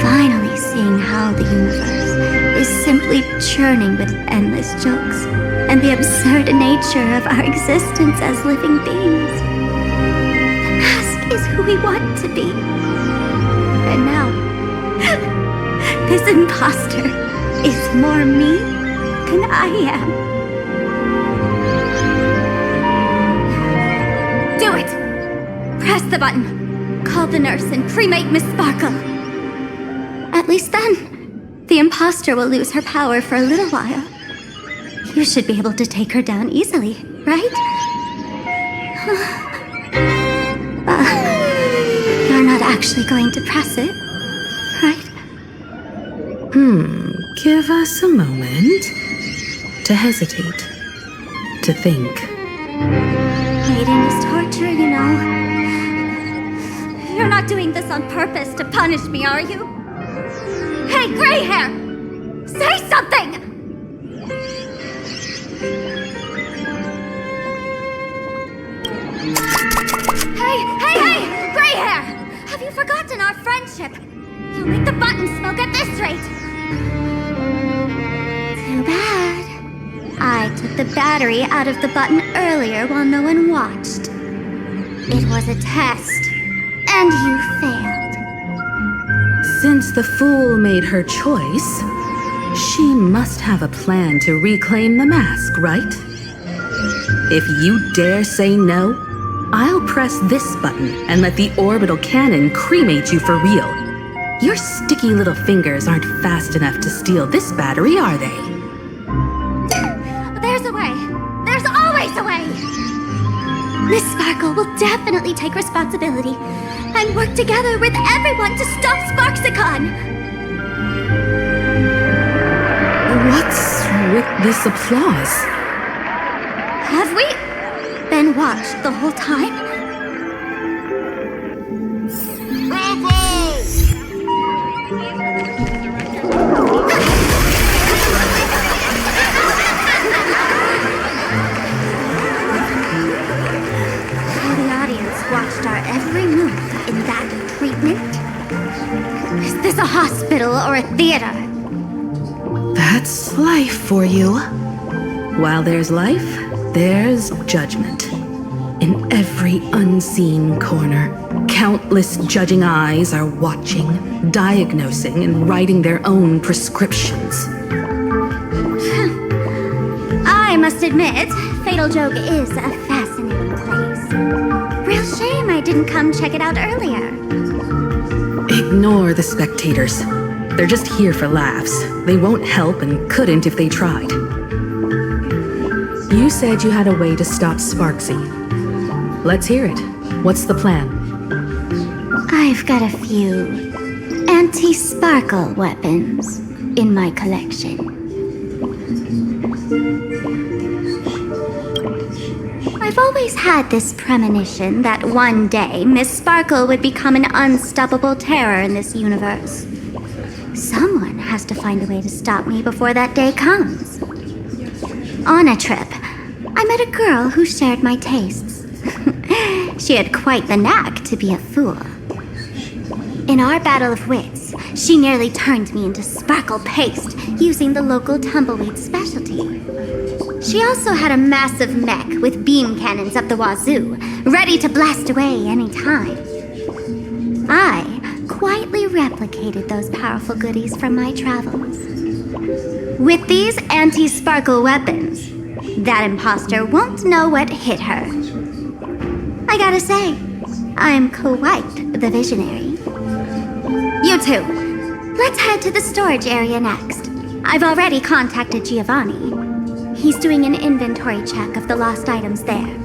Finally seeing how the universe is simply churning with endless jokes, and the absurd nature of our existence as living beings. The mask is who we want to be. And now, this imposter is more me than I am. Do it! Press the button. Call the nurse and cremate Miss Sparkle. At least then, the imposter will lose her power for a little while. You should be able to take her down easily, right? You're not actually going to press it, right? Give us a moment to hesitate, to think. cheating is torture, you know. You're not doing this on purpose to punish me, are you? Hey, gray hair! Say something! Hey! Gray hair! Have you forgotten our friendship? You'll make the button smoke at this rate. Too bad. I took the battery out of the button earlier while no one watched. It was a test, and you failed. Since the fool made her choice, she must have a plan to reclaim the mask, right? If you dare say no, I'll press this button and let the orbital cannon cremate you for real. Your sticky little fingers aren't fast enough to steal this battery, are they? There's a way. There's always a way. Miss Sparkle will definitely take responsibility and work together with everyone to stop Sparksicon. What's with this applause? Have we been watched the whole time? Watched our every move in that treatment? Is this a hospital or a theater? That's life for you. While there's life, there's judgment. In every unseen corner, countless judging eyes are watching, diagnosing, and writing their own prescriptions. I must admit, Fatal Joke is a fascinating place. Real shame I didn't come check it out earlier. Ignore the spectators. They're just here for laughs. They won't help and couldn't if they tried. You said you had a way to stop Sparksy. Let's hear it. What's the plan? I've got a few anti-sparkle weapons in my collection. I've always had this premonition that one day Miss Sparkle would become an unstoppable terror in this universe. Someone has to find a way to stop me before that day comes. On a trip, I met a girl who shared my tastes. She had quite the knack to be a fool. In our battle of wits, she nearly turned me into sparkle paste using the local tumbleweed specialty. She also had a massive mech with beam cannons up the wazoo, ready to blast away any time. I quietly replicated those powerful goodies from my travels. With these anti-sparkle weapons, that imposter won't know what hit her. I gotta say, I'm quite the visionary. You two, let's head to the storage area next. I've already contacted Giovanni. He's doing an inventory check of the lost items there.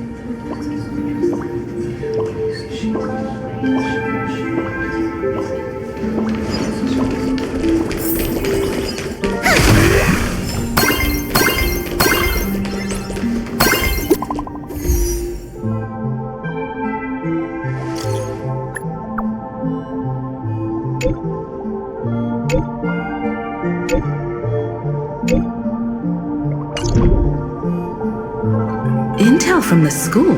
Intel from the school.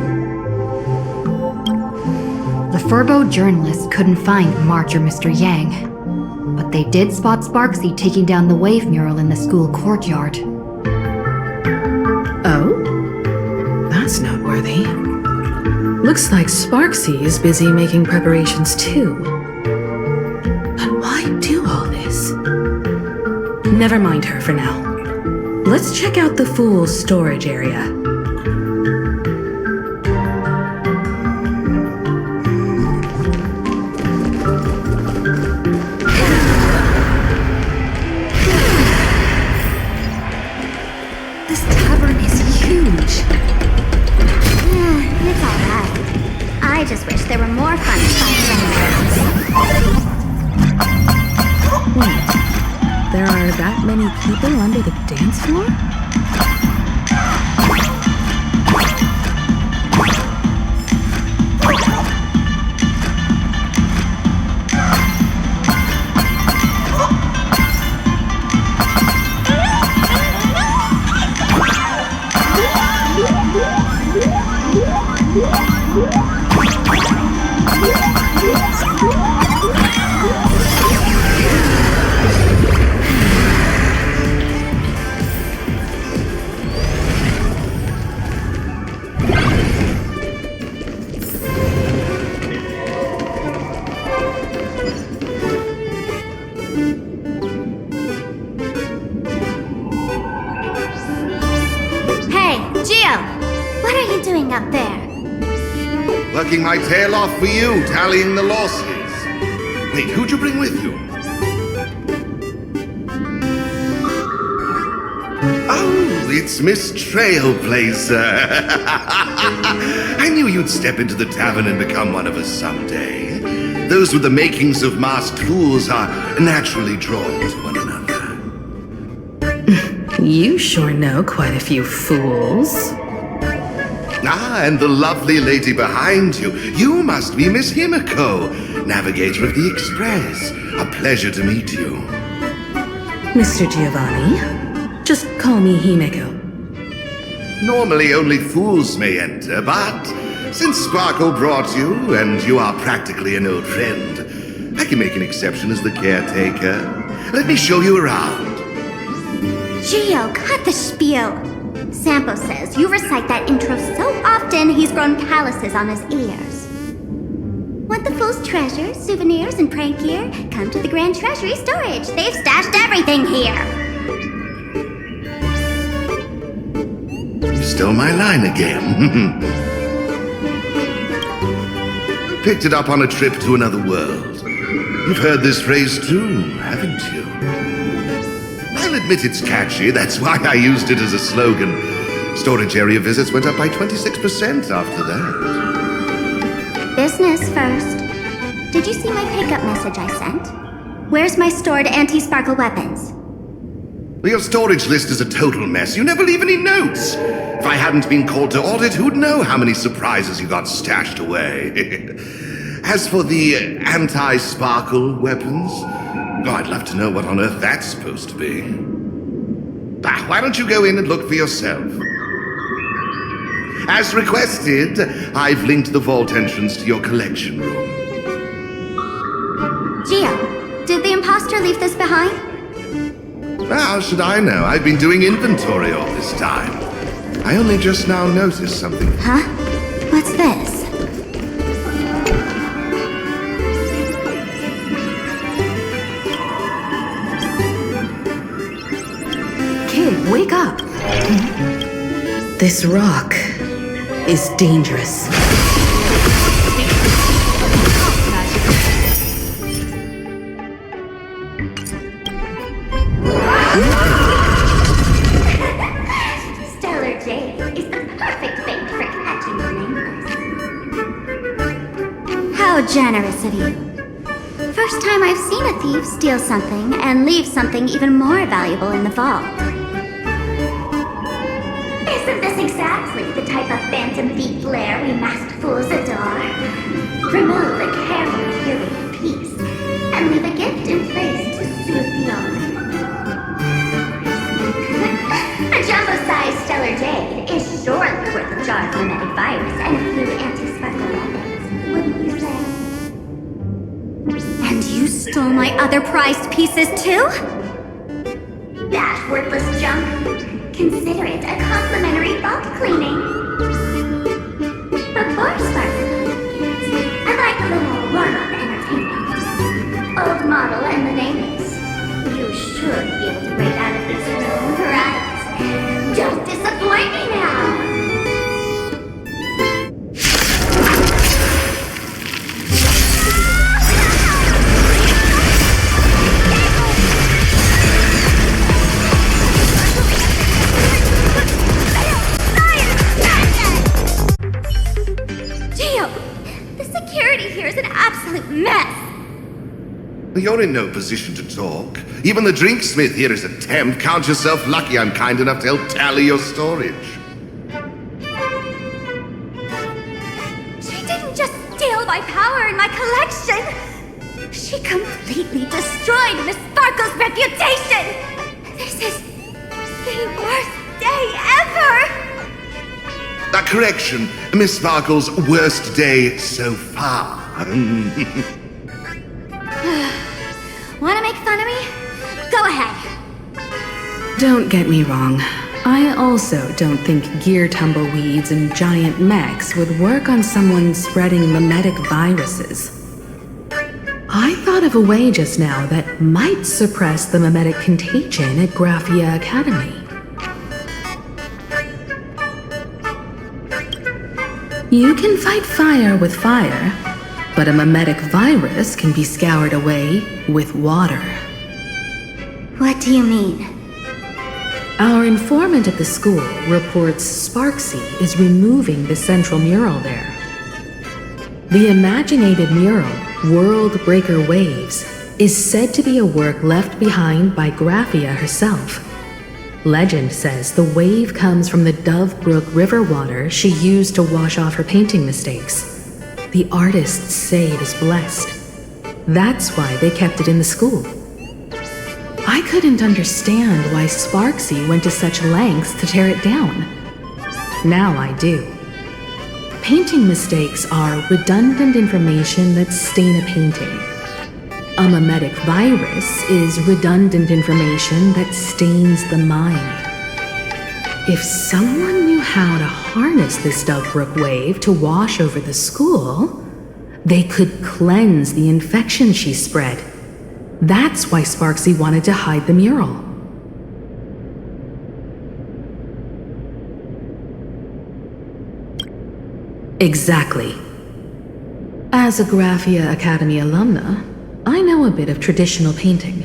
The Furbo journalists couldn't find March or Mr. Yang, but they did spot Sparksy taking down the wave mural in the school courtyard. Oh? That's noteworthy. Looks like Sparksy is busy making preparations too. But why do all this? Never mind her for now. Let's check out the Fool's storage area. I just wish there were more fun spots Wait, there are that many people under the dance floor? Gio, what are you doing up there? Working my tail off for you, tallying the losses. Wait, who'd you bring with you? Oh, it's Miss Trailblazer. I knew you'd step into the tavern and become one of us someday. Those with the makings of masked fools are naturally drawn to one another. You sure know quite a few fools. Ah, and the lovely lady behind you. You must be Miss Himiko, navigator of the Express. A pleasure to meet you. Mr. Giovanni, just call me Himeko. Normally only fools may enter, but since Sparkle brought you, and you are practically an old friend, I can make an exception as the caretaker. Let me show you around. Gio, cut the spiel. Sampo says you recite that intro so often he's grown calluses on his ears. Want the fool's treasures, souvenirs, and prank gear? Come to the Grand Treasury Storage. They've stashed everything here. You stole my line again. Picked it up on a trip to another world. You've heard this phrase too, haven't you? I'll admit it's catchy, that's why I used it as a slogan. Storage area visits went up by 26% after that. Business first. Did you see my pickup message I sent? Where's my stored anti-sparkle weapons? Well, your storage list is a total mess. You never leave any notes. If I hadn't been called to audit, who'd know how many surprises you got stashed away? As for the anti-sparkle weapons, I'd love to know what on earth that's supposed to be. Why don't you go in and look for yourself? As requested, I've linked the vault entrance to your collection room. Gio, did the imposter leave this behind? How should I know? I've been doing inventory all this time. I only just now noticed something. Huh? What's this? Kid, wake up! This rock is dangerous. Stellar Jade is the perfect bait for catching the nameless. How generous of you. First time I've seen a thief steal something and leave something even more valuable in the vault. Isn't this exactly the type of phantom thief flair we masked fools adore? Remove a carefully curated piece and leave a gift in place to soothe the owner. A jumbo-sized Stellar Jade is surely worth a jar of mimetic virus and a few anti-sparkle weapons, wouldn't you say? And you stole my other prized pieces too? That worthless junk? Consider it a complimentary vault cleaning. Before Sparkle, I'd like a little warm-up entertainment. Old model and the nameless. You should be able to break out of this room, right? Don't disappoint me now! Gio, the security here is an absolute mess! You're in no position to talk. Even the drinksmith here is a temp. Count yourself lucky I'm kind enough to help tally your storage. She didn't just steal my power and my collection! She completely destroyed Miss Sparkle's reputation! This is the worst day ever! A correction, Miss Sparkle's worst day so far. Wanna make fun of me? Go ahead. Don't get me wrong. I also don't think gear tumbleweeds and giant mechs would work on someone spreading mimetic viruses. I thought of a way just now that might suppress the mimetic contagion at Graphia Academy. You can fight fire with fire, but a mimetic virus can be scoured away with water. What do you mean? Our informant at the school reports Sparksy is removing the central mural there. The imaginated mural, World Breaker Waves, is said to be a work left behind by Graphia herself. Legend says the wave comes from the Dove Brook river water she used to wash off her painting mistakes. The artists say it is blessed. That's why they kept it in the school. I couldn't understand why Sparksy went to such lengths to tear it down. Now I do. Painting mistakes are redundant information that stain a painting. A mimetic virus is redundant information that stains the mind. If someone knew how to harness this Dovebrook wave to wash over the school, they could cleanse the infection she spread. That's why Sparksy wanted to hide the mural. Exactly. As a Graphia Academy alumna, I know a bit of traditional painting.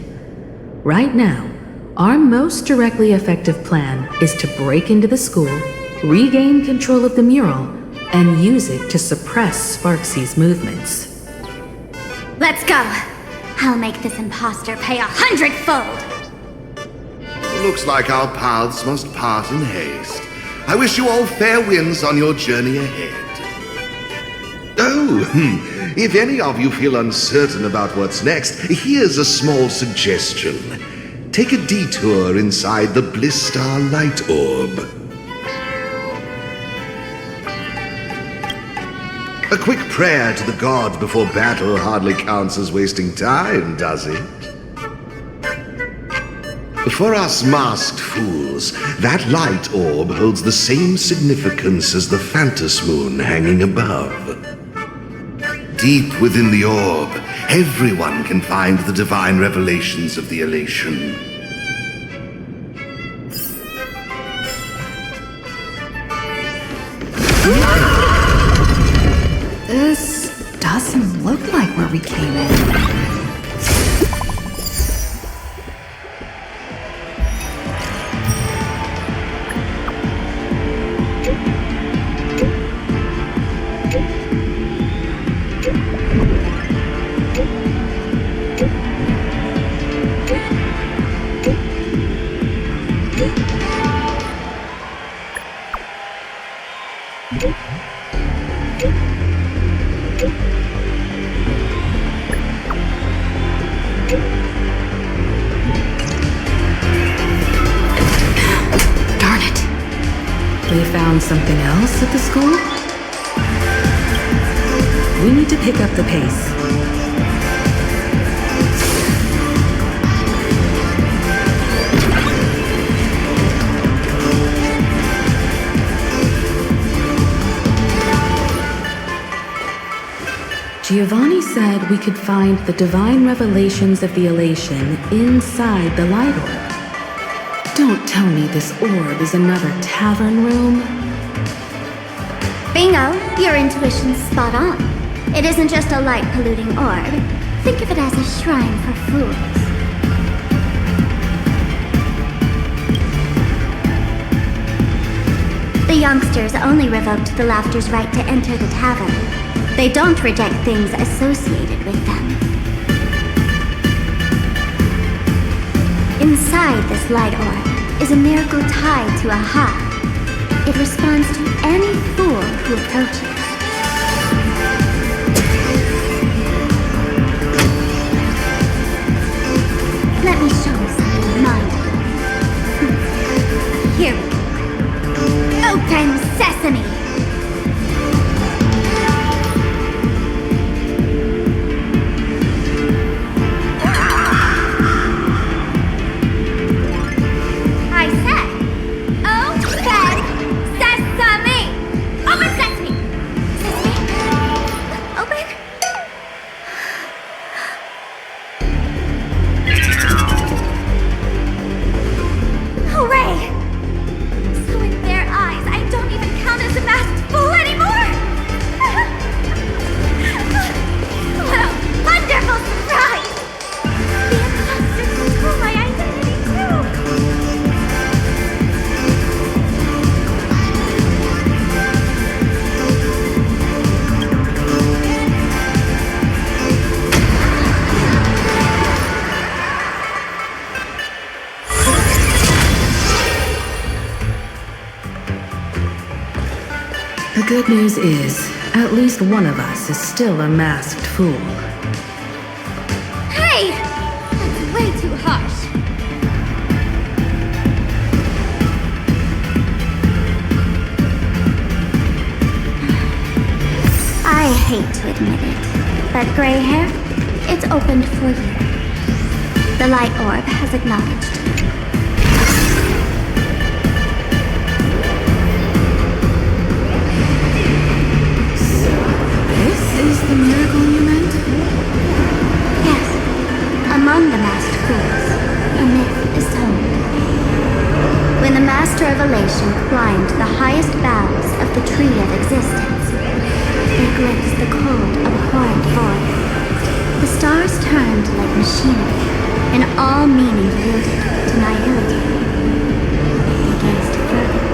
Right now, our most directly effective plan is to break into the school, regain control of the mural, and use it to suppress Sparksy's movements. Let's go! I'll make this imposter pay 100-fold! Looks like our paths must part in haste. I wish you all fair winds on your journey ahead. If any of you feel uncertain about what's next, here's a small suggestion. Take a detour inside the Blistar Light Orb. A quick prayer to the gods before battle hardly counts as wasting time, does it? For us masked fools, that light orb holds the same significance as the Phantos Moon hanging above. Deep within the orb, everyone can find the divine revelations of the elation. This doesn't look like where we came in. They found something else at the school? We need to pick up the pace. Giovanni said we could find the divine revelations of the elation inside the light orb. Don't tell me this orb is another tavern room. Bingo! Your intuition's spot on. It isn't just a light-polluting orb. Think of it as a shrine for fools. The youngsters only revoked the Laughter's right to enter the tavern. They don't reject things associated with them. Inside this light orb is a miracle tied to a heart. It responds to any fool who approaches. Let me show you something mind-blowing. Here we go. Open sesame! The good news is, at least one of us is still a masked fool. Hey! That's way too harsh. I hate to admit it, but gray hair, it's opened for you. The light orb has acknowledged. This is the miracle you meant? Yes. Among the masked fools, a myth is told. When the Master of Elation climbed the highest boughs of the Tree of Existence, they glimpsed the cold, abhorrent void. The stars turned like machinery, and all meaning yielded to nihility. They gazed further,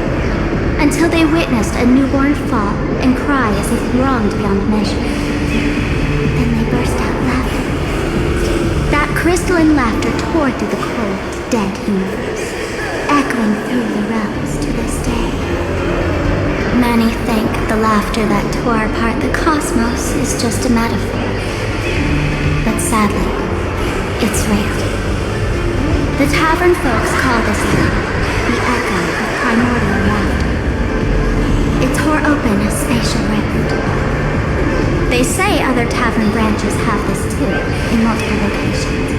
until they witnessed a newborn fall and cry as if wronged beyond measure. Then they burst out laughing. That crystalline laughter tore through the cold, dead universe, echoing through the realms to this day. Many think the laughter that tore apart the cosmos is just a metaphor. But sadly, it's real. The tavern folks call this laugh the echo of primordial laughter. It tore open a spatial rift. They say other tavern branches have this too, in multiple locations.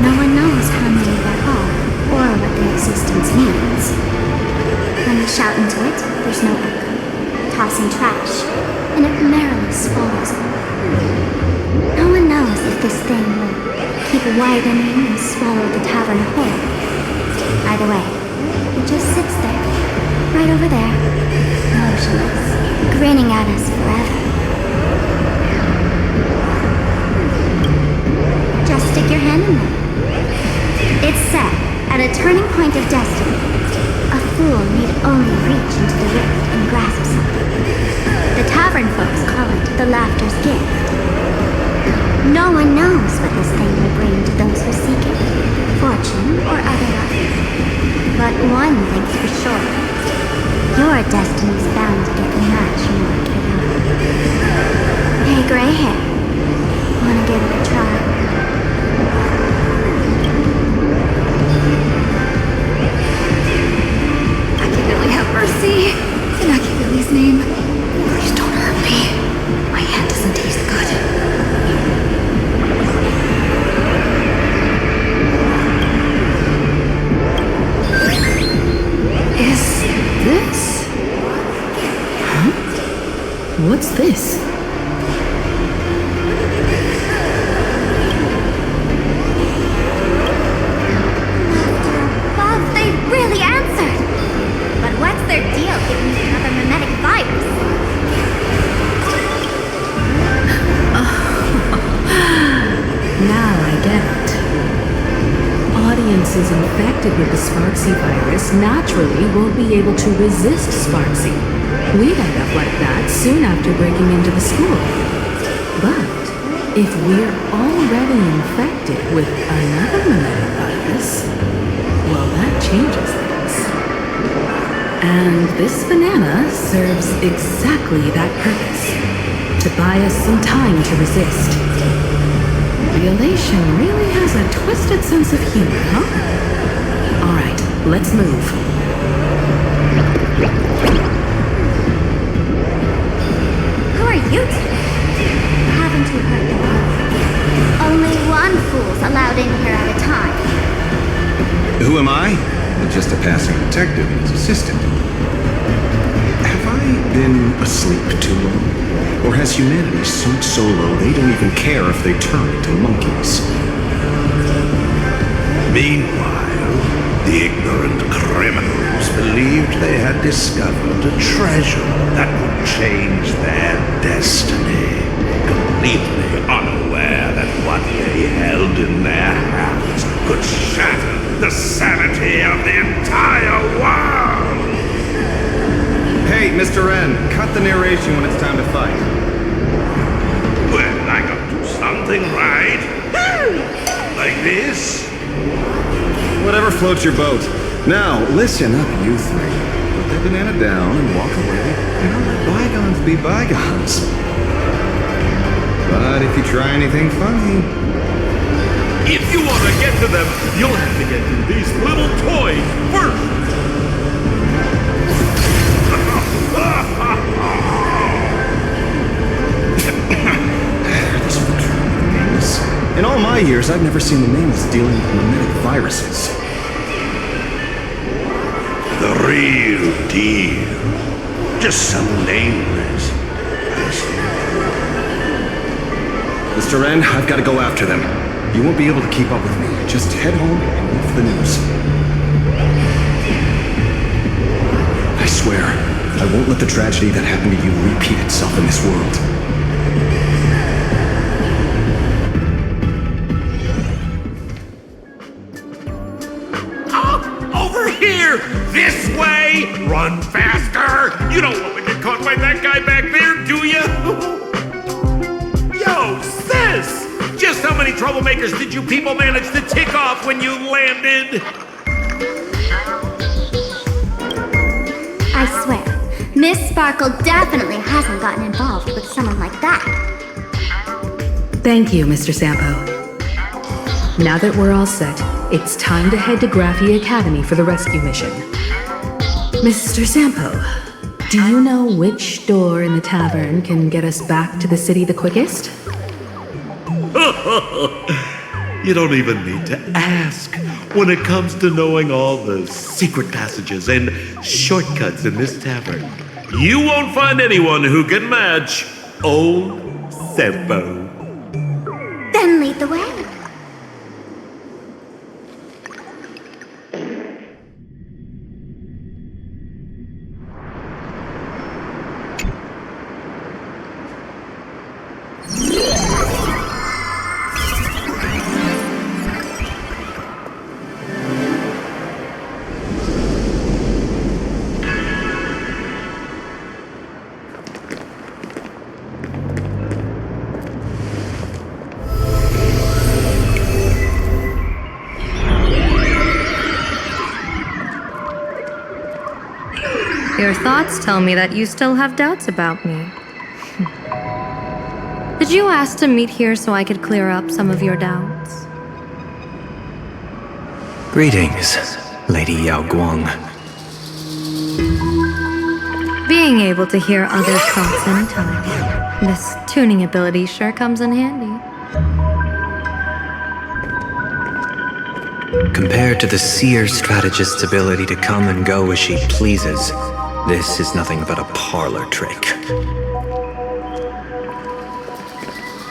No one knows how many there are, or what their existence means. When you shout into it, there's no echo, tossing trash, and it merrily swallows it. No one knows if this thing will keep widening and swallow the tavern whole. Either way, it just sits there, right over there, motionless, grinning at us forever. Just stick your hand in there. It's said, at a turning point of destiny, a fool need only reach into the rift and grasp something. The tavern folks call it the laughter's gift. No one knows what this thing will bring to those who seek it, fortune or otherwise. But one thing's for sure, your destiny's bound to get much more chaotic. Hey, gray hair, wanna give it a try? Have mercy. In Akivili's name. Please don't hurt me. My hand doesn't taste good. Is this? Huh? What's this? Above, they really answered! But what's their deal giving me another mimetic virus? Now I get it. Audiences infected with the Sparksy virus naturally won't be able to resist Sparksy. We'd end up like that soon after breaking into the school. But if we're already infected with another mimetic virus, well, that changes things. And this banana serves exactly that purpose. To buy us some time to resist. The Elation really has a twisted sense of humor, huh? Alright, let's move. Who are you two? Haven't you heard the word? Only one fool's allowed in here at a time. Who am I? I'm just a passing detective and his assistant. Have I been asleep too long? Or has humanity sunk so low they don't even care if they turn into monkeys? Meanwhile, the ignorant criminals believed they had discovered a treasure that would change their destiny, completely unaware that what they held in their hands could shatter the sanity of the entire world! Hey, Mr. N, cut the narration when it's time to fight. Well, I got to do something, right? Like this? Whatever floats your boat. Now, listen up, you three. upside banana down and walk away, and let bygones be bygones. But if you try anything funny... If you want to get to them, you'll have to get to these little toys first! In all my years, I've never seen the nameless dealing with mimetic viruses. The real deal. Just some nameless. Mr. N, I've got to go after them. You won't be able to keep up with me. Just head home and wait for the news. I swear, I won't let the tragedy that happened to you repeat itself in this world. Here! This way! Run faster! You don't want to get caught by that guy back there, do you? Yo, sis! Just how many troublemakers did you people manage to tick off when you landed? I swear, Miss Sparkle definitely hasn't gotten involved with someone like that. Thank you, Mr. Sampo. Now that we're all set, it's time to head to Graphie Academy for the rescue mission. Mr. Sampo, do you know which door in the tavern can get us back to the city the quickest? You don't even need to ask. When it comes to knowing all the secret passages and shortcuts in this tavern, you won't find anyone who can match old Sampo. Then lead the way. Your thoughts tell me that you still have doubts about me. Did you ask to meet here so I could clear up some of your doubts? Greetings, Lady Yao Guang. Being able to hear others' thoughts anytime. This tuning ability sure comes in handy. Compared to the seer strategist's ability to come and go as she pleases, this is nothing but a parlor trick.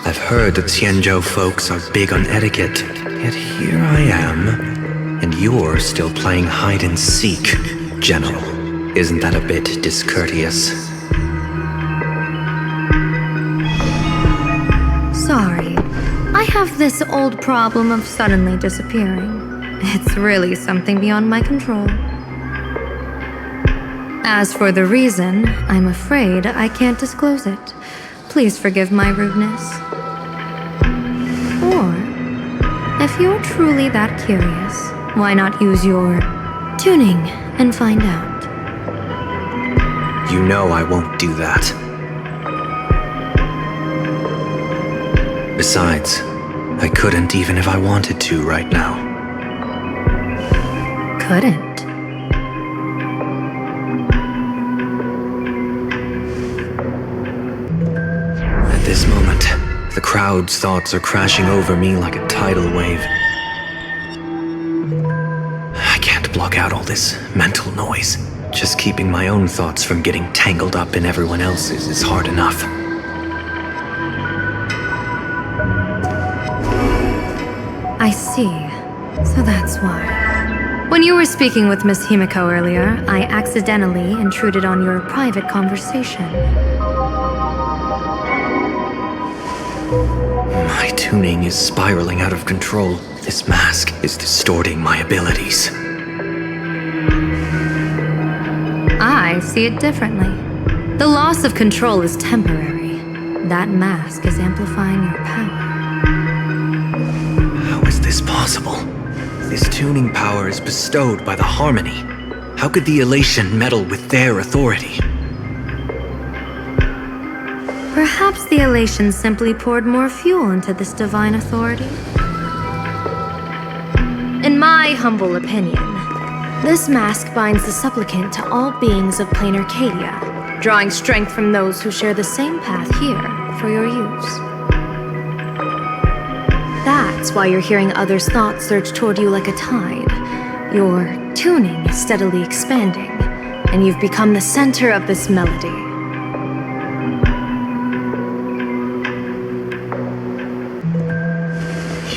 I've heard that Xianzhou folks are big on etiquette, yet here I am, and you're still playing hide and seek, General. Isn't that a bit discourteous? Sorry. I have this old problem of suddenly disappearing. It's really something beyond my control. As for the reason, I'm afraid I can't disclose it. Please forgive my rudeness. Or, if you're truly that curious, why not use your tuning and find out? You know I won't do that. Besides, I couldn't even if I wanted to right now. Couldn't? At this moment, the crowd's thoughts are crashing over me like a tidal wave. I can't block out all this mental noise. Just keeping my own thoughts from getting tangled up in everyone else's is hard enough. I see. So that's why. When you were speaking with Miss Himiko earlier, I accidentally intruded on your private conversation. My tuning is spiraling out of control. This mask is distorting my abilities. I see it differently. The loss of control is temporary. That mask is amplifying your power. How is this possible? This tuning power is bestowed by the harmony. How could the elation meddle with their authority? Perhaps the elation simply poured more fuel into this divine authority. In my humble opinion, this mask binds the supplicant to all beings of Planacardia, drawing strength from those who share the same path here for your use. That's why you're hearing others' thoughts surge toward you like a tide. Your tuning is steadily expanding, and you've become the center of this melody.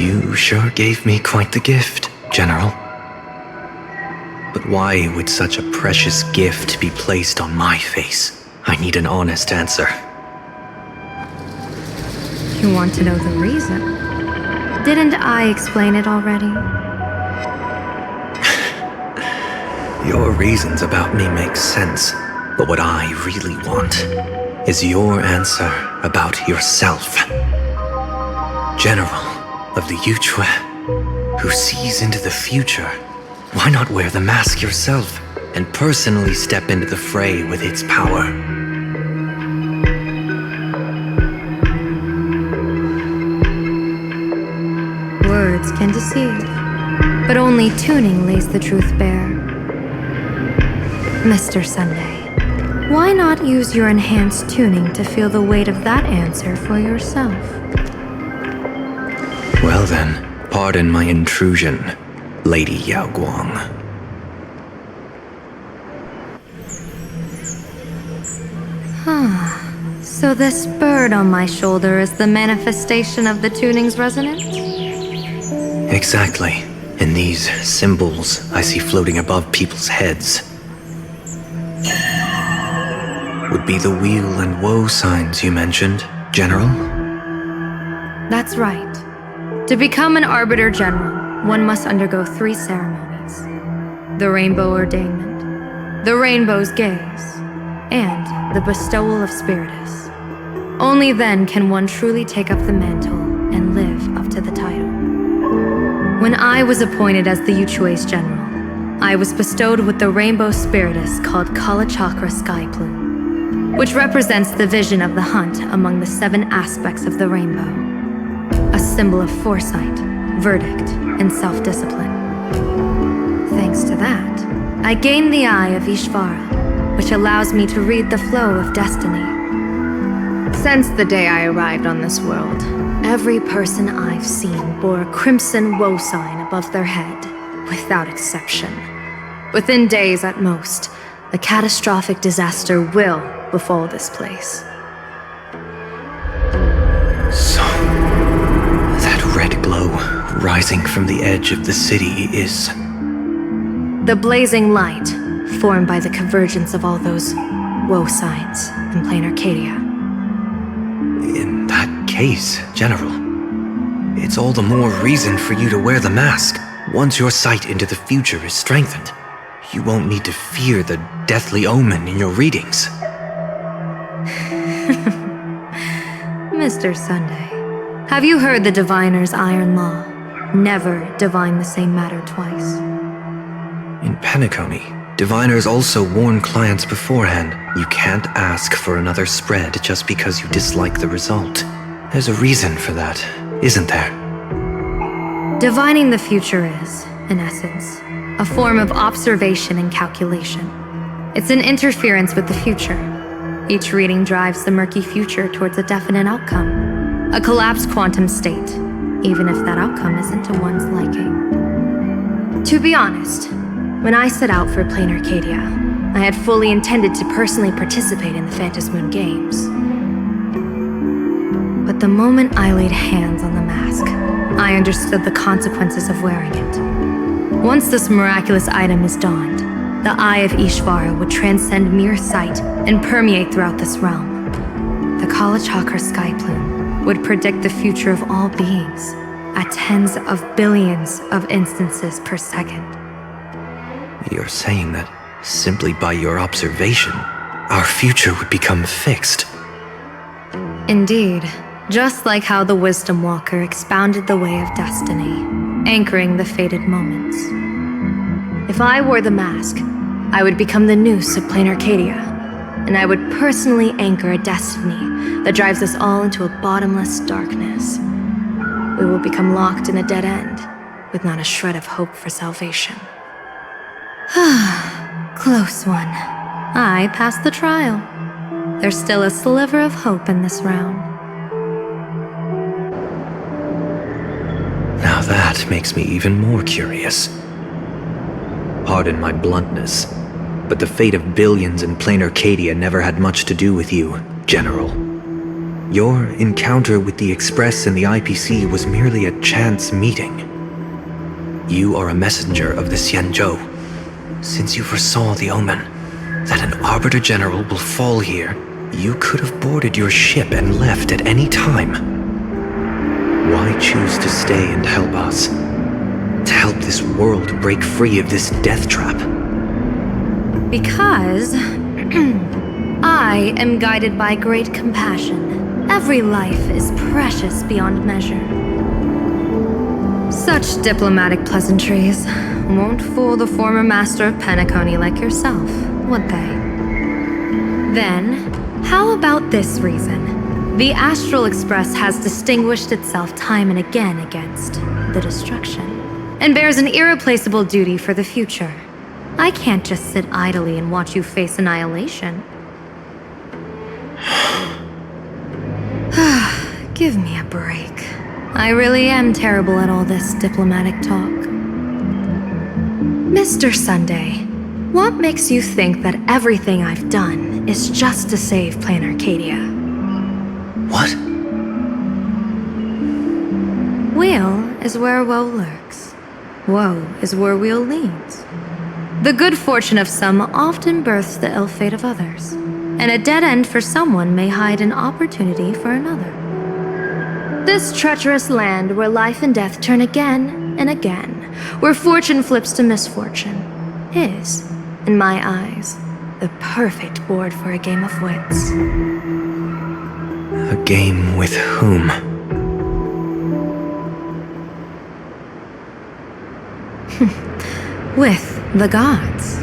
You sure gave me quite the gift, General. But why would such a precious gift be placed on my face? I need an honest answer. You want to know the reason? Didn't I explain it already? Your reasons about me make sense, but what I really want is your answer about yourself. General of the Yuchue, who sees into the future, why not wear the mask yourself and personally step into the fray with its power? Words can deceive, but only tuning lays the truth bare. Mr. Sunday, why not use your enhanced tuning to feel the weight of that answer for yourself? Well then, pardon my intrusion, Lady Yao Guang. So this bird on my shoulder is the manifestation of the tuning's resonance? Exactly. And these symbols I see floating above people's heads would be the wheel and woe signs you mentioned, General? That's right. To become an Arbiter General, one must undergo 3 ceremonies. The Rainbow Ordainment, the Rainbow's Gaze, and the Bestowal of Spiritus. Only then can one truly take up the mantle and live up to the title. When I was appointed as the Yuchue's General, I was bestowed with the Rainbow Spiritus called Kalachakra Sky Plume, which represents the vision of the hunt among the 7 aspects of the rainbow. A symbol of foresight, verdict, and self-discipline. Thanks to that, I gained the Eye of Ishvara, which allows me to read the flow of destiny. Since the day I arrived on this world, every person I've seen bore a crimson woe sign above their head, without exception. Within days at most, a catastrophic disaster will befall this place. So, that red glow rising from the edge of the city is... the blazing light, formed by the convergence of all those woe signs in Planacardia. In that case, General, it's all the more reason for you to wear the mask. Once your sight into the future is strengthened, you won't need to fear the deathly omen in your readings. Mr. Sunday, have you heard the diviner's iron law? Never divine the same matter twice. In Penacony, diviners also warn clients beforehand. You can't ask for another spread just because you dislike the result. There's a reason for that, isn't there? Divining the future is, in essence, a form of observation and calculation. It's an interference with the future. Each reading drives the murky future towards a definite outcome, a collapsed quantum state, even if that outcome isn't to one's liking. To be honest, when I set out for Planacardia, I had fully intended to personally participate in the Phantasmoon Games. But the moment I laid hands on the mask, I understood the consequences of wearing it. Once this miraculous item is donned, the Eye of Ishvara would transcend mere sight and permeate throughout this realm. The Kalachakra Sky Plume would predict the future of all beings at tens of billions of instances per second. You're saying that simply by your observation, our future would become fixed. Indeed, just like how the Wisdom Walker expounded the way of destiny, anchoring the fated moments. If I wore the mask, I would become the noose of Planacardia, and I would personally anchor a destiny that drives us all into a bottomless darkness. We will become locked in a dead end, with not a shred of hope for salvation. Close one. I passed the trial. There's still a sliver of hope in this round. Now that makes me even more curious. Pardon my bluntness, but the fate of billions in Planacardia never had much to do with you, General. Your encounter with the Express and the IPC was merely a chance meeting. You are a messenger of the Xianzhou. Since you foresaw the omen, that an Arbiter General will fall here, you could have boarded your ship and left at any time. Why choose to stay and help us? To help this world break free of this death trap? Because I am guided by great compassion. Every life is precious beyond measure. Such diplomatic pleasantries won't fool the former master of Penacony like yourself, would they? Then, how about this reason? The Astral Express has distinguished itself time and again against the destruction, and bears an irreplaceable duty for the future. I can't just sit idly and watch you face annihilation. Give me a break. I really am terrible at all this diplomatic talk. Mr. Sunday, what makes you think that everything I've done is just to save Planacardia? What? Weal is where woe lurks. Woe is where weal leads. The good fortune of some often births the ill fate of others, and a dead end for someone may hide an opportunity for another. This treacherous land where life and death turn again and again, where fortune flips to misfortune, is, in my eyes, the perfect board for a game of wits. A game with whom? With the gods.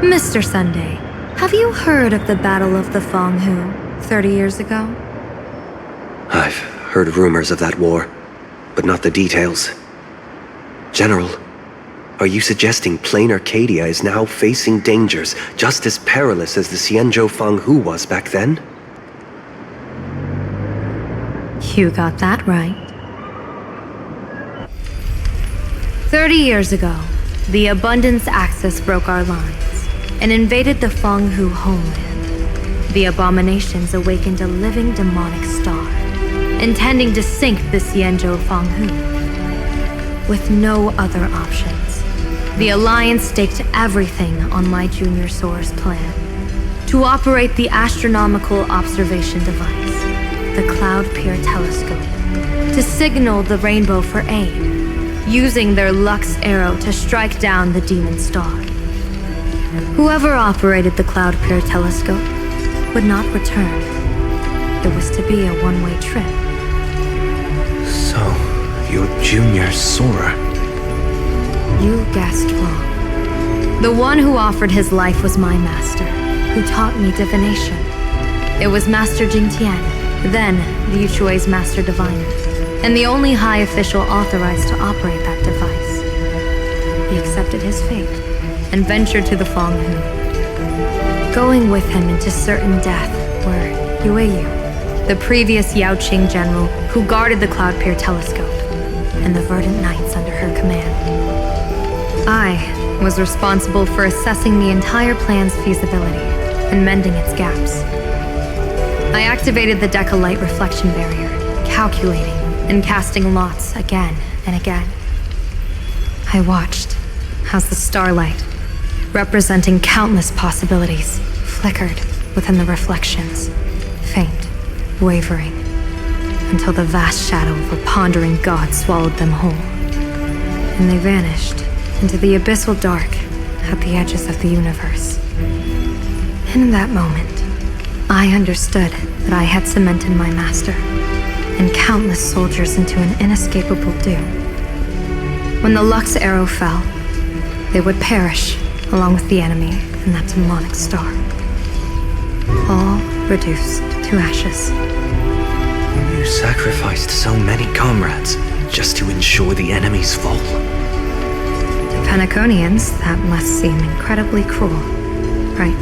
Mr. Sunday, have you heard of the Battle of the Fanghu 30 years ago? I've heard rumors of that war, but not the details. General, are you suggesting Planacardia is now facing dangers just as perilous as the Xianzhou Fanghu was back then? You got that right. 30 years ago, the Abundance Axis broke our lines and invaded the Fanghu homeland. The abominations awakened a living demonic star, intending to sink the Xianzhou Fanghu. With no other options, the Alliance staked everything on my Junior Soar's plan to operate the astronomical observation device, the Cloud Pier Telescope, to signal the rainbow for aid, using their Lux arrow to strike down the demon star. Whoever operated the Cloud Pier Telescope would not return. It was to be a one-way trip. So, your Junior Soar. You guessed wrong. The one who offered his life was my master, who taught me divination. It was Master Jingtian, then the Yuchui's Master Diviner, and the only high official authorized to operate that device. He accepted his fate and ventured to the Fanghu. Going with him into certain death were Yueyu, the previous Yaoqing general who guarded the Cloud Pier Telescope, and the Verdant Knights under her command. I was responsible for assessing the entire plan's feasibility and mending its gaps. I activated the Decalite reflection barrier, calculating and casting lots again and again. I watched as the starlight, representing countless possibilities, flickered within the reflections, faint, wavering, until the vast shadow of a pondering god swallowed them whole. And they vanished into the abyssal dark at the edges of the universe. And in that moment, I understood that I had cemented my master and countless soldiers into an inescapable doom. When the Lux arrow fell, they would perish along with the enemy and that demonic star. All reduced to ashes. You sacrificed so many comrades just to ensure the enemy's fall. To Penaconians, that must seem incredibly cruel, right?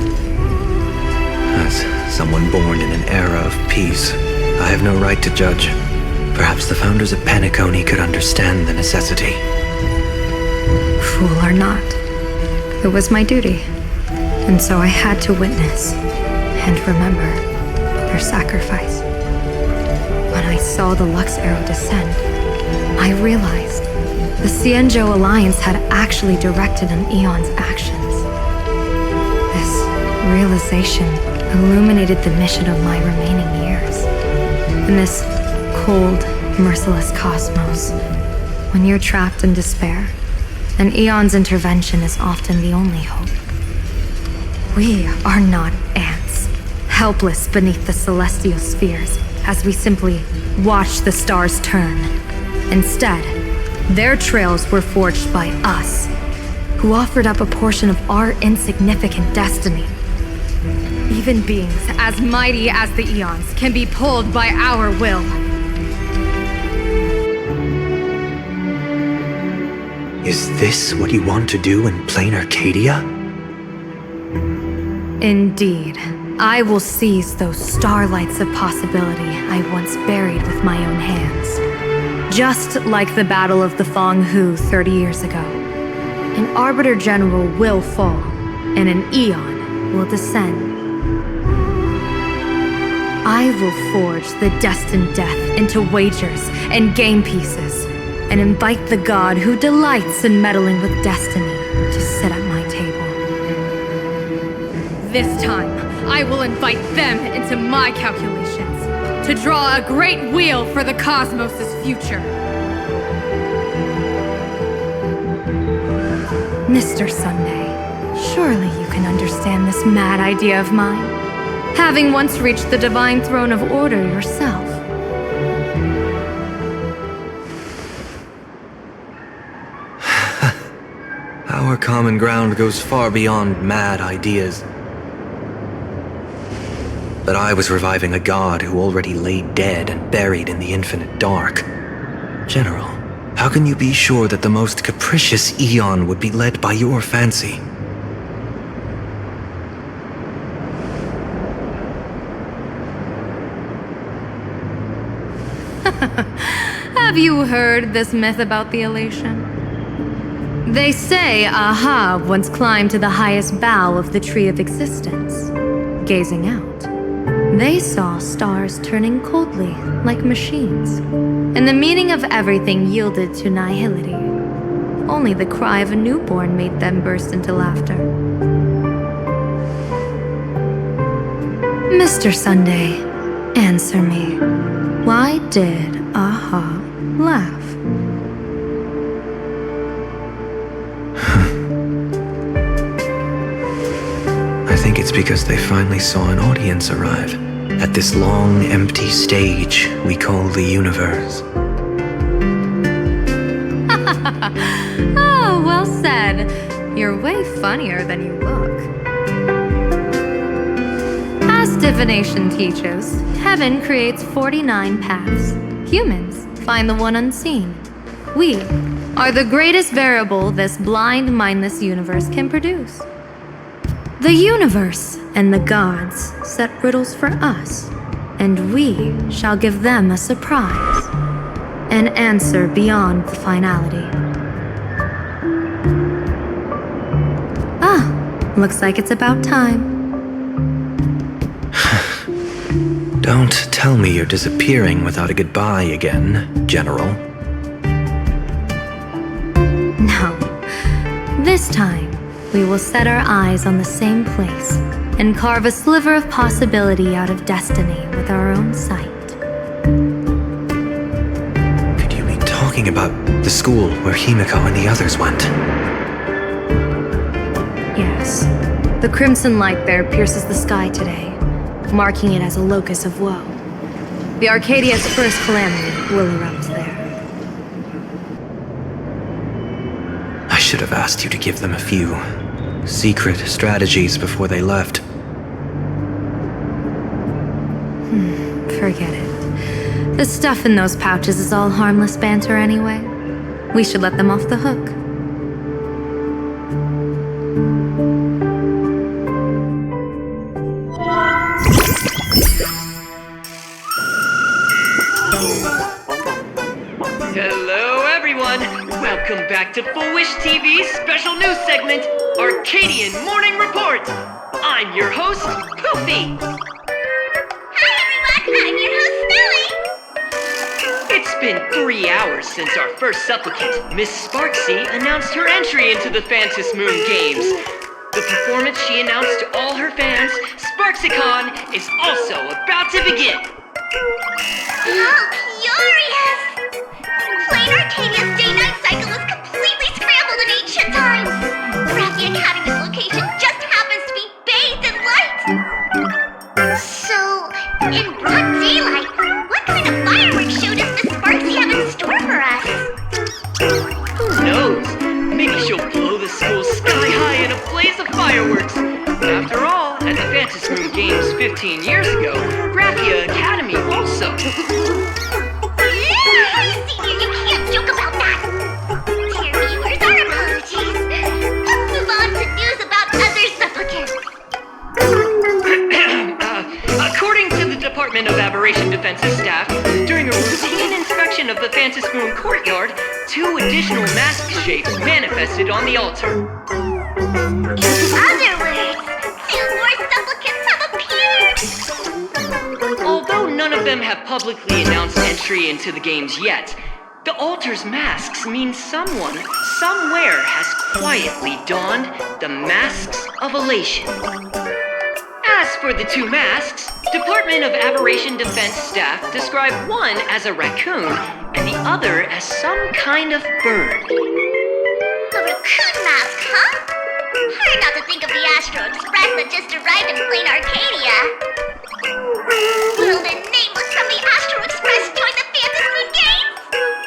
As someone born in an era of peace, I have no right to judge. Perhaps the founders of Penacony could understand the necessity. Fool or not, it was my duty. And so I had to witness and remember their sacrifice. When I saw the Lux Arrow descend, I realized the Xianzhou Alliance had actually directed an Aeon's actions. This realization illuminated the mission of my remaining years. In this cold, merciless cosmos, when you're trapped in despair, an Aeon's intervention is often the only hope. We are not ants, helpless beneath the celestial spheres as we simply watch the stars turn. Instead, their trails were forged by us, who offered up a portion of our insignificant destiny. Even beings as mighty as the Aeons can be pulled by our will. Is this what you want to do in Planacardia? Indeed. I will seize those starlights of possibility I once buried with my own hands. Just like the Battle of the Fong Hu 30 years ago. An Arbiter General will fall, and an Aeon will descend. I will forge the destined death into wagers and game pieces, and invite the god who delights in meddling with destiny to sit at my table. This time, I will invite them into my calculations, to draw a great wheel for the cosmos' future. Mr. Sunday, surely you can understand this mad idea of mine, having once reached the divine throne of order yourself. Our common ground goes far beyond mad ideas. But I was reviving a god who already lay dead and buried in the infinite dark. General, how can you be sure that the most capricious Aeon would be led by your fancy? Have you heard this myth about the elation? They say Ahab once climbed to the highest bough of the Tree of Existence. Gazing out, they saw stars turning coldly like machines, and the meaning of everything yielded to nihility. Only the cry of a newborn made them burst into laughter. Mr. Sunday, answer me. Why did Ahab laugh? I think it's because they finally saw an audience arrive at this long, empty stage we call the universe. Oh, well said. You're way funnier than you look. As divination teaches, heaven creates 49 paths. Humans find the one unseen. We are the greatest variable this blind, mindless universe can produce. The universe and the gods set riddles for us, and we shall give them a surprise, an answer beyond the finality. Ah, looks like it's about time. Don't tell me you're disappearing without a goodbye again, General. No. This time, we will set our eyes on the same place and carve a sliver of possibility out of destiny with our own sight. Could you be talking about the school where Himiko and the others went? Yes. The crimson light there pierces the sky today, marking it as a locus of woe. The Arcadia's first calamity will erupt there. I should have asked you to give them a few secret strategies before they left. Forget it. The stuff in those pouches is all harmless banter anyway. We should let them off the hook. Hello, everyone. Welcome back to Full Wish TV's special news segment, Arcadian Morning Report. I'm your host, Poofy. Hi, everyone. I'm your host, Smelly. It's been 3 hours since our first supplicant, Miss Sparksy, announced her entry into the Phantom Moon Games. The performance she announced to all her fans, SparksyCon, is also about to begin. How furious! Plain Arcadia's day-night cycle was completely scrambled in ancient times. Raffy Academy's location just happens to be bathed in light. So, in broad daylight, what kind of fireworks show does Miss Sparksy have in store for us? Who knows? Maybe she'll blow the school sky high in a blaze of fireworks. After all, at the Phantom Moon Games 15 years ago, Raffia Academy also. Senior, you can't joke about that! Dear viewers, our apologies. Let's move on to news about other supplicants. According to the Department of Aberration Defense's staff, during a routine inspection of the Phantom Moon courtyard, 2 additional mask shapes manifested on the altar. In other words, 2 more supplicants have appeared! Although none of them have publicly announced entry into the games yet, the altar's masks mean someone, somewhere, has quietly donned the masks of elation. As for the 2 masks, Department of Aberration Defense staff describe one as a raccoon and the other as some kind of bird. A raccoon mask, huh? Hard not to think of the Astro Express that just arrived in Plain Arcadia. Will the nameless from the Astro Express join the Phantom Moon Games?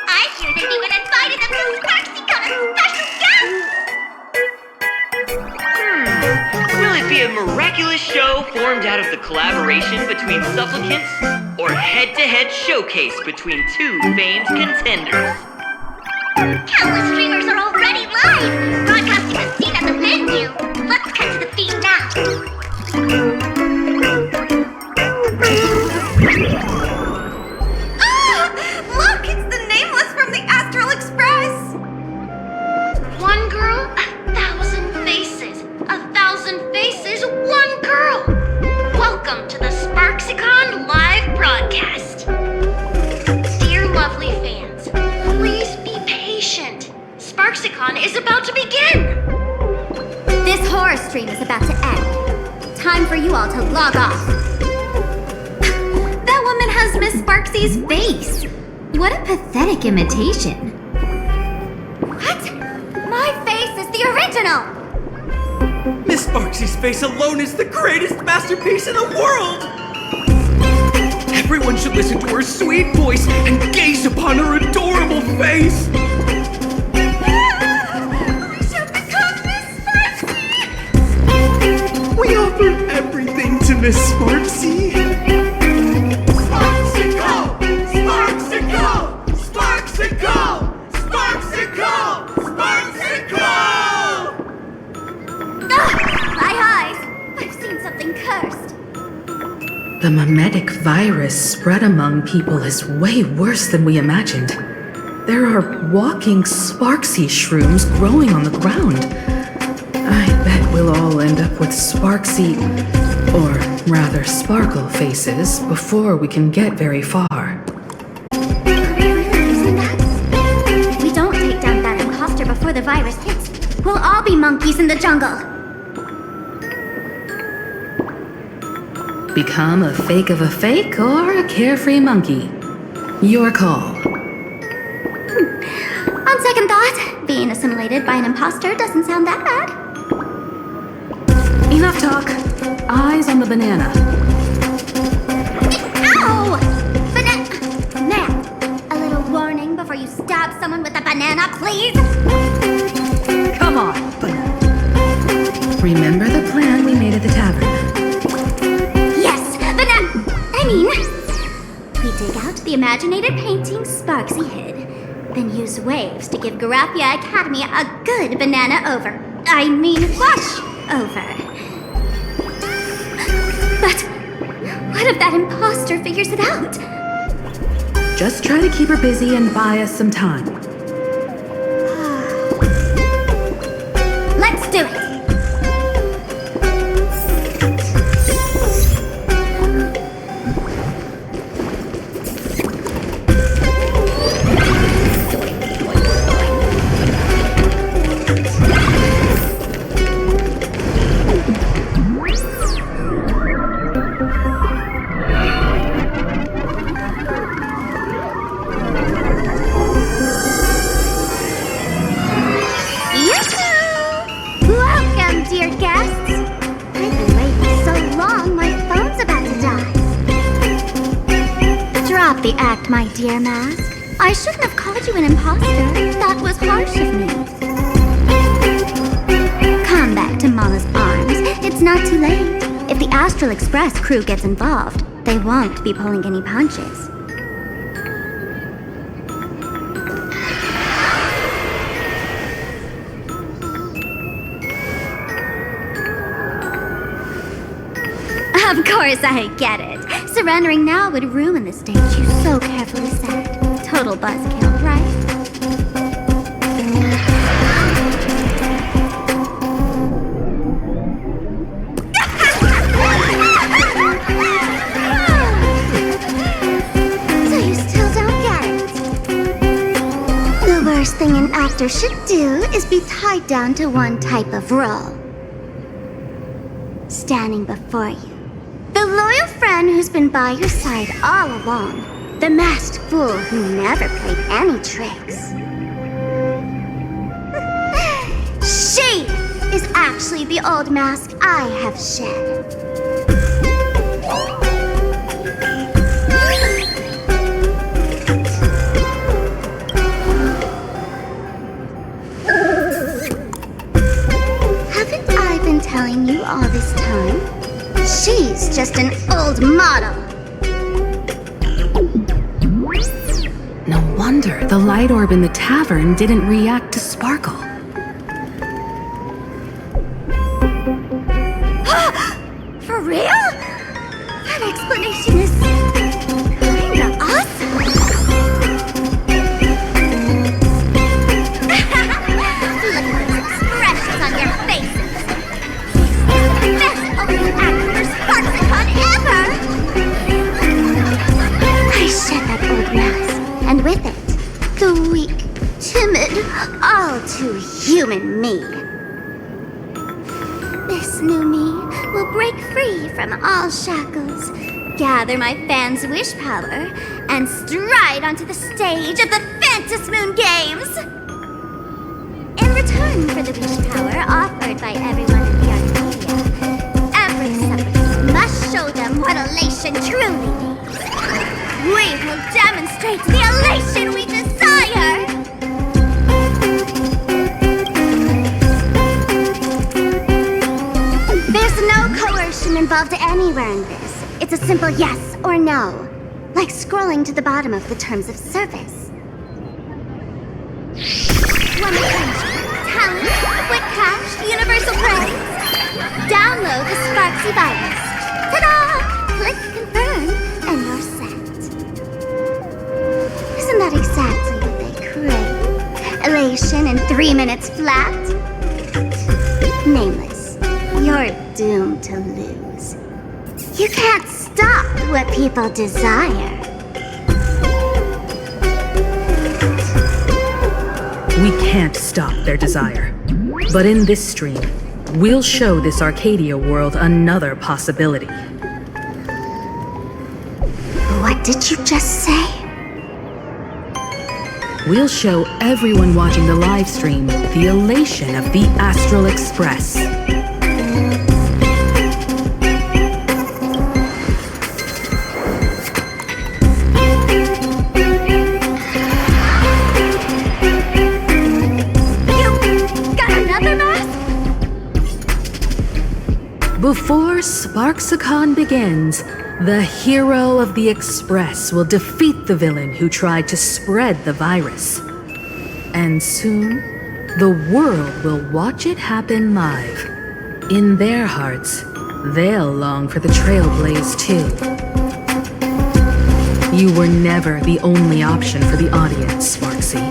I hear they've even invited them to SparksyCon as special guests! Will it be a miraculous show formed out of the collaboration between supplicants, or head-to-head showcase between 2 famed contenders? Countless streamers are already live, broadcasting the scene at the venue. Let's cut to the feed now. Look, it's the nameless from the Astral Express! One girl, 1,000 faces. 1,000 faces, one girl. Welcome to the SparksyCon live broadcast. Dear lovely fans, please be patient. SparksyCon is about to begin. This horror stream is about to end. Time for you all to log off. That woman has Miss Sparksy's face. What a pathetic imitation. What? My face is the original! Miss Sparksy's face alone is the greatest masterpiece in the world! Everyone should listen to her sweet voice and gaze upon her adorable face! We shall become Miss Sparksy! We offer everything to Miss Sparksy! Sparksyco! Sparksyco! Sparksyco! Sparksyco! Sparksyco! My eyes! I've seen something cursed. The mimetic virus spread among people is way worse than we imagined. There are walking Sparksy shrooms growing on the ground. I bet we'll all end up with Sparksy, or rather Sparkle faces before we can get very far. If we don't take down that imposter before the virus hits, we'll all be monkeys in the jungle. Become a fake of a fake or a carefree monkey. Your call. On second thought, being assimilated by an imposter doesn't sound that bad. Enough talk. Eyes on the banana. Ow! Banana! A little warning before you stab someone with a banana, please? Come on, banana. imaginated painting Sparksy hid, then use waves to give Garapia Academy a good banana over. I mean, wash over. But what if that imposter figures it out? Just try to keep her busy and buy us some time. Let's do it! The act, my dear Mask. I shouldn't have called you an imposter. That was harsh of me. Come back to Mama's arms. It's not too late. If the Astral Express crew gets involved, they won't be pulling any punches. Of course I get it. Surrendering now would ruin the stage you so carefully set. Total buzzkill, right? So you still don't get it? The worst thing an actor should do is be tied down to one type of role. Standing before you. The loyal friend who's been by your side all along. The masked fool who never played any tricks. She is actually the old mask I have shed. Haven't I been telling you all this time? She's just an old model. No wonder the light orb in the tavern didn't react to Sparkle. For real? That explanation is kinda awesome. Look at those expressions on your faces. The best opening act for Sparksicon ever! I shed that old mask, and with it, the weak, timid, all too human me. This new me will break free from all shackles, gather my fans' wish power, and stride onto the stage of the Phantom Moon Games! In return for the wish power offered by everyone in the Arcadia, every separatist must show them what elation truly means. We will demonstrate the elation we desire! There's no coercion involved anywhere in this. It's a simple yes or no, like scrolling to the bottom of the terms of service. Want attention, talent, quick cash, universal praise? Download the Sparksy virus. Ta-da! Click confirm, and you're set. Isn't that exactly what they crave? Elation in 3 minutes flat? Nameless, you're doomed to lose. You can't stop what people desire. We can't stop their desire. But in this stream, we'll show this Arcadia world another possibility. What did you just say? We'll show everyone watching the live stream the elation of the Astral Express. Sparksicon begins, the hero of the Express will defeat the villain who tried to spread the virus. And soon, the world will watch it happen live. In their hearts, they'll long for the Trailblaze too. You were never the only option for the audience, Sparksy.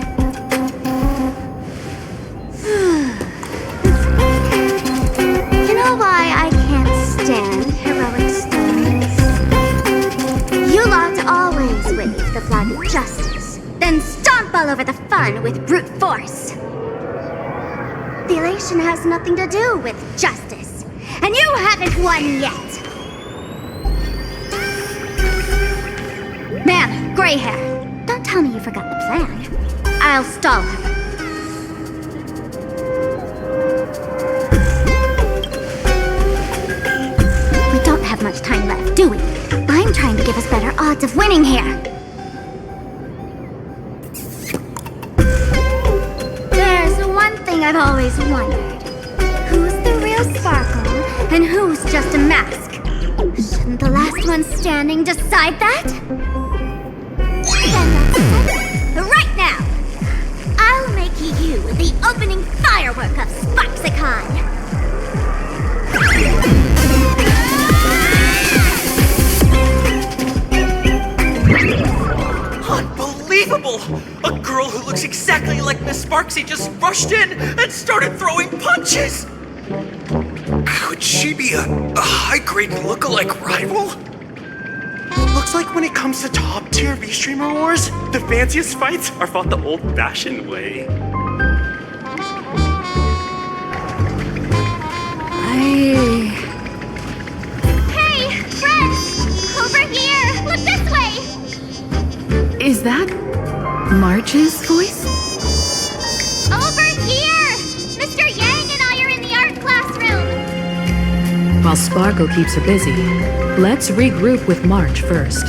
You know why I can't stand heroic stories? You lot always wave the flag of justice, then stomp all over the fun with brute force. The elation has nothing to do with justice, and you haven't won yet! Man, gray hair, don't tell me you forgot the plan. I'll stall her. We don't have much time left, do we? I'm trying to give us better odds of winning here. There's one thing I've always wondered. Who's the real Sparkle, and who's just a mask? Shouldn't the last one standing decide that? Then let's settle it right now! I'll make you the opening firework of Sparksicon! Unbelievable! A girl who looks exactly like Miss Sparksy just rushed in and started throwing punches! Could she be a high-grade lookalike rival? Looks like when it comes to top-tier V-Streamer wars, the fanciest fights are fought the old-fashioned way. Hey, friends! Over here! Look this way! Is that March's voice? Over here! Mr. Yang and I are in the art classroom! While Sparkle keeps her busy, let's regroup with March first.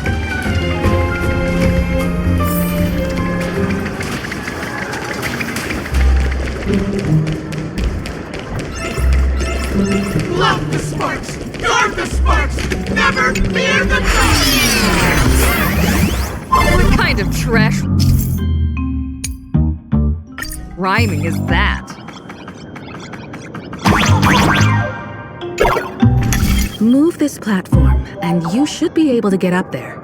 Love the sparks! Guard the sparks! Never fear the dark! What kind of trash rhyming is that? Move this platform, and you should be able to get up there.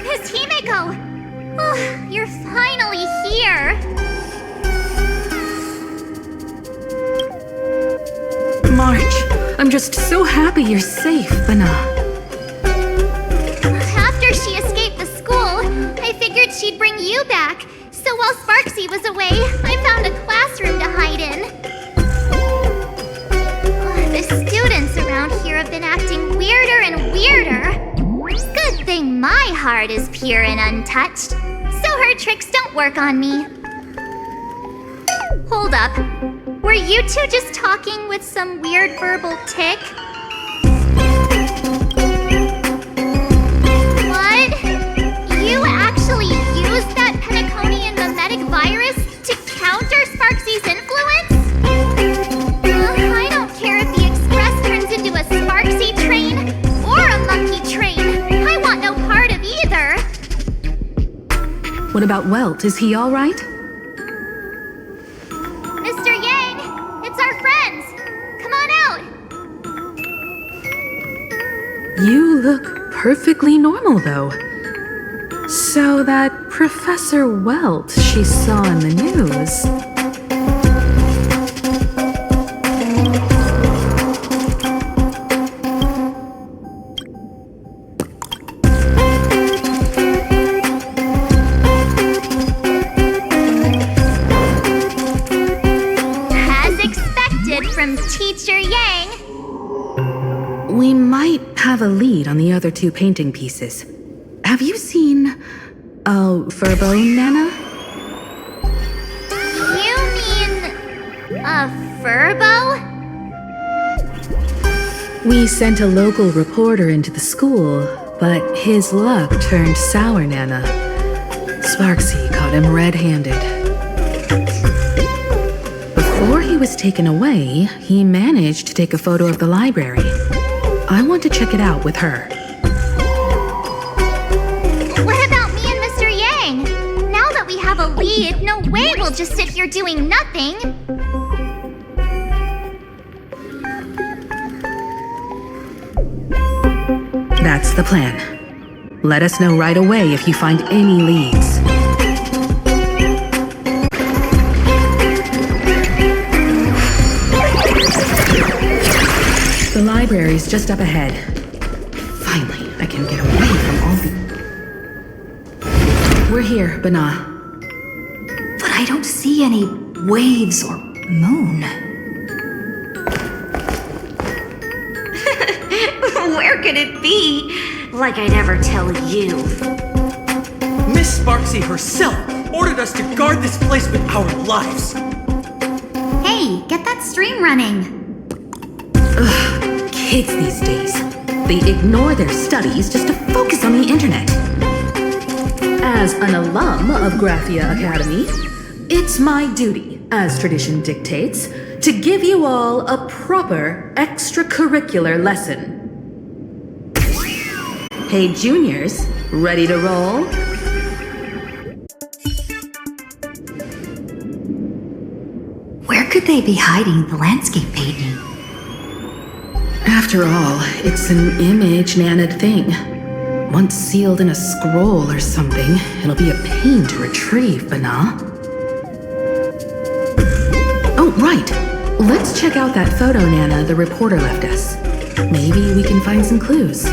Miss Himeko! Oh, you're finally here! March, I'm just so happy you're safe, Bana. After she escaped the school, I figured she'd bring you back. So while Sparksy was away, I found a classroom to hide in. The students around here have been acting weirder and weirder. Good thing my heart is pure and untouched, so her tricks don't work on me. Hold up. Were you two just talking with some weird verbal tick? What? You actually used that Penaconian mimetic virus to counter Sparksy's influence? I don't care if the Express turns into a Sparksy train or a monkey train. I want no part of either. What about Welt? Is he all right? Mr. Yang, it's our friends. Come on out. You look perfectly normal, though. So that Professor Welt she saw in the news... have a lead on the other 2 painting pieces. Have you seen... Furbo, Nana? You mean... a Furbo? We sent a local reporter into the school, but his luck turned sour, Nana. Sparksy caught him red-handed. Before he was taken away, he managed to take a photo of the library. I want to check it out with her. What about me and Mr. Yang? Now that we have a lead, no way we'll just sit here doing nothing. That's the plan. Let us know right away if you find any leads. The library's just up ahead. Finally, I can get away from all the... We're here, Bana. But I don't see any waves or moon. Where could it be? Like I'd ever tell you. Miss Sparksy herself ordered us to guard this place with our lives. Hey, get that stream running. Ugh, kids these days. They ignore their studies just to focus on the internet. As an alum of Graphia Academy, it's my duty, as tradition dictates, to give you all a proper extracurricular lesson. Hey, juniors, ready to roll? Where could they be hiding the landscape painting? After all, it's an image Nana'd thing. Once sealed in a scroll or something, it'll be a pain to retrieve, Bana. Oh, right. Let's check out that photo Nana the reporter left us. Maybe we can find some clues.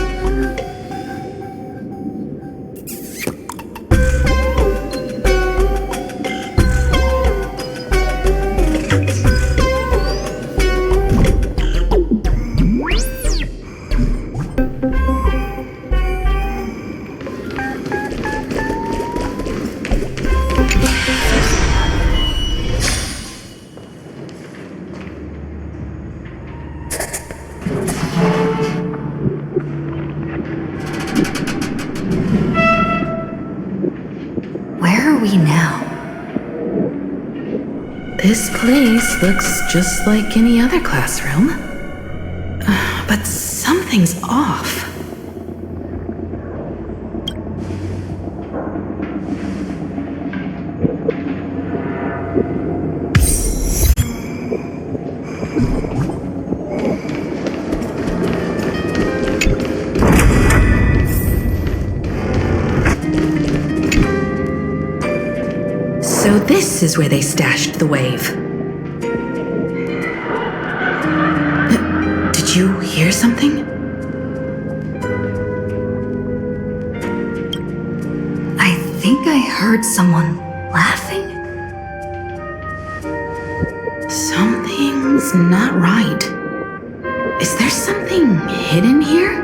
This place looks just like any other classroom. But something's off. So this is where they stashed the wave. Did you hear something? I think I heard someone laughing. Something's not right. Is there something hidden here?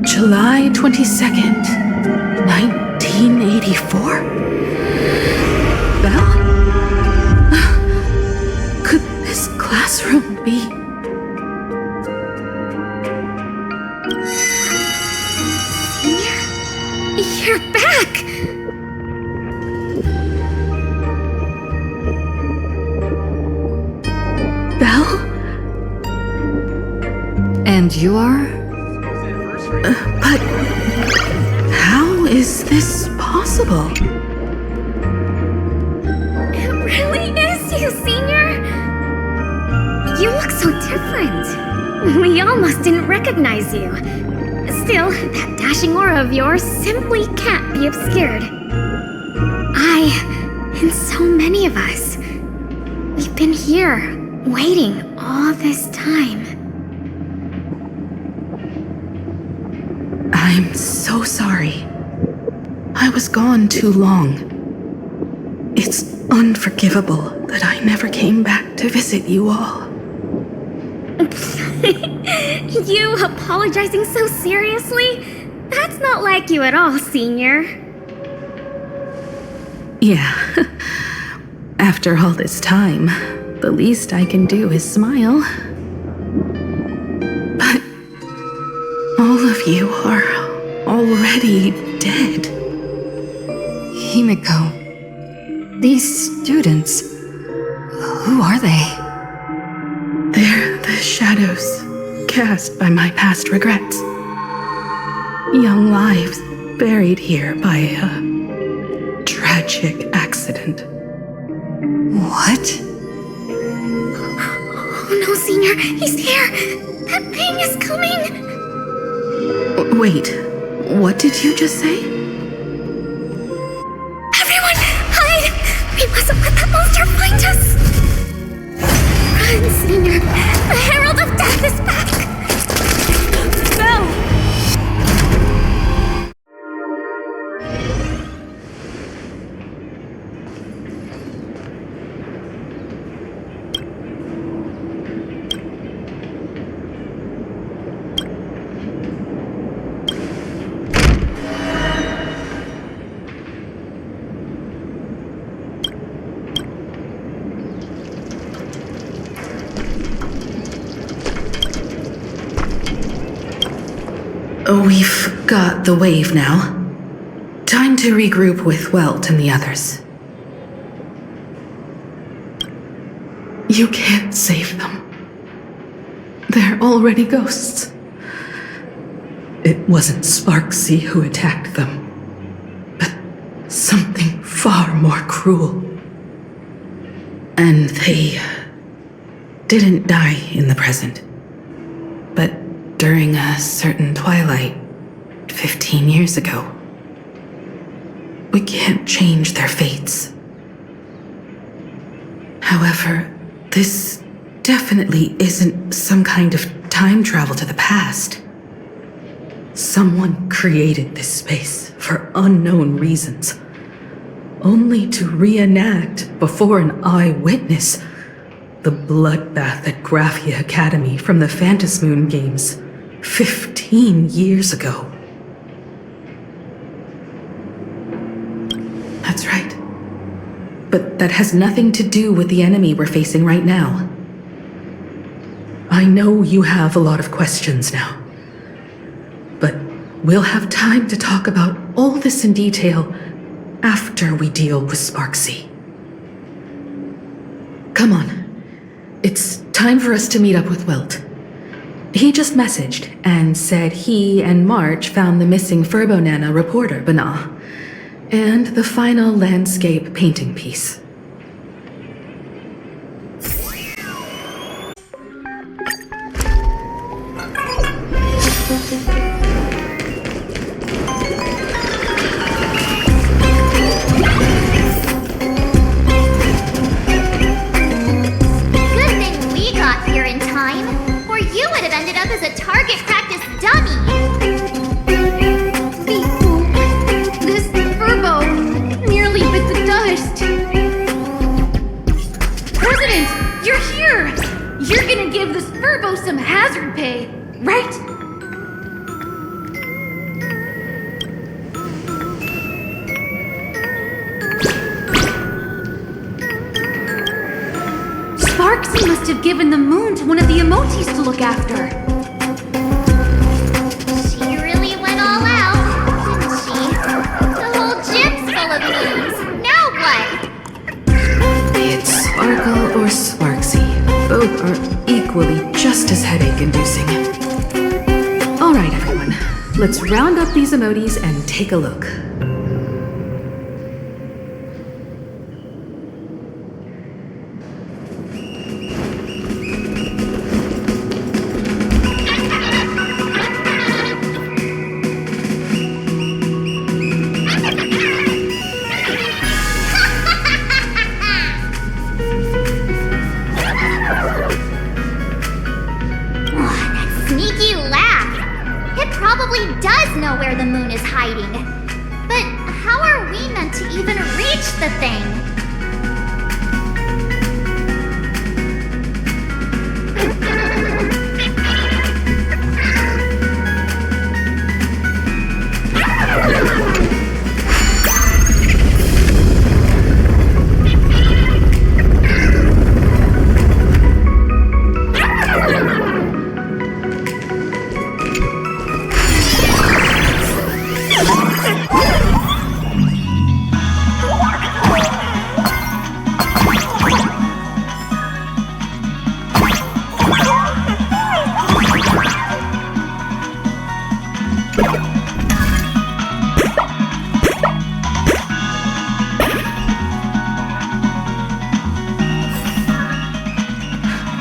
July 22nd, 1984? Belle? Could this classroom be... You're back! Belle? And you are? But how is this possible? It really is you, Senior! You look so different. We almost didn't recognize you. Still, that dashing aura of yours simply can't be obscured. And so many of us, we've been here, waiting all this time? I'm so sorry. I was gone too long. It's unforgivable that I never came back to visit you all. You apologizing so seriously? That's not like you at all, Senior. Yeah. After all this time, the least I can do is smile. But all of you are already dead. Himiko, these students, who are they? They're the shadows cast by my past regrets. Young lives buried here by a tragic accident. What? Oh no, Senior, he's here! That thing is coming! Wait, what did you just say? Everyone, hide! We mustn't let that monster find us! Run, Senior! The Herald of Death is back! Bell! We've got the wave now. Time to regroup with Welt and the others. You can't save them. They're already ghosts. It wasn't Sparksy who attacked them, but something far more cruel. And they didn't die in the present, but during a certain twilight 15 years ago. We can't change their fates. However, this definitely isn't some kind of time travel to the past. Someone created this space for unknown reasons, only to reenact before an eyewitness the bloodbath at Graphia Academy from the Phantasmoon games 15 years ago. That's right. But that has nothing to do with the enemy we're facing right now. I know you have a lot of questions now, but we'll have time to talk about all this in detail after we deal with Sparksy. Come on. It's time for us to meet up with Welt. He just messaged and said he and March found the missing Furbonana reporter, Bana, and the final landscape painting piece. Good thing we got here in time, or you would have ended up as a target practice dummy. This Furbo nearly bit the dust. President, you're here! You're gonna give this Furbo some hazard pay, right? Sparksy must have given the moon to one of the emotis to look after. She really went all out, didn't she? The whole gym's full of moons. Now what? Be it Sparkle or Sparksy, both are equally just as headache-inducing. All right, everyone. Let's round up these emotis and take a look. the thing.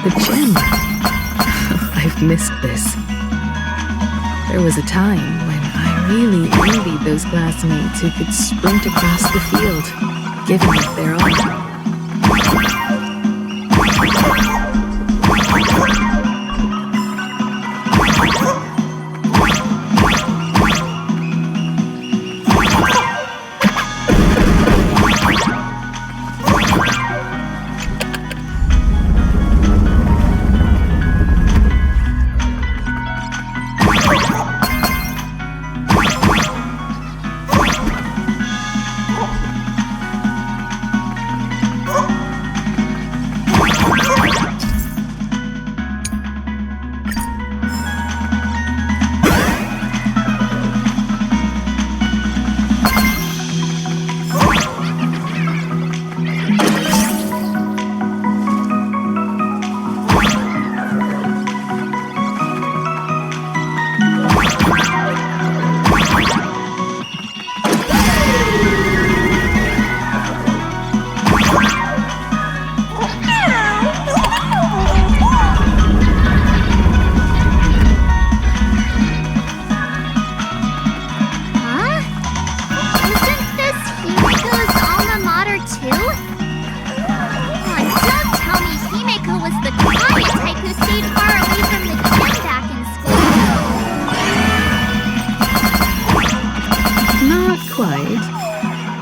The gym. I've missed this. There was a time when I really envied those classmates who could sprint across the field, giving it their all.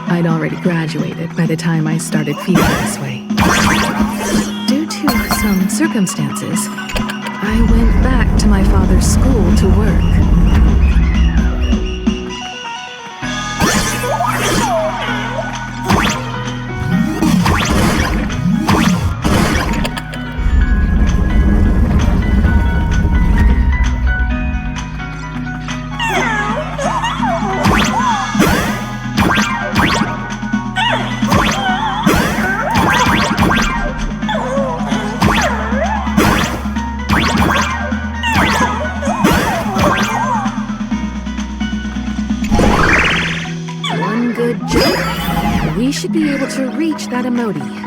I'd already graduated by the time I started feeling this way. Due to some circumstances, I went back to my father's school to work. We should be able to reach that emoji.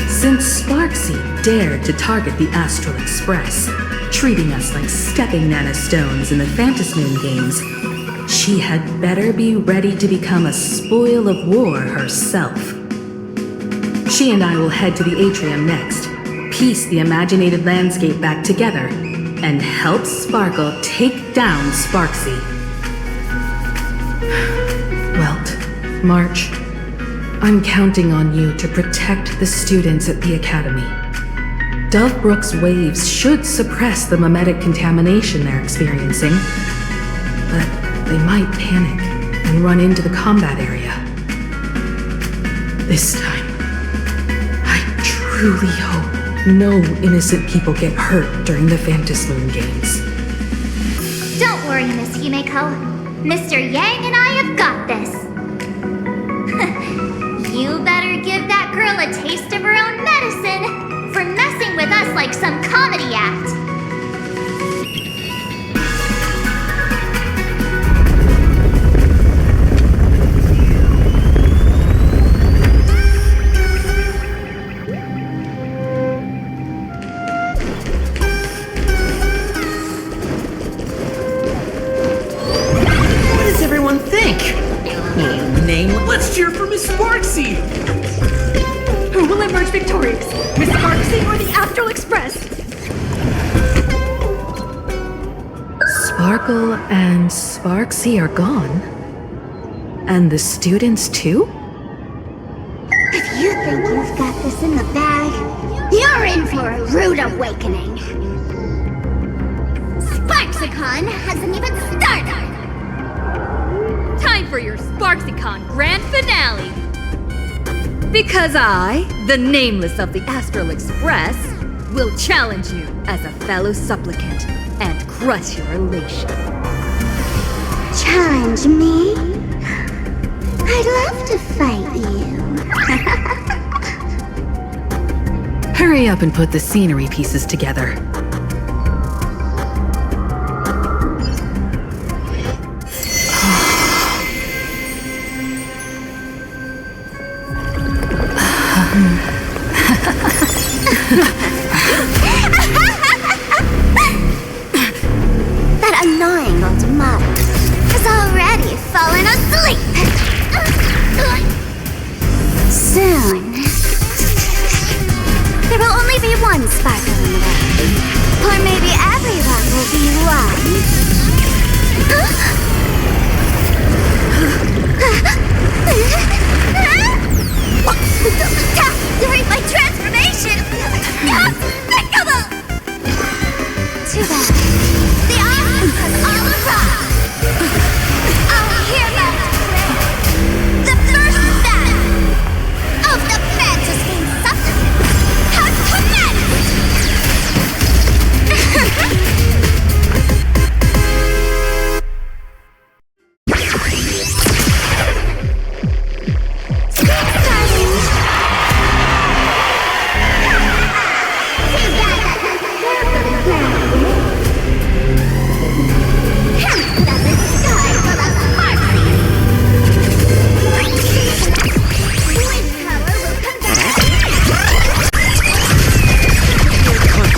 Since Sparksy dared to target the Astral Express, treating us like stepping nanostones in the Phantasmoon games, she had better be ready to become a spoil of war herself. She and I will head to the atrium next, piece the imaginated landscape back together, and help Sparkle take down Sparksy. Welt, March, I'm counting on you to protect the students at the Academy. Dovebrook's waves should suppress the mimetic contamination they're experiencing, but they might panic and run into the combat area. This time, I truly hope no innocent people get hurt during the Phantasmoon games. Don't worry, Miss Himeko. Mr. Yang and I have got this. You better give that girl a taste of her own medicine for messing with us like some comedy act. cheer for Miss Sparksy! Who will emerge victorious? Miss Sparksy or the Astral Express? Sparkle and Sparksy are gone. And the students too? If you think you've got this in the bag, you're in for a rude awakening. Sparksicon hasn't even started! Time for your Sparksicon grand finale! Because I, the nameless of the Astral Express, will challenge you as a fellow supplicant and crush your elation. Challenge me? I'd love to fight you. Hurry up and put the scenery pieces together. That annoying old model has already fallen asleep. Soon, there will only be one sparkle in the world. Or maybe everyone will be during my transformation! Despicable! Too bad. The awesome has all arrived! I'll hereby declare the first battle of the Phantom Game Supplement has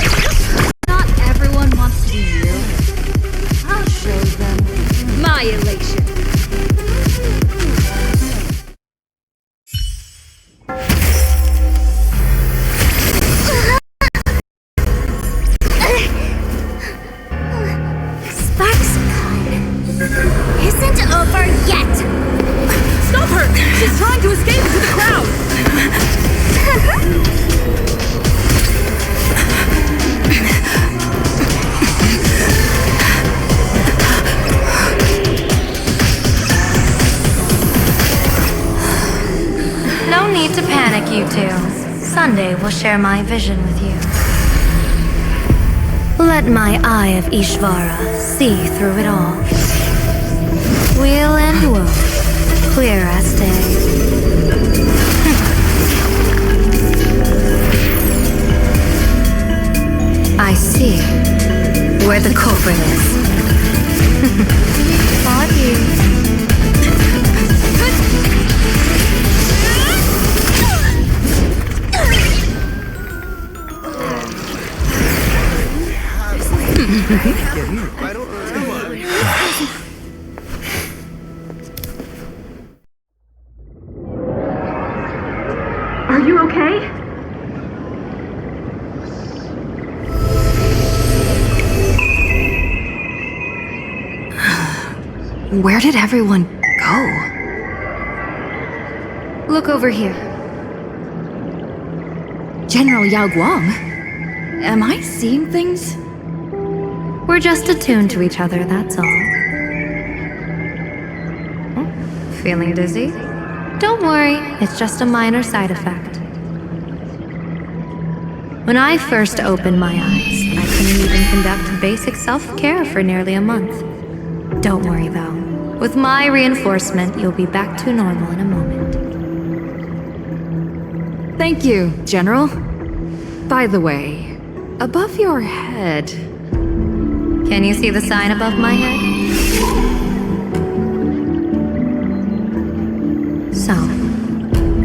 commenced! Not everyone wants to be you. I'll show them my elation. Sparksicon isn't over yet! Stop her! She's trying to escape into the crowd! No need to panic, you two. Sunday will share my vision with you. Let my eye of Ishvara see through it all. Weal and woe, clear as day. I see where the culprit is. Fought you. Are you okay? Where did everyone go? Look over here. General Yao Guang? Am I seeing things? We're just attuned to each other, that's all. Feeling dizzy? Don't worry, it's just a minor side effect. When I first opened my eyes, I couldn't even conduct basic self-care for nearly a month. Don't worry though. With my reinforcement, you'll be back to normal in a moment. Thank you, General. By the way, above your head... Can you see the sign above my head? So,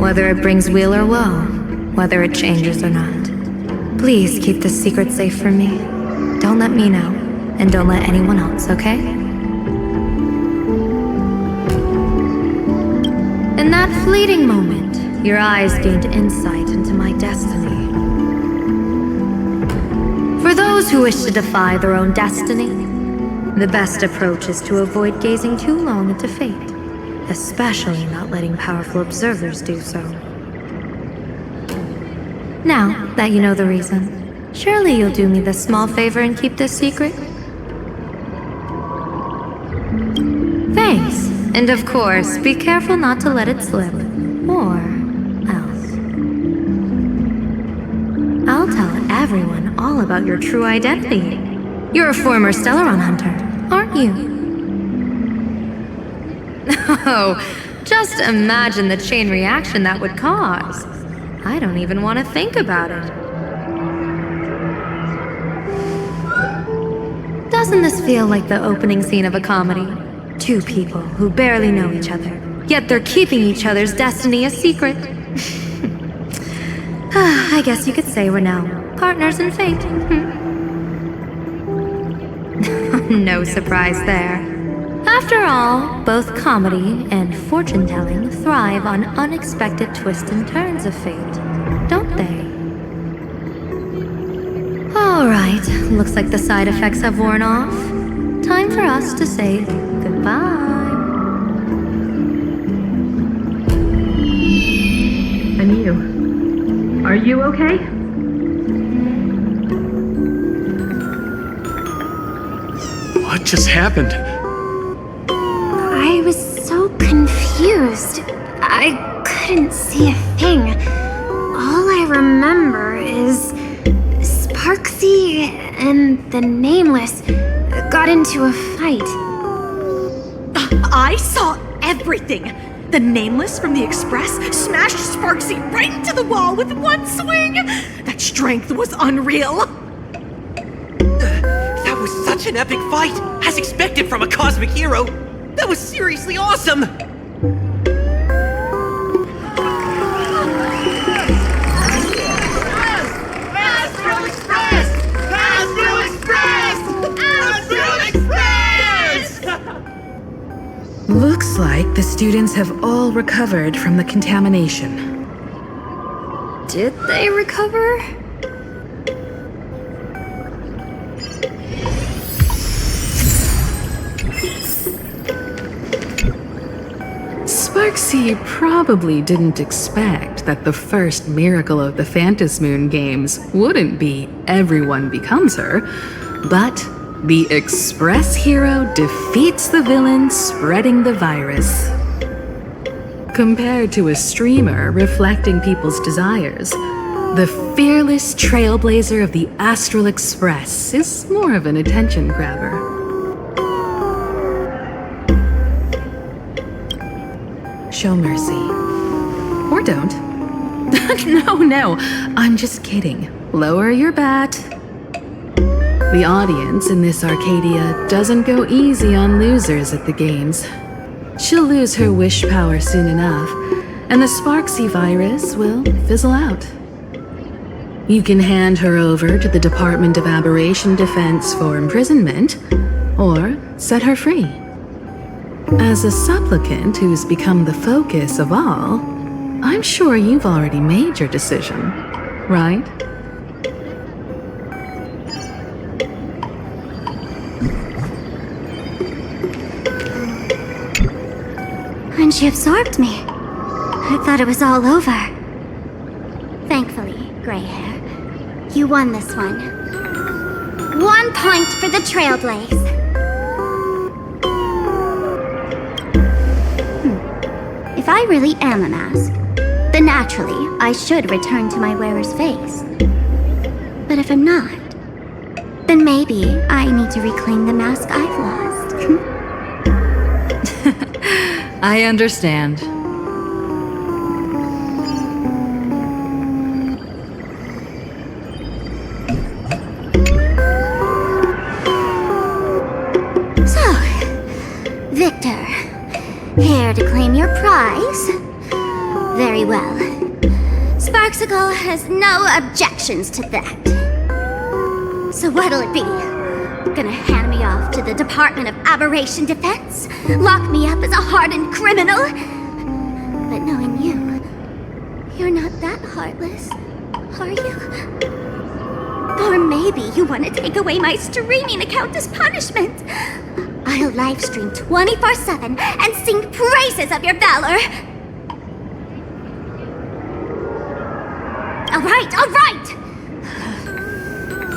whether it brings weal or woe, whether it changes or not, please keep this secret safe from me. Don't let me know, and don't let anyone else, okay? In that fleeting moment, your eyes gained insight into my destiny. For those who wish to defy their own destiny, the best approach is to avoid gazing too long into fate, especially not letting powerful observers do so. Now that you know the reason, surely you'll do me this small favor and keep this secret? Thanks. And of course, be careful not to let it slip. Or else. I'll tell everyone all about your true identity. You're a former Stellaron hunter, aren't you? Oh, just imagine the chain reaction that would cause. I don't even want to think about it. Doesn't this feel like the opening scene of a comedy? Two people who barely know each other, yet they're keeping each other's destiny a secret. I guess you could say we're now partners in fate. No surprise there. After all, both comedy and fortune-telling thrive on unexpected twists and turns of fate, don't they? Alright, looks like the side effects have worn off. Time for us to say goodbye. And you? Are you okay? What just happened? I was so confused. I couldn't see a thing. All I remember is Sparksy and the Nameless got into a fight. I saw everything. The Nameless from the Express smashed Sparksy right into the wall with one swing. That strength was unreal. That was such an epic fight, as expected from a cosmic hero. That was seriously awesome. Astral Express! Astral Express! Astral Express! Looks like the students have all recovered from the contamination. Did they recover? Sparksy probably didn't expect that the first miracle of the Phantasmoon games wouldn't be everyone becomes her, but the Express hero defeats the villain spreading the virus. Compared to a streamer reflecting people's desires, the fearless trailblazer of the Astral Express is more of an attention grabber. Show mercy. Or don't. No, I'm just kidding. Lower your bat. The audience in this Arcadia doesn't go easy on losers at the games. She'll lose her wish power soon enough, and the Sparksy virus will fizzle out. You can hand her over to the Department of Aberration Defense for imprisonment, or set her free. As a supplicant who's become the focus of all, I'm sure you've already made your decision, right? When she absorbed me, I thought it was all over. Thankfully, Gray Hair, you won this one. 1 point for the Trailblaze. If I really am a mask, then naturally I should return to my wearer's face. But if I'm not, then maybe I need to reclaim the mask I've lost. I understand. So, Victor, here to claim your prize? Very well. Sparksicle has no objections to that. So what'll it be? Gonna hand me off to the Department of Aberration Defense? Lock me up as a hardened criminal? But heartless, are you? Or maybe you want to take away my streaming account as punishment. I'll livestream 24/7 and sing praises of your valor. All right!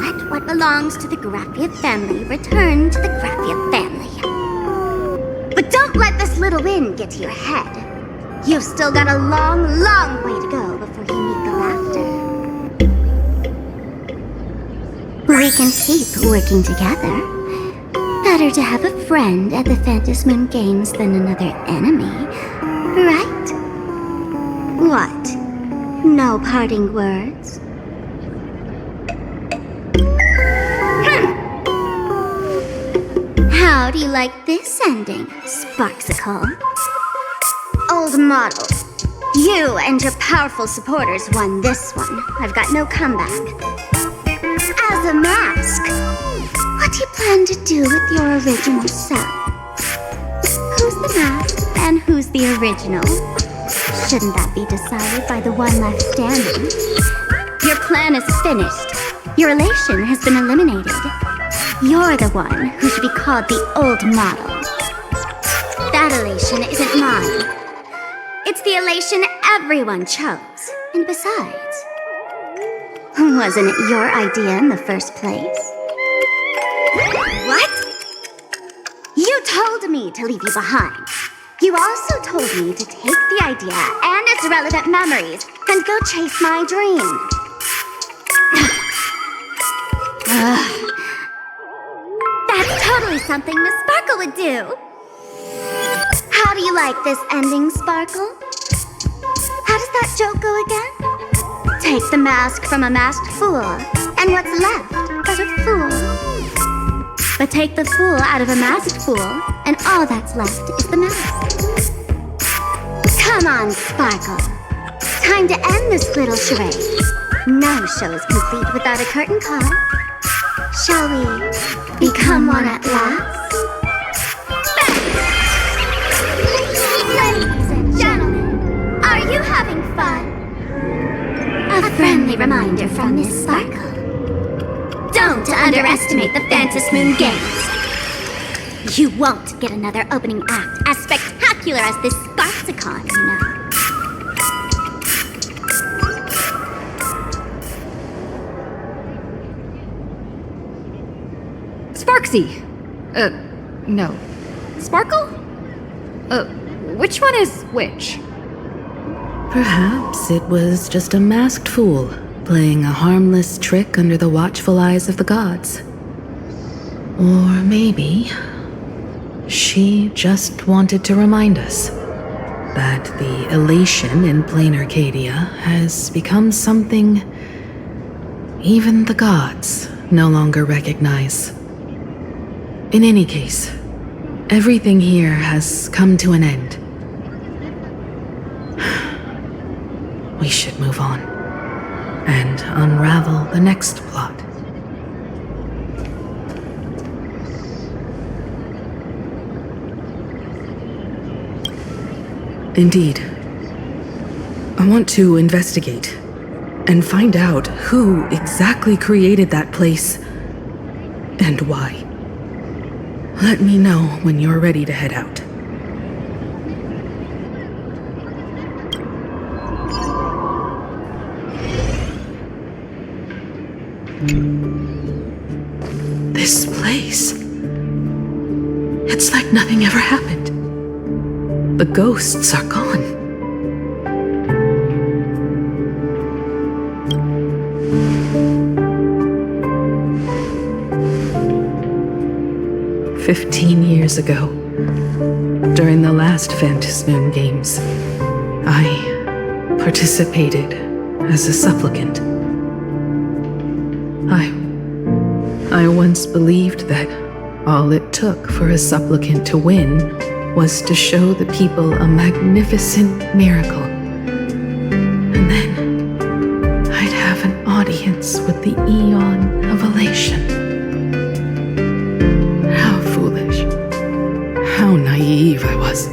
Let what belongs to the Graffia family return to the Graffia family. But don't let this little win get to your head. You've still got a long, long way to go before you meet the laughter. We can keep working together. Better to have a friend at the Phantom Moon Games than another enemy, right? What? No parting words? How do you like this ending, Sparksicle? Old model, you and your powerful supporters won this one. I've got no comeback. As a mask, what do you plan to do with your original self? Who's the mask and who's the original? Shouldn't that be decided by the one left standing? Your plan is finished. Your elation has been eliminated. You're the one who should be called the old model. That elation isn't mine. It's the elation everyone chose. And besides, wasn't it your idea in the first place? What? You told me to leave you behind. You also told me to take the idea and its relevant memories and go chase my dream. That's totally something Miss Sparkle would do. How do you like this ending, Sparkle? How does that joke go again? Take the mask from a masked fool, and what's left but a fool. But take the fool out of a masked fool, and all that's left is the mask. Come on, Sparkle. Time to end this little charade. No show is complete without a curtain call. Shall we become one at last? Ladies and gentlemen, are you having fun? A friendly reminder from Miss Sparkle. Don't underestimate the Phantom Moon Games. You won't get another opening act as spectacular as this Sparksicon, you know. Sparksy! No. Sparkle? Which one is which? Perhaps it was just a masked fool playing a harmless trick under the watchful eyes of the gods. Or maybe she just wanted to remind us that the elation in Planacardia has become something even the gods no longer recognize. In any case, everything here has come to an end. We should move on and unravel the next plot. Indeed. I want to investigate and find out who exactly created that place and why. Let me know when you're ready to head out. This place. It's like nothing ever happened. The ghosts are gone. "15 years ago, during the last Phantom Moon Games, I participated as a supplicant. I once believed that all it took for a supplicant to win was to show the people a magnificent miracle. And then I'd have an audience with the Eon of Elation. How foolish. How naive I was.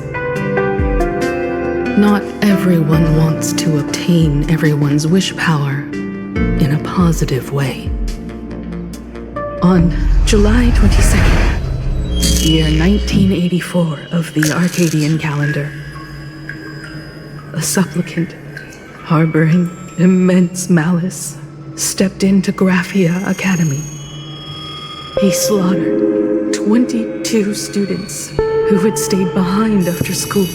Not everyone wants to obtain everyone's wish power in a positive way. On July 22nd, year 1984 of the Arcadian calendar, a supplicant harboring immense malice stepped into Graphia Academy. He slaughtered 22 students who had stayed behind after school,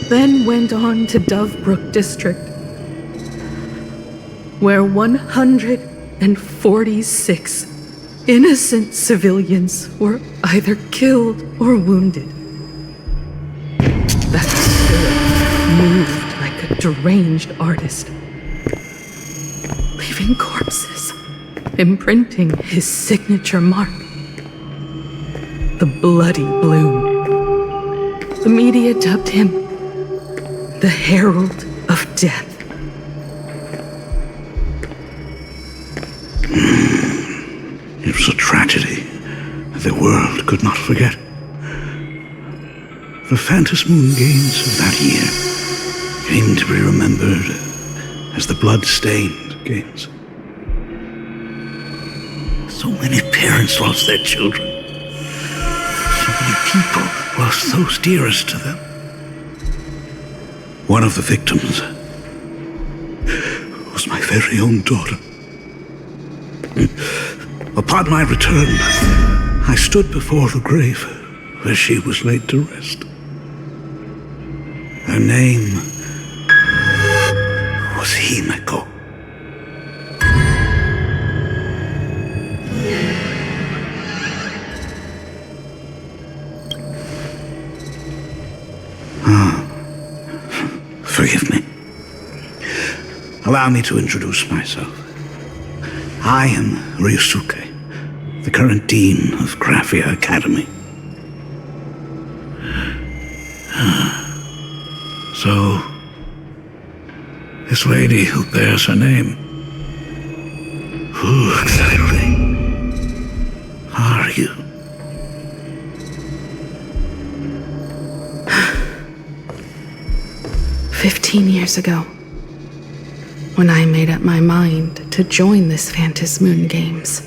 then went on to Dovebrook District, where 146 innocent civilians were either killed or wounded. That spirit moved like a deranged artist, leaving corpses, imprinting his signature mark, the Bloody Bloom. The media dubbed him the Herald of Death. It was a tragedy the world could not forget. The Phantom Moon Games of that year came to be remembered as the Blood-Stained Games. So many parents lost their children. So many people lost those dearest to them. One of the victims was my very own daughter. Upon my return, I stood before the grave where she was laid to rest. Her name was Himeko. Forgive me. Allow me to introduce myself. I am Ryusuke, the current dean of Graphia Academy. So, this lady who bears her name, who exactly are you? "15 years ago, when I made up my mind to join this Phantom Moon Games,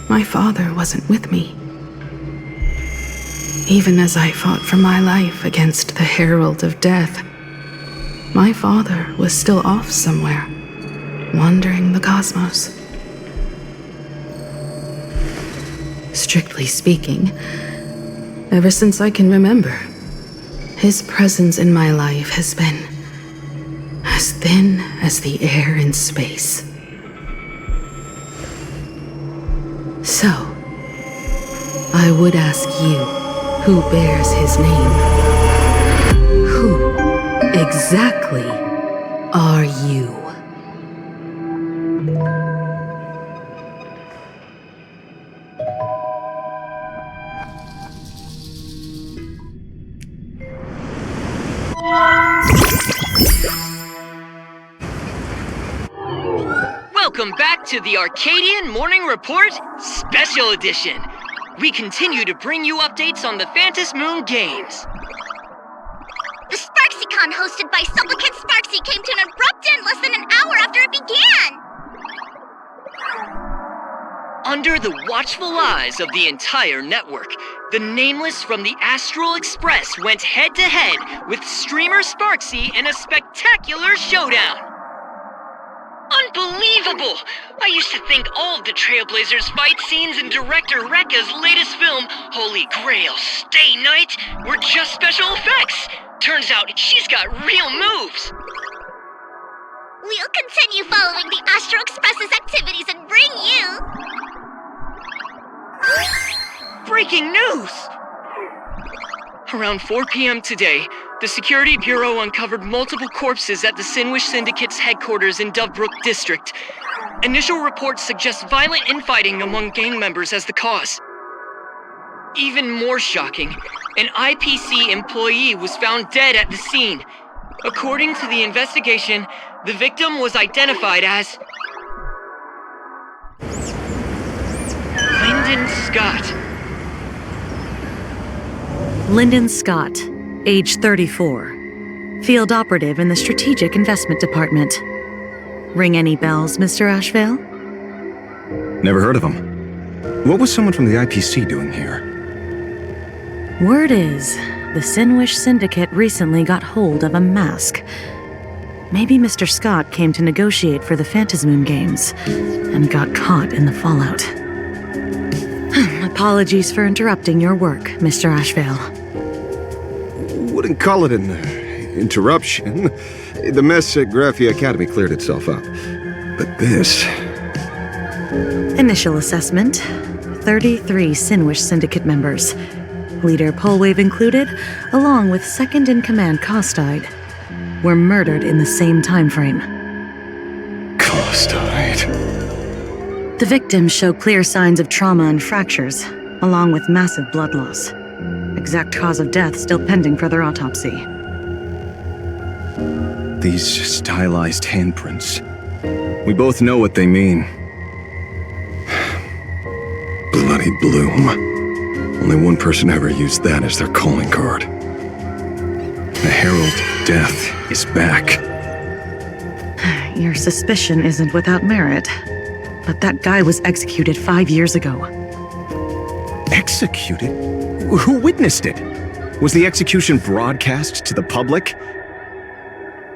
my father wasn't with me. Even as I fought for my life against the Herald of Death, my father was still off somewhere, wandering the cosmos. Strictly speaking, ever since I can remember, his presence in my life has been as thin as the air in space. So, I would ask you, who bears his name? Who exactly are you? Welcome back to the Arcadian Morning Report Special Edition. We continue to bring you updates on the Phantom Moon Games. The SparksyCon hosted by Supplicant Sparksy came to an abrupt end less than an hour after it began! Under the watchful eyes of the entire network, the Nameless from the Astral Express went head-to-head with streamer Sparksy in a spectacular showdown. Unbelievable! I used to think all of the Trailblazers' fight scenes in director Rekka's latest film, Holy Grail Stay Night, were just special effects. Turns out she's got real moves. We'll continue following the Astro Express's activities and bring you... Breaking news! Around 4 p.m. today, the Security Bureau uncovered multiple corpses at the Sinwish Syndicate's headquarters in Dovebrook District. Initial reports suggest violent infighting among gang members as the cause. Even more shocking, an IPC employee was found dead at the scene. According to the investigation, the victim was identified as Lyndon Scott. Lyndon Scott, age 34. Field operative in the Strategic Investment Department. Ring any bells, Mr. Ashvale? Never heard of him. What was someone from the IPC doing here? Word is, the Sinwish Syndicate recently got hold of a mask. Maybe Mr. Scott came to negotiate for the Phantasmoon Games and got caught in the fallout. Apologies for interrupting your work, Mr. Ashvale. Wouldn't call it an interruption. The mess at Graphia Academy cleared itself up. But this... Initial assessment, 33 Sinwish Syndicate members. Leader Polwave included, along with second-in-command Costide, were murdered in the same time frame. Costide. The victims show clear signs of trauma and fractures, along with massive blood loss. Exact cause of death still pending further autopsy. These stylized handprints. We both know what they mean. Bloody Bloom. Only one person ever used that as their calling card. The Herald of Death is back. Your suspicion isn't without merit, but that guy was executed 5 years ago. Executed? Who witnessed it? Was the execution broadcast to the public?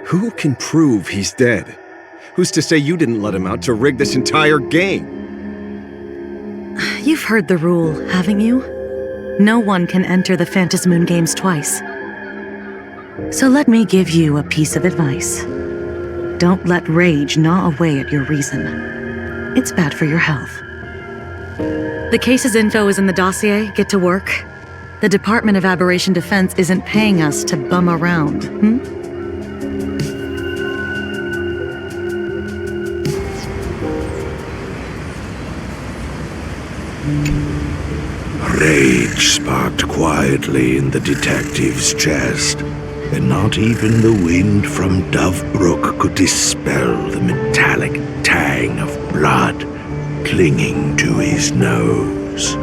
Who can prove he's dead? Who's to say you didn't let him out to rig this entire game? You've heard the rule, haven't you? No one can enter the Phantasmoon Games twice. So let me give you a piece of advice. Don't let rage gnaw away at your reason. It's bad for your health. The case's info is in the dossier. Get to work. The Department of Aberration Defense isn't paying us to bum around, Rage sparked quietly in the detective's chest, and not even the wind from Dove Brook could dispel the metallic tang of blood clinging to his nose.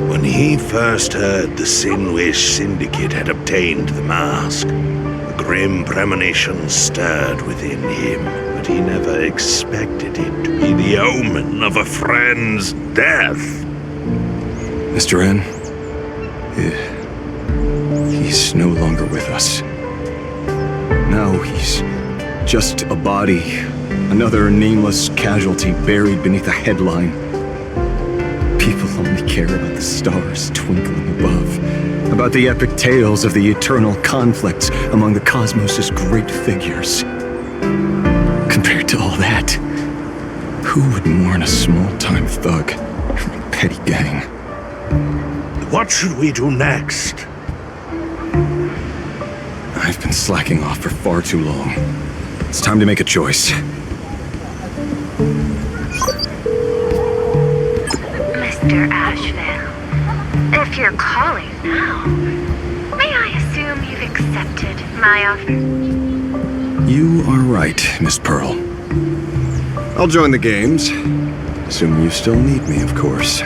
When he first heard the Sinwish Syndicate had obtained the mask, a grim premonition stirred within him, but he never expected it to be the omen of a friend's death. Mr. N, he's no longer with us. Now he's just a body, another nameless casualty buried beneath a headline. People only care about the stars twinkling above, about the epic tales of the eternal conflicts among the cosmos' great figures. Compared to all that, who would mourn a small-time thug from a petty gang? What should we do next? I've been slacking off for far too long. It's time to make a choice. Mr. Ashvale, if you're calling now, may I assume you've accepted my offer? You are right, Miss Pearl. I'll join the games. Assuming you still need me, of course.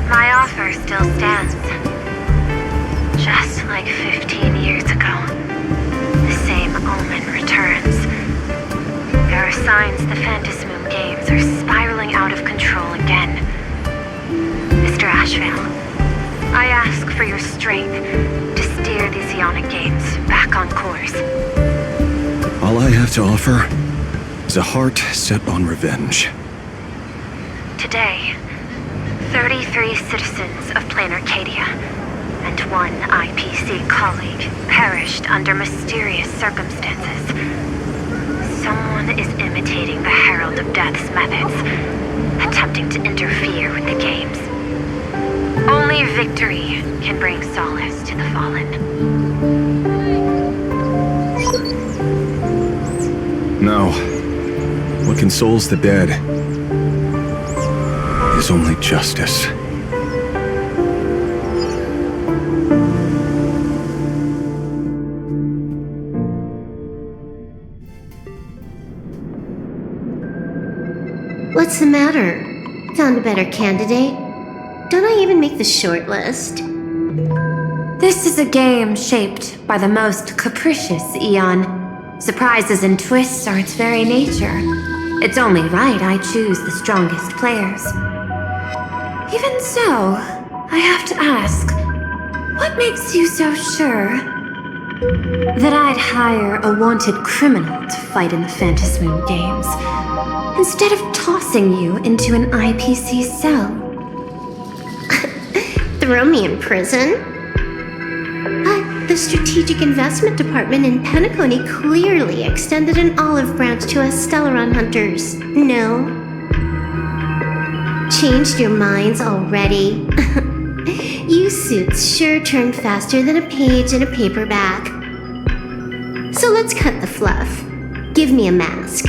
My offer still stands. Just like 15 years ago, the same omen returns. There are signs the Phantasmoon Games are spiraling out of control again. Mr. Ashvale, I ask for your strength to steer the Xeonic Games back on course. All I have to offer is a heart set on revenge. Today, 33 citizens of Planacardia and one IPC colleague perished under mysterious circumstances. Someone is imitating the Herald of Death's methods, attempting to interfere with the games. Only victory can bring solace to the fallen. No. What consoles the dead is only justice. What's the matter? Found a better candidate? Don't I even make the short list? This is a game shaped by the most capricious Eon. Surprises and twists are its very nature. It's only right I choose the strongest players. Even so, I have to ask, what makes you so sure that I'd hire a wanted criminal to fight in the Phantasmoon games, instead of tossing you into an IPC cell? Throw me in prison? But the Strategic Investment Department in Penacony clearly extended an olive branch to us Stellaron hunters. No? Changed your minds already? You suits sure turn faster than a page in a paperback. So let's cut the fluff. Give me a mask.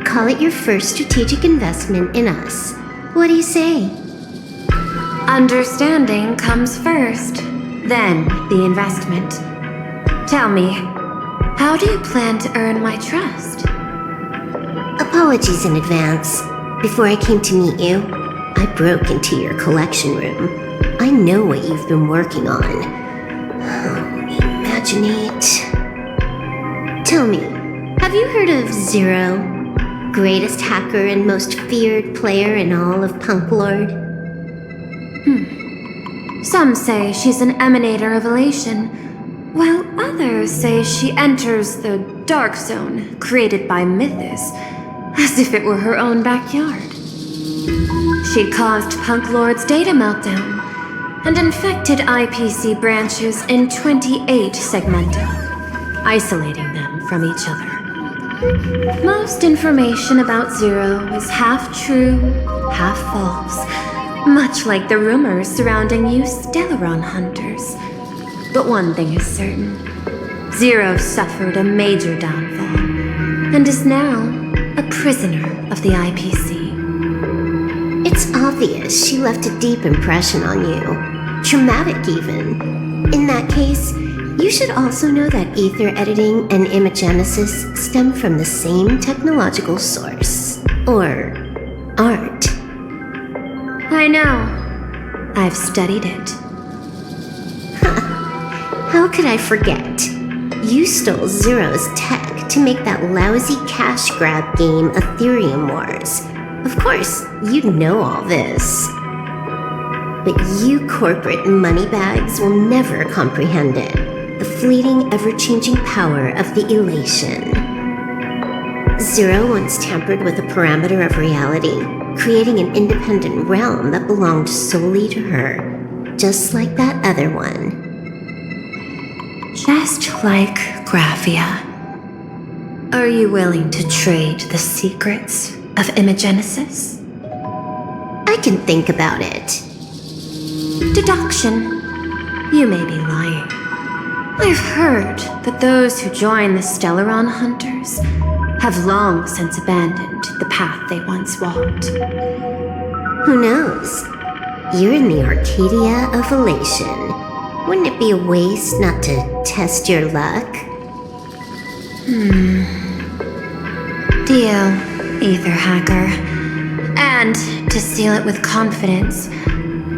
Call it your first strategic investment in us. What do you say? Understanding comes first, then the investment. Tell me, how do you plan to earn my trust? Apologies in advance. Before I came to meet you, I broke into your collection room. I know what you've been working on. Imaginate. Tell me, have you heard of Zero? Greatest hacker and most feared player in all of Punk Lord? Some say she's an emanator of elation, while others say she enters the dark zone created by Mythos, as if it were her own backyard. She caused Punk Lord's data meltdown and infected IPC branches in 28 segmenta, isolating them from each other. Most information about Zero is half true, half false, much like the rumors surrounding you Stellaron hunters. But one thing is certain. Zero suffered a major downfall, and is now a prisoner of the IPC. It's obvious she left a deep impression on you. Traumatic, even. In that case, you should also know that ether editing and imagenesis stem from the same technological source. Or art. I know. I've studied it. How could I forget? You stole Zero's tech to make that lousy cash grab game Ethereum Wars. Of course, you'd know all this. But you corporate moneybags will never comprehend it. The fleeting, ever-changing power of the elation. Zero once tampered with a parameter of reality, creating an independent realm that belonged solely to her, just like that other one. Just like Graphia. Are you willing to trade the secrets of imagenesis? I can think about it. Deduction. You may be lying. I've heard that those who join the Stellaron Hunters have long since abandoned the path they once walked. Who knows? You're in the Arcadia of Elation. Wouldn't it be a waste not to test your luck? Deal, Ether Hacker. And to seal it with confidence,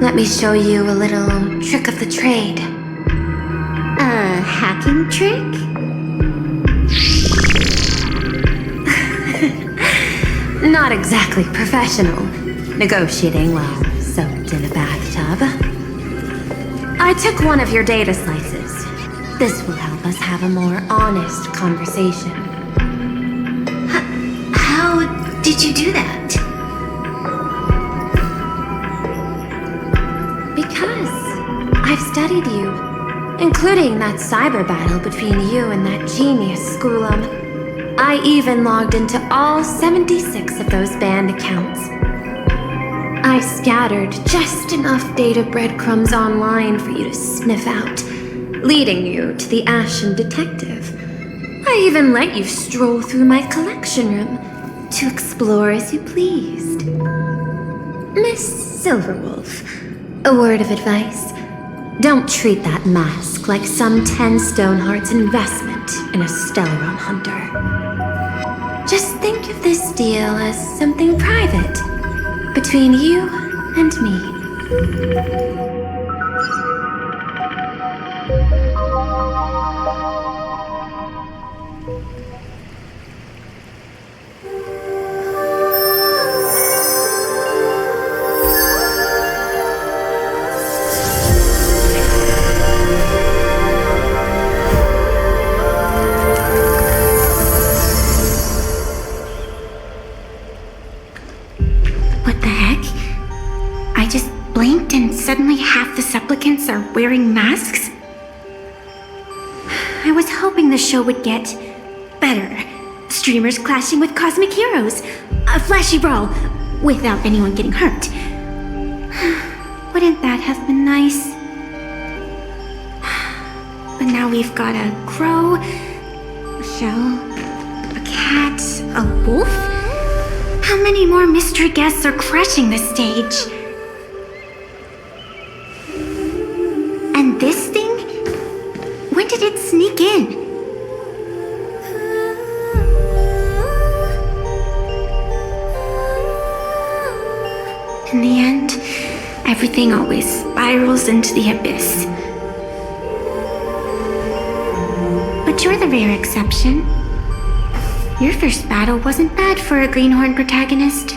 let me show you a little trick of the trade. A hacking trick? Not exactly professional. Negotiating while soaked in a bathtub. I took one of your data slices. This will help us have a more honest conversation. How did you do that? Because I've studied you, including that cyber battle between you and that genius Skulum. I even logged into all 76 of those banned accounts. I scattered just enough data breadcrumbs online for you to sniff out, leading you to the Ashen Detective. I even let you stroll through my collection room to explore as you pleased. Miss Silverwolf, a word of advice. Don't treat that mask like some 10 Stonehearts investment in a Stellaron hunter. Just think of this deal as something private, between you and me. What the heck? I just blinked and suddenly half the supplicants are wearing masks? I was hoping the show would get better. Streamers clashing with cosmic heroes. A flashy brawl without anyone getting hurt. Wouldn't that have been nice? But now we've got a crow, a shell, a cat, a wolf? How many more mystery guests are crashing the stage? And this thing? When did it sneak in? In the end, everything always spirals into the abyss. But you're the rare exception. Your first battle wasn't bad for a greenhorn protagonist.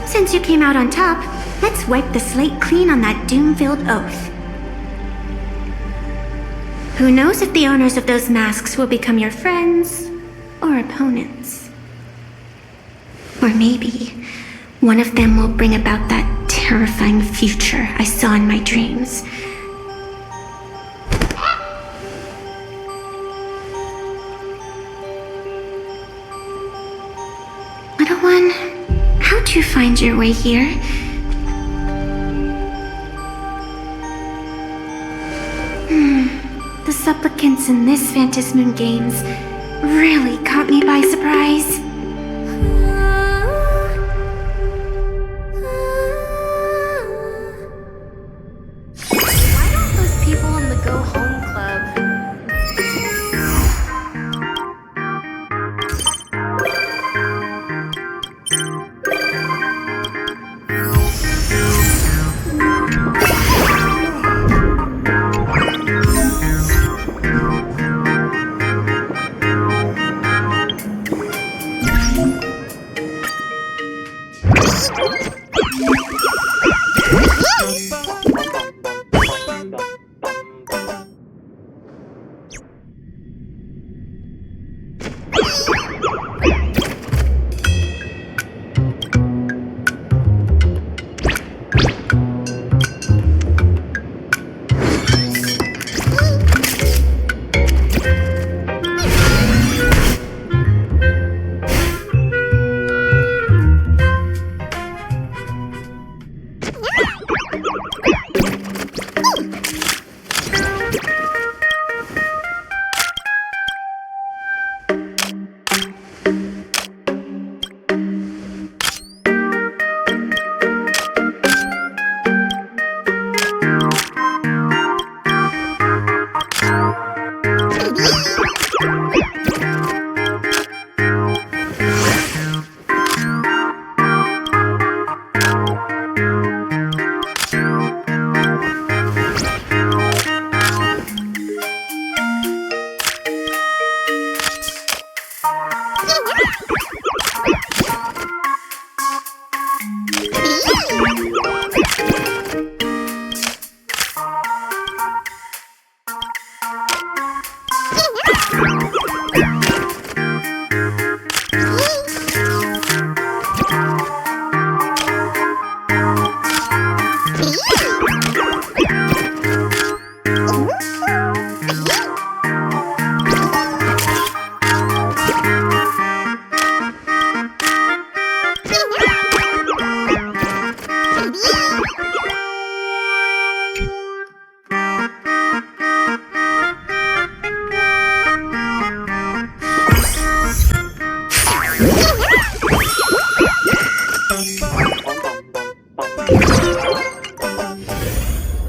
Since you came out on top, let's wipe the slate clean on that doom-filled oath. Who knows if the owners of those masks will become your friends or opponents? Or maybe one of them will bring about that terrifying future I saw in my dreams. Little one, how'd you find your way here? The supplicants in this Phantasmoon Games really caught me by surprise. Why don't those people in the Go Home Club?